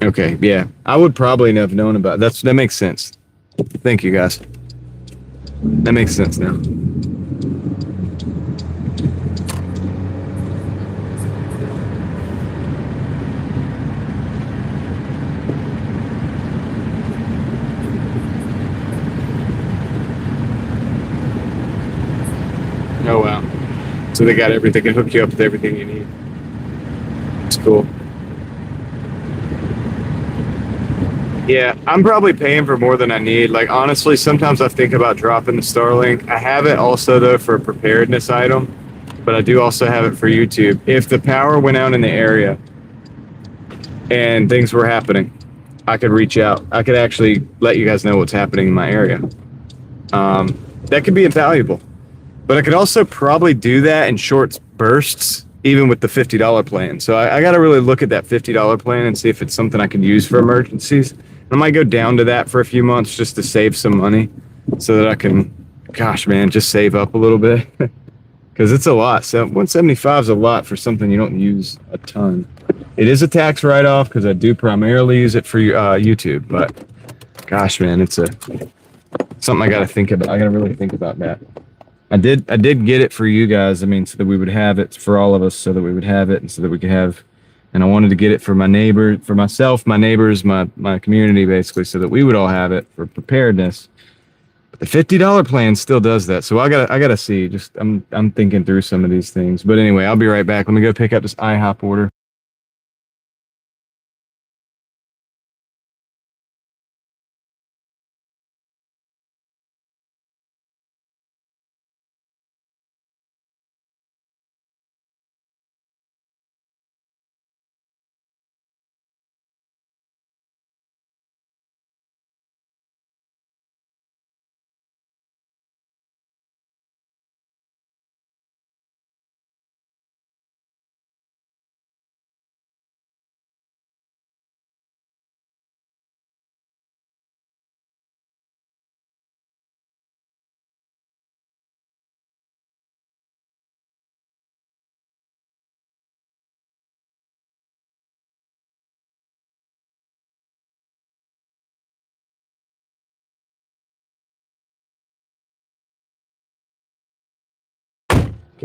Okay, yeah. I would probably have known about it. That makes sense. Thank you, guys. That makes sense now. Oh, wow. So they got everything, they can hook you up with everything you need. It's cool. Yeah, I'm probably paying for more than I need. Like, honestly, sometimes I think about dropping the Starlink. I have it also, though, for a preparedness item, but I do also have it for YouTube. If the power went out in the area and things were happening, I could reach out. I could actually let you guys know what's happening in my area. That could be invaluable. But I could also probably do that in short bursts, even with the $50 plan. So I got to really look at that $50 plan and see if it's something I can use for emergencies. I might go down to that for a few months just to save some money so that I can, gosh, man, just save up a little bit. Because it's a lot. So 175 is a lot for something you don't use a ton. It is a tax write-off because I do primarily use it for YouTube. But gosh, man, it's something I got to think about. I got to really think about that. I did get it for you guys. I mean, so that we would have it for all of us, so that we would have it, and so that we could have. And I wanted to get it for my neighbor, for myself, my neighbors, my community, basically, so that we would all have it for preparedness. But the $50 plan still does that. So I gotta see. Just I'm thinking through some of these things. But anyway, I'll be right back. Let me go pick up this IHOP order.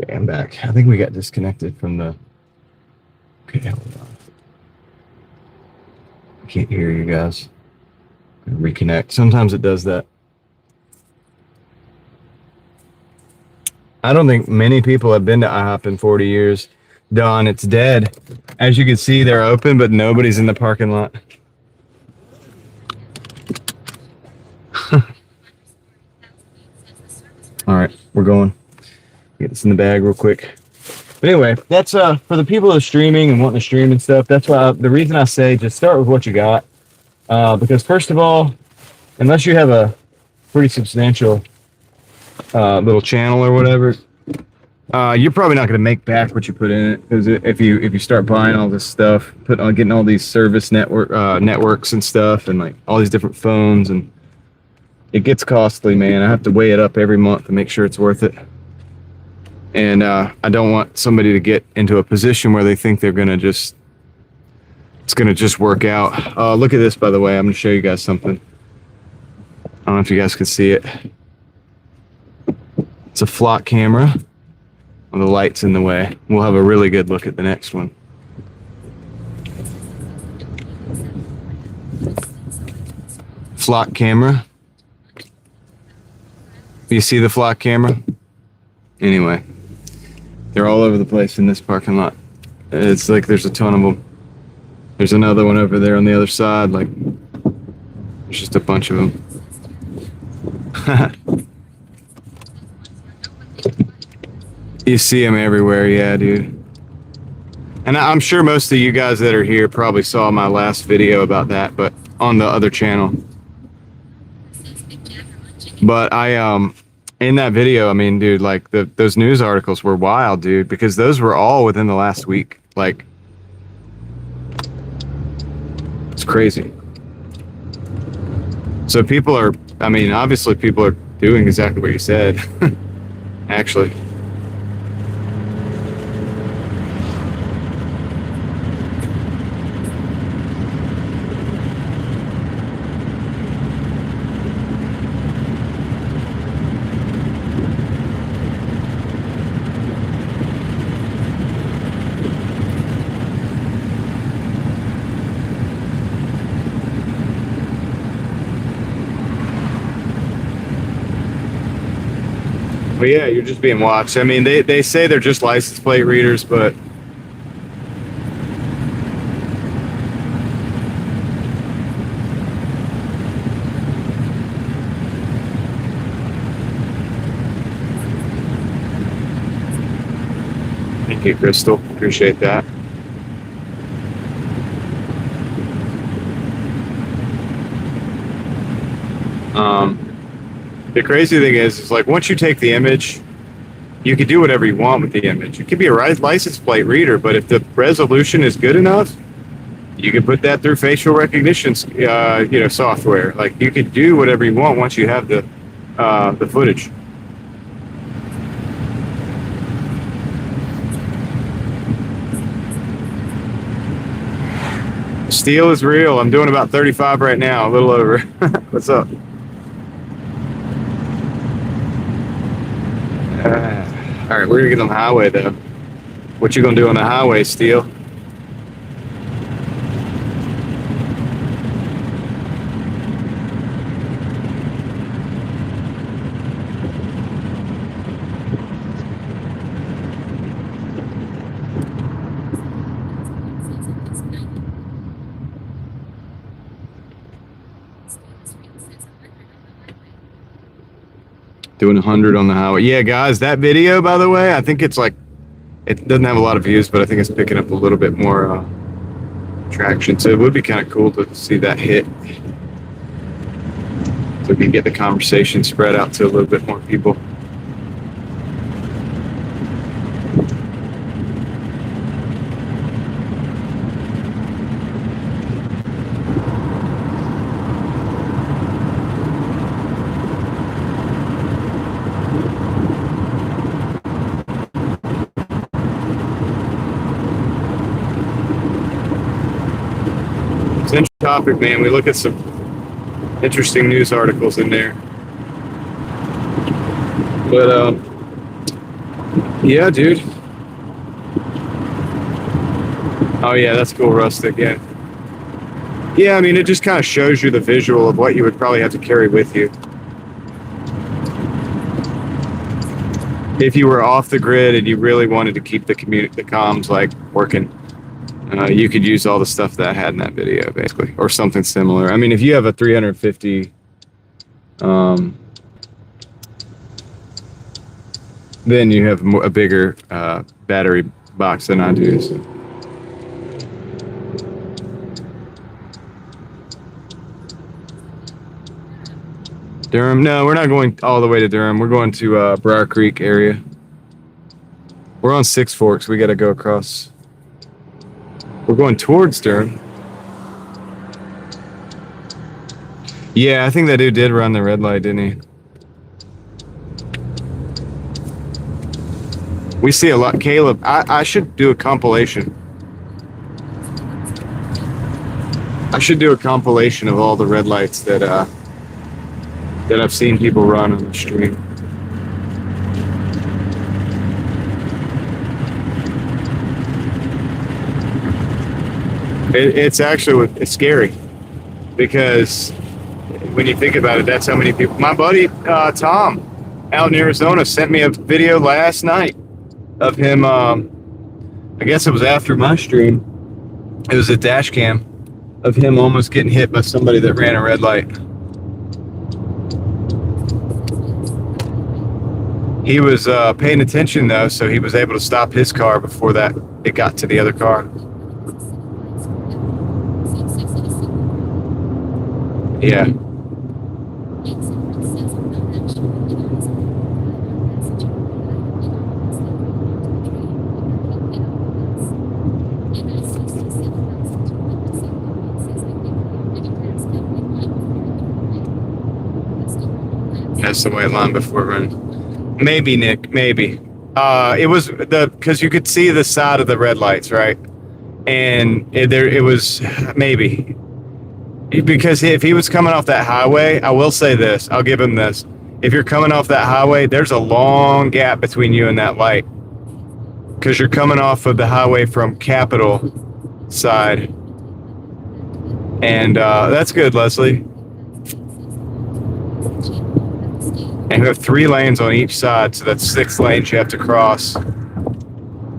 Okay, I'm back. I think we got disconnected from the... Okay, hold on. I can't hear you guys. Reconnect. Sometimes it does that. I don't think many people have been to IHOP in 40 years. Don, it's dead. As you can see, they're open, but nobody's in the parking lot. All right, we're going. Get this in the bag real quick. But anyway, that's for the people that are streaming and wanting to stream and stuff. That's why the reason I say just start with what you got, because first of all, unless you have a pretty substantial little channel or whatever, you're probably not going to make back what you put in it. Because if you start buying all this stuff, getting all these service networks and stuff, and like all these different phones, and it gets costly, man. I have to weigh it up every month to make sure it's worth it. And I don't want somebody to get into a position where they think it's gonna just work out. Look at this, by the way. I'm gonna show you guys something. I don't know if you guys can see it. It's a flock camera. Well, the light's in the way. We'll have a really good look at the next one. Flock camera. You see the flock camera? Anyway, they're all over the place in this parking lot. It's like there's a ton of them. There's another one over there on the other side. Like, there's just a bunch of them. You see them everywhere, yeah, dude. And I'm sure most of you guys that are here probably saw my last video about that, but on the other channel. But in that video, I mean, dude, like those news articles were wild, dude, because those were all within the last week. Like, it's crazy. So people are, I mean, obviously people are doing exactly what you said, actually. But yeah, you're just being watched. I mean, they say they're just license plate readers, but thank you, Crystal. Appreciate that. The crazy thing is like once you take the image, you can do whatever you want with the image. It could be a license plate reader, but if the resolution is good enough, you can put that through facial recognition, software. Like you could do whatever you want once you have the footage. Steel is real. I'm doing about 35 right now, a little over. What's up? All right, we're gonna get on the highway though. What you gonna do on the highway, Steel? Doing 100 on the highway. Yeah, guys, that video, by the way, I think it's like, it doesn't have a lot of views, but I think it's picking up a little bit more traction. So it would be kind of cool to see that hit. So we can get the conversation spread out to a little bit more people. Topic, man. We look at some interesting news articles in there, but yeah, dude. Oh yeah, that's cool, Rustic. Yeah, I mean, it just kind of shows you the visual of what you would probably have to carry with you. if you were off the grid and you really wanted to keep the comms like working, you could use all the stuff that I had in that video, basically, or something similar. I mean, if you have a 350, then you have a bigger battery box than I do. So. Durham? No, we're not going all the way to Durham. We're going to Briar Creek area. We're on Six Forks. We got to go across. We're going towards Durham. Yeah, I think that dude did run the red light, didn't he? We see a lot. Caleb, I should do a compilation. I should do a compilation of all the red lights that I've seen people run on the stream. It's scary because when you think about it, that's how many people. My buddy Tom out in Arizona sent me a video last night of him. I guess it was after my stream. It was a dash cam of him almost getting hit by somebody that ran a red light. He was paying attention though, so he was able to stop his car before it got to the other car. Yeah. That's the white line before running. Maybe, Nick, maybe. It was because you could see the side of the red lights, right? And it was maybe. Because if he was coming off that highway, I will say this, I'll give him this. If you're coming off that highway, there's a long gap between you and that light. Because you're coming off of the highway from Capitol side. And that's good, Leslie. And you have 3 lanes on each side, so that's 6 lanes you have to cross.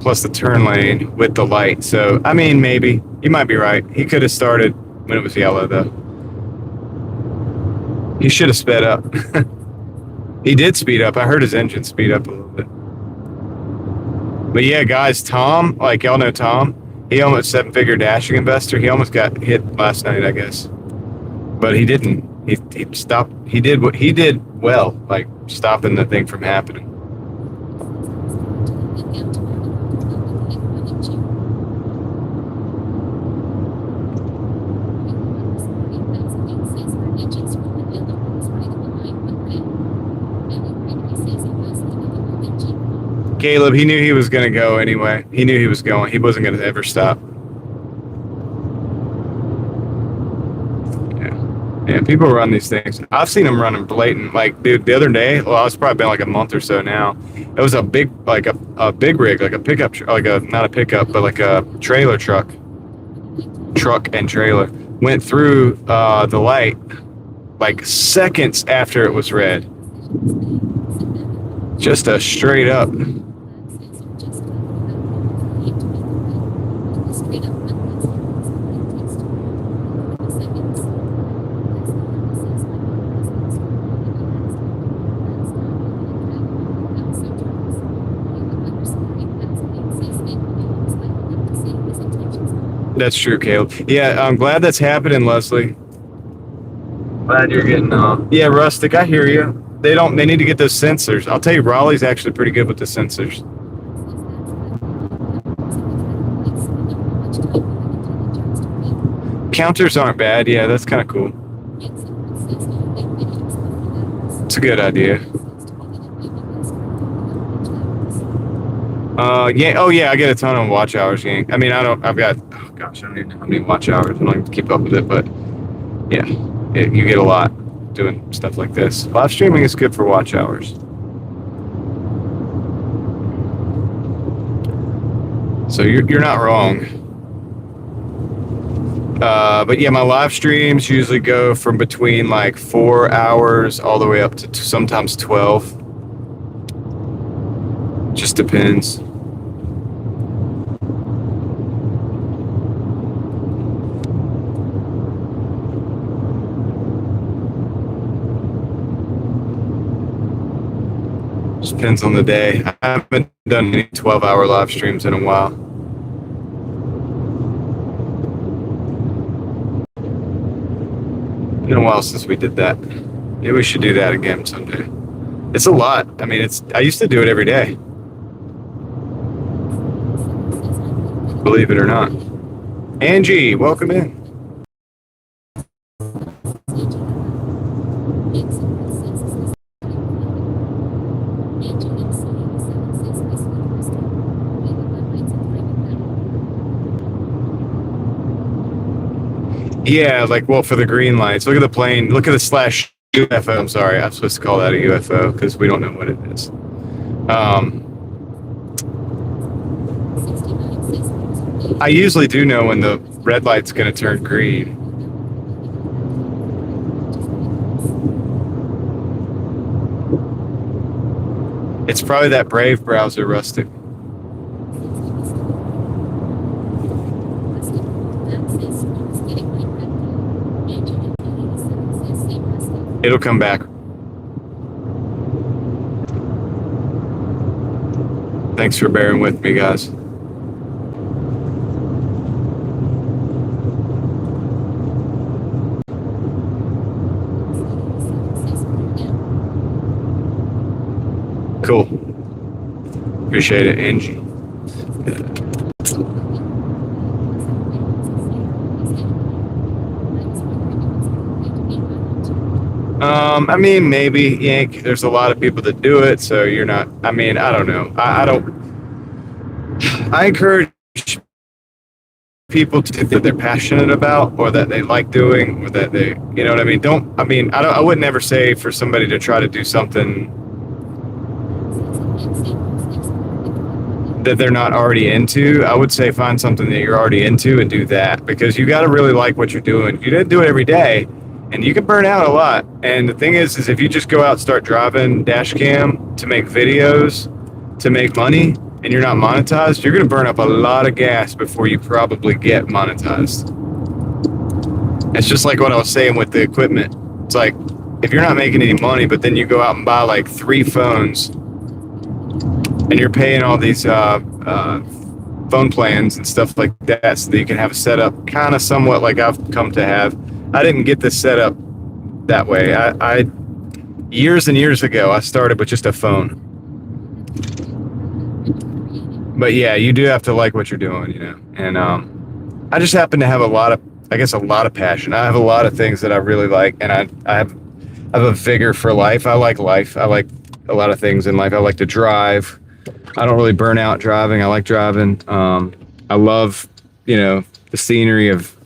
Plus the turn lane with the light. So, I mean, maybe. You might be right. He could have started when it was yellow, though. He should have sped up. He did speed up. I heard his engine speed up a little bit. But yeah, guys, Tom, like y'all know Tom, he almost 7-figure dashing investor. He almost got hit last night, I guess. But he didn't. He stopped. He did well, like stopping the thing from happening. Caleb, he knew he was going to go anyway. He knew he was going. He wasn't going to ever stop. Yeah, people run these things. I've seen them running blatant. Like, dude, the other day, well, it's probably been like a month or so now. It was a big, like a big rig, like a pickup, like a, not a pickup, but like a trailer truck and trailer. Went through the light like seconds after it was red. Just a straight up. That's true, Caleb. Yeah, I'm glad that's happening, Leslie. Glad you're getting yeah, Rustic, I hear you. They need to get those sensors. I'll tell you, Raleigh's actually pretty good with the sensors. Counters aren't bad. Yeah, that's kind of cool. It's a good idea. Yeah. Oh, yeah. I get a ton of watch hours, Yank. I mean, I've got. Oh gosh, I don't even know how many watch hours. I don't even keep up with it, but yeah, you get a lot doing stuff like this. Live streaming is good for watch hours. So you're not wrong. But yeah, my live streams usually go from between like 4 hours all the way up to sometimes 12. Just depends. Just depends on the day. I haven't done any 12-hour live streams in a while. Been a while since we did that. Maybe we should do that again someday. It's a lot. I mean, I used to do it every day. Believe it or not. Angie, welcome in. Yeah, like, well, for the green lights. Look at the plane. Look at the slash UFO. I'm sorry. I'm supposed to call that a UFO because we don't know what it is. I usually do know when the red light's going to turn green. It's probably that Brave browser, Rustic. It'll come back. Thanks for bearing with me, guys. Cool. Appreciate it, Angie. I mean, maybe, Yank. There's a lot of people that do it, so you're not. I mean, I don't know. I don't. I encourage people to do that they're passionate about, or that they like doing, or that they, you know what I mean. I would never say for somebody to try to do something that they're not already into. I would say find something that you're already into and do that, because you got to really like what you're doing. You didn't do it every day, and you can burn out a lot. And the thing is if you just go out and start driving dash cam to make videos, to make money, and you're not monetized, you're going to burn up a lot of gas before you probably get monetized. It's just like what I was saying with the equipment. It's like, if you're not making any money, but then you go out and buy like 3 phones, and you're paying all these phone plans and stuff like that so that you can have a setup kind of somewhat like I've come to have. I didn't get this set up that way. I years and years ago, I started with just a phone. But yeah, you do have to like what you're doing, you know. And I just happen to have a lot of passion. I have a lot of things that I really like, and I have a vigor for life. I like life. I like a lot of things in life. I like to drive. I don't really burn out driving. I like driving. I love, you know, the scenery of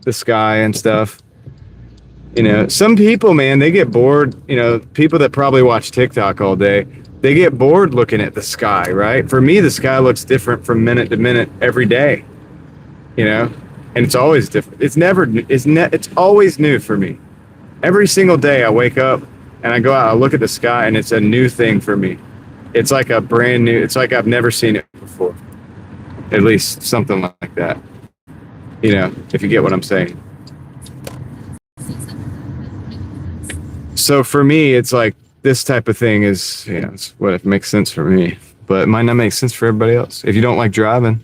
the sky and stuff. You know, some people, man, they get bored. You know, people that probably watch TikTok all day, they get bored looking at the sky, right? For me, the sky looks different from minute to minute every day, you know, and it's always different. It's always new for me. Every single day I wake up and I go out, I look at the sky, and it's a new thing for me. It's like a brand new, it's like I've never seen it before. At least something like that. You know, if you get what I'm saying. So for me, it's like this type of thing is, you know, it's what it makes sense for me, but it might not make sense for everybody else. If you don't like driving,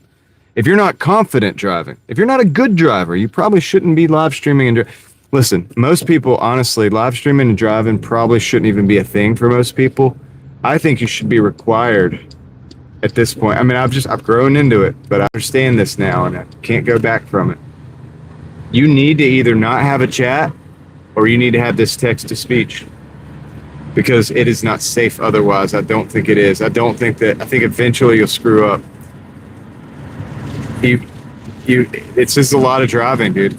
if you're not confident driving, if you're not a good driver, you probably shouldn't be live streaming and listen, most people, honestly, live streaming and driving probably shouldn't even be a thing for most people. I think you should be required at this point. I mean, I've grown into it, but I understand this now and I can't go back from it. You need to either not have a chat or you need to have this text to speech, because it is not safe otherwise. I don't think it is. I think eventually you'll screw up. It's just a lot of driving, dude.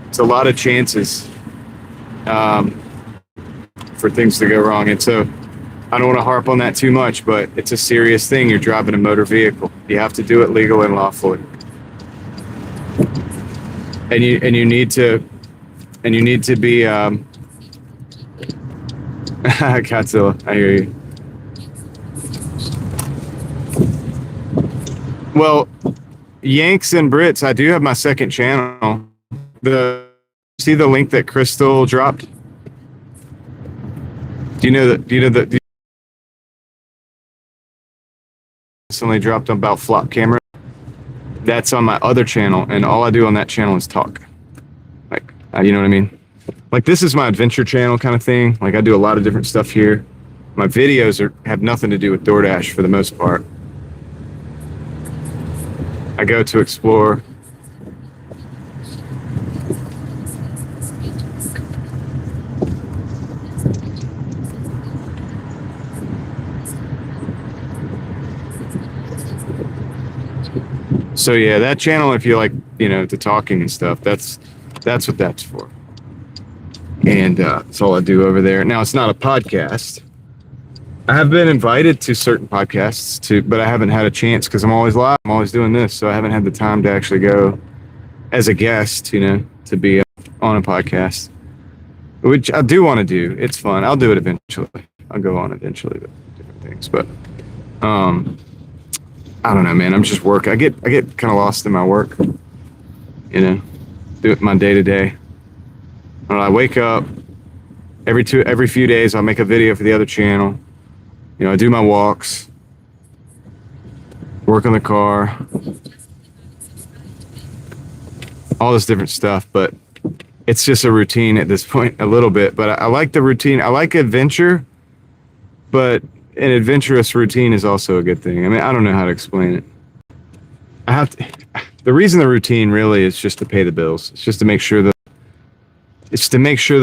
It's a lot of chances for things to go wrong. And so I don't want to harp on that too much, but it's a serious thing. You're driving a motor vehicle. You have to do it legal and lawfully. And you need to be Godzilla, I hear you. Well, Yanks and Brits, I do have my second channel. See the link that Crystal dropped? Do you know that recently dropped about flop camera? That's on my other channel, and all I do on that channel is talk. Like, you know what I mean? Like, this is my adventure channel kind of thing. Like, I do a lot of different stuff here. My videos have nothing to do with DoorDash for the most part. I go to explore. So yeah, that channel, if you like, the talking and stuff, that's what that's for. And that's all I do over there. Now, it's not a podcast. I have been invited to certain podcasts but I haven't had a chance because I'm always live. I'm always doing this, so I haven't had the time to actually go as a guest, to be on a podcast, which I do want to do. It's fun. I'll do it eventually. I'll go on eventually to different things, but I don't know, man. I'm just work. I get kind of lost in my work, do it my day to day. I wake up every few days. I'll make a video for the other channel. I do my walks, work on the car, all this different stuff. But it's just a routine at this point, a little bit. But I like the routine. I like adventure, but an adventurous routine is also a good thing. I mean, I don't know how to explain it. The reason the routine really is just to pay the bills. It's just to make sure that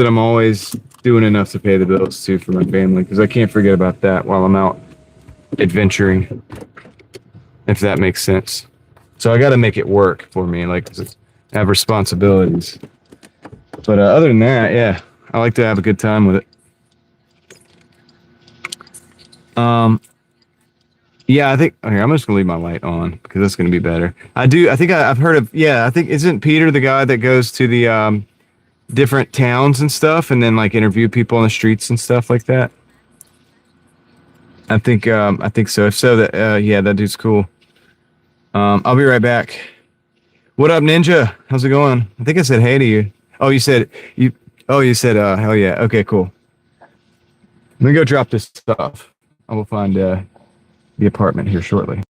I'm always doing enough to pay the bills too for my family, because I can't forget about that while I'm out adventuring, if that makes sense. So I got to make it work for me, like I have responsibilities. But other than that, yeah, I like to have a good time with it. Yeah, I think here, I'm just gonna leave my light on because that's gonna be better. I think I've heard of, I think, isn't Peter the guy that goes to the different towns and stuff and then like interview people on the streets and stuff like that? I think so. If so, that dude's cool. I'll be right back. What up, Ninja? How's it going? I think I said hey to you. Oh, you said hell yeah. Okay, cool. Let me go drop this stuff. I will find the apartment here shortly.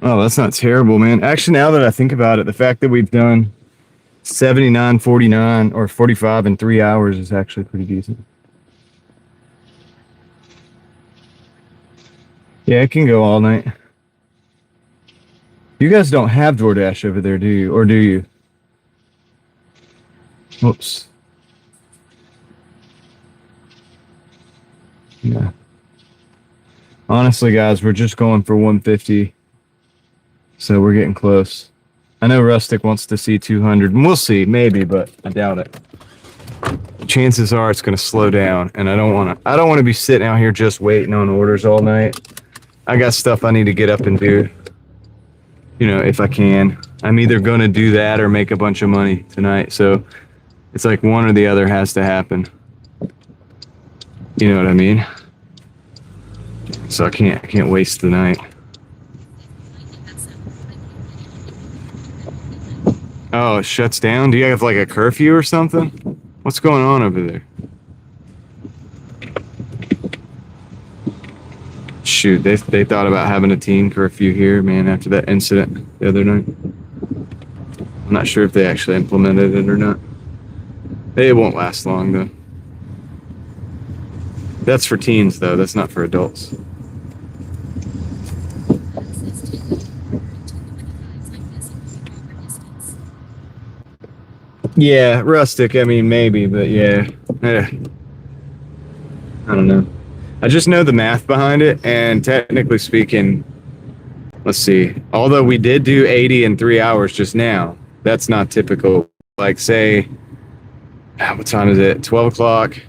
Oh, that's not terrible, man. Actually, now that I think about it, the fact that we've done 79, 49, or 45 in 3 hours is actually pretty decent. Yeah, it can go all night. You guys don't have DoorDash over there, do you? Or do you? Oops. Yeah. Honestly, guys, we're just going for 150. So we're getting close. I know Rustic wants to see 200, and we'll see, maybe, but I doubt it. Chances are it's going to slow down, and I don't want to be sitting out here just waiting on orders all night. I got stuff I need to get up and do, if I can. I'm either going to do that or make a bunch of money tonight. So it's like one or the other has to happen. You know what I mean? So I can't waste the night. Oh, it shuts down? Do you have like a curfew or something? What's going on over there? Shoot, they thought about having a teen curfew here, man, after that incident the other night. I'm not sure if they actually implemented it or not. It won't last long, though. That's for teens, though. That's not for adults. Yeah, rustic, I mean, maybe, but yeah. I don't know. I just know the math behind it, and technically speaking, let's see. Although we did do 80 in 3 hours just now, that's not typical. Like, say, what time is it? 12 o'clock.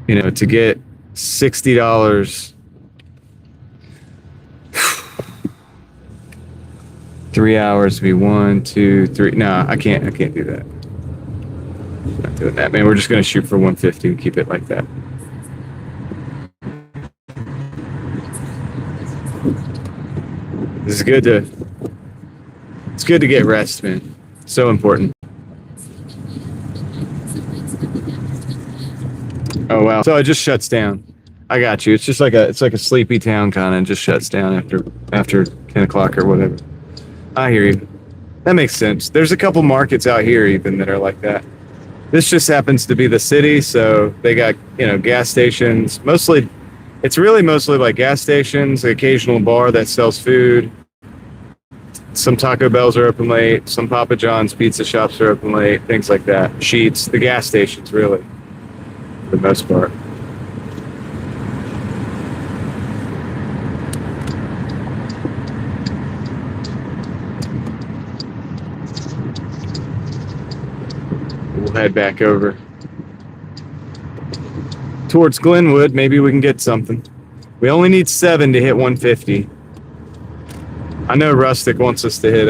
You know, to get $60. 3 hours to be 1, 2, 3. No, I can't do that. I'm not doing that, man. We're just gonna shoot for 150 and keep it like that. It's good to get rest, man. So important. Oh wow. So it just shuts down. I got you. It's just like a sleepy town kind of, just shuts down after 10 o'clock or whatever. I hear you. That makes sense. There's a couple markets out here even that are like that. This just happens to be the city, so they got, you know, gas stations. It's really mostly like gas stations, the occasional bar that sells food. Some Taco Bells are open late. Some Papa John's pizza shops are open late. Things like that. Sheets, the gas stations, really, for the most part. We'll head back over towards Glenwood. Maybe we can get something. We only need 7 to hit 150. I know Rustic wants us to hit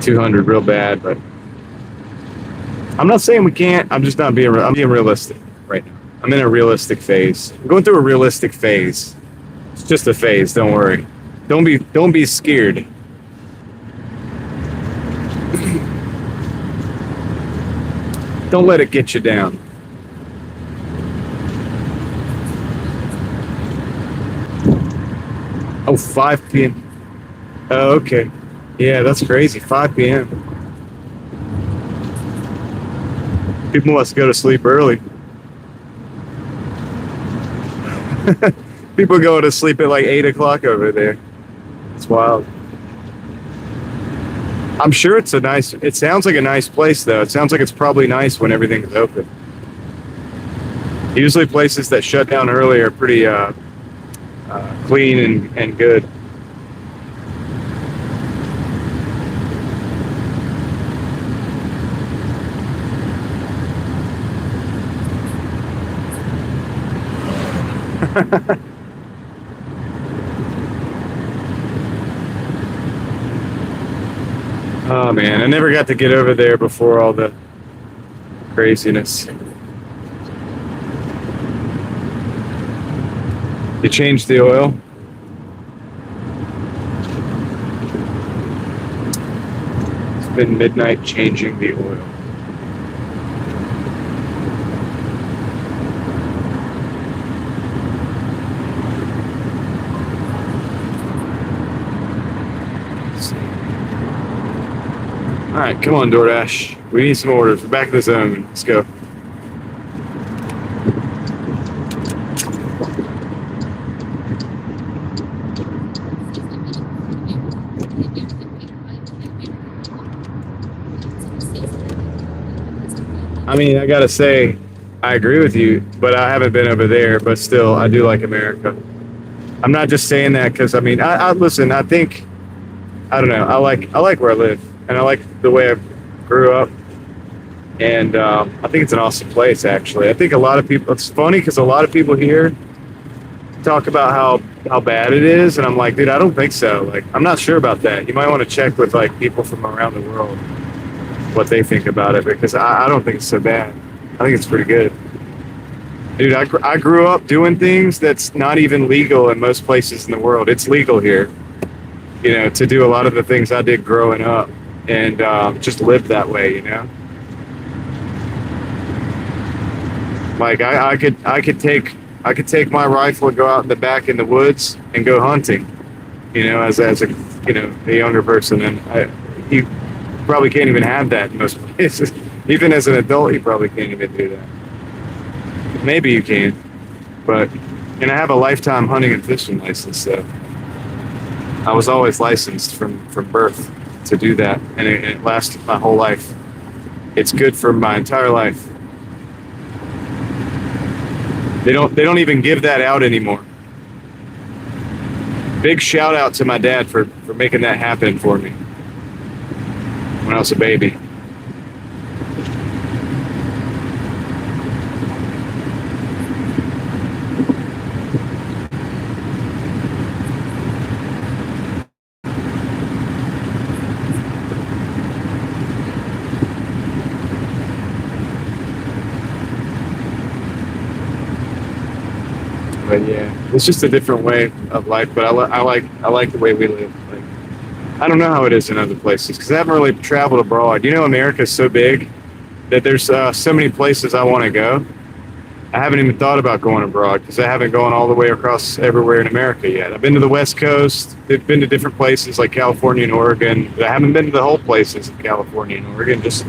200 real bad, but I'm not saying we can't. I'm just not being. I'm being realistic right now. I'm in a realistic phase. I'm going through a realistic phase. It's just a phase. Don't worry. Don't be scared. Don't let it get you down. Oh, 5 p.m. Oh, okay. Yeah, that's crazy. 5 p.m. People must go to sleep early. People go to sleep at like 8 o'clock over there. It's wild. I'm sure it sounds like a nice place, though. It sounds like it's probably nice when everything's open. Usually places that shut down early are pretty clean and good. Oh man, I never got to get over there before all the craziness. You changed the oil? It's been midnight changing the oil. All right, come on, Doordash. We need some orders. We're back in the zone. Let's go. I mean, I gotta say, I agree with you, but I haven't been over there. But still, I do like America. I'm not just saying that because I mean, I listen. I think, I don't know. I like where I live, and I like the way I grew up, and I think it's an awesome place. Actually, I think a lot of people. It's funny because a lot of people here talk about how bad it is, and I'm like, dude, I don't think so. Like, I'm not sure about that. You might want to check with like people from around the world what they think about it, because I don't think it's so bad. I think it's pretty good. Dude, I grew up doing things that's not even legal in most places in the world. It's legal here. you know, to do a lot of the things I did growing up and just live that way, you know. Like I could take my rifle and go out in the back in the woods and go hunting, you know, as a you know a younger person, and you probably can't even have that in most places. Even as an adult, you probably can't even do that. Maybe you can, but and I have a lifetime hunting and fishing license, so I was always licensed from birth to do that, and it lasted my whole life. It's good for my entire life. They don't even give that out anymore. Big shout out to my dad for making that happen for me when I was a baby. But yeah, it's just a different way of life. But I like the way we live. Like, I don't know how it is in other places because I haven't really traveled abroad. You know, America is so big that there's so many places I want to go. I haven't even thought about going abroad because I haven't gone all the way across everywhere in America yet. I've been to the West Coast. I've been to different places like California and Oregon. But I haven't been to the whole places in California and Oregon, just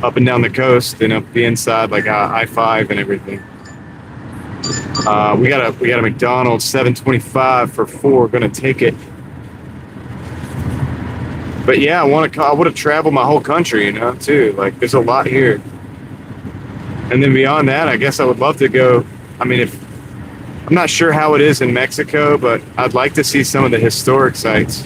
up and down the coast and up the inside, like I-5 and everything. We got a McDonald's, $7.25 for 4. Gonna take it. But yeah, I want to travel my whole country, you know, too. Like, there's a lot here. And then beyond that, I guess I would love to go. I mean, I'm not sure how it is in Mexico, but I'd like to see some of the historic sites.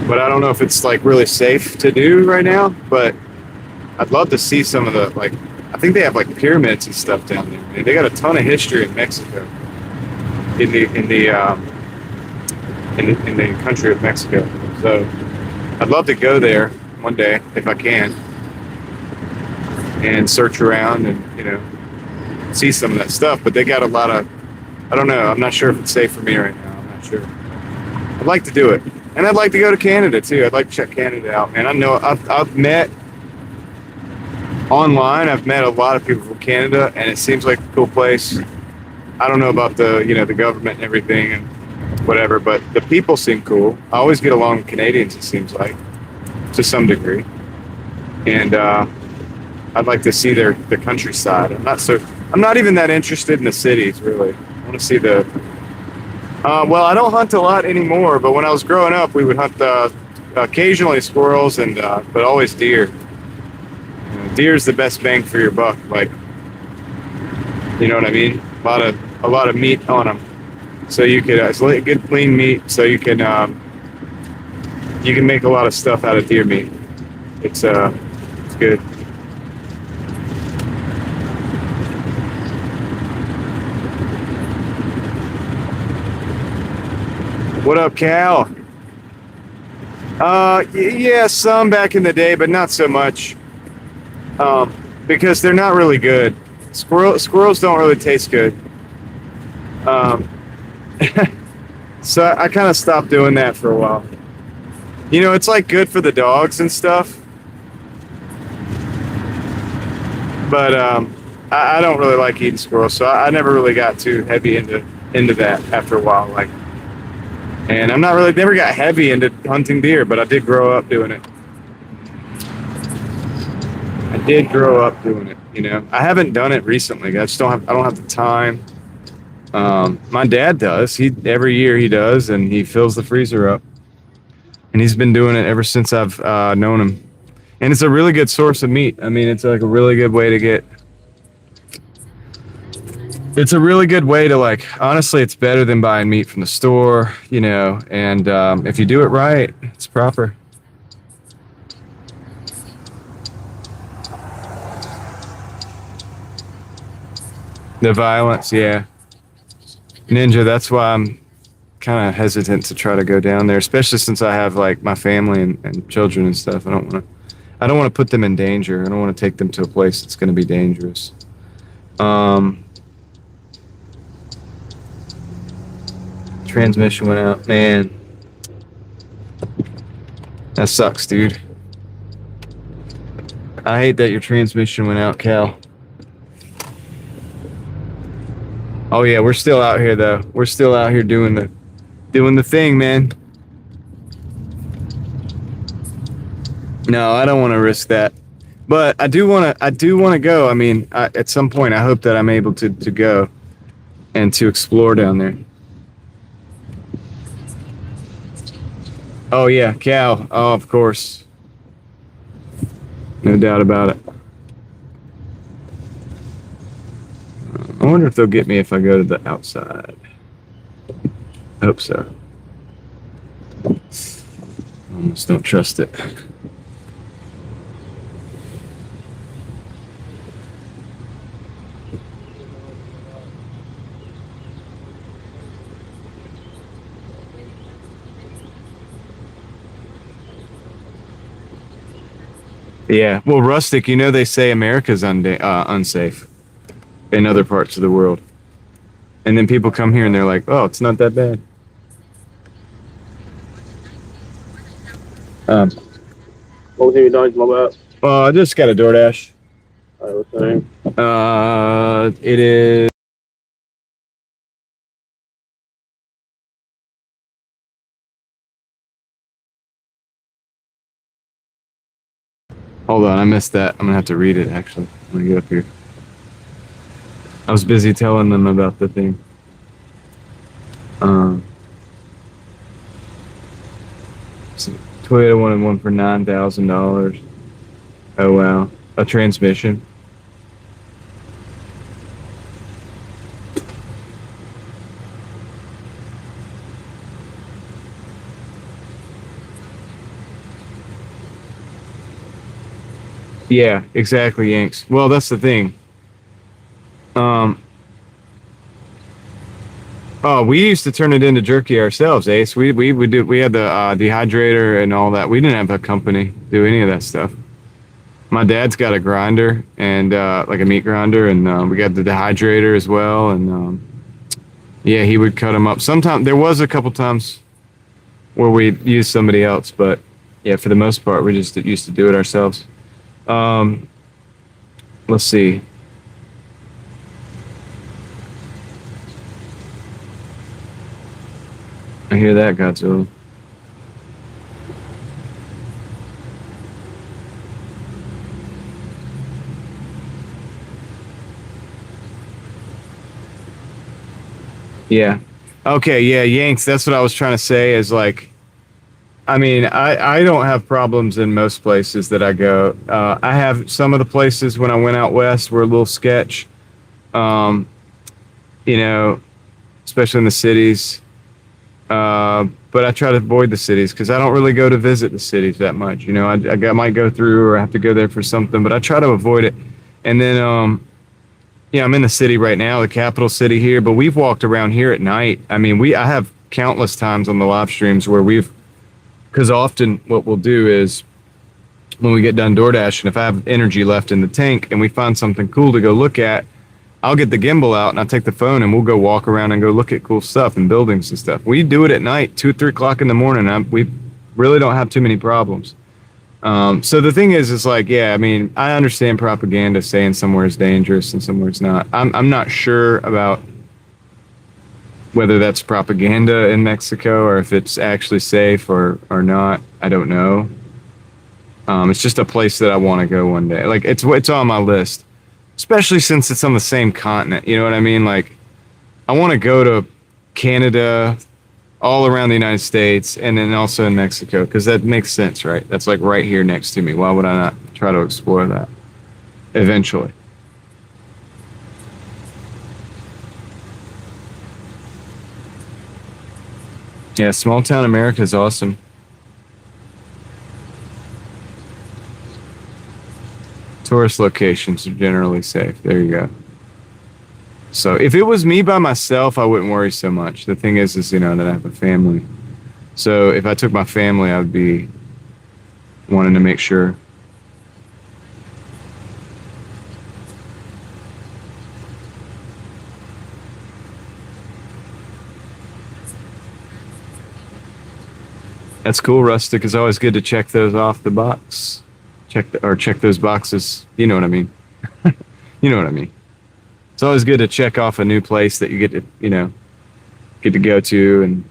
But I don't know if it's like really safe to do right now, but I'd love to see some of the, like, I think they have like pyramids and stuff down there. Man. They got a ton of history in Mexico, in the country of Mexico. So I'd love to go there one day if I can and search around and, you know, see some of that stuff. But they got a lot of, I don't know, I'm not sure if it's safe for me right now. I'm not sure. I'd like to do it. And I'd like to go to Canada too. I'd like to check Canada out, man. I know I've met online. I've met a lot of people from Canada, and it seems like a cool place. I don't know about the government and everything and whatever, but the people seem cool. I always get along with Canadians. It seems like, to some degree, and I'd like to see the countryside. I'm not even that interested in the cities really. I want to see the. Well, I don't hunt a lot anymore, but when I was growing up, we would hunt occasionally squirrels and but always deer. Deer's the best bang for your buck. Like, you know what I mean? A lot of meat on them, so you could it's good clean meat. So you can make a lot of stuff out of deer meat. It's good. What up, Cal? Yeah, some back in the day, but not so much. Because they're not really good. Squirrels don't really taste good. So I kind of stopped doing that for a while. You know, it's like good for the dogs and stuff. But I don't really like eating squirrels, so I never really got too heavy into that after a while. Like. And never got heavy into hunting deer, but I did grow up doing it. You know. I haven't done it recently. I don't have the time. My dad does. Every year he does, and he fills the freezer up. And he's been doing it ever since I've known him. And it's a really good source of meat. I mean, it's like a really good way to get. It's a really good way to, like, honestly, it's better than buying meat from the store, you know, and if you do it right, it's proper. The violence, yeah. Ninja, that's why I'm kind of hesitant to try to go down there, especially since I have, like, my family and children and stuff. I don't want to put them in danger. I don't want to take them to a place that's going to be dangerous. Transmission went out. Man, that sucks, dude. I hate that your transmission went out, Cal. Oh yeah, we're still out here though. We're still out here doing the thing, man. No, I don't want to risk that. But I do want to go. I mean, at some point I hope that I'm able to go and to explore down there. Oh yeah, Cal. Oh, of course. No doubt about it. I wonder if they'll get me if I go to the outside. I hope so. I almost don't trust it. Yeah, well, rustic, you know they say America's unsafe in other parts of the world. And then people come here and they're like, oh, it's not that bad. What was you doing, mobile? I just got a Doordash. Alright, what's the name? It is... Hold on, I missed that. I'm gonna have to read it, actually. I'm gonna get up here. I was busy telling them about the thing. So Toyota wanted one for $9,000. Oh wow, a transmission. Yeah, exactly, Yanks. Well, that's the thing. Oh, we used to turn it into jerky ourselves, Ace. We had the dehydrator and all that. We didn't have a company do any of that stuff. My dad's got a grinder and like a meat grinder, and we got the dehydrator as well. And yeah, he would cut them up. Sometimes there was a couple times where we used somebody else, but yeah, for the most part, we just used to do it ourselves. Let's see. I hear that, Godzilla. Yeah. Okay, yeah, Yanks, that's what I was trying to say is like, I mean, I don't have problems in most places that I go. I have some of the places when I went out west were a little sketch, you know, especially in the cities. But I try to avoid the cities because I don't really go to visit the cities that much. You know, I might go through or I have to go there for something, but I try to avoid it. And then, yeah, I'm in the city right now, the capital city here, but we've walked around here at night. I mean, I have countless times on the live streams where because often what we'll do is when we get done DoorDash, and if I have energy left in the tank and we find something cool to go look at, I'll get the gimbal out and I'll take the phone and we'll go walk around and go look at cool stuff and buildings and stuff. We do it at night, 2 or 3 o'clock in the morning. We really don't have too many problems. So the thing is like, yeah, I mean, I understand propaganda saying somewhere is dangerous and somewhere it's not. I'm not sure about whether that's propaganda in Mexico or if it's actually safe or not. I don't know. It's just a place that I want to go one day. Like it's on my list. Especially since it's on the same continent, you know what I mean? Like, I want to go to Canada, all around the United States, and then also in Mexico, because that makes sense, right? That's like right here next to me. Why would I not try to explore that eventually? Yeah, small town America is awesome. Tourist locations are generally safe. There you go. So if it was me by myself, I wouldn't worry so much. The thing is, you know, that I have a family. So if I took my family, I would be wanting to make sure. That's cool, Rustic. It's always good to check those off the box. Check those boxes. You know what I mean? You know what I mean? It's always good to check off a new place that you get to, get to go to. And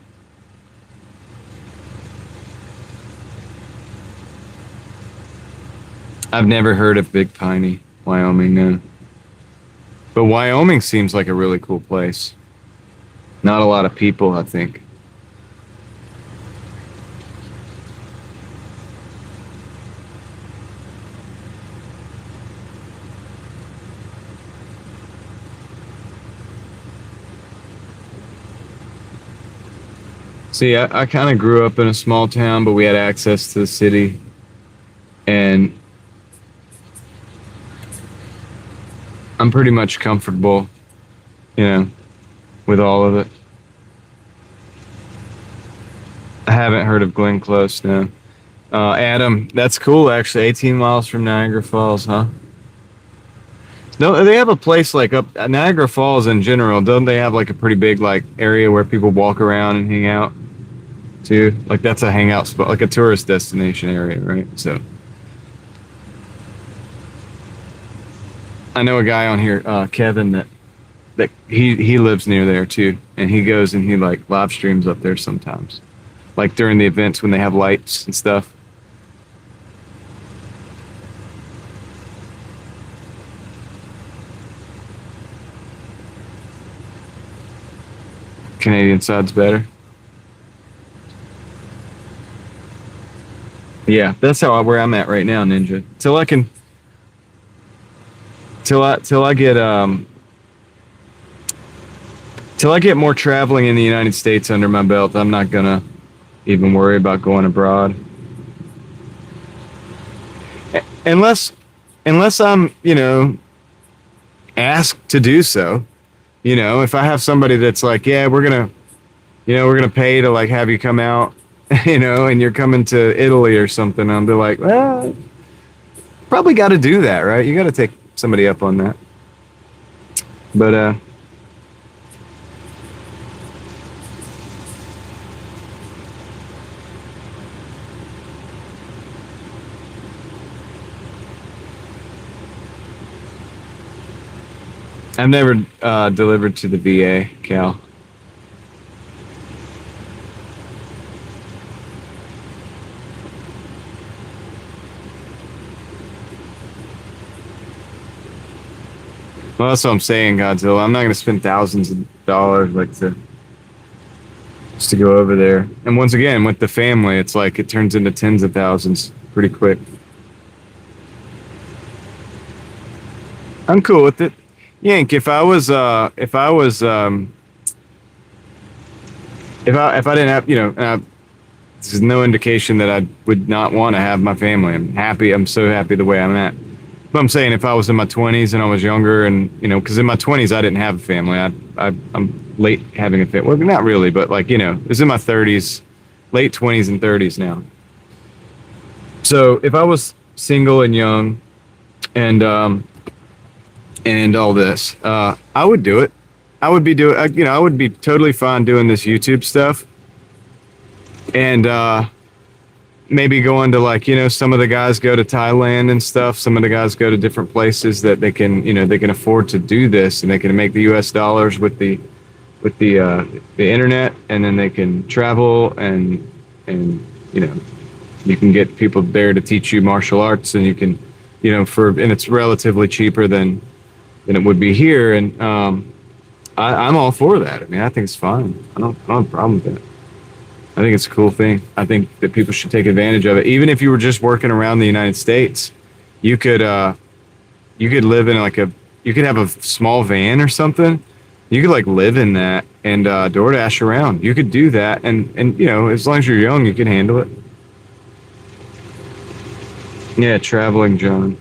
I've never heard of Big Piney, Wyoming, no. But Wyoming seems like a really cool place. Not a lot of people, I think. See, I kind of grew up in a small town, but we had access to the city. And I'm pretty much comfortable, with all of it. I haven't heard of Glen Close, no. Adam, that's cool, actually. 18 miles from Niagara Falls, huh? No, they have a place like up Niagara Falls in general. Don't they have like a pretty big like area where people walk around and hang out too? Like that's a hangout spot, like a tourist destination area, right? So I know a guy on here, Kevin, that he lives near there too, and he goes and he like live streams up there sometimes, like during the events when they have lights and stuff. Canadian side's better. Yeah, that's where I'm at right now, Ninja. Till I get more traveling in the United States under my belt, I'm not gonna even worry about going abroad. Unless I'm, asked to do so. If I have somebody that's like, yeah, we're gonna pay to like have you come out, and you're coming to Italy or something, I'll be like, well, probably got to do that, right? You got to take somebody up on that. But I've never delivered to the VA, Cal. Well, that's what I'm saying, Godzilla. I'm not going to spend thousands of dollars just to go over there. And once again, with the family, it's like it turns into tens of thousands pretty quick. I'm cool with it. Yank, if I didn't have, this is no indication that I would not want to have my family. I'm so happy the way I'm at. But I'm saying if I was in my 20s and I was younger and, because in my 20s I didn't have a family. I'm late having a family. Well, not really, but like, it's in my 30s, late 20s and 30s now. So if I was single and young and all this, I would do it. I would be totally fine doing this YouTube stuff. And maybe going to like, some of the guys go to Thailand and stuff. Some of the guys go to different places that they can, they can afford to do this and they can make the US dollars with the internet, and then they can travel and you can get people there to teach you martial arts, and you can, and it's relatively cheaper than it would be here. And I'm all for that. I mean, I think it's fine. I don't have a problem with that. I think it's a cool thing. I think that people should take advantage of it. Even if you were just working around the United States, you could live in you could have a small van or something. You could like live in that and DoorDash around. You could do that, and as long as you're young, you can handle it. Yeah, traveling, John.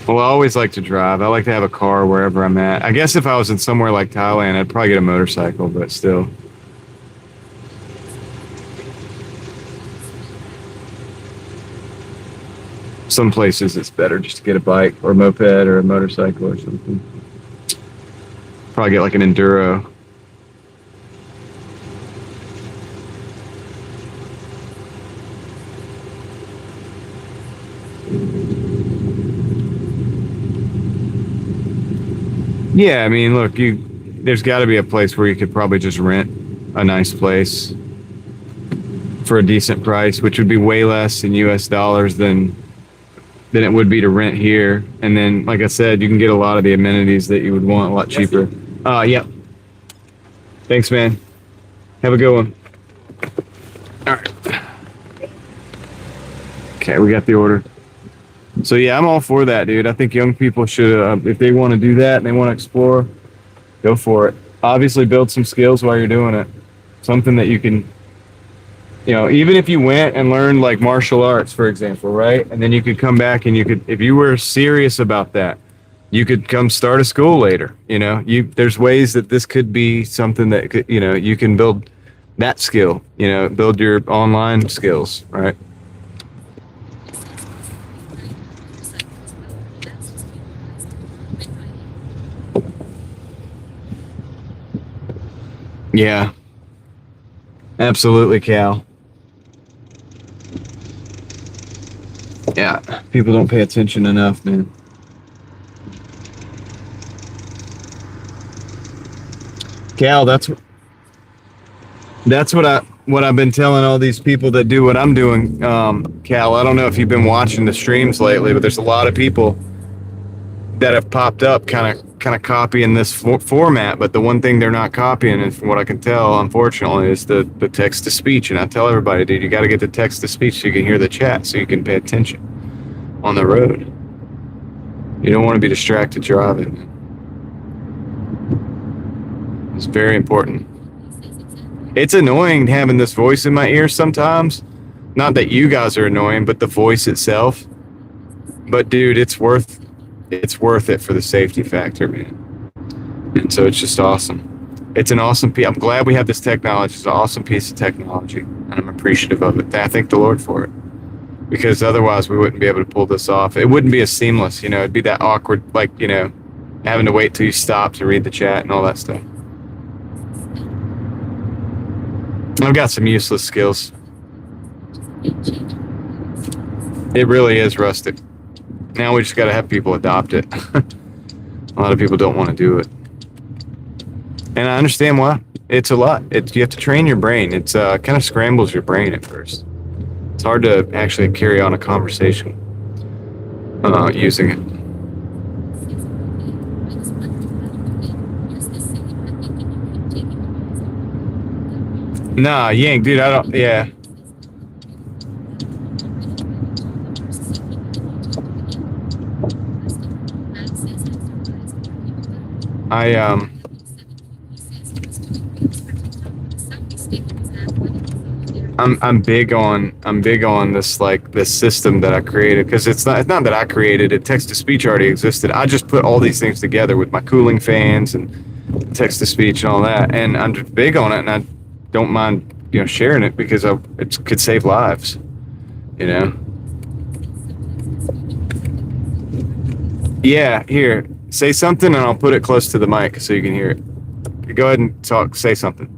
Well, I always like to drive. I like to have a car wherever I'm at. I guess if I was in somewhere like Thailand, I'd probably get a motorcycle, but still. Some places it's better just to get a bike or a moped or a motorcycle or something. Probably get like an enduro. Yeah, I mean, look, there's got to be a place where you could probably just rent a nice place for a decent price, which would be way less in US dollars than it would be to rent here. And then, like I said, you can get a lot of the amenities that you would want a lot cheaper. Yeah. Thanks, man. Have a good one. All right. Okay, we got the order. So yeah, I'm all for that, dude. I think young people should, if they want to do that and they want to explore, go for it. Obviously, build some skills while you're doing it. Something that you can, even if you went and learned like martial arts, for example, right? And then you could come back and you could, if you were serious about that, you could come start a school later. There's ways that this could be something that could, you can build that skill, build your online skills, right? Yeah, absolutely, Cal. Yeah, people don't pay attention enough, man. Cal, that's what I've been telling all these people that do what I'm doing. Cal, I don't know if you've been watching the streams lately, but there's a lot of people that have popped up kind of copying this format, but the one thing they're not copying, and from what I can tell, unfortunately, is the text to speech. And I tell everybody, dude, you got to get the text to speech so you can hear the chat, so you can pay attention on the road. You don't want to be distracted driving. It's very important. It's annoying having this voice in my ear sometimes. Not that you guys are annoying, but the voice itself. But dude, it's worth it for the safety factor, man. And so it's just awesome. It's an awesome piece. I'm glad we have this technology. It's an awesome piece of technology, and I'm appreciative of it. I thank the Lord for it, because otherwise we wouldn't be able to pull this off. It wouldn't be as seamless, it'd be that awkward, like, having to wait till you stop to read the chat and all that stuff. I've got some useless skills. It really is rustic. Now we just got to have people adopt it. A lot of people don't want to do it. And I understand why. It's a lot. You have to train your brain. It's kind of scrambles your brain at first. It's hard to actually carry on a conversation using it. Nah, Yank, dude, I don't, yeah. I'm big on this, like, this system that I created, because it's not that I created it. Text to speech already existed. I just put all these things together with my cooling fans and text to speech and all that, and I'm just big on it, and I don't mind sharing it, because it could save lives. Yeah, here, say something and I'll put it close to the mic so you can hear it. Go ahead and talk. Say something.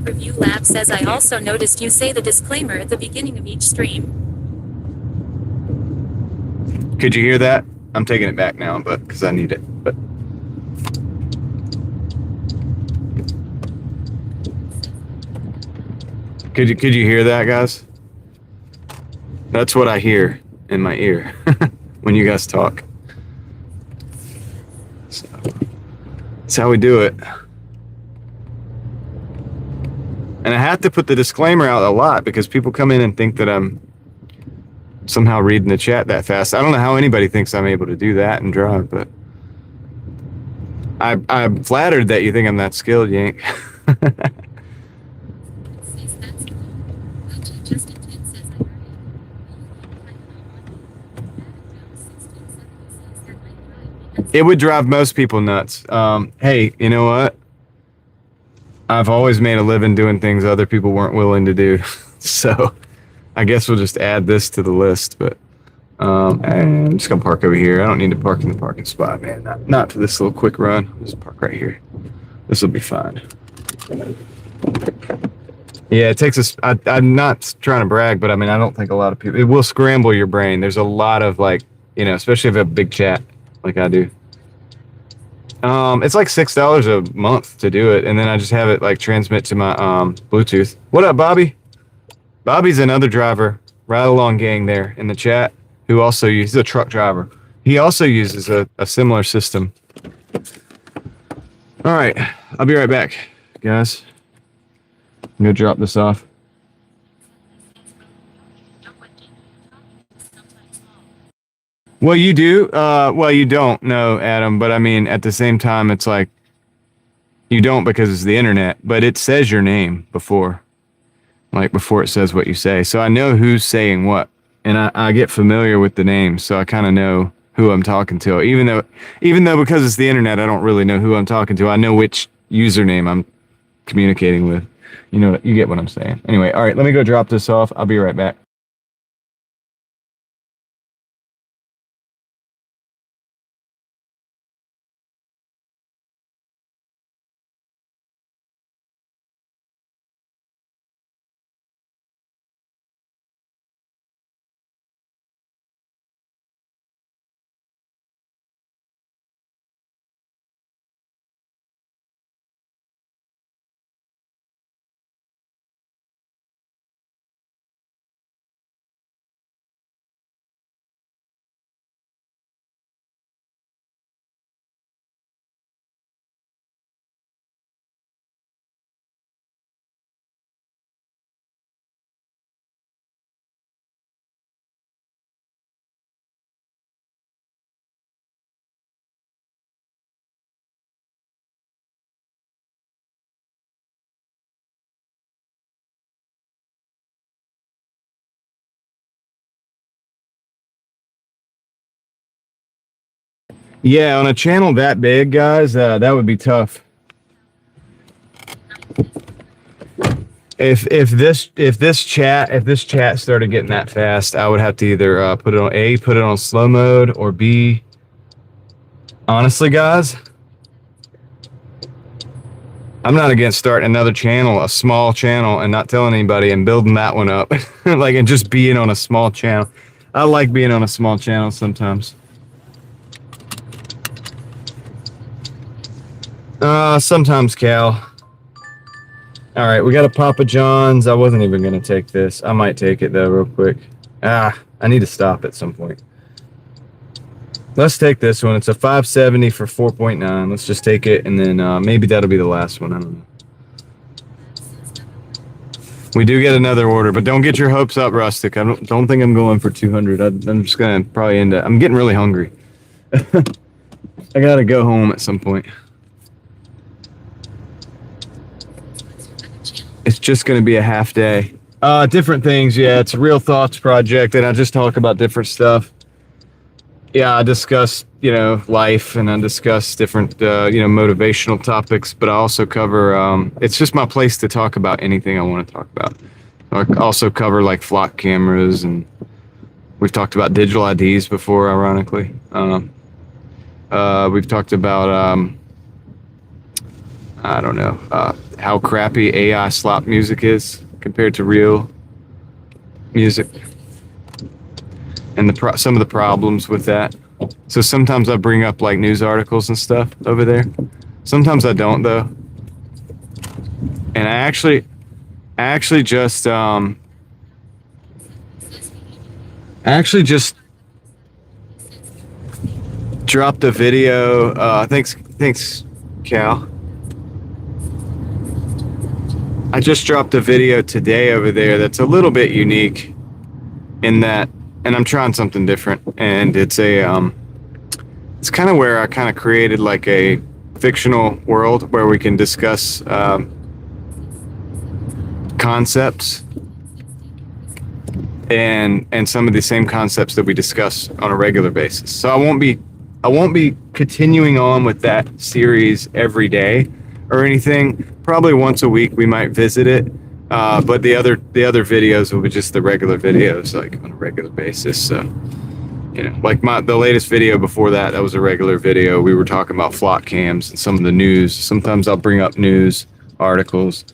Review Lab says, I also noticed you say the disclaimer at the beginning of each stream. Could you hear that? I'm taking it back now, but because I need it. But could you hear that, guys? That's what I hear in my ear when you guys talk. So that's how we do it. And I have to put the disclaimer out a lot, because people come in and think that I'm somehow reading the chat that fast. I don't know how anybody thinks I'm able to do that and drive, but I'm flattered that you think I'm that skilled, Yank. It would drive most people nuts. Hey, you know what? I've always made a living doing things other people weren't willing to do. So I guess we'll just add this to the list. But I'm just going to park over here. I don't need to park in the parking spot, man. Not for this little quick run. I'll just park right here. This will be fine. Yeah, it takes us. I'm not trying to brag, but I mean, I don't think a lot of people. It will scramble your brain. There's a lot of, like, especially if you have a big chat like I do. It's like $6 a month to do it, and then I just have it like transmit to my Bluetooth. What up, Bobby? Bobby's another driver, Ride Along Gang there in the chat, who also uses a truck driver. He also uses a similar system. All right, I'll be right back, guys. I'm gonna drop this off. Well, you do. Well, you don't know, Adam, but I mean, at the same time, it's like you don't because it's the internet, but it says your name before it says what you say. So I know who's saying what, and I get familiar with the names, so I kind of know who I'm talking to. Even though because it's the internet, I don't really know who I'm talking to. I know which username I'm communicating with. You know, you get what I'm saying. Anyway, all right, let me go drop this off. I'll be right back. Yeah, on a channel that big, guys, that would be tough. If this chat started getting that fast, I would have to either put it on slow mode, or B, honestly, guys, I'm not against starting another channel, a small channel, and not telling anybody and building that one up, like, and just being on a small channel. I like being on a small channel sometimes. Sometimes, Cal. All right, we got a Papa John's. I wasn't even going to take this. I might take it, though, real quick. I need to stop at some point. Let's take this one. It's a 570 for 4.9. Let's just take it, and then maybe that'll be the last one. I don't know. We do get another order, but don't get your hopes up, Rustic. I don't think I'm going for 200. I'm just going to probably end up... I'm getting really hungry. I got to go home at some point. It's just going to be a half day. Different things, yeah. It's a Real Thoughts project, and I just talk about different stuff. Yeah, I discuss, life, and I discuss different, motivational topics, but I also cover, it's just my place to talk about anything I want to talk about. I also cover, like, flock cameras, and we've talked about digital IDs before, ironically. We've talked about, I don't know, how crappy AI slop music is compared to real music, and some of the problems with that. So sometimes I bring up like news articles and stuff over there. Sometimes I don't, though. And I actually just dropped a video. Thanks, Cal. I just dropped a video today over there that's a little bit unique in that, and I'm trying something different, and it's it's kind of where I kind of created like a fictional world where we can discuss concepts and some of the same concepts that we discuss on a regular basis. So I won't be continuing on with that series every day or anything. Probably once a week we might visit it, but the other videos will be just the regular videos, like on a regular basis. So, like the latest video before that was a regular video. We were talking about flock cams and some of the news. Sometimes I'll bring up news articles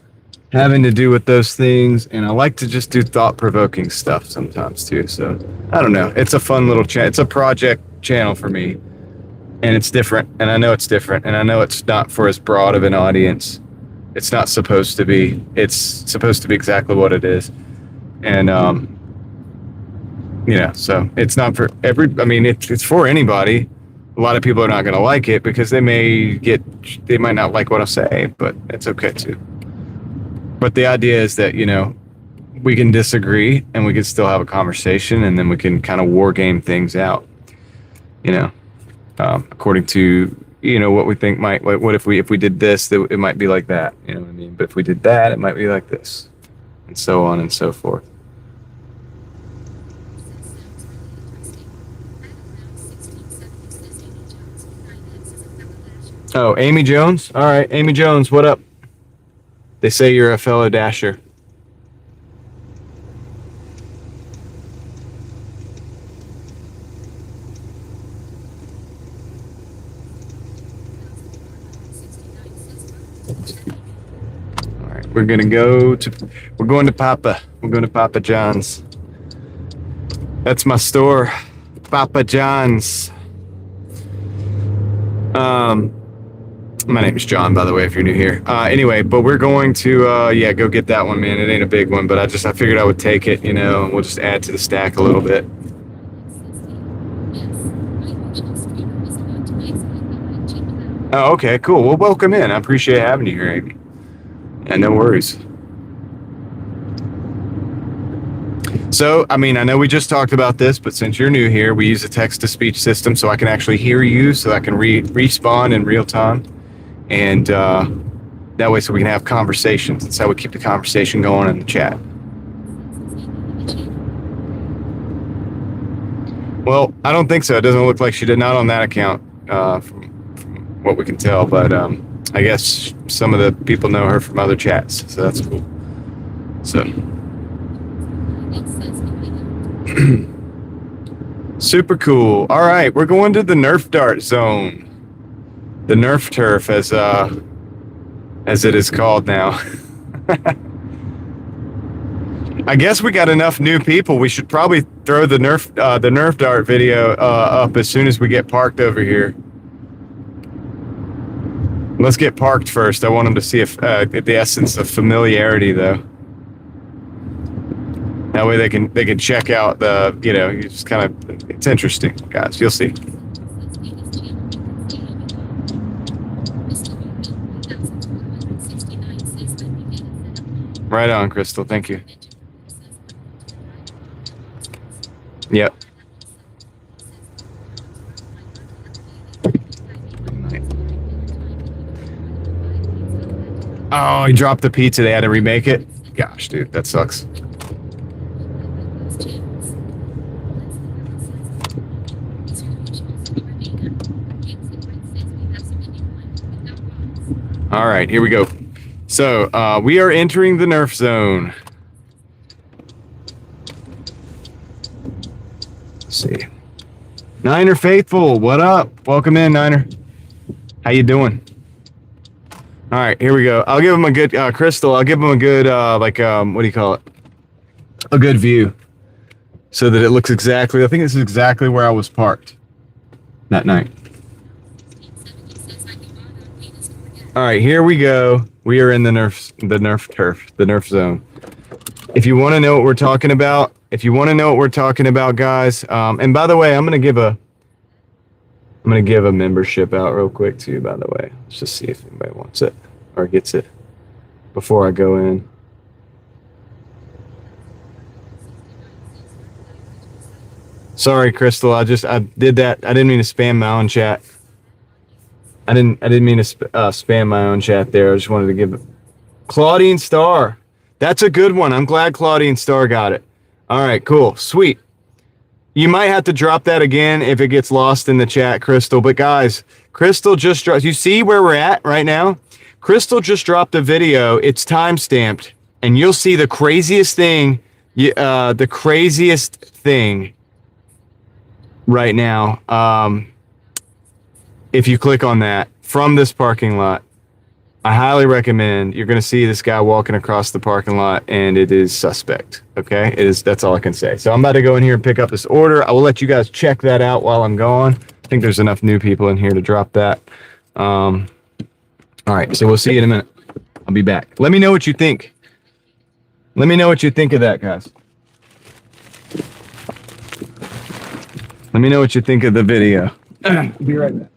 having to do with those things, and I like to just do thought-provoking stuff sometimes too. So I don't know. It's a fun little it's a project channel for me. and it's different, and I know it's different, and I know it's not for as broad of an audience. It's not supposed to be. It's supposed to be exactly what it is, and so it's not for every. I mean, it's for anybody. A lot of people are not going to like it because they might not like what I say, but it's okay too. But the idea is that, we can disagree and we can still have a conversation, and then we can kind of war game things out, according to, what we think what if we did this, that it might be like that, you know what I mean? But if we did that, it might be like this, and so on and so forth. Oh, Amy Jones? All right, Amy Jones, what up? They say you're a fellow dasher. All right, we're going to Papa. We're going to Papa John's. That's my store, Papa John's. My name is John, by the way, if you're new here. Anyway, but we're going to, go get that one, man. It ain't a big one, but I figured I would take it, and we'll just add to the stack a little bit. Oh, okay, cool. Well, welcome in. I appreciate having you here, Amy. Yeah, no worries. So, I know we just talked about this, but since you're new here, we use a text-to-speech system so I can actually hear you, so I can respond in real time. And that way, so we can have conversations. That's how we keep the conversation going in the chat. Well, I don't think so. It doesn't look like she did, not on that account, from what we can tell. But I guess some of the people know her from other chats, so that's cool. So, super cool. All right, we're going to the Nerf Dart Zone. The Nerf Turf, as it is called now. I guess we got enough new people. We should probably throw the Nerf Dart video up as soon as we get parked over here. Let's get parked first. I want them to see if the essence of familiarity, though. That way they can check out the, you just kind of, it's interesting, guys. You'll see. Right on, Crystal. Thank you. Yep. Oh, he dropped the pizza. They had to remake it. Gosh, dude, that sucks. All right, here we go. So, we are entering the Nerf zone. Let's see. Niner Faithful, what up? Welcome in, Niner. How you doing? All right, here we go. I'll give him a good, Crystal, I'll give him a good, what do you call it? A good view. So that it looks exactly, I think this is exactly where I was parked that night. All right, here we go. We are in the Nerf zone. If you want to know what we're talking about, guys, and by the way, I'm gonna give a membership out real quick too. By the way, let's just see if anybody wants it or gets it before I go in. Sorry, Crystal. I did that. I didn't mean to spam my own chat. I didn't mean to spam my own chat there. I just wanted to give it. Claudine Starr. That's a good one. I'm glad Claudine Starr got it. All right, cool. Sweet. You might have to drop that again if it gets lost in the chat, Crystal. But guys, Crystal just dropped. You see where we're at right now? Crystal just dropped a video. It's time-stamped. And you'll see the craziest thing. The craziest thing right now. If you click on that from this parking lot, I highly recommend. You're going to see this guy walking across the parking lot, and it is suspect. Okay, it is. That's all I can say. So I'm about to go in here and pick up this order. I will let you guys check that out while I'm gone. I think there's enough new people in here to drop that. All right, so we'll see you in a minute. I'll be back. Let me know what you think. Let me know what you think of that, guys. Let me know what you think of the video. Be right back.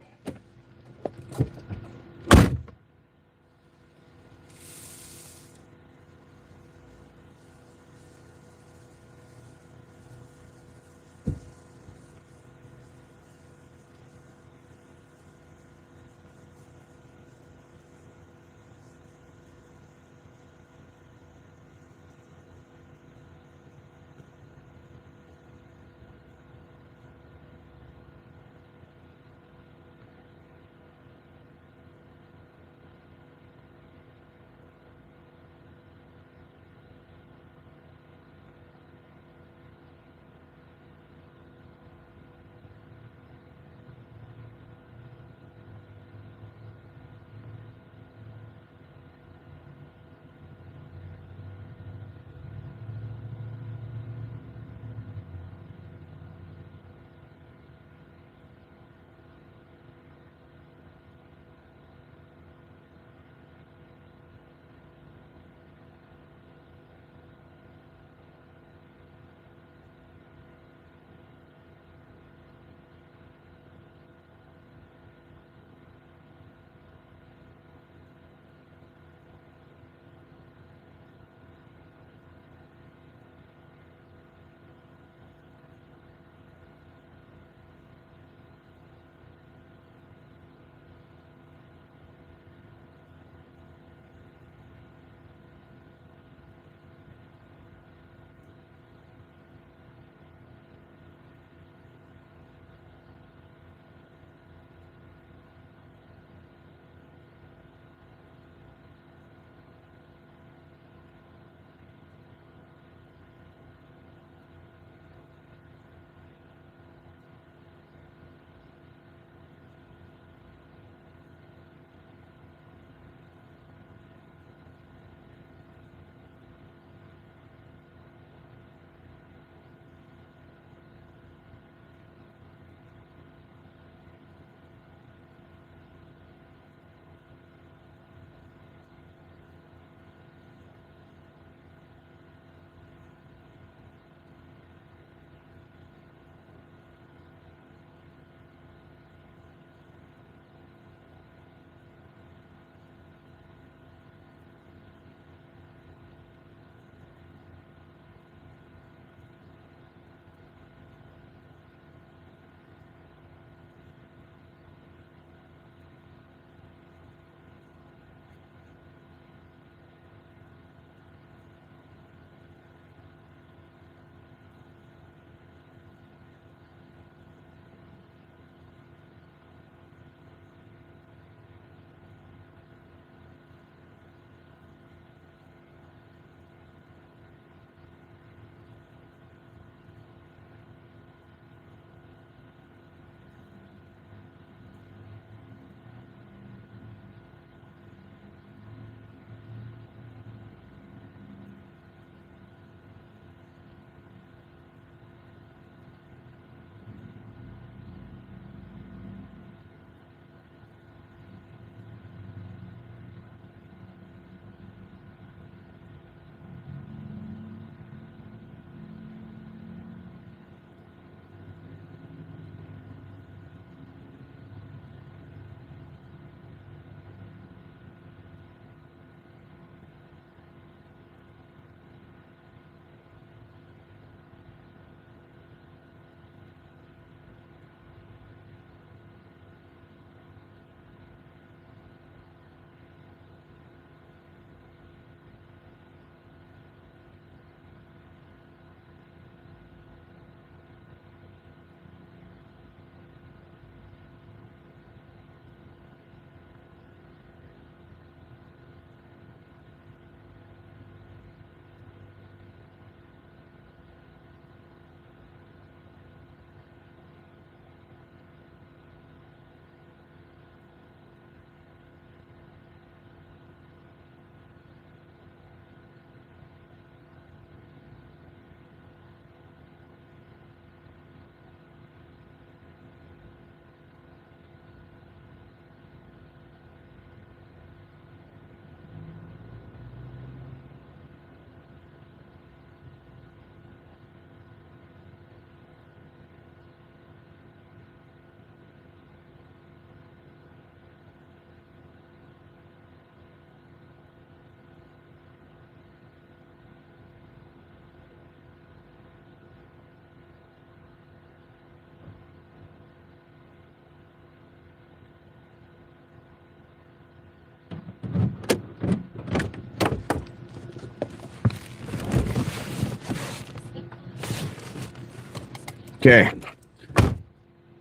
Okay.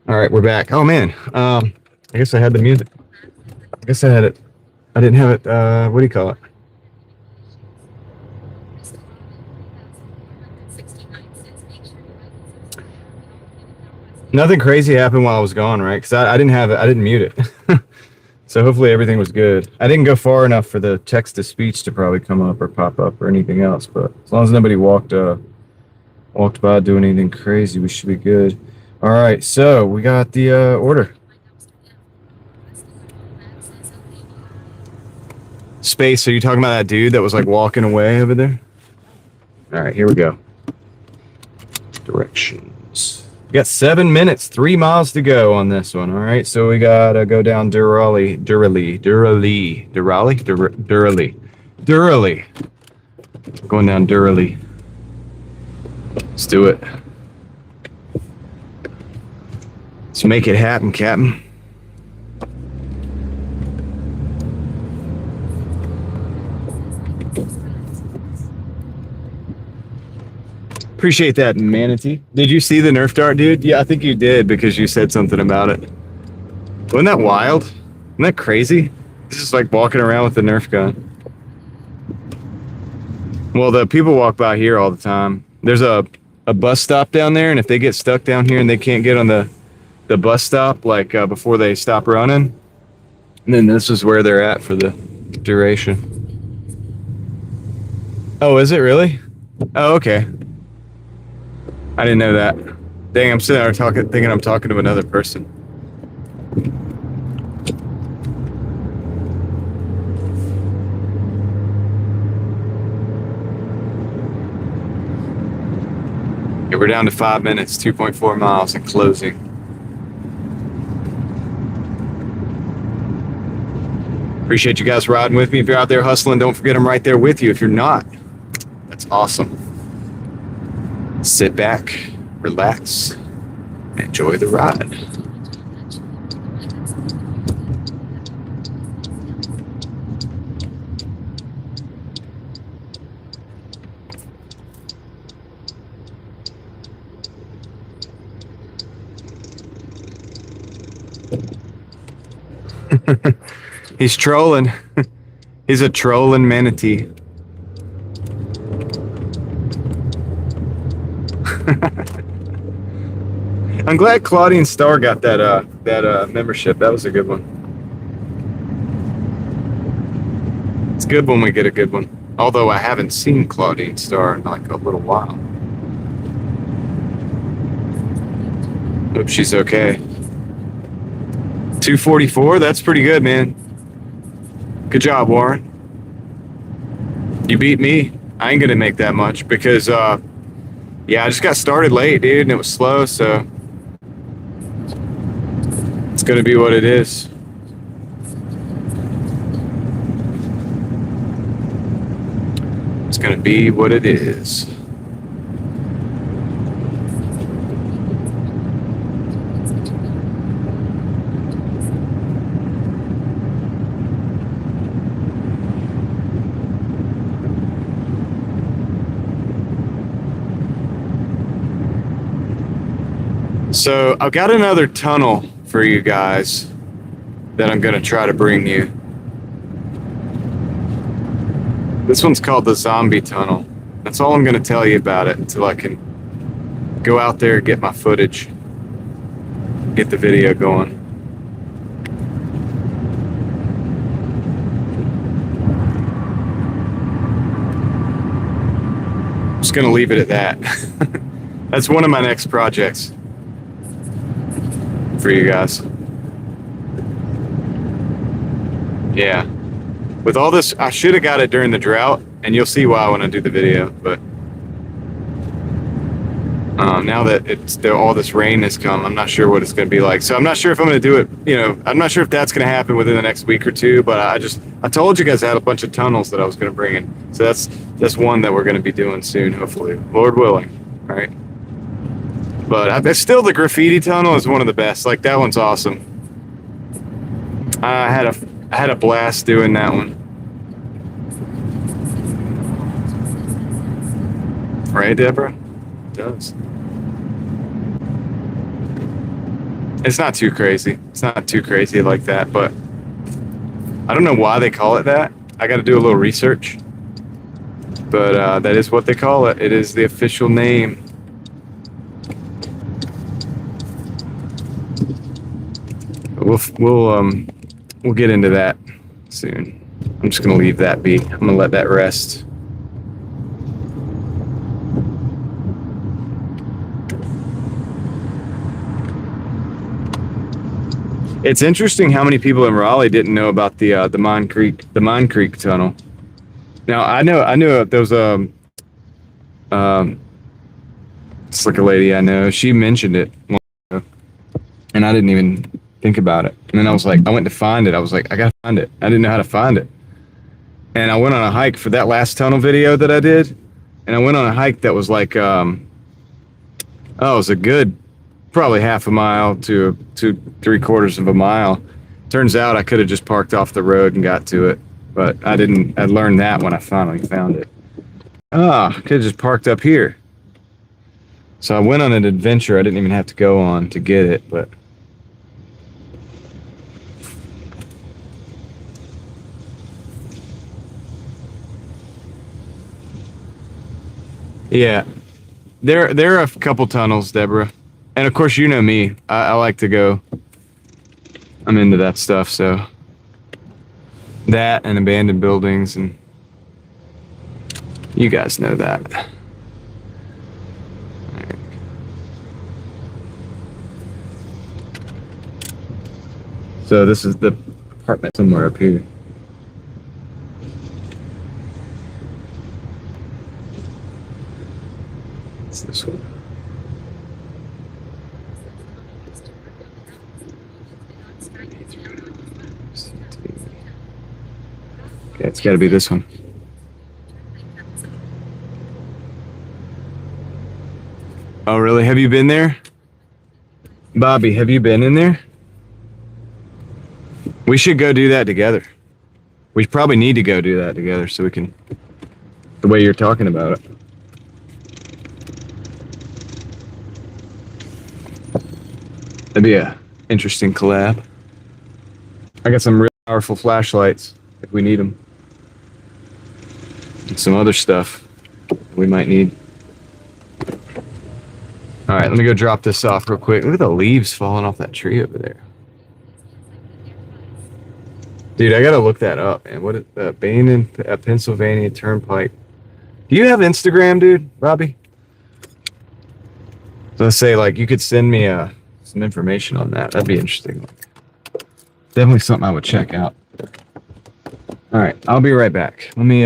All right, we're back. Oh man, I guess I had the music. I guess I had it. I didn't have it. What do you call it? Nothing crazy happened while I was gone, right? Because I didn't have it. I didn't mute it. So hopefully everything was good. I didn't go far enough for the text to speech to probably come up or pop up or anything else. But as long as nobody walked by doing anything crazy, we should be good. All right, so we got the order. Space, are you talking about that dude that was like walking away over there? All right, here we go. Directions. We got 7 minutes, 3 miles to go on this one. All right, so we gotta go down Durrally. Going down Durrally. Let's do it. Let's make it happen, Captain. Appreciate that, Manatee. Did you see the Nerf dart, dude? Yeah, I think you did because you said something about it. Wasn't that wild? Isn't that crazy? It's just like walking around with the Nerf gun. Well, the people walk by here all the time. There's a bus stop down there, and if they get stuck down here and they can't get on the bus stop, like before they stop running, then this is where they're at for the duration. Oh, is it really? Oh, okay. I didn't know that. Dang, I'm sitting there thinking I'm talking to another person. Yeah, we're down to 5 minutes, 2.4 miles and closing. Appreciate you guys riding with me. If you're out there hustling, don't forget I'm right there with you. If you're not, that's awesome. Sit back, relax, and enjoy the ride. He's trolling. He's a trolling manatee. I'm glad Claudine Starr got that membership. That was a good one. It's good when we get a good one. Although I haven't seen Claudine Starr in like a little while. Hope she's okay. 244, that's pretty good, man. Good job, Warren. You beat me. I ain't gonna make that much because yeah, I just got started late, dude, and it was slow, so it's gonna be what it is. It's gonna be what it is. So I've got another tunnel for you guys that I'm going to try to bring you. This one's called the Zombie Tunnel. That's all I'm going to tell you about it until I can go out there and get my footage, get the video going. I'm just going to leave it at that. That's one of my next projects for you guys. Yeah. With all this, I should have got it during the drought, and you'll see why when I do the video, but now that all this rain has come, I'm not sure what it's going to be like. So I'm not sure if I'm going to do it, I'm not sure if that's going to happen within the next week or two, but I told you guys I had a bunch of tunnels that I was going to bring in. So that's one that we're going to be doing soon, hopefully, Lord willing, all right? But still, the graffiti tunnel is one of the best. Like, that one's awesome. I had a blast doing that one. Right, Deborah? It does. It's not too crazy. It's not too crazy like that, but I don't know why they call it that. I got to do a little research, but that is what they call it. It is the official name. We'll get into that soon. I'm just gonna leave that be. I'm gonna let that rest. It's interesting how many people in Raleigh didn't know about the Mine Creek tunnel. Now I knew there was it's like a lady I know. She mentioned it, and I didn't even think about it. And then I was like, I went to find it. I was like, I gotta find it. I didn't know how to find it. And I went on a hike for that last tunnel video that I did. And I went on a hike that was like, it was a good, probably half a mile to 3/4 of a mile. Turns out I could have just parked off the road and got to it, but I didn't. I learned that when I finally found it. I could have just parked up here. So I went on an adventure I didn't even have to go on to get it, but. Yeah, there are a couple tunnels, Deborah, and of course you know me. I like to go. I'm into that stuff, so that and abandoned buildings, and you guys know that. So this is the apartment somewhere up here. It's this one. Okay, it's got to be this one. Oh, really? Have you been there? Bobby, have you been in there? We should go do that together. We probably need to go do that together so we can, the way you're talking about it. That'd be a interesting collab. I got some real powerful flashlights if we need them. And some other stuff we might need. All right, let me go drop this off real quick. Look at the leaves falling off that tree over there. Dude, I gotta look that up, man. What is Pennsylvania Turnpike? Do you have Instagram, dude, Robbie? So let's say, like, you could send me some information on that. That'd be interesting. Definitely something I would check out. All right, I'll be right back. Let me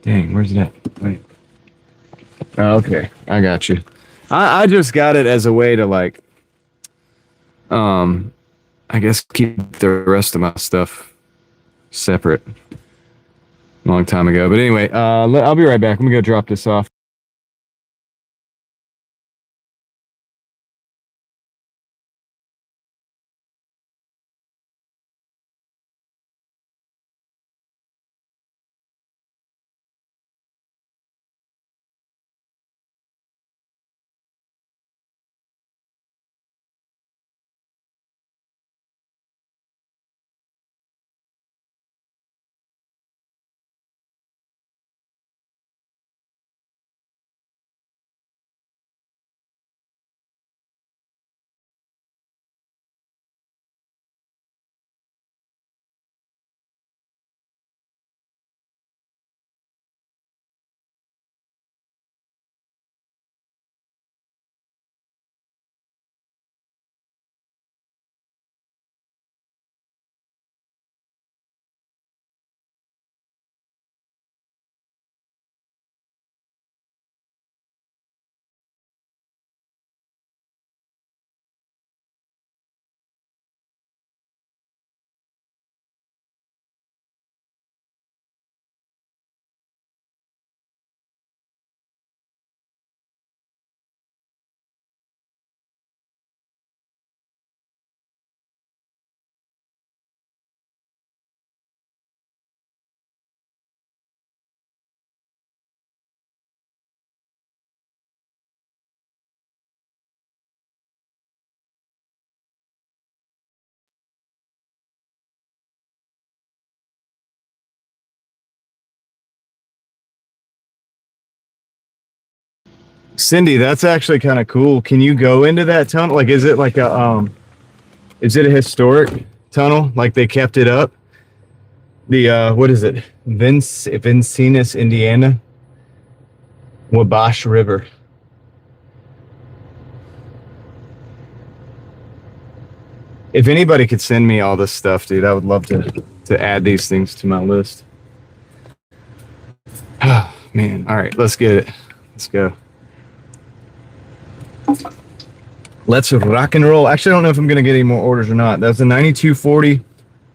dang, where's that? Wait. Oh, okay, I got you. I just got it as a way to, like, I guess keep the rest of my stuff separate. A long time ago, but anyway, I'll be right back. Let me go drop this off. Cindy, that's actually kind of cool. Can you go into that tunnel? Like, is it like is it a historic tunnel? Like they kept it up? The, what is it? Vincennes, Indiana? Wabash River. If anybody could send me all this stuff, dude, I would love to add these things to my list. Oh, man. All right, let's get it. Let's go. Let's rock and roll. Actually, I don't know if I'm going to get any more orders or not. That's a 92.40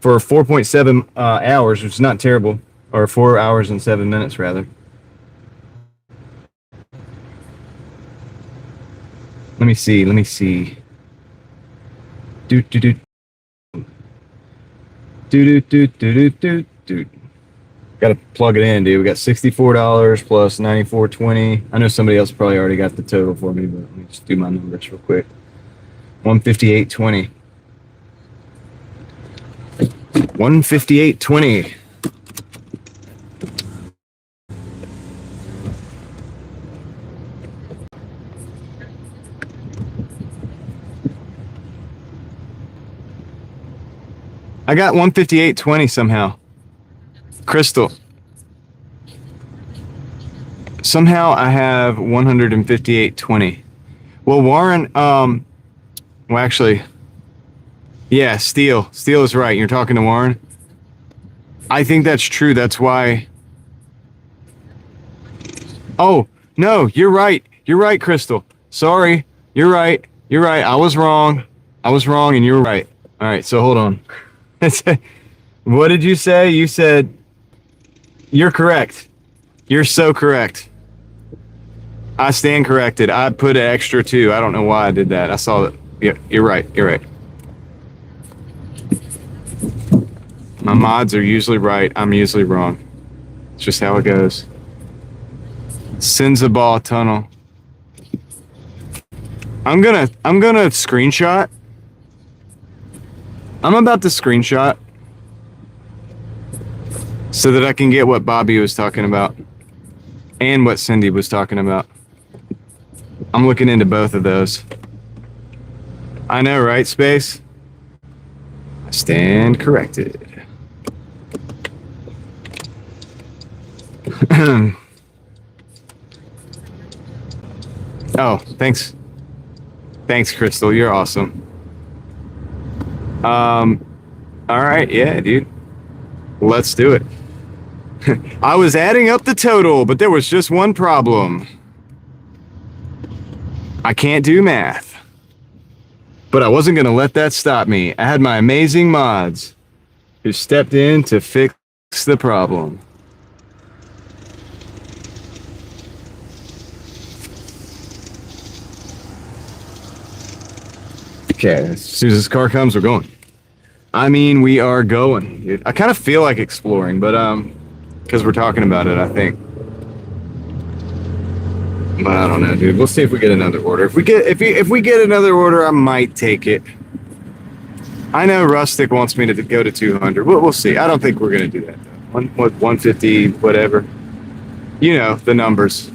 for 4.7 hours, which is not terrible. Or 4 hours and 7 minutes, rather. Let me see. Doot. Got to plug it in, dude. We got $64 plus $94.20. I know somebody else probably already got the total for me, but let me just do my numbers real quick. $158.20. $158.20. I got 158.20 somehow. Crystal. Somehow I have 158.20. Well, Warren, well, actually, yeah, Steele is right. You're talking to Warren. I think that's true. That's why. Oh, no, you're right. You're right, Crystal. Sorry. You're right. I was wrong, and you're right. All right, so hold on. What did you say? You said you're correct. You're so correct. I stand corrected. I put an extra 2. I don't know why I did that. I saw that. Yeah, you're right. My mods are usually right. I'm usually wrong. It's just how it goes. Senzabal tunnel. I'm gonna screenshot. I'm about to screenshot so that I can get what Bobby was talking about and what Cindy was talking about. I'm looking into both of those. I know, right, Space? I stand corrected. Oh, thanks. Thanks, Crystal. You're awesome. All right, yeah, dude. Let's do it. I was adding up the total, but there was just one problem. I can't do math. But I wasn't going to let that stop me. I had my amazing mods who stepped in to fix the problem. Okay, as soon as this car comes, we're going. I mean, we are going, dude. I kind of feel like exploring, but because we're talking about it, I think. But I don't know, dude. We'll see if we get another order. If we get another order, I might take it. I know Rustic wants me to go to 200. We'll see. I don't think we're gonna do that though. 150, whatever. You know the numbers.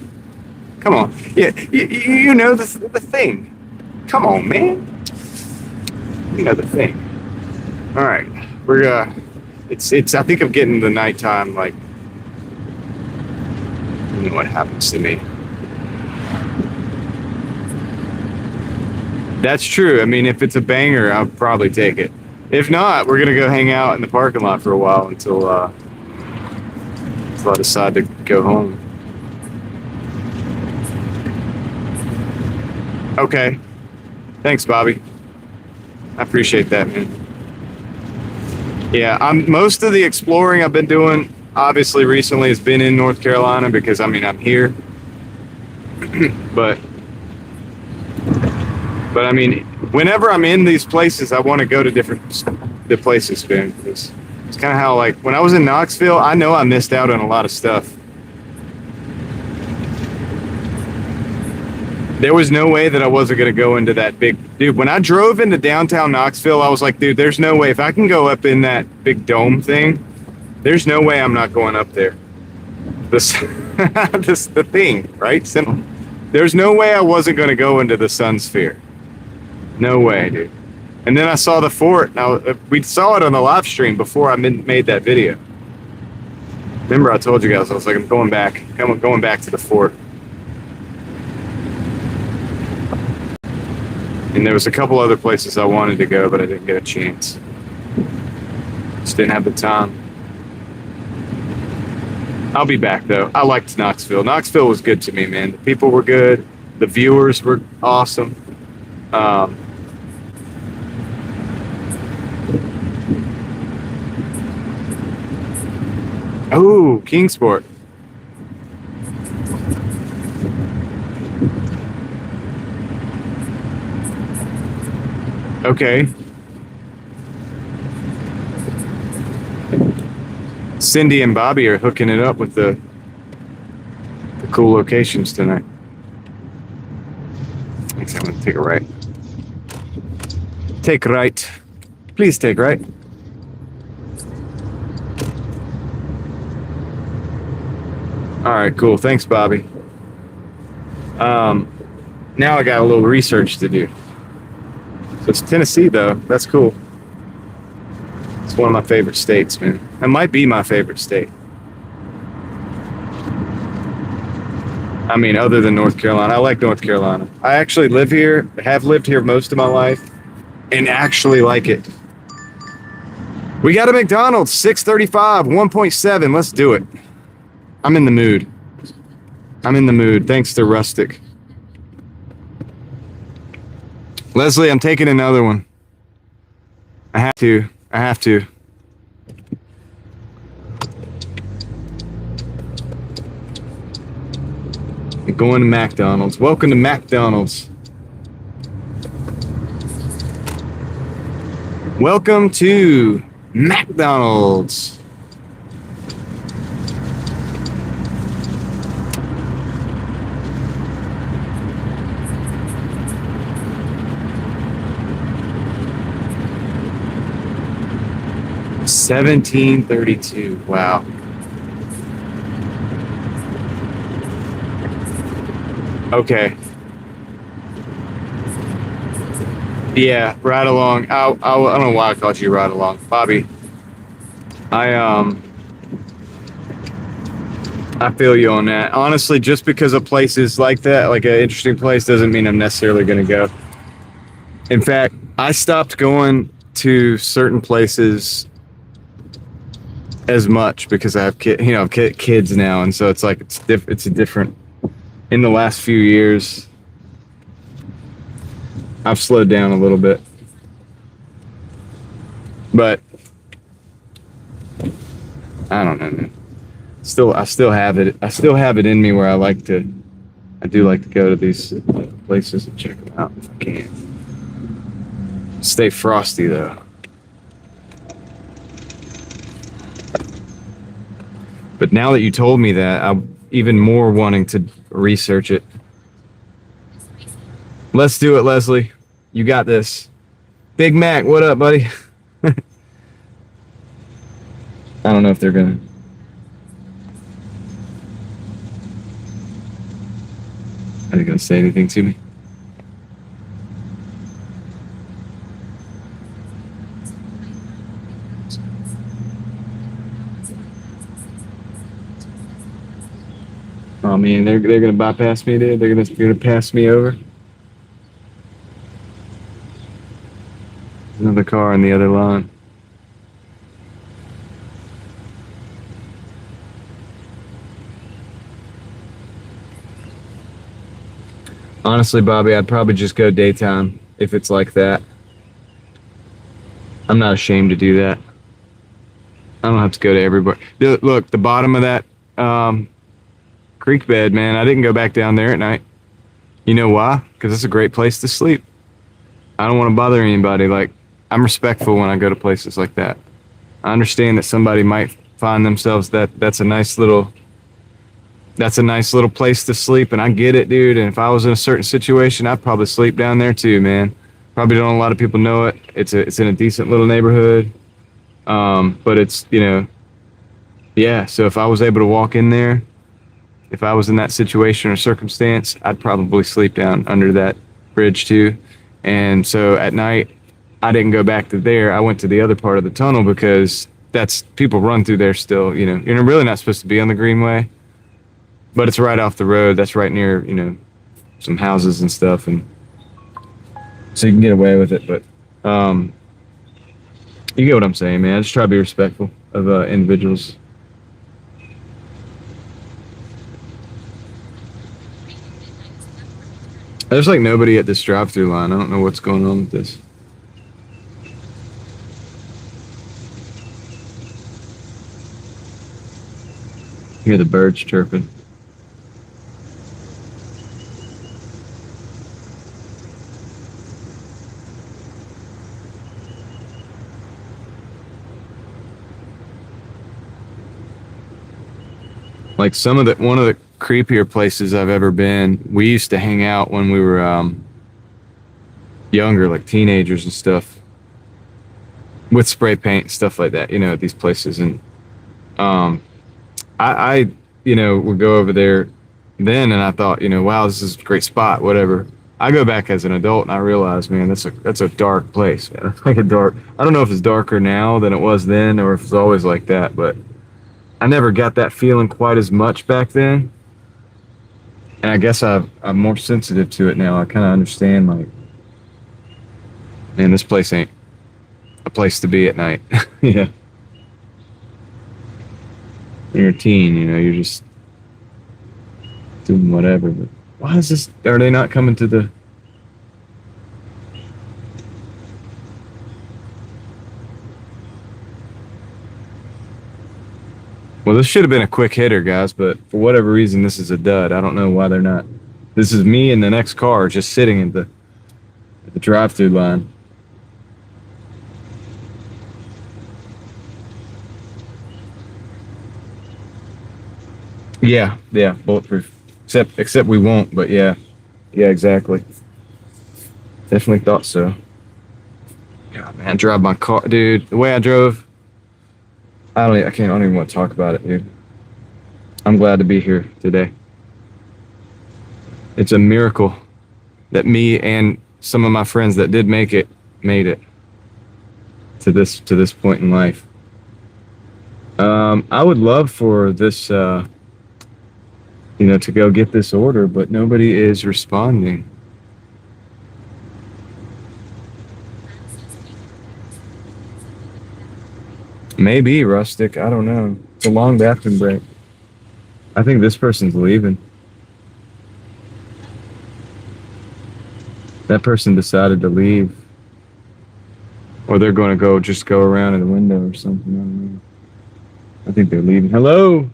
Come on. Yeah, you know the thing. Come on, man. You know the thing. All right, we're it's. I think I'm getting the nighttime. Like, you know what happens to me. That's true. I mean, if it's a banger, I'll probably take it. If not, we're gonna go hang out in the parking lot for a while until I decide to go home. Okay. Thanks, Bobby. I appreciate that, man. Yeah, most of the exploring I've been doing, obviously recently, has been in North Carolina because I mean I'm here. but I mean, whenever I'm in these places, I want to go to the places, man. It's kind of how, like, when I was in Knoxville, I know I missed out on a lot of stuff. There was no way that I wasn't going to go into that big... Dude, when I drove into downtown Knoxville, I was like, dude, there's no way. If I can go up in that big dome thing, there's no way I'm not going up there. The thing, right? Simple. There's no way I wasn't going to go into the sun sphere. No way, dude. And then I saw the fort. Now we saw it on the live stream before I made that video. Remember, I told you guys I was like, I'm going back to the fort. And there was a couple other places I wanted to go, but I didn't get a chance. Just didn't have the time. I'll be back though. I liked Knoxville. Knoxville was good to me, man. The people were good. The viewers were awesome. Oh, Kingsport. Okay. Cindy and Bobby are hooking it up with the cool locations tonight. Thanks, I'm gonna take a right. Take right. Please take right. All right, cool. Thanks, Bobby. Now I got a little research to do. So it's Tennessee, though. That's cool. It's one of my favorite states, man. It might be my favorite state. I mean, other than North Carolina. I like North Carolina. I actually live here, have lived here most of my life, and actually like it. We got a McDonald's, 635, 1.7. Let's do it. I'm in the mood. I'm in the mood. Thanks to Rustic. Leslie, I'm taking another one. I have to. I have to. I'm going to McDonald's. Welcome to McDonald's. Welcome to McDonald's. $17.32. Wow. Okay. Yeah, ride along. I don't know why I called you ride along, Bobby. I feel you on that. Honestly, just because a place is like that, like an interesting place, doesn't mean I'm necessarily going to go. In fact, I stopped going to certain places as much because I have kids now, and so it's like it's a different. In the last few years, I've slowed down a little bit, but I don't know, man. I still have it. I still have it in me where I do like to go to these places and check them out if I can. Stay frosty though. But now that you told me that, I'm even more wanting to research it. Let's do it, Leslie. You got this. Big Mac, what up, buddy? I don't know if they're gonna. Are they gonna say anything to me? Oh man, they're gonna bypass me, dude. They're gonna pass me over. Another car on the other line. Honestly, Bobby, I'd probably just go daytime if it's like that. I'm not ashamed to do that. I don't have to go to everybody. Look, the bottom of that creek bed, man, I didn't go back down there at night. You know why? Because it's a great place to sleep. I don't want to bother anybody. Like, I'm respectful when I go to places like that. I understand that somebody might find themselves that's a nice little place to sleep, and I get it, dude. And if I was in a certain situation, I'd probably sleep down there too, man. Probably don't a lot of people know it. It's in a decent little neighborhood. But it's, yeah. So if I was able to walk in there if I was in that situation or circumstance, I'd probably sleep down under that bridge too. And so at night, I didn't go back to there. I went to the other part of the tunnel because that's people run through there still. You know, you're really not supposed to be on the Greenway, but it's right off the road. That's right near, you know, some houses and stuff, and so you can get away with it. But you get what I'm saying, man. I just try to be respectful of individuals. There's like nobody at this drive-through line. I don't know what's going on with this. Hear the birds chirping. Like one of the creepier places I've ever been. We used to hang out when we were younger, like teenagers and stuff, with spray paint and stuff like that, you know, at these places. And I you know, would go over there then, and I thought, you know, wow, this is a great spot, whatever. I go back as an adult and I realize, man, that's a dark place, man. It's like a dark. I don't know if it's darker now than it was then, or if it's always like that, but I never got that feeling quite as much back then. And I guess I'm more sensitive to it now. I kind of understand, like, man, this place ain't a place to be at night. Yeah. When you're a teen, you know, you're just doing whatever. But why is this? Are they not coming to the? Well, this should have been a quick hitter, guys, but for whatever reason, this is a dud. I don't know why they're not. This is me and the next car just sitting at the drive-through line. Yeah, bulletproof. Except we won't, but yeah, exactly. Definitely thought so. God, man, drive my car, dude. The way I drove. I don't even want to talk about it, dude. I'm glad to be here today. It's a miracle that me and some of my friends that did make it made it to this point in life. I would love for this, you know, to go get this order, but nobody is responding. Maybe Rustic. I don't know. It's a long bathroom break. I think this person's leaving. That person decided to leave. Or they're going to just go around in the window or something. I don't know. I think they're leaving. Hello?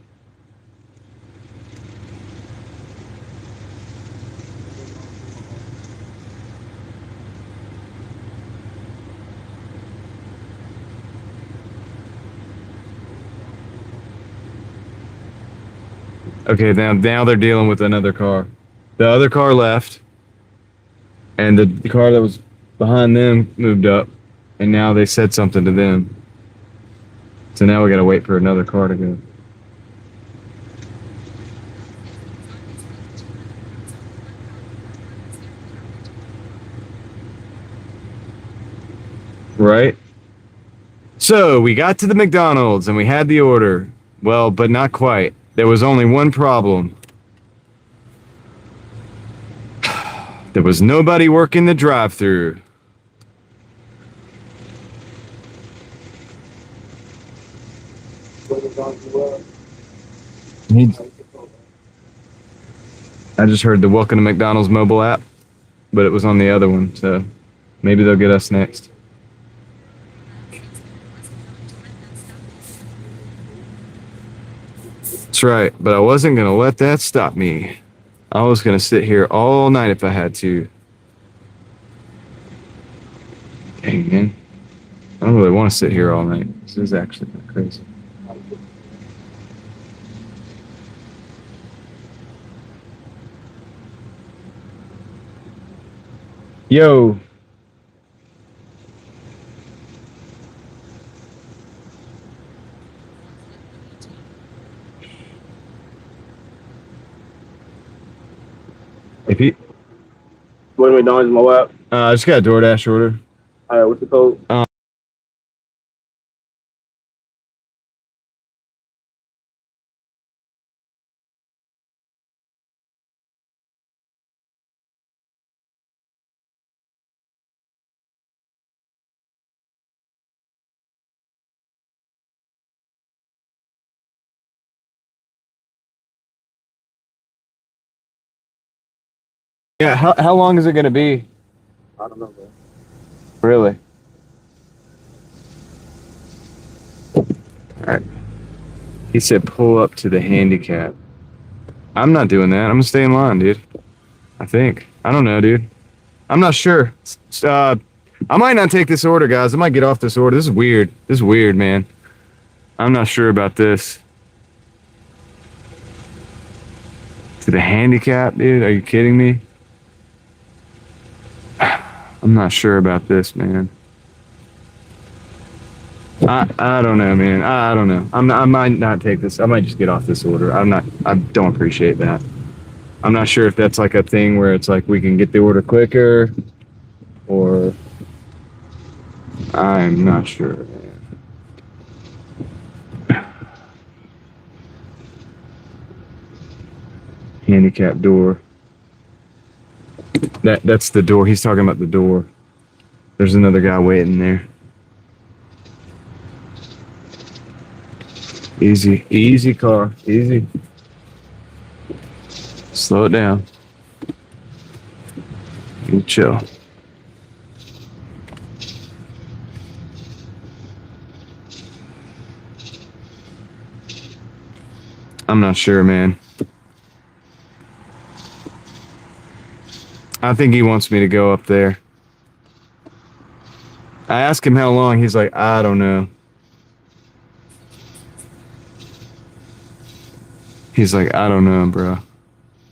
Okay, now they're dealing with another car. The other car left, and the car that was behind them moved up, and now they said something to them. So now we gotta wait for another car to go. Right? So we got to the McDonald's and we had the order. Well, but not quite. There was only one problem. There was nobody working the drive-thru. I just heard the Welcome to McDonald's mobile app, but it was on the other one, so maybe they'll get us next. That's right, but I wasn't going to let that stop me. I was going to sit here all night if I had to. Dang, man. I don't really want to sit here all night. This is actually kind of crazy. Yo. If you, What McDonald's my app? I just got a DoorDash order. All right, what's the code? Yeah, how long is it gonna be? I don't know, bro. Really? Alright. He said pull up to the handicap. I'm not doing that. I'm gonna stay in line, dude. I think. I don't know, dude. I'm not sure. I might not take this order, guys. I might get off this order. This is weird. This is weird, man. I'm not sure about this. To the handicap, dude? Are you kidding me? I'm not sure about this, man. I don't know, man. I don't know. I might not take this. I might just get off this order. I don't appreciate that. I'm not sure if that's like a thing where it's like we can get the order quicker, or I'm not sure, man. Handicap door. That's the door. He's talking about the door. There's another guy waiting there. Easy car, easy. Slow it down. You chill. I'm not sure, man. I think he wants me to go up there. I asked him how long. He's like, I don't know. He's like, I don't know, bro.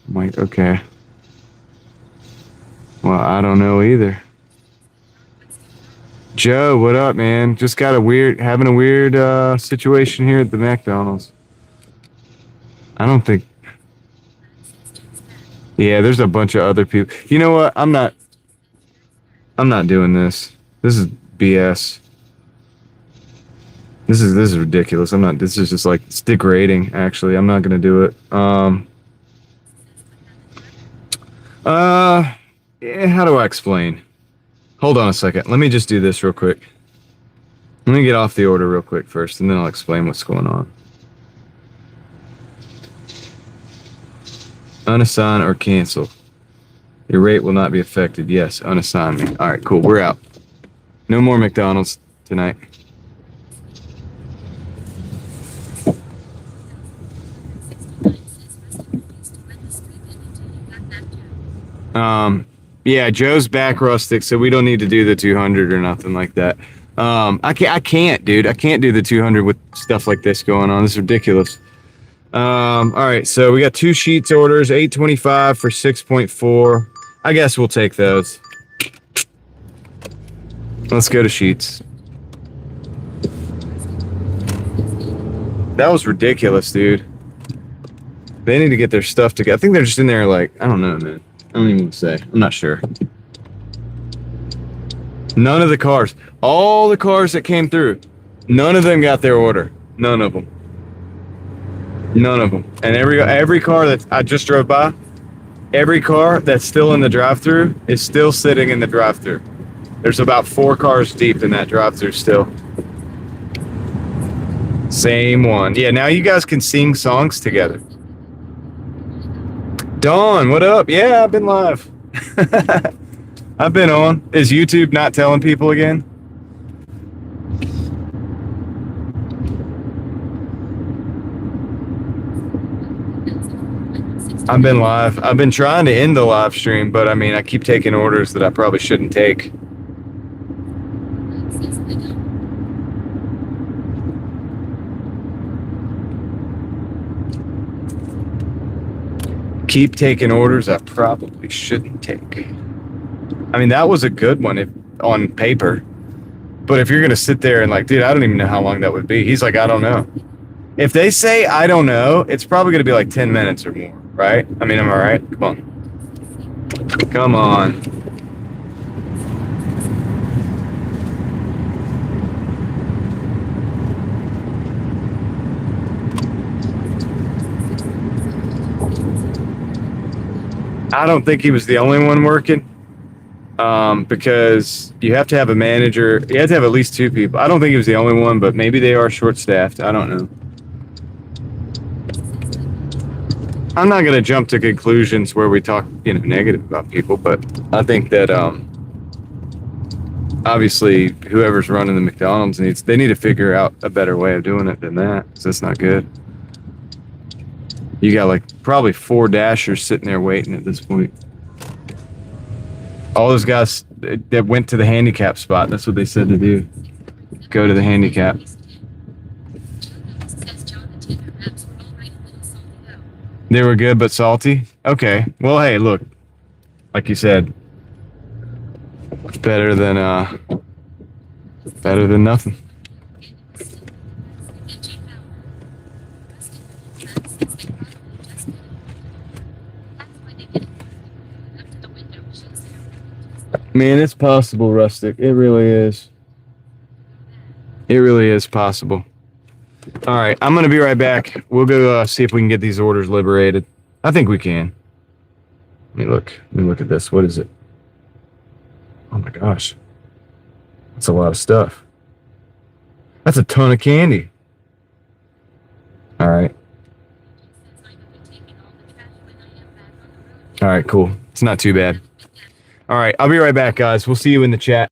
I'm like, okay. Well, I don't know either. Joe, what up, man? Just got having a weird situation here at the McDonald's. I don't think. Yeah, there's a bunch of other people. You know what? I'm not doing this. This is BS. This is ridiculous. This is just like, it's degrading, actually. I'm not gonna do it. Yeah, how do I explain? Hold on a second. Let me just do this real quick. Let me get off the order real quick first, and then I'll explain what's going on. Unassign or cancel. Your rate will not be affected. Yes, unassign me. All right, cool. We're out. No more McDonald's tonight. Yeah, Joe's back rustic, so we don't need to do the 200 or nothing like that. I can't, dude. I can't do the 200 with stuff like this going on. This is ridiculous. All right, so we got 2 sheets orders, 825 for 6.4. I guess we'll take those. Let's go to sheets. That was ridiculous, dude. They need to get their stuff together. I think they're just in there like, I don't know, man. I don't even say. I'm not sure. None of the cars. All the cars that came through, none of them got their order. None of them. None of them. And every car that I just drove by, every car that's still in the drive-thru is still sitting in the drive-thru. There's about 4 cars deep in that drive-thru still. Same one. Yeah, now you guys can sing songs together. Dawn, what up? Yeah, I've been live. I've been on. Is YouTube not telling people again? I've been live. I've been trying to end the live stream, but I mean, I keep taking orders that I probably shouldn't take. Keep taking orders I probably shouldn't take. I mean, that was a good one on paper. But if you're going to sit there and like, dude, I don't even know how long that would be. He's like, I don't know. If they say, I don't know, it's probably going to be like 10 minutes or more, right? I mean, am I right? Come on. Come on. I don't think he was the only one working. Because you have to have a manager. You have to have at least 2 people. I don't think he was the only one, but maybe they are short-staffed. I don't know. I'm not going to jump to conclusions where we talk, negative about people, but I think that obviously whoever's running the McDonald's they need to figure out a better way of doing it than that, because that's not good. You got like probably 4 dashers sitting there waiting at this point. All those guys that went to the handicap spot, that's what they said to do. Go to the handicap. They were good but salty? Okay. Well, hey, look. Like you said, better than nothing. Man, it's possible, Rustic. It really is. It really is possible. All right, I'm going to be right back. We'll go see if we can get these orders liberated. I think we can. Let me look at this. What is it? Oh my gosh. That's a lot of stuff. That's a ton of candy. All right. All right, cool. It's not too bad. All right, I'll be right back, guys. We'll see you in the chat.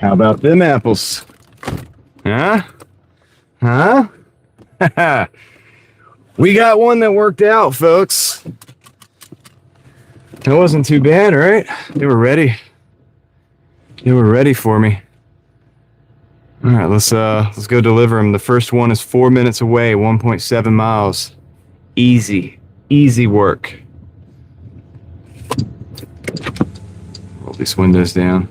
How about them apples? Huh? Huh? We got one that worked out, folks. It wasn't too bad, right? They were ready. They were ready for me. All right, let's go deliver them. The first one is 4 minutes away, 1.7 miles. Easy work. Roll these windows down.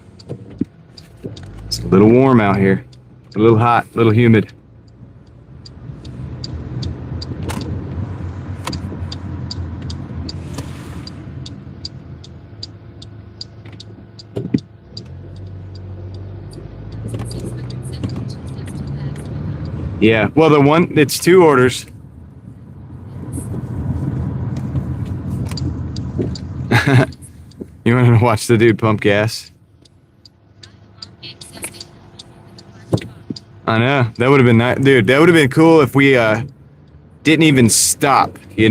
It's a little warm out here. It's a little hot, a little humid. Yeah, well, it's 2 orders. You want to watch the dude pump gas? I know. That would have been nice. Dude, that would have been cool if we didn't even stop, We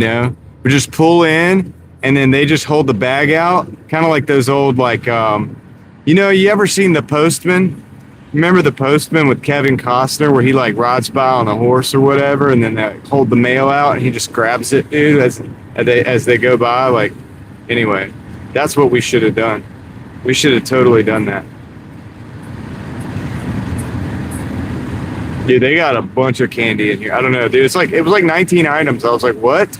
just pull in, and then they just hold the bag out. Kind of like those old, you ever seen The Postman? Remember The Postman with Kevin Costner, where he rides by on a horse or whatever, and then they hold the mail out, and he just grabs it, dude, as they go by. Anyway, that's what we should have done. We should have totally done that. Dude, they got a bunch of candy in here. I don't know, dude. It was like 19 items. I was like, what?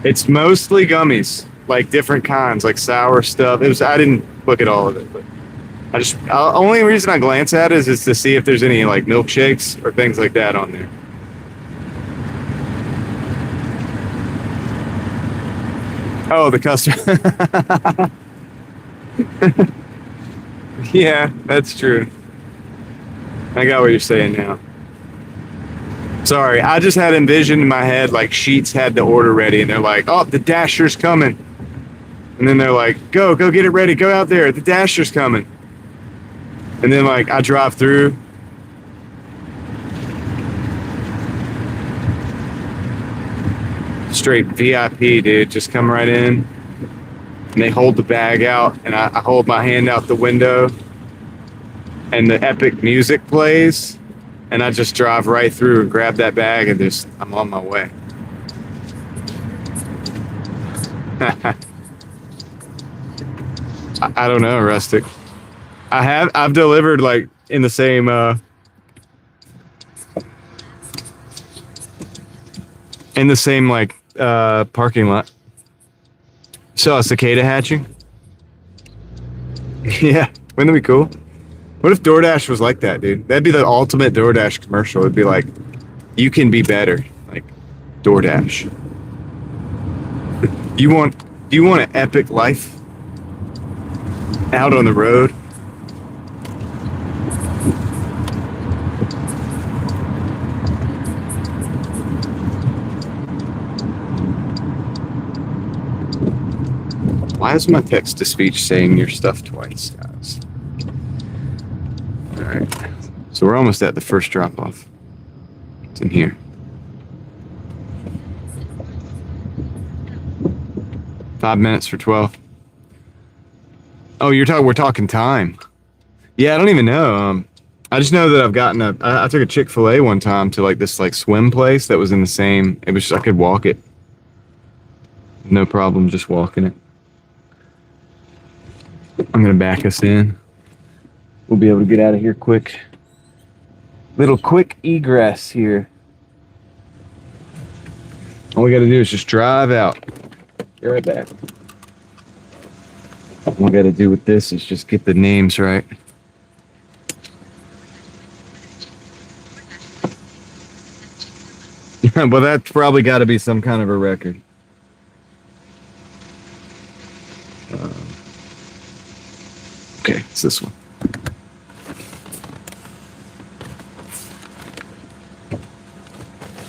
It's mostly gummies, like different kinds, like sour stuff. I didn't look at all of it, but only reason I glance at it is to see if there's any like milkshakes or things like that on there. Oh, the custard. Yeah, that's true. I got what you're saying now. Sorry, I just had envisioned in my head like Sheets had the order ready, and they're like, "Oh, the Dasher's coming," and then they're like, "Go get it ready. Go out there. The Dasher's coming." And then like I drive through. Straight VIP, dude. Just come right in. And they hold the bag out, and I hold my hand out the window, and the epic music plays, and I just drive right through and grab that bag, and I'm on my way. I don't know, Rustic. I've delivered like in the same like parking lot. Saw a cicada hatching. Yeah, wouldn't that be cool? What if DoorDash was like that, dude? That'd be the ultimate DoorDash commercial. It'd be like, you can be better, like DoorDash. Do you want an epic life out on the road? Why is my text-to-speech saying your stuff twice, guys? All right, so we're almost at the first drop-off. It's in here. Five minutes for 12. Oh, we're talking time. Yeah, I don't even know. I just know that I've gotten I took a Chick-fil-A one time to like this like swim place that was in the same. I could walk it. No problem, just walking it. I'm gonna back us in. We'll be able to get out of here quick. Little quick egress here. All we gotta do is just drive out. Get right back. All we gotta do with this is just get the names right. Well, that's probably gotta be some kind of a record. Okay, it's this one.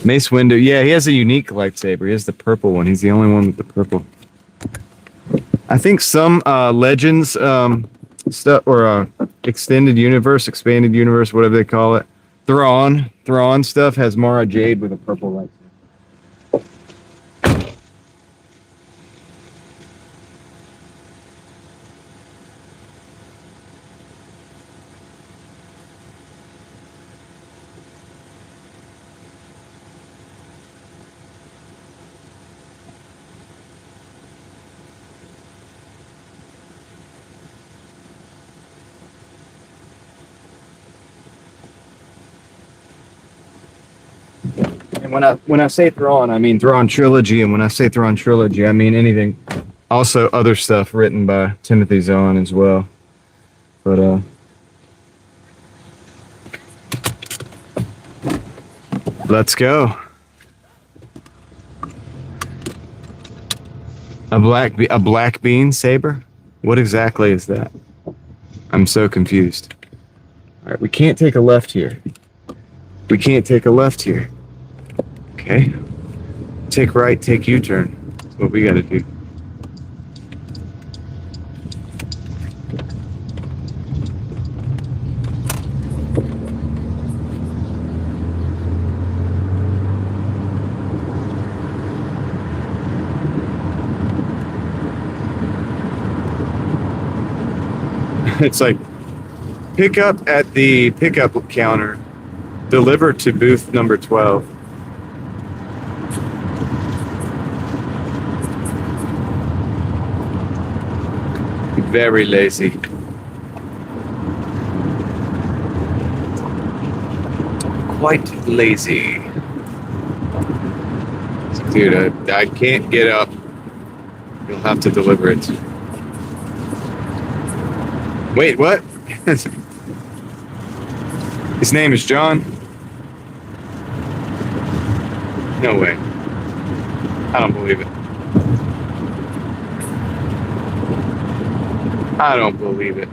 Mace Windu. Yeah, he has a unique lightsaber. He has the purple one. He's the only one with the purple. I think some Legends stuff or extended universe, expanded universe, whatever they call it. Thrawn stuff has Mara Jade with a purple lightsaber. And when I say Thrawn, I mean Thrawn trilogy, and when I say Thrawn trilogy, I mean anything. Also, other stuff written by Timothy Zahn as well. But let's go. A black bean saber? What exactly is that? I'm so confused. All right, we can't take a left here. We can't take a left here. Okay. Take right, take U-turn. That's what we gotta do. It's like pick up at the pickup counter, deliver to booth number 12. Very lazy. quite lazy. Dude, I can't get up. You'll have to deliver it. Wait, what? His name is John? No way. I don't believe it. I don't believe it.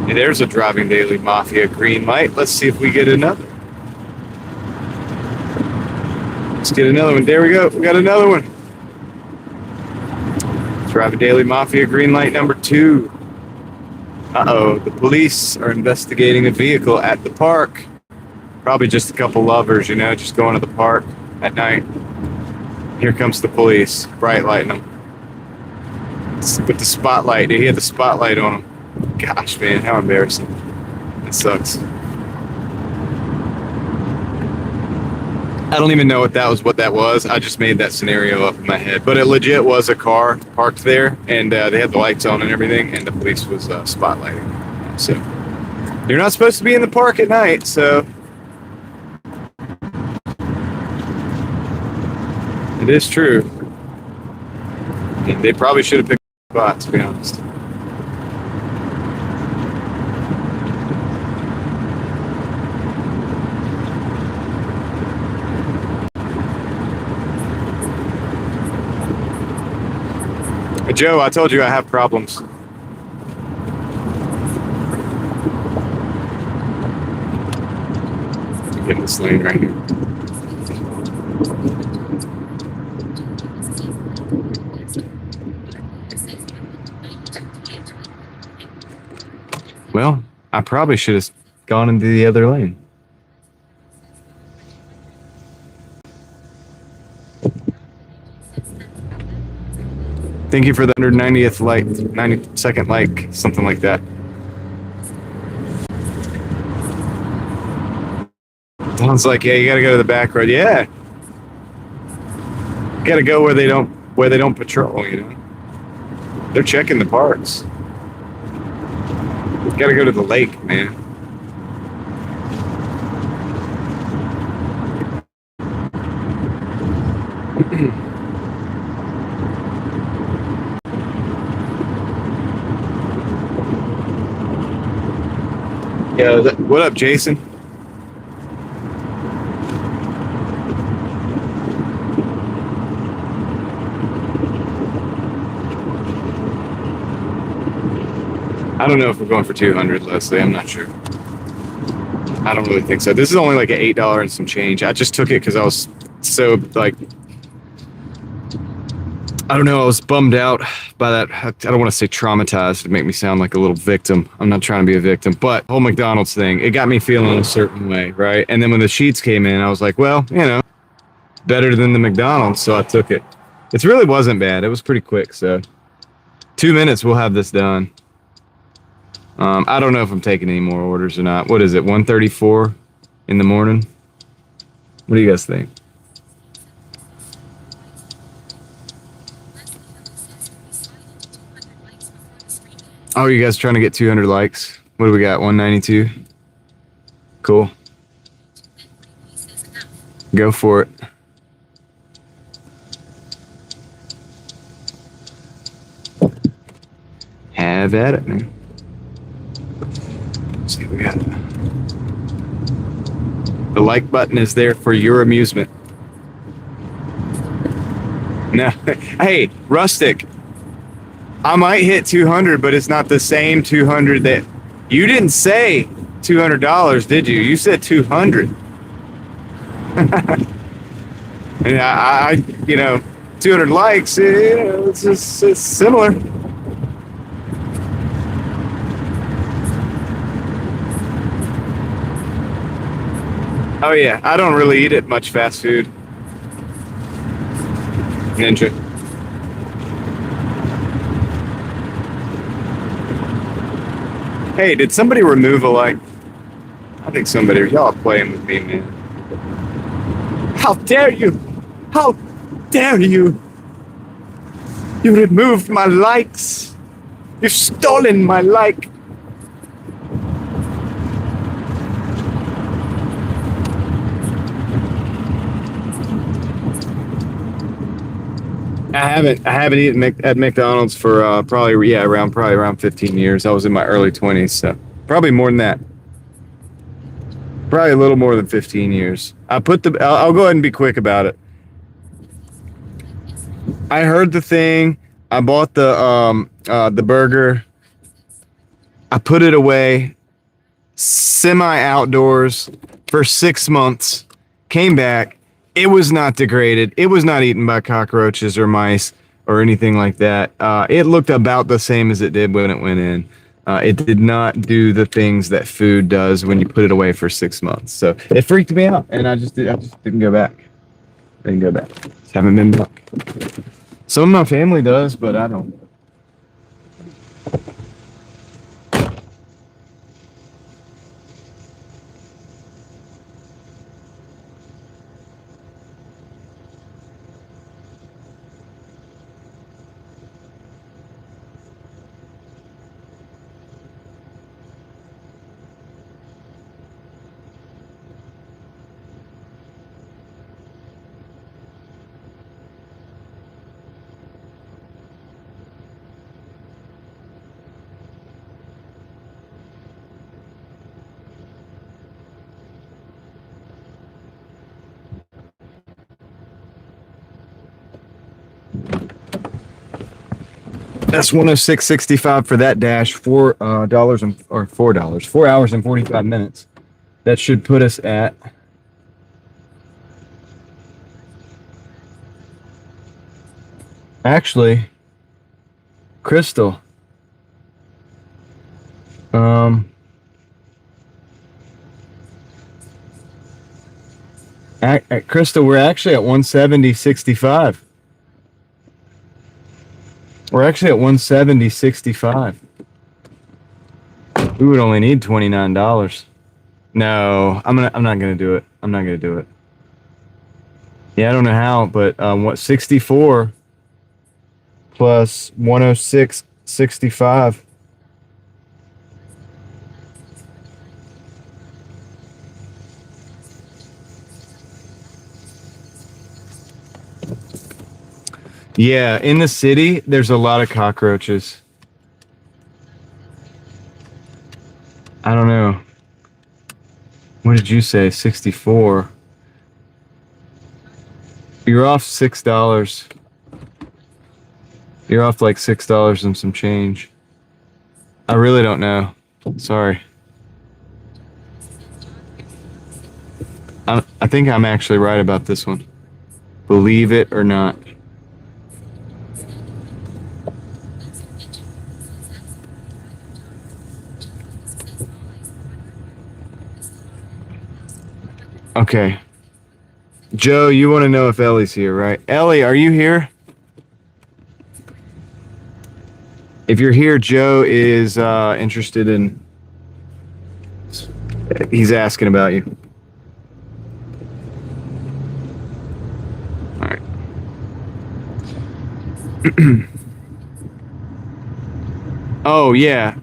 Hey, there's a Driving Daily Mafia green light. Let's see if we get another. Let's get another one. There we go. We got another one. Driving Daily Mafia green light number 2. Uh-oh. The police are investigating a vehicle at the park. Probably just a couple lovers, you know, just going to the park at night. Here comes the police, bright lighting them. With the spotlight, he had the spotlight on him. Gosh, man, how embarrassing. That sucks. I don't even know what that was. I just made that scenario up in my head. But it legit was a car parked there, and they had the lights on and everything, and the police was spotlighting. So, you're not supposed to be in the park at night, so... It is true. And they probably should have picked a spot, to be honest. Hey, Joe, I told you I have problems. Get in this lane right here. Well, I probably should have gone into the other lane. Thank you for the 190th like, 92nd like, something like that. Don's like, yeah, you gotta go to the back road. Yeah. You gotta go where they don't patrol, you know. They're checking the parks. You gotta go to the lake, man. Yeah, what up, Jason? I don't know if we're going for 200, Leslie. I'm not sure. I don't really think so. This is only like an $8 and some change. I just took it because I was so, like, I don't know. I was bummed out by that. I don't want to say traumatized to make me sound like a little victim. I'm not trying to be a victim, but the whole McDonald's thing, it got me feeling a certain way, right? And then when the sheets came in, I was like, well, you know, better than the McDonald's, so I took it. It really wasn't bad. It was pretty quick, so 2 minutes, we'll have this done. I don't know if I'm taking any more orders or not. What is it, 1:34 in the morning? What do you guys think? Oh, you guys trying to get 200 likes? What do we got, 192? Cool. Go for it. Have at it, man. Let's see what we got. The like button is there for your amusement. No, hey, Rustic. I might hit 200, but it's not the same 200 that you didn't say. $200, did you? You said 200. And I, you know, 200 likes. It's similar. Oh yeah, I don't really eat it much fast food. Ninja. Hey, did somebody remove a like? I think somebody, y'all are playing with me, man. How dare you? How dare you? You removed my likes. You've stolen my like. I haven't eaten at McDonald's for probably around 15 years. I was in my early 20s, so probably more than that. Probably a little more than 15 years. I'll go ahead and be quick about it. I heard the thing. I bought the burger. I put it away, semi outdoors for 6 months. Came back. It was not degraded. It was not eaten by cockroaches or mice or anything like that. It looked about the same as it did when it went in. It did not do the things that food does when you put it away for 6 months. So it freaked me out, and I just didn't go back. Just haven't been back. Some of my family does, but I don't. That's 106.65 for that dash. $4 4 hours and 45 minutes. That should put us at actually Crystal. At Crystal, we're actually at 170.65. We're actually at 170.65. We would only need $29. No, I'm not gonna do it. I'm not gonna do it. Yeah, I don't know how, but 64 plus 106.65. Yeah, in the city, there's a lot of cockroaches. I don't know. What did you say? 64. You're off $6. You're off like $6 and some change. I really don't know. Sorry. I think I'm actually right about this one. Believe it or not. Okay. Joe, you want to know if Ellie's here, right? Ellie, are you here? If you're here, Joe is interested in... He's asking about you. All right. Oh, yeah.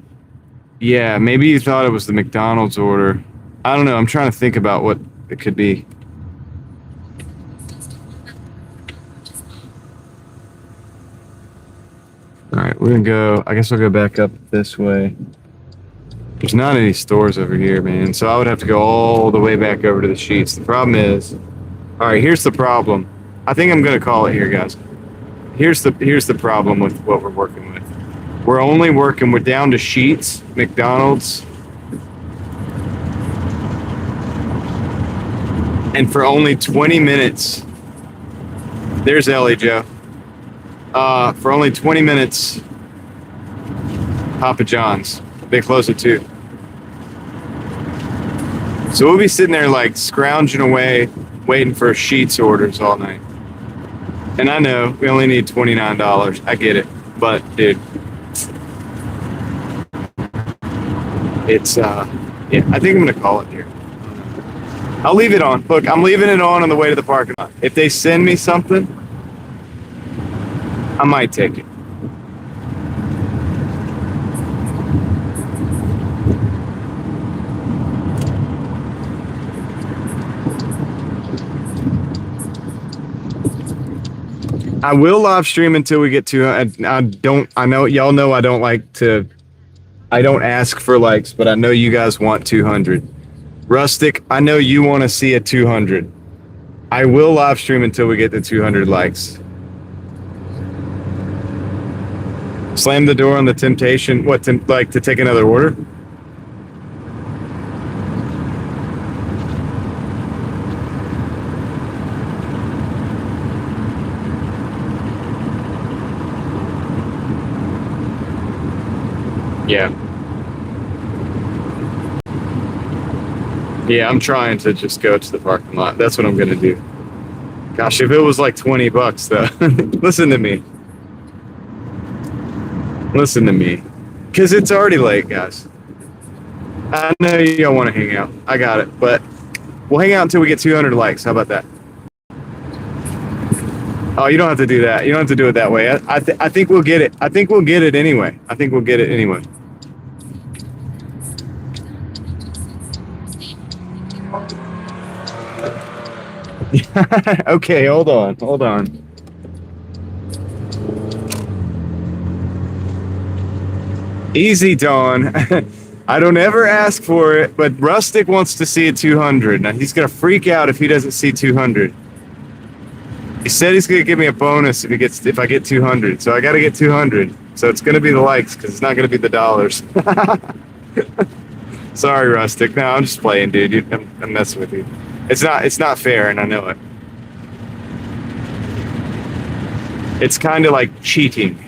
Yeah, maybe you thought it was the McDonald's order. I don't know. I'm trying to think about what it could be. All right, we're gonna go. I guess we'll go back up this way. There's not any stores over here, man. So I would have to go all the way back over to the sheets. The problem is, all right, here's the problem. I think I'm gonna call it here, guys. Here's the problem with what we're working with. We're down to sheets, McDonald's. And for only 20 minutes, there's Ellie, Joe. For only 20 minutes, Papa John's. They close at 2. So we'll be sitting there like scrounging away, waiting for Sheetz orders all night. And I know we only need $29. I get it. But, dude, it's, yeah, I think I'm going to call it here. I'll leave it on. Look, I'm leaving it on the way to the parking lot. If they send me something, I might take it. I will live stream until we get 200. I know y'all know I don't ask for likes, but I know you guys want 200. Rustic, I know you want to see a 200. I will live stream until we get to 200 likes. Slam the door on the temptation. What, like to take another order? Yeah. Yeah, I'm trying to just go to the parking lot. That's what I'm going to do. Gosh, if it was like $20 though. Listen to me. Listen to me. Because it's already late, guys. I know you don't want to hang out. I got it. But we'll hang out until we get 200 likes. How about that? Oh, you don't have to do that. You don't have to do it that way. I think we'll get it. I think we'll get it anyway. I think we'll get it anyway. Okay, hold on. Hold on. Easy, Dawn. I don't ever ask for it, but Rustic wants to see a 200. Now, he's going to freak out if he doesn't see 200. He said he's going to give me a bonus if I get 200. So I got to get 200. So it's going to be the likes because it's not going to be the dollars. Sorry, Rustic. No, I'm just playing, dude. I'm messing with you. It's not fair, and I know it. It's kind of like cheating.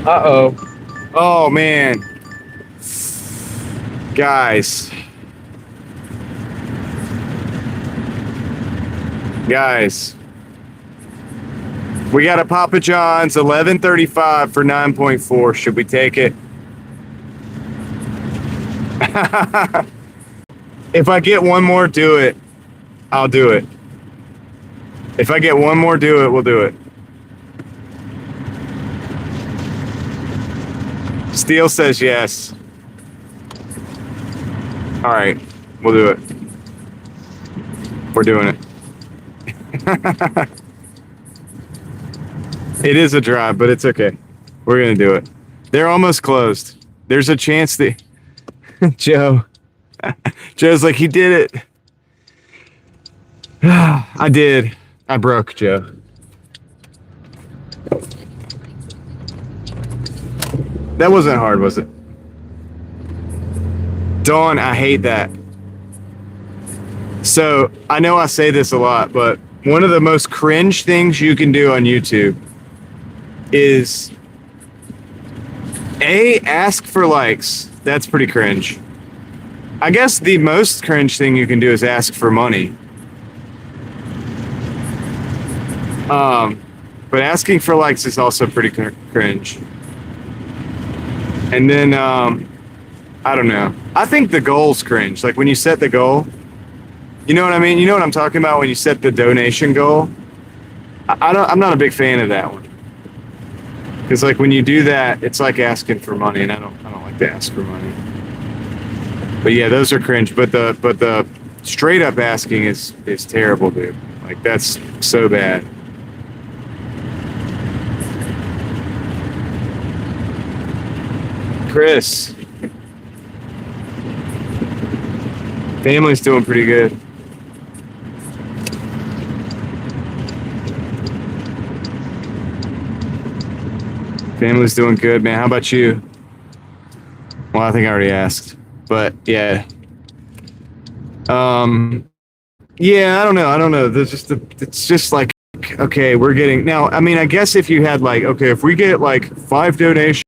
Uh-oh. Oh, man. Guys. We got a Papa John's, $11.35 for 9.4. Should we take it? If I get one more, do it. I'll do it. If I get one more, do it. We'll do it. Steele says yes. All right, we'll do it. We're doing it. It is a drive, but it's okay. We're gonna do it. They're almost closed. There's a chance that Joe's like, he did it. I did. I broke, Joe. That wasn't hard, was it? Dawn, I hate that. So, I know I say this a lot, but one of the most cringe things you can do on YouTube is ask for likes. That's pretty cringe. I guess the most cringe thing you can do is ask for money. But asking for likes is also pretty cringe. And then, I don't know. I think the goal's cringe. Like when you set the goal, you know what I mean? You know what I'm talking about when you set the donation goal? I'm not a big fan of that one. Because like when you do that, it's like asking for money, and I don't like to ask for money. But yeah, those are cringe. But the straight up asking is terrible, dude. Like that's so bad. Chris. Family's doing pretty good. Family's doing good, man. How about you? Well, I think I already asked. But yeah. Yeah, I don't know. It's just like, okay, we're getting now. I mean, I guess if you had like, okay, if we get like 5 donations,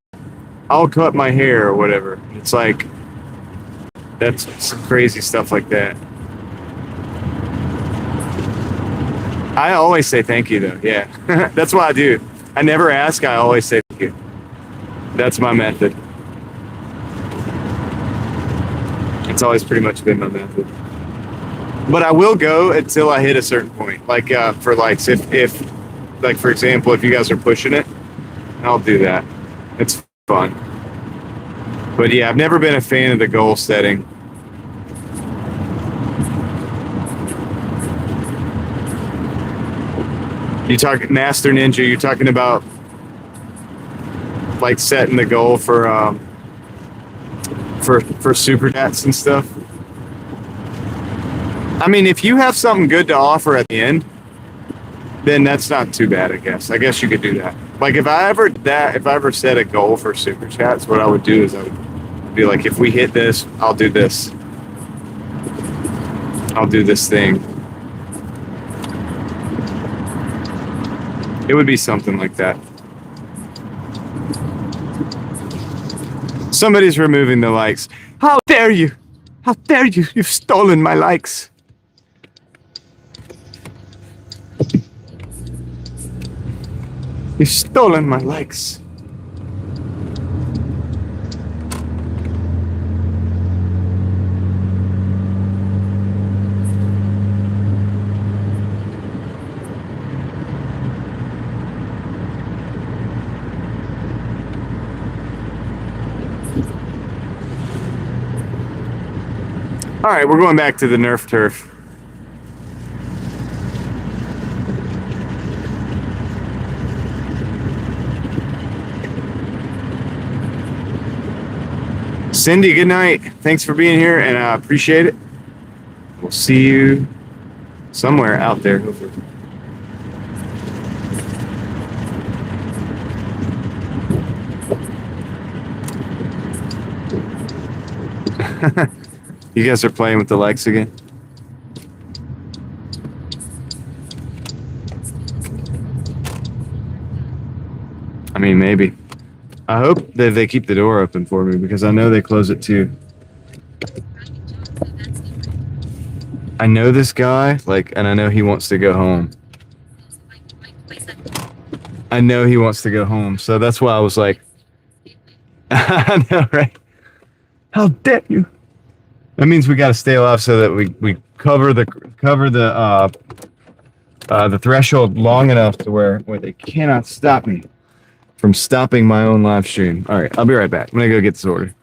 I'll cut my hair or whatever. It's like, that's some crazy stuff like that. I always say thank you though. Yeah, that's what I do. I never ask. I always say thank you. That's my method. It's always pretty much been my method. But I will go until I hit a certain point. Like for likes, if like for example, if you guys are pushing it, I'll do that. It's fun. But yeah, I've never been a fan of the goal setting. You talk Master Ninja. You're talking about like setting the goal for super chats and stuff. I mean, if you have something good to offer at the end, then that's not too bad, I guess. I guess you could do that. Like if I ever set a goal for super chats, what I would do is I would be like, if we hit this, I'll do this. I'll do this thing. It would be something like that. Somebody's removing the likes. How dare you? How dare you? You've stolen my likes. You've stolen my likes. All right, we're going back to the Nerf turf. Cindy, good night. Thanks for being here, and I appreciate it. We'll see you somewhere out there, hopefully. You guys are playing with the likes again? I mean, maybe. I hope that they keep the door open for me because I know they close it too. I know this guy, and I know he wants to go home. I know he wants to go home, so that's why I was like, I know, right? How dare you? That means we got to stay alive so that we cover the threshold long enough to where they cannot stop me from stopping my own live stream. All right, I'll be right back. I'm gonna go get this order.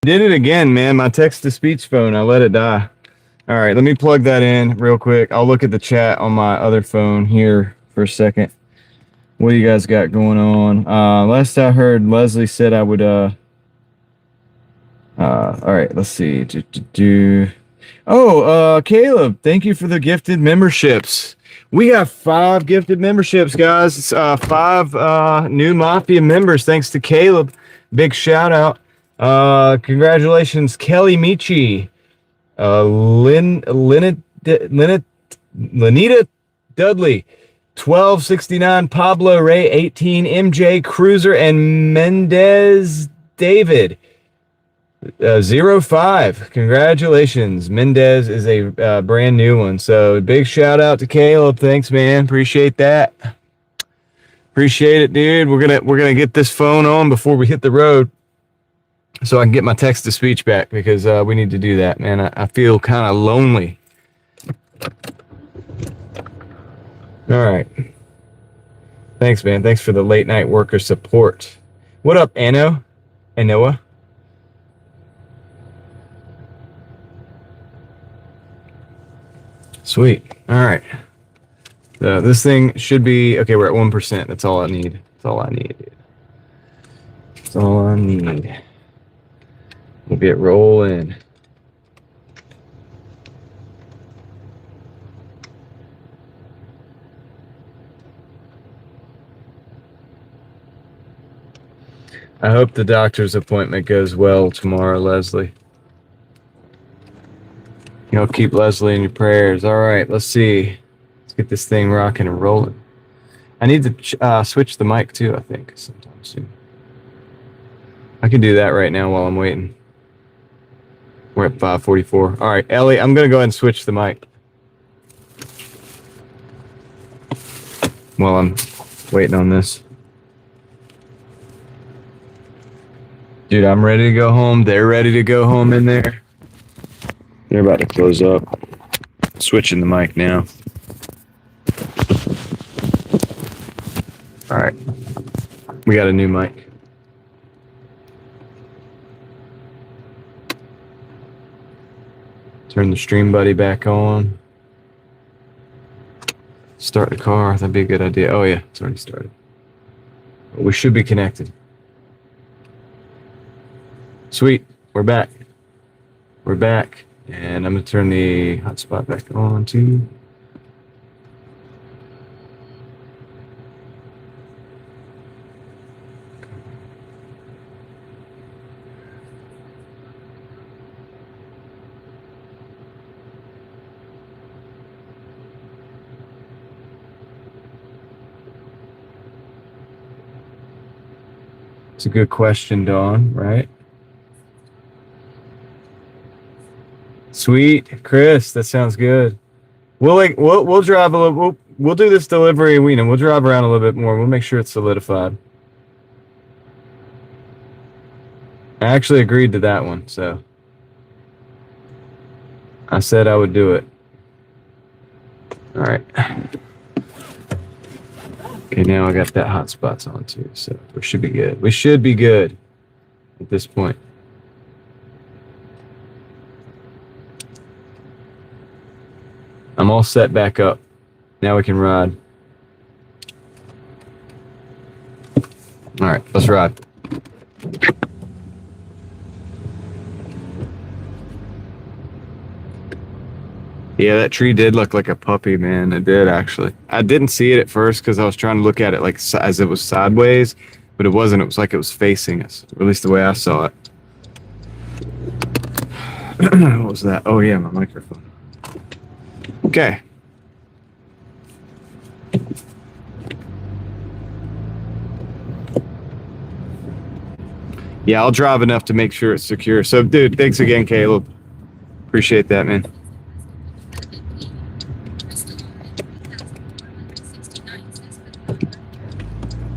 Did it again, man. My text-to-speech phone, I let it die. All right, let me plug that in real quick. I'll look at the chat on my other phone here for a second. What do you guys got going on? Last I heard, Leslie said I would... all right, let's see. Oh, Caleb, thank you for the gifted memberships. We have 5 gifted memberships, guys. It's 5 new Mafia members, thanks to Caleb. Big shout out. Congratulations, Kelly Michi, Lenita Dudley, 1269, Pablo Ray, 18, MJ Cruiser, and Mendez David, 05. Congratulations. Mendez is a brand new one. So big shout out to Caleb. Thanks, man. Appreciate that. Appreciate it, dude. We're gonna get this phone on before we hit the road, so I can get my text to speech back, because we need to do that, man. I feel kind of lonely. All right. Thanks, man. Thanks for the late night worker support. What up, Anno? Anoa? Sweet. All right. So this thing should be okay. We're at 1%. That's all I need. That's all I need, dude. That's all I need. We'll get rolling. I hope the doctor's appointment goes well tomorrow, Leslie. You'll keep Leslie in your prayers. All right, let's see. Let's get this thing rocking and rolling. I need to switch the mic too, I think, sometime soon. I can do that right now while I'm waiting. We're at 5:44. All right, Ellie, I'm going to go ahead and switch the mic while I'm waiting on this. Dude, I'm ready to go home. They're ready to go home in there. They're about to close up. Switching the mic now. All right. We got a new mic. Turn the Stream Buddy back on. Start the car. That'd be a good idea. Oh, yeah. It's already started. We should be connected. Sweet. We're back. We're back. And I'm going to turn the hotspot back on too. It's a good question, Dawn, right? Sweet, Chris, that sounds good. We'll drive a little. We'll do this delivery, we'll drive around a little bit more. We'll make sure it's solidified. I actually agreed to that one, so I said I would do it. All right. Okay, now I got that hotspots on too, so we should be good. We should be good at this point. I'm all set back up. Now we can ride. All right, let's ride. Yeah, that tree did look like a puppy, man. It did, actually. I didn't see it at first because I was trying to look at it like as it was sideways, but it wasn't. It was like it was facing us, or at least the way I saw it. What was that? Oh, yeah, my microphone. Okay. Yeah, I'll drive enough to make sure it's secure. So, dude, thanks again, Caleb. Appreciate that, man.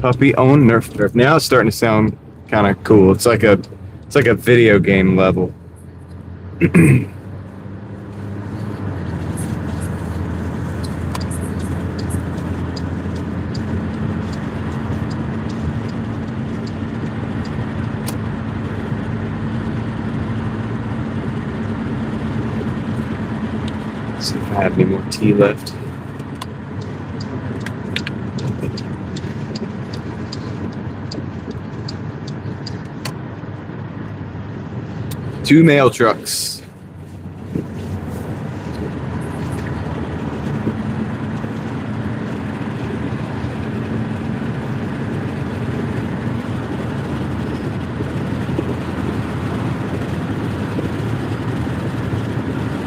Puppy owned Nerf. Now it's starting to sound kind of cool. It's like a video game level. See if I have any more tea left. Two mail trucks.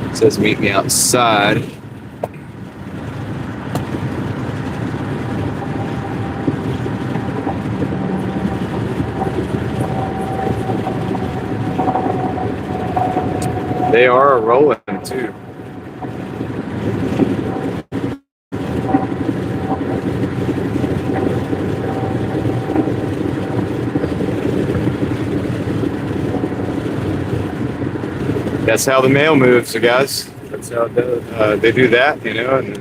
It says meet me outside. They are rolling too. That's how the mail moves, so guys. That's how it does. They do that, you know, and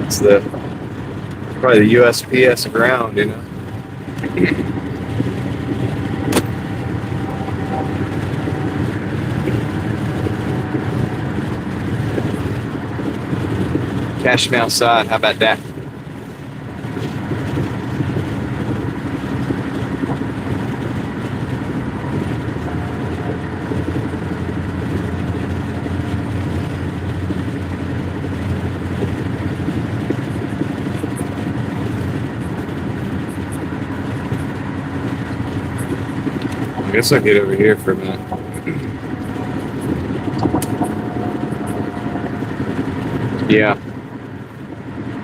it's probably the USPS ground, you know. Cash me outside. How about that? I guess I'll get over here for a minute. Yeah.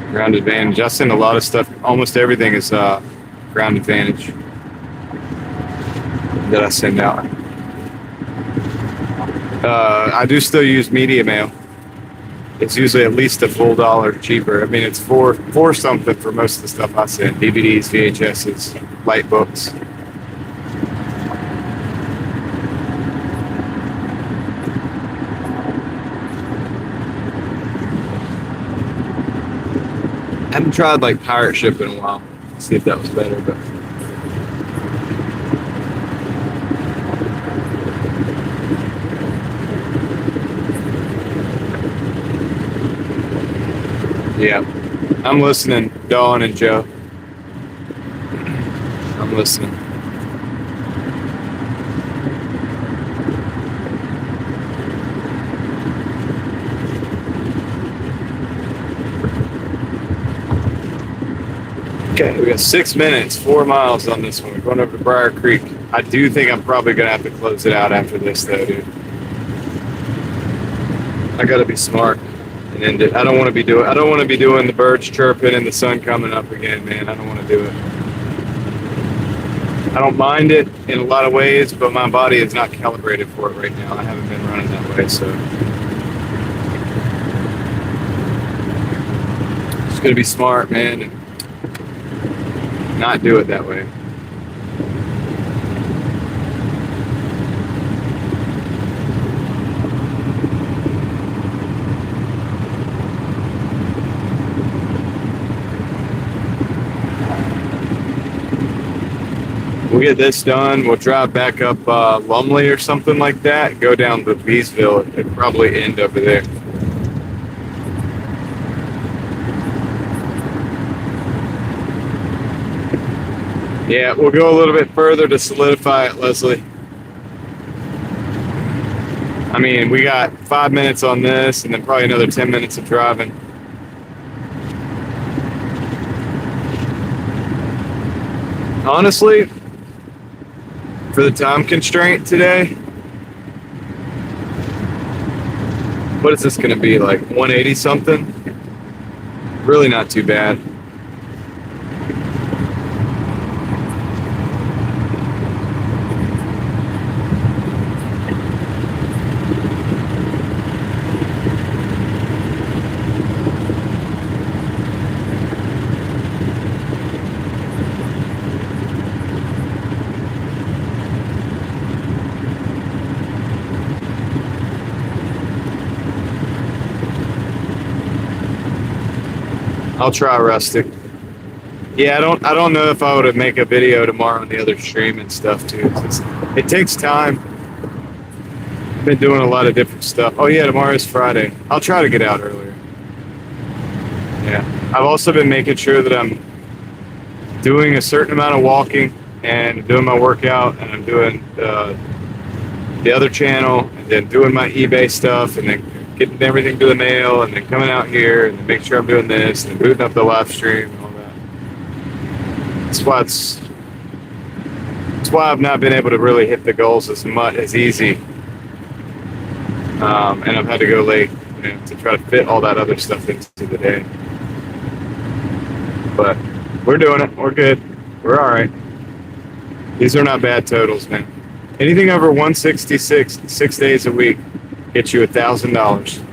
Ground advantage. I send a lot of stuff. Almost everything is ground advantage that I send out. I do still use media mail. It's usually at least a full $1 cheaper. I mean, it's four something for most of the stuff I send. DVDs, VHSs, light books. I haven't tried like pirate ship in a while. See if that was better, but yeah. I'm listening, Dawn and Joe. I'm listening. Okay, we got 6 minutes, 4 miles on this one. We're going over to Briar Creek. I do think I'm probably gonna have to close it out after this, though, dude. I gotta be smart and end it. I don't want to be doing the birds chirping and the sun coming up again, man. I don't want to do it. I don't mind it in a lot of ways, but my body is not calibrated for it right now. I haven't been running that way, so just gonna be smart, man, and not do it that way. We'll get this done. We'll drive back up Lumley or something like that. Go down to Beesville. It'd probably end over there. Yeah, we'll go a little bit further to solidify it, Leslie. I mean, we got 5 minutes on this and then probably another 10 minutes of driving. Honestly, for the time constraint today, what is this going to be, like 180 something? Really not too bad. I'll try rustic. Yeah, I don't know if I would make a video tomorrow on the other stream and stuff too. It takes time. Been doing a lot of different stuff. Oh yeah, tomorrow's Friday. I'll try to get out earlier. Yeah. I've also been making sure that I'm doing a certain amount of walking and doing my workout, and I'm doing the other channel, and then doing my eBay stuff, and then getting everything to the mail, and then coming out here and then make sure I'm doing this, and booting up the live stream and all that. That's why I've not been able to really hit the goals as easy, and I've had to go late, to try to fit all that other stuff into the day. But we're doing it. We're good. We're all right. These are not bad totals, man. Anything over 166 6 days a week gets you $1,000.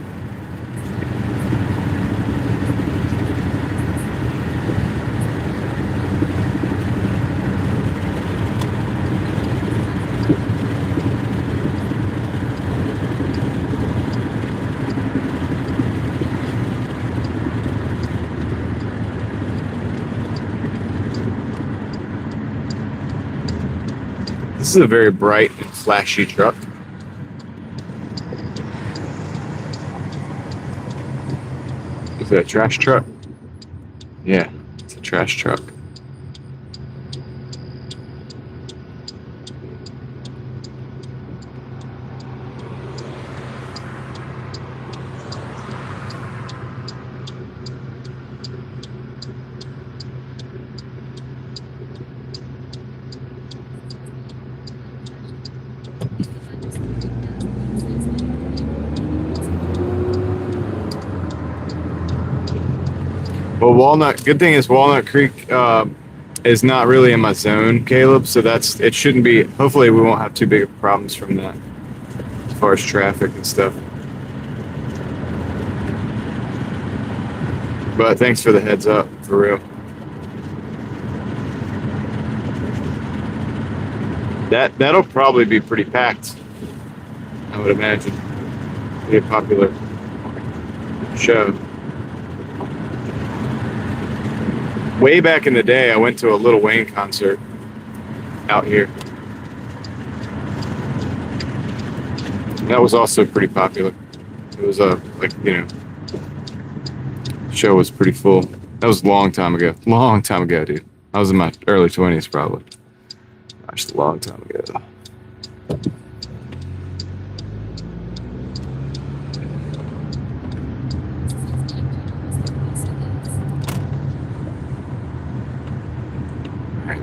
This is a very bright and flashy truck. Is it a trash truck? Yeah, it's a trash truck. Well, good thing is Walnut Creek is not really in my zone, Caleb, so it shouldn't be, hopefully we won't have too big of problems from that as far as traffic and stuff. But thanks for the heads up, for real. That'll probably be pretty packed, I would imagine. Be a popular show. Way back in the day, I went to a Lil Wayne concert out here. That was also pretty popular. It was show was pretty full. That was a long time ago. Long time ago, dude. I was in my early 20s, probably. Just a long time ago.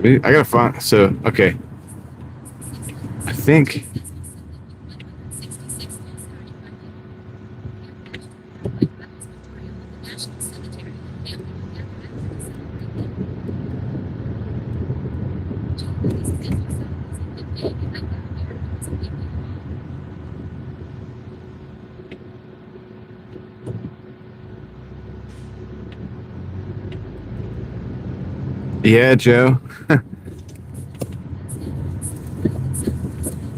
I gotta find, okay. I think. Yeah, Joe.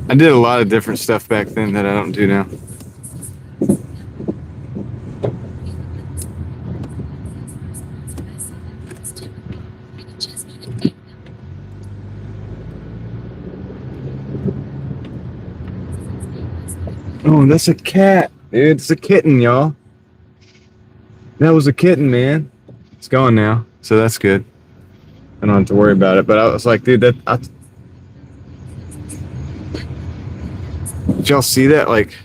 I did a lot of different stuff back then that I don't do now. Oh, that's a cat, dude. It's a kitten, y'all. That was a kitten, man. It's gone now, so that's good. I don't have to worry about it. But I was like, dude, did y'all see that? Like,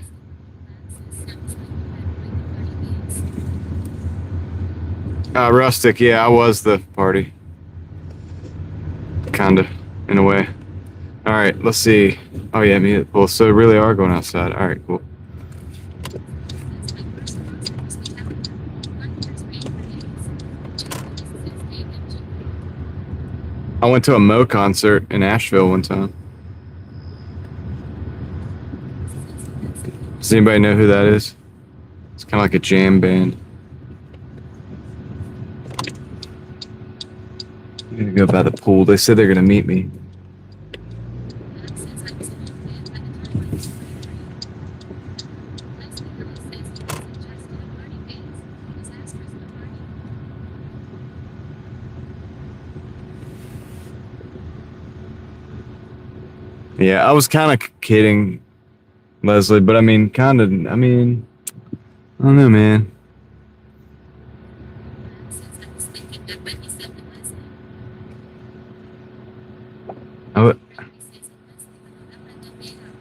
Rustic, yeah, I was the party. Kinda, in a way. All right, let's see. Oh yeah, me at the pool. So really are going outside. All right, cool. I went to a Mo concert in Asheville one time. Does anybody know who that is? It's kind of like a jam band. I'm gonna go by the pool. They said they're gonna meet me. Yeah, I was kind of kidding Leslie, but I mean, I don't know, man.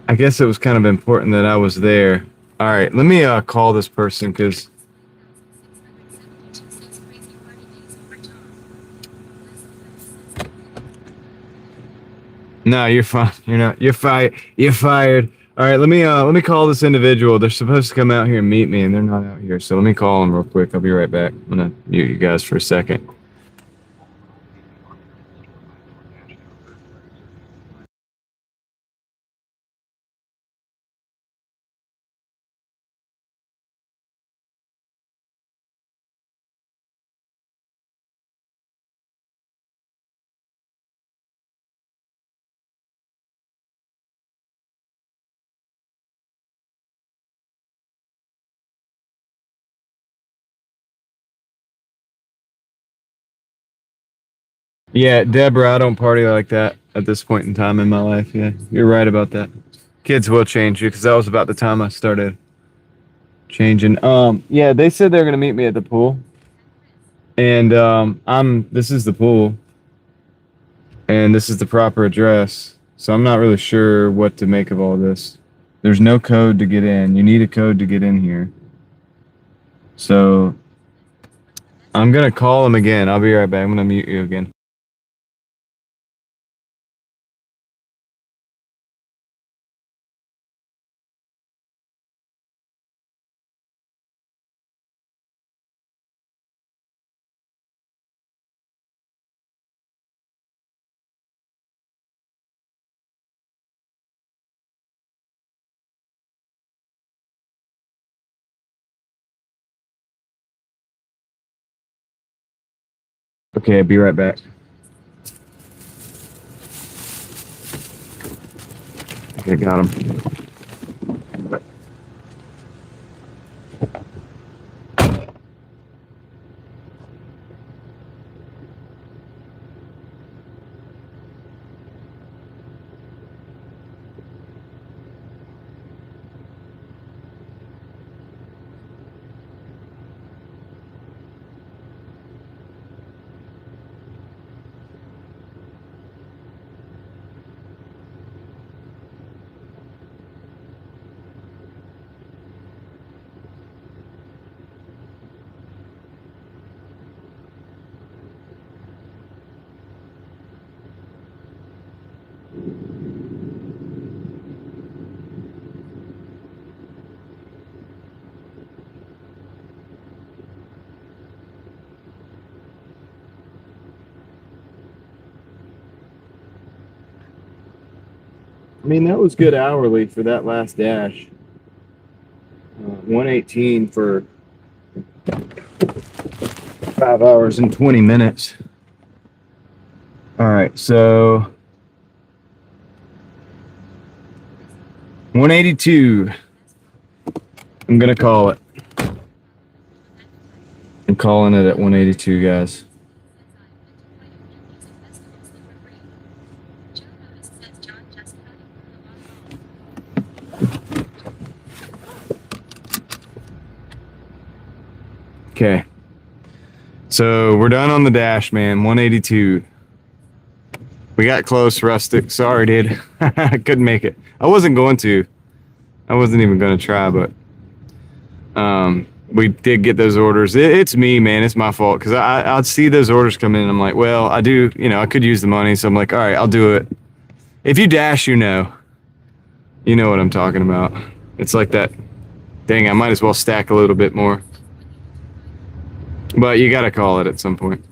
I guess it was kind of important that I was there. All right, let me call this person because. No, you're fine. You're not. You're fired. You're fired. All right, let me call this individual. They're supposed to come out here and meet me, and they're not out here. So let me call them real quick. I'll be right back. I'm gonna mute you guys for a second. Yeah, Deborah, I don't party like that at this point in time in my life. Yeah, you're right about that. Kids will change you because that was about the time I started changing. Yeah, they said they're gonna meet me at the pool, and this is the pool, and this is the proper address. So I'm not really sure what to make of all this. There's no code to get in. You need a code to get in here. So I'm gonna call them again. I'll be right back. I'm gonna mute you again. Okay, I'll be right back. Okay, got him. I mean, that was good hourly for that last dash. 118 for 5 hours and 20 minutes. All right, so 182. I'm gonna call it. I'm calling it at 182, guys. Okay. So we're done on the dash, man. 182. We got close, Rustic. Sorry, dude. I couldn't make it. I wasn't going to. I wasn't even going to try, but we did get those orders. It's me, man. It's my fault because I'd see those orders come in and I'm like, well, I do, I could use the money. So I'm like, all right, I'll do it. If you dash, you know what I'm talking about. It's like that. Dang, I might as well stack a little bit more. But you got to call it at some point.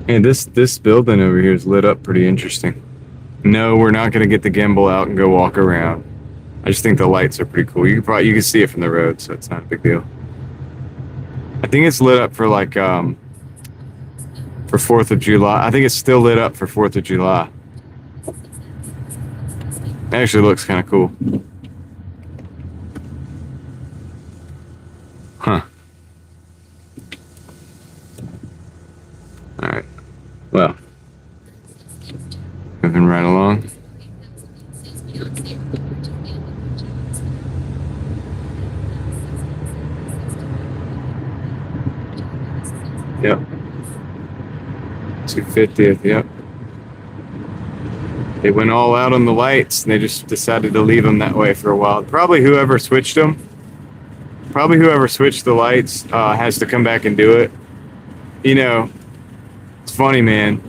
And this building over here is lit up pretty interesting. No, we're not going to get the gimbal out and go walk around. I just think the lights are pretty cool. You can see it from the road, so it's not a big deal. I think it's lit up for like for 4th of July. I think it's still lit up for 4th of July. It actually looks kind of cool. Yep. 250th, yep. They went all out on the lights, and they just decided to leave them that way for a while. Probably whoever switched the lights has to come back and do it. You know, it's funny, man.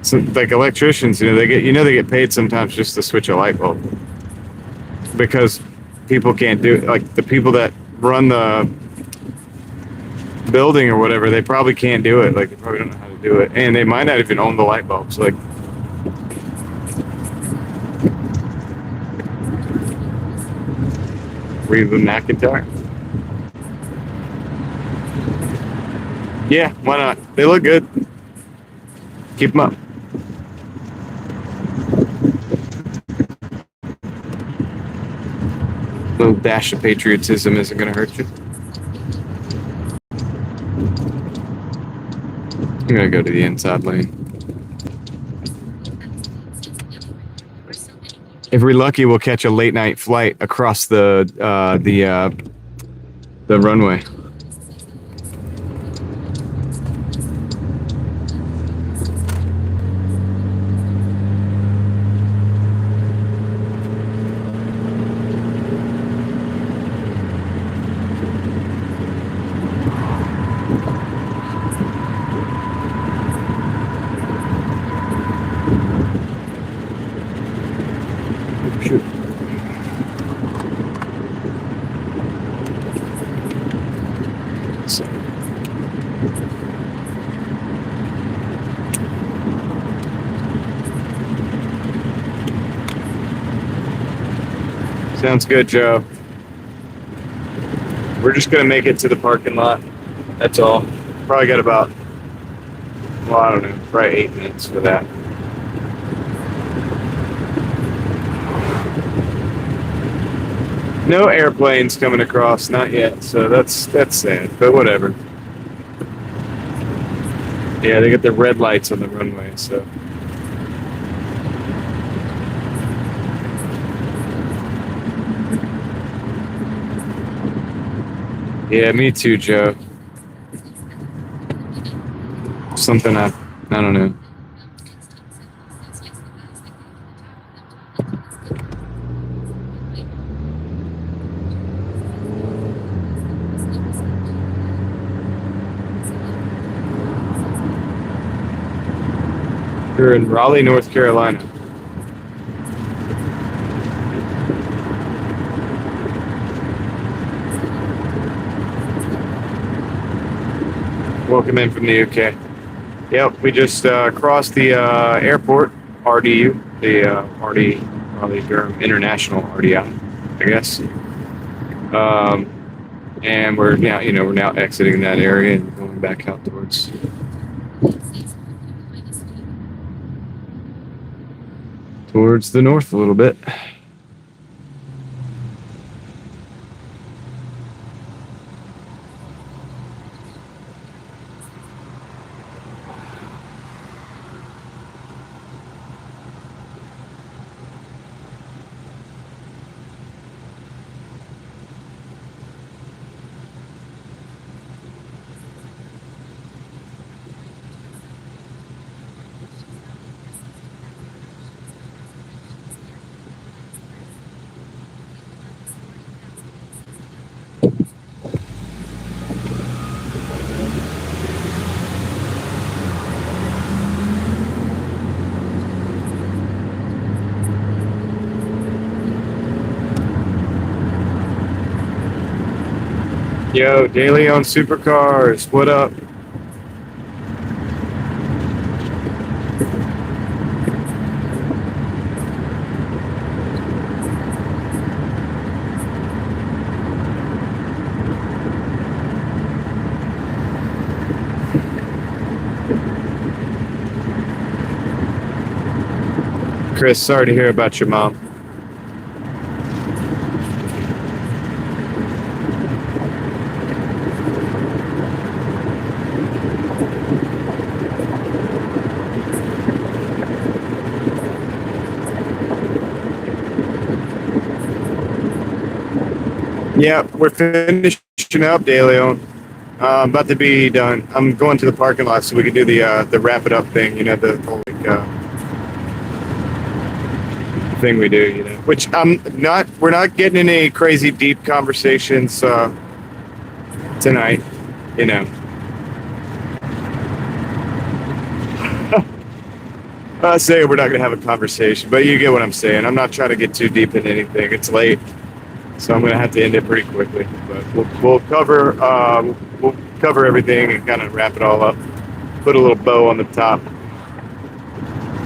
So, like electricians, they get paid sometimes just to switch a light bulb because people can't do it. Like the people that run the building or whatever, they probably can't do it. Like they probably don't know how to do it, and they might not even own the light bulbs. Like. Reba McIntyre. Yeah, why not? They look good. Keep them up. A little dash of patriotism isn't going to hurt you. I'm going to go to the inside lane. If we're lucky, we'll catch a late night flight across the runway. Shoot. So. Sounds good, Joe. We're just gonna make it to the parking lot. That's all. Probably got about, well, I don't know, probably 8 minutes for that. No airplanes coming across, not yet. So that's sad, but whatever. Yeah, they got the red lights on the runway, so. Yeah, me too, Joe. Something I don't know. We're in Raleigh, North Carolina. Welcome in from the UK. Yep, we just crossed the airport, RDU, the Raleigh Durham International RDI, I guess. And we're now exiting that area and going back out towards the north a little bit. Yo, Daily on Supercars, what up? Chris, sorry to hear about your mom. Yeah, we're finishing up, De Leon. About to be done. I'm going to the parking lot so we can do the wrap it up thing. You know, the whole thing we do. You know, which I'm not. We're not getting any crazy deep conversations tonight. You know. I say we're not going to have a conversation, but you get what I'm saying. I'm not trying to get too deep into anything. It's late, so I'm going to have to end it pretty quickly. But we'll cover everything and kind of wrap it all up. Put a little bow on the top.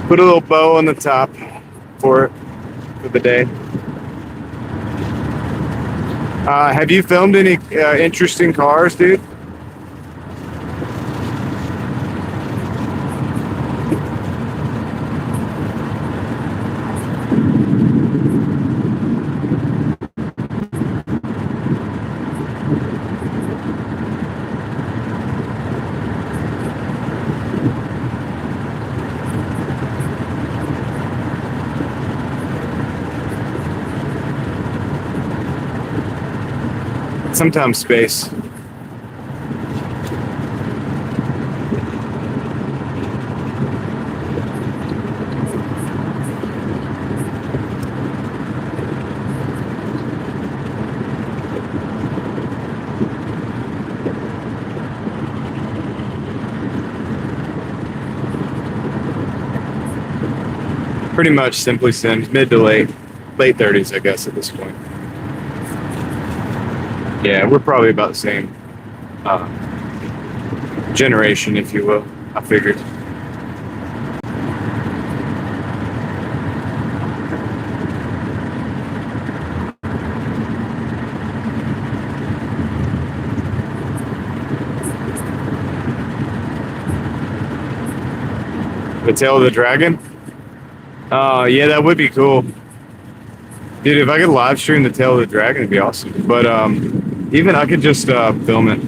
Put a little bow on the top for the day. Have you filmed any interesting cars, dude? Sometimes space. Pretty much Simply Sims, mid to late 30s, I guess, at this point. Yeah, we're probably about the same generation, if you will. I figured. The Tail of the Dragon? Yeah, that would be cool. Dude, if I could live stream the Tail of the Dragon, it'd be awesome. But even I could just film it.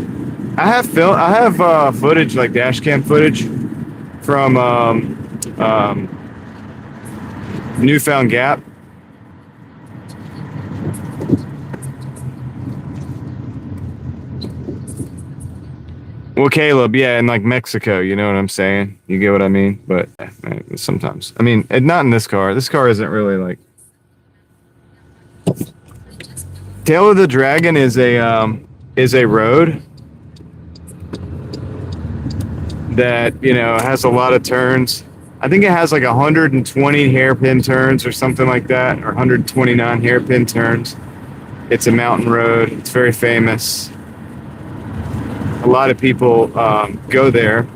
I have footage, like dash cam footage from Newfound Gap. Well, Caleb, yeah, in like Mexico, you know what I'm saying? You get what I mean? But sometimes, I mean, not in this car. This car isn't really like. Tail of the Dragon is a road that, you know, has a lot of turns. I think it has like 120 hairpin turns or something like that, or 129 hairpin turns. It's a mountain road. It's very famous. A lot of people go there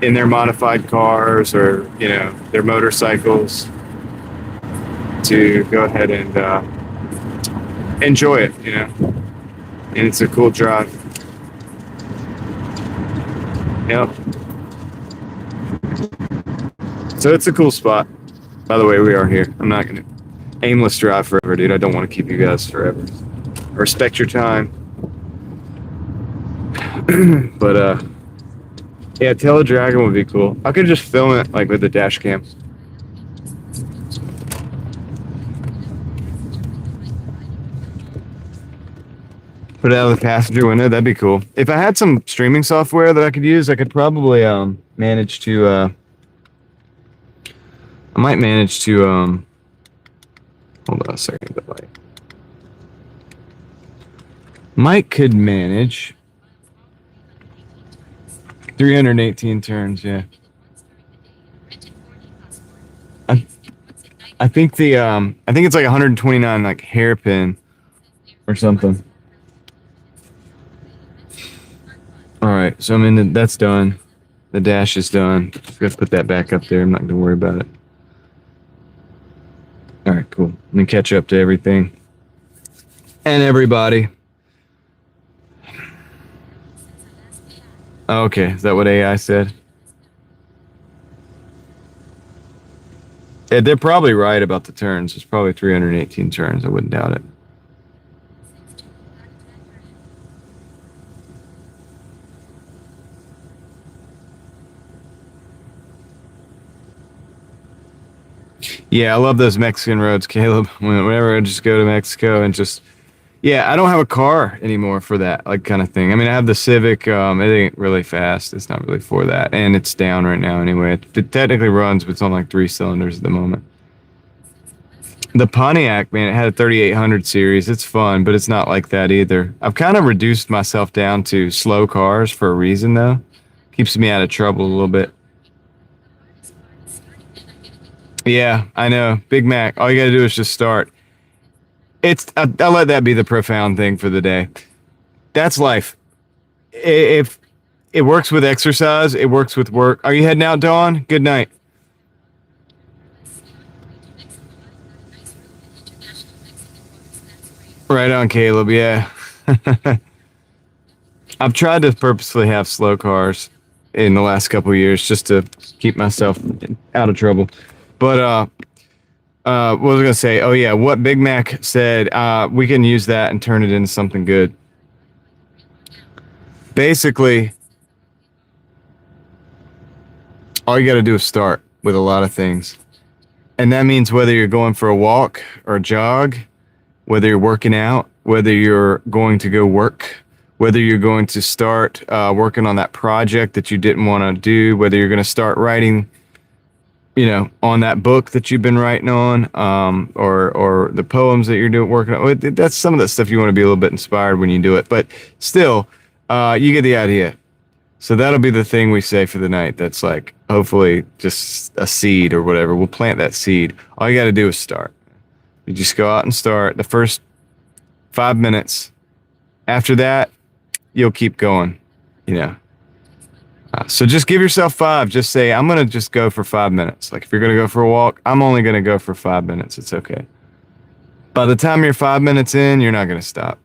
in their modified cars or, you know, their motorcycles to go ahead and enjoy it, you know. And it's a cool drive. Yep. So it's a cool spot. By the way, we are here. I'm not gonna aimless drive forever, dude. I don't want to keep you guys forever. I respect your time. But yeah, Tail of the Dragon would be cool. I could just film it like with the dash cam. Put it out of the passenger window. That'd be cool. If I had some streaming software that I could use, I could probably manage to. I might manage to. Hold on a second. The light. Mike could manage 318 turns. Yeah. I think the I think it's like 129 like hairpin or something. All right, so I'm in the, that's done. The dash is done. I've got to put that back up there. I'm not going to worry about it. All right, cool. Let me catch up to everything and everybody. Okay, is that what AI said? Yeah, they're probably right about the turns. It's probably 318 turns. I wouldn't doubt it. Yeah, I love those Mexican roads, Caleb. Whenever I just go to Mexico and just Yeah, I don't have a car anymore for that like kind of thing. I mean, I have the Civic. It ain't really fast. It's not really for that, and it's down right now anyway. It technically runs, but it's on like 3 cylinders at the moment. The Pontiac, man, it had a 3800 series. It's fun, but it's not like that either. I've kind of reduced myself down to slow cars for a reason, though. Keeps me out of trouble a little bit. Yeah, I know. Big Mac. All you got to do is just start. I'll let that be the profound thing for the day. That's life. If it works with exercise, it works with work. Are you heading out, Dawn? Good night. Right on, Caleb. Yeah. I've tried to purposely have slow cars in the last couple of years just to keep myself out of trouble. But what was I gonna say? Oh yeah, what Big Mac said. We can use that and turn it into something good. Basically, all you got to do is start with a lot of things, and that means whether you're going for a walk or a jog, whether you're working out, whether you're going to go work, whether you're going to start working on that project that you didn't want to do, whether you're going to start writing, on that book that you've been writing on, or the poems that you're working on. That's some of the stuff you want to be a little bit inspired when you do it. But still, you get the idea. So that'll be the thing we say for the night. That's like, hopefully just a seed or whatever. We'll plant that seed. All you got to do is start. You just go out and start the first 5 minutes. After that, you'll keep going, So just give yourself 5. Just say, I'm going to just go for 5 minutes. Like if you're going to go for a walk, I'm only going to go for 5 minutes. It's okay. By the time you're 5 minutes in, you're not going to stop.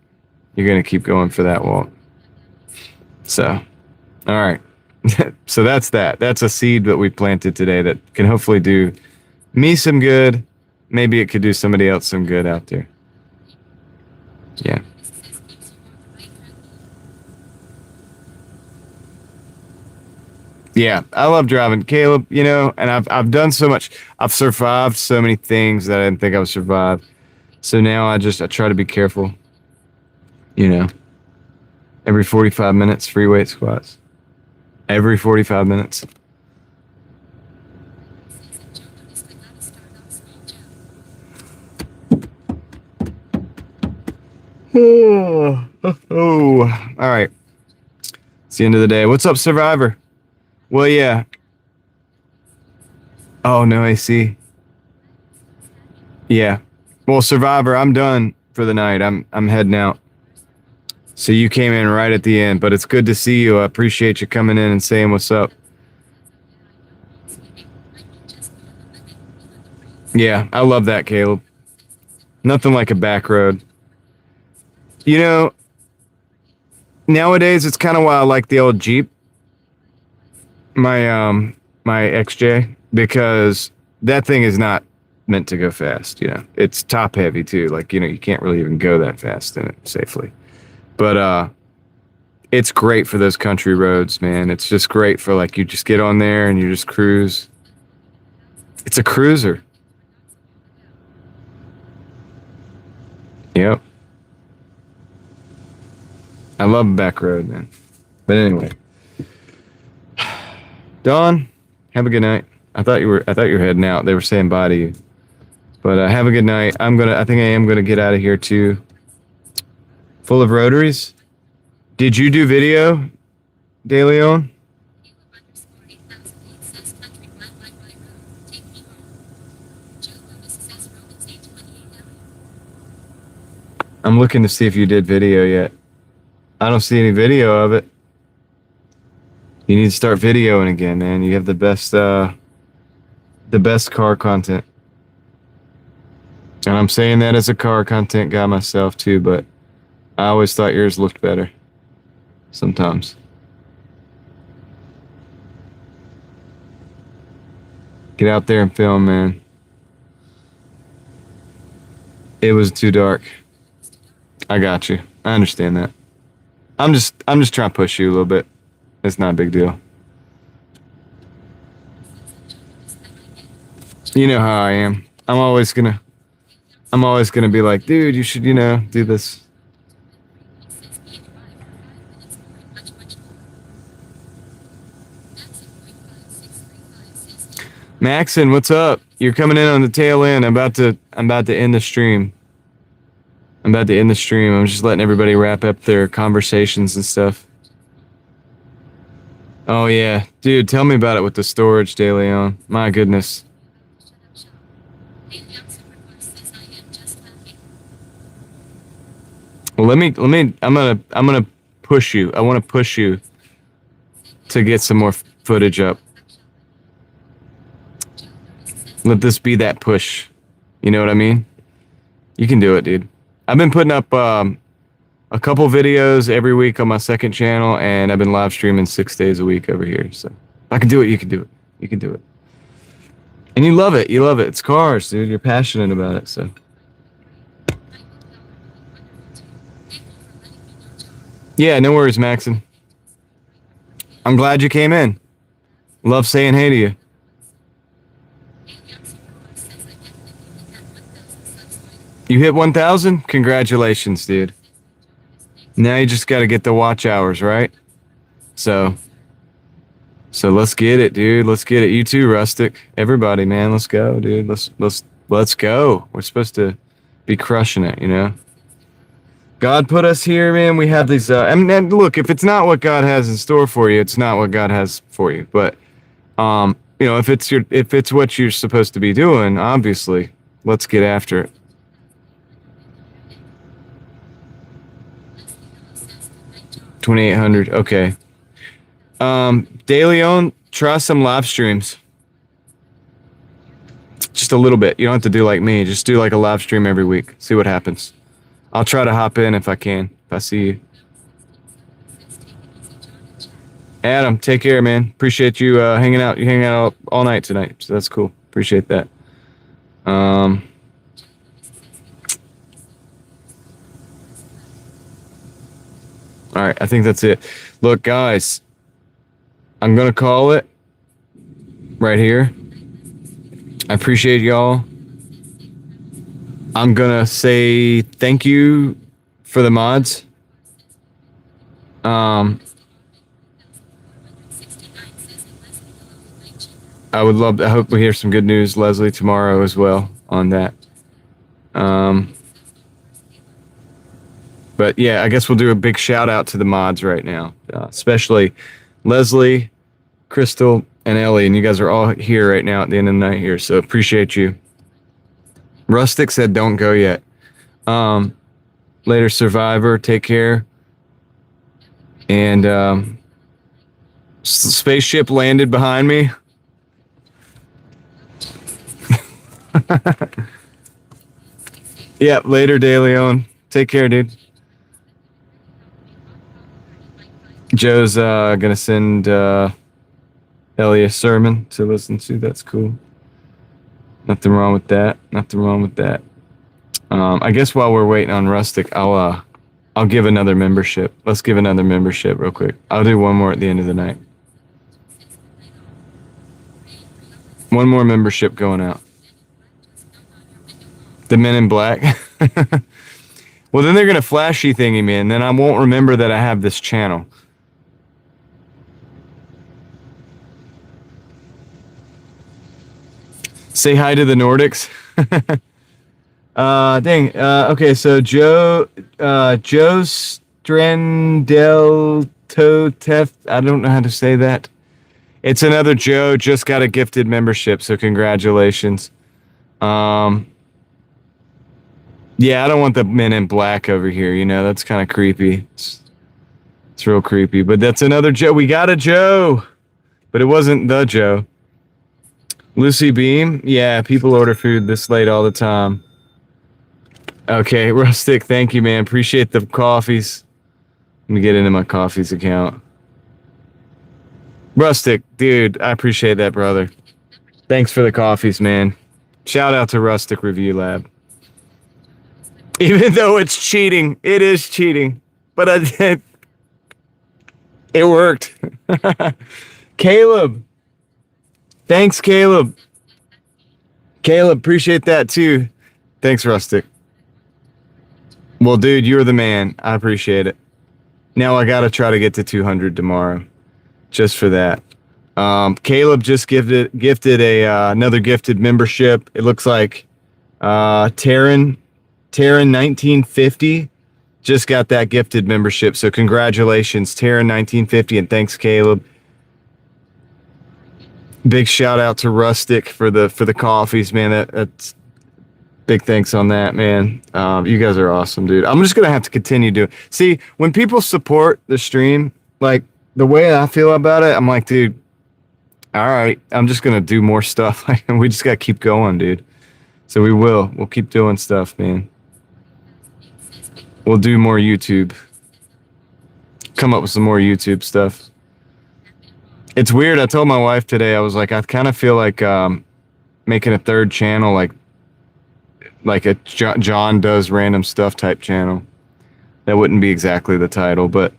You're going to keep going for that walk. So, all right. So that's that. That's a seed that we planted today that can hopefully do me some good. Maybe it could do somebody else some good out there. Yeah. Yeah, I love driving, Caleb, and I've done so much. I've survived so many things that I didn't think I would survive. So now I try to be careful. Every 45 minutes, free weight squats. Every 45 minutes. Oh, all right. It's the end of the day. What's up, Survivor? Well, yeah. Oh, no AC. Yeah. Well, Survivor, I'm done for the night. I'm heading out. So you came in right at the end, but it's good to see you. I appreciate you coming in and saying what's up. Yeah, I love that, Caleb. Nothing like a back road. Nowadays it's kind of why I like the old Jeep. My XJ, because that thing is not meant to go fast, It's top heavy too. Like, you can't really even go that fast in it safely. But it's great for those country roads, man. It's just great for like you just get on there and you just cruise. It's a cruiser. Yep. I love a back road, man. But anyway. Dawn, have a good night. I thought you were heading out. They were saying bye to you. But have a good night. I think I am gonna get out of here too. Full of rotaries. Did you do video, De Leon? I'm looking to see if you did video yet. I don't see any video of it. You need to start videoing again, man. You have the best car content. And I'm saying that as a car content guy myself too, but I always thought yours looked better. Sometimes. Get out there and film, man. It was too dark. I got you. I understand that. I'm just trying to push you a little bit. It's not a big deal. You know how I am. I'm always gonna be like, dude, you should, do this. Maxon, what's up? You're coming in on the tail end. I'm about to end the stream. I'm just letting everybody wrap up their conversations and stuff. Oh yeah, dude, tell me about it with the storage, De Leon. My goodness. Well, I'm gonna push you. I want to push you to get some more footage up. Let this be that push. You know what I mean? You can do it, dude. I've been putting up a couple videos every week on my second channel, and I've been live streaming 6 days a week over here. So if I can do it, you can do it. You can do it. And you love it. You love it. It's cars, dude. You're passionate about it. So. Yeah, no worries, Maxon. I'm glad you came in. Love saying hey to you. You hit 1,000? Congratulations, dude. Now you just got to get the watch hours, right? So let's get it, dude. Let's get it. You too, Rustic. Everybody, man, let's go, dude. Let's go. We're supposed to be crushing it, you know? God put us here, man. We have these and look, if it's not what God has in store for you, it's not what God has for you. But you know, if it's what you're supposed to be doing, obviously, let's get after it. $2,800. Okay. De Leon, try some live streams. Just a little bit. You don't have to do like me. Just do like a live stream every week. See what happens. I'll try to hop in if I can. If I see you. Adam, take care, man. Appreciate you hanging out. You hanging out all night tonight. So that's cool. Appreciate that. All right, I think that's it. Look, guys, I'm going to call it right here. I appreciate y'all. I'm going to say thank you for the mods. I hope we hear some good news, Leslie, tomorrow as well on that. But yeah, I guess we'll do a big shout out to the mods right now, especially Leslie, Crystal, and Ellie. And you guys are all here right now at the end of the night here. So appreciate you. Rustic said, don't go yet. Later, Survivor, take care. And spaceship landed behind me. Yep, later, De Leon. Take care, dude. Joe's gonna send Ellie a sermon to listen to. That's cool. Nothing wrong with that. Nothing wrong with that. I guess while we're waiting on Rustic, I'll give another membership. Let's give another membership real quick. I'll do one more at the end of the night. One more membership going out. The Men in Black. Well, then they're gonna flashy thingy me, and then I won't remember that I have this channel. Say hi to the Nordics. Dang. Okay, so Joe Strendeltotef. I don't know how to say that. It's another Joe. Just got a gifted membership, so congratulations. Yeah, I don't want the Men in Black over here. You know, that's kind of creepy. It's real creepy. But that's another Joe. We got a Joe, but it wasn't the Joe. Lucy Beam, yeah, people order food this late all the time. Okay, Rustic, thank you, man. Appreciate the coffees. Let me get into my coffees account. Rustic, dude, I appreciate that, brother. Thanks for the coffees, man. Shout out to Rustic Review Lab. Even though it's cheating, it is cheating. But it worked. Caleb. Thanks, Caleb. Caleb, appreciate that too. Thanks, Rustic. Well, dude, you're the man. I appreciate it. Now I gotta try to get to 200 tomorrow. Just for that. Caleb just gifted another gifted membership. It looks like Taryn 1950 just got that gifted membership. So congratulations, Taryn 1950, and thanks, Caleb. Big shout out to Rustic for the coffees, man. That's big thanks on that, man. You guys are awesome, dude. I'm just gonna have to continue doing. See, when people support the stream, like the way I feel about it, I'm like, dude, all right, I'm just gonna do more stuff. And we just gotta keep going, dude. So we'll keep doing stuff, man. We'll do more YouTube. Come up with some more YouTube stuff. It's weird. I told my wife today, I was like, I kind of feel like making a third channel, like a John does random stuff type channel. That wouldn't be exactly the title, but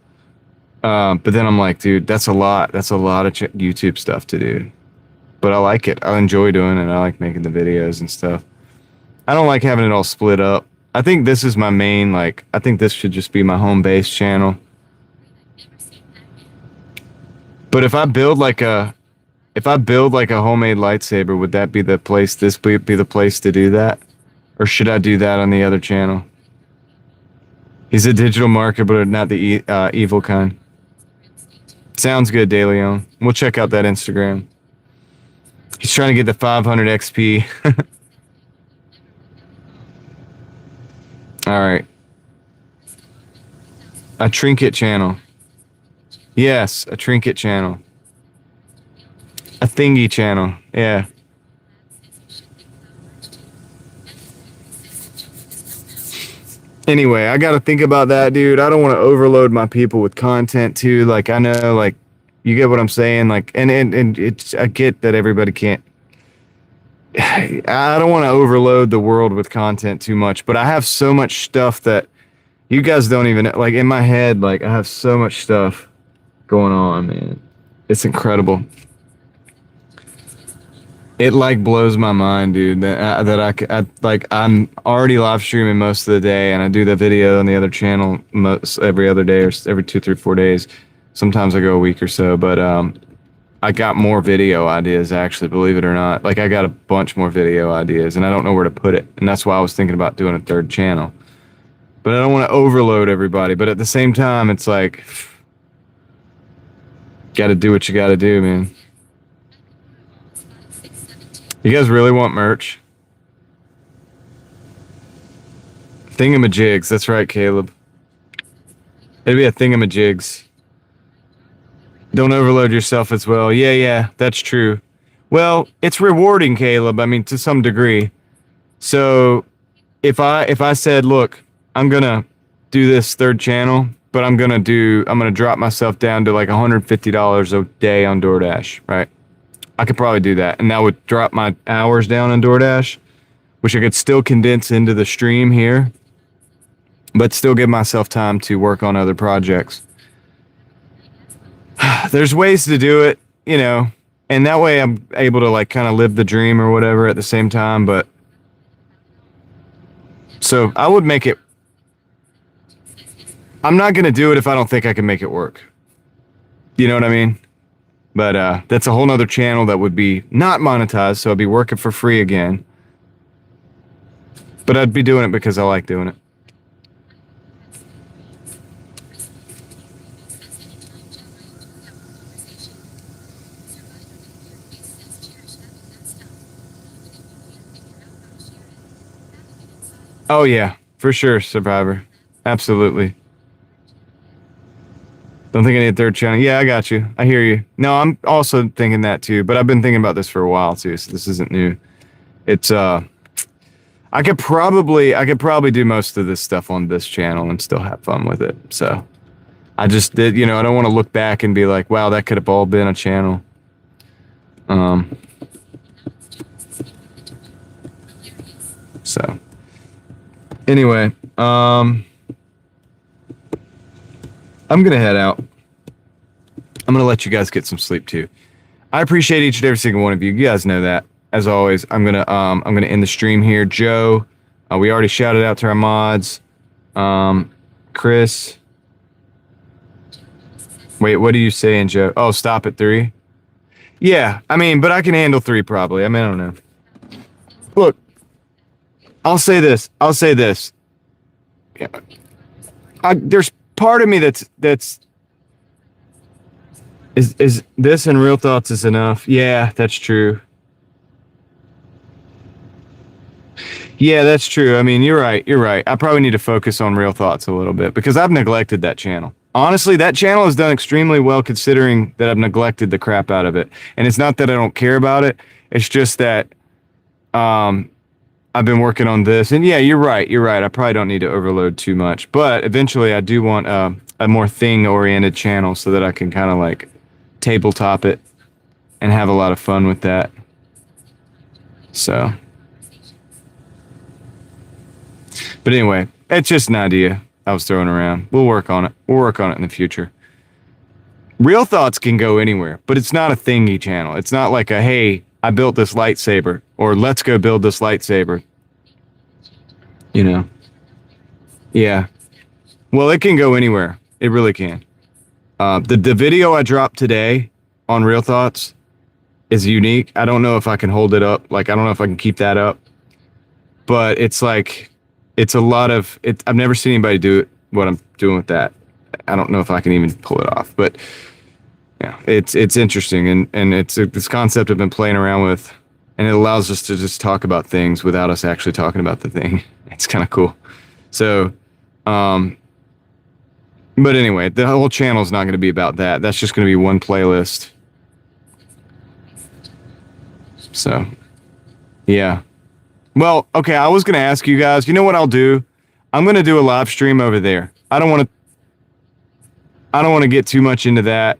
then I'm like, dude, that's a lot. That's a lot of YouTube stuff to do. But I like it. I enjoy doing it. I like making the videos and stuff. I don't like having it all split up. I think this is my main, I think this should just be my home base channel. But if I build like a homemade lightsaber, would that be the place? This be the place to do that, or should I do that on the other channel? He's a digital marketer, but not the evil kind. Sounds good, DeLeon. We'll check out that Instagram. He's trying to get the 500 XP. All right. A trinket channel. Yes, a trinket channel. A thingy channel. Yeah. Anyway, I got to think about that, dude. I don't want to overload my people with content too. Like, I know, like, you get what I'm saying? Like, and it's, I get that everybody can't. I don't want to overload the world with content too much, but I have so much stuff that you guys don't even, like, in my head, like, I have so much stuff going on, man. It's incredible. It like blows my mind, dude, that I like, I'm already live streaming most of the day, and I do the video on the other channel every other day, or every 2, 3, 4 days. Sometimes I go a week or so, but I got more video ideas, actually, believe it or not. Like, I got a bunch more video ideas, and I don't know where to put it, and that's why I was thinking about doing a third channel. But I don't want to overload everybody, but at the same time, it's like, got to do what you got to do, man. You guys really want merch? Thingamajigs. That's right, Caleb. It'd be a thingamajigs. Don't overload yourself as well. Yeah, that's true. Well, it's rewarding, Caleb. I mean, to some degree. So if I said, look, I'm gonna do this third channel, but I'm gonna drop myself down to like $150 a day on Doordash, right? I could probably do that, and that would drop my hours down on Doordash, which I could still condense into the stream here, but still give myself time to work on other projects. There's ways to do it, you know, and that way I'm able to like kind of live the dream or whatever at the same time. But so I would make it. I'm not going to do it if I don't think I can make it work. You know what I mean? But that's a whole nother channel that would be not monetized, so I'd be working for free again. But I'd be doing it because I like doing it. Oh yeah, for sure, Survivor. Absolutely. Don't think I need a third channel. Yeah, I got you. I hear you. No, I'm also thinking that too, but I've been thinking about this for a while too, so this isn't new. It's I could probably do most of this stuff on this channel and still have fun with it. So I just did, you know, I don't want to look back and be like, wow, that could have all been a channel. So anyway, I'm going to head out. I'm going to let you guys get some sleep too. I appreciate each and every single one of you. You guys know that. As always, I'm going to end the stream here. Joe, we already shouted out to our mods. Chris. Wait, what are you saying, Joe? Oh, stop at 3. Yeah, I mean, but I can handle 3 probably. I mean, I don't know. Look, I'll say this. Yeah. There's part of me that's is this and Real Thoughts is enough? Yeah, that's true. Yeah, that's true. I mean, you're right. I probably need to focus on Real Thoughts a little bit because I've neglected that channel. Honestly, that channel has done extremely well considering that I've neglected the crap out of it. And it's not that I don't care about it. It's just that I've been working on this. And yeah, you're right. I probably don't need to overload too much. But eventually I do want a more thing-oriented channel so that I can kind of like tabletop it and have a lot of fun with that. So... But anyway, it's just an idea I was throwing around. We'll work on it. We'll work on it in the future. Real Thoughts can go anywhere, but it's not a thingy channel. It's not like a, hey, I built this lightsaber, or let's go build this lightsaber. You know? Yeah. Well, it can go anywhere. It really can. The video I dropped today on Real Thoughts is unique. I don't know if I can hold it up. Like, I don't know if I can keep that up. But it's like... It's a lot of it. I've never seen anybody do it. What I'm doing with that, I don't know if I can even pull it off. But yeah, it's interesting, and it's this concept I've been playing around with, and it allows us to just talk about things without us actually talking about the thing. It's kind of cool. So, but anyway, the whole channel is not going to be about that. That's just going to be one playlist. So, yeah. Well, okay, I was going to ask you guys, you know what I'll do? I'm going to do a live stream over there. I don't want to get too much into that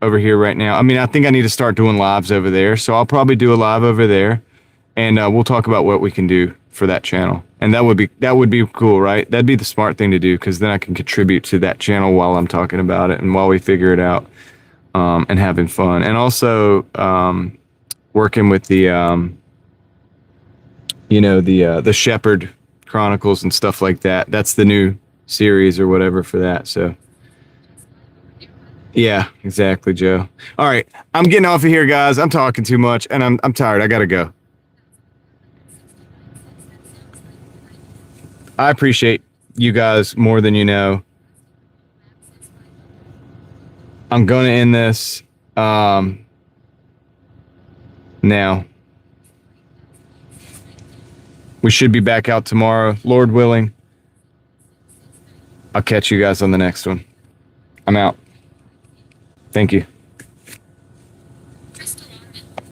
over here right now. I mean, I think I need to start doing lives over there, so I'll probably do a live over there, and we'll talk about what we can do for that channel. And that would be cool, right? That'd be the smart thing to do, because then I can contribute to that channel while I'm talking about it and while we figure it out, and having fun. And also working with the... the Shepherd Chronicles and stuff like that. That's the new series or whatever for that. So, yeah, exactly, Joe. All right, I'm getting off of here, guys. I'm talking too much, and I'm tired. I gotta go. I appreciate you guys more than you know. I'm gonna end this now. We should be back out tomorrow, Lord willing. I'll catch you guys on the next one. I'm out. Thank you.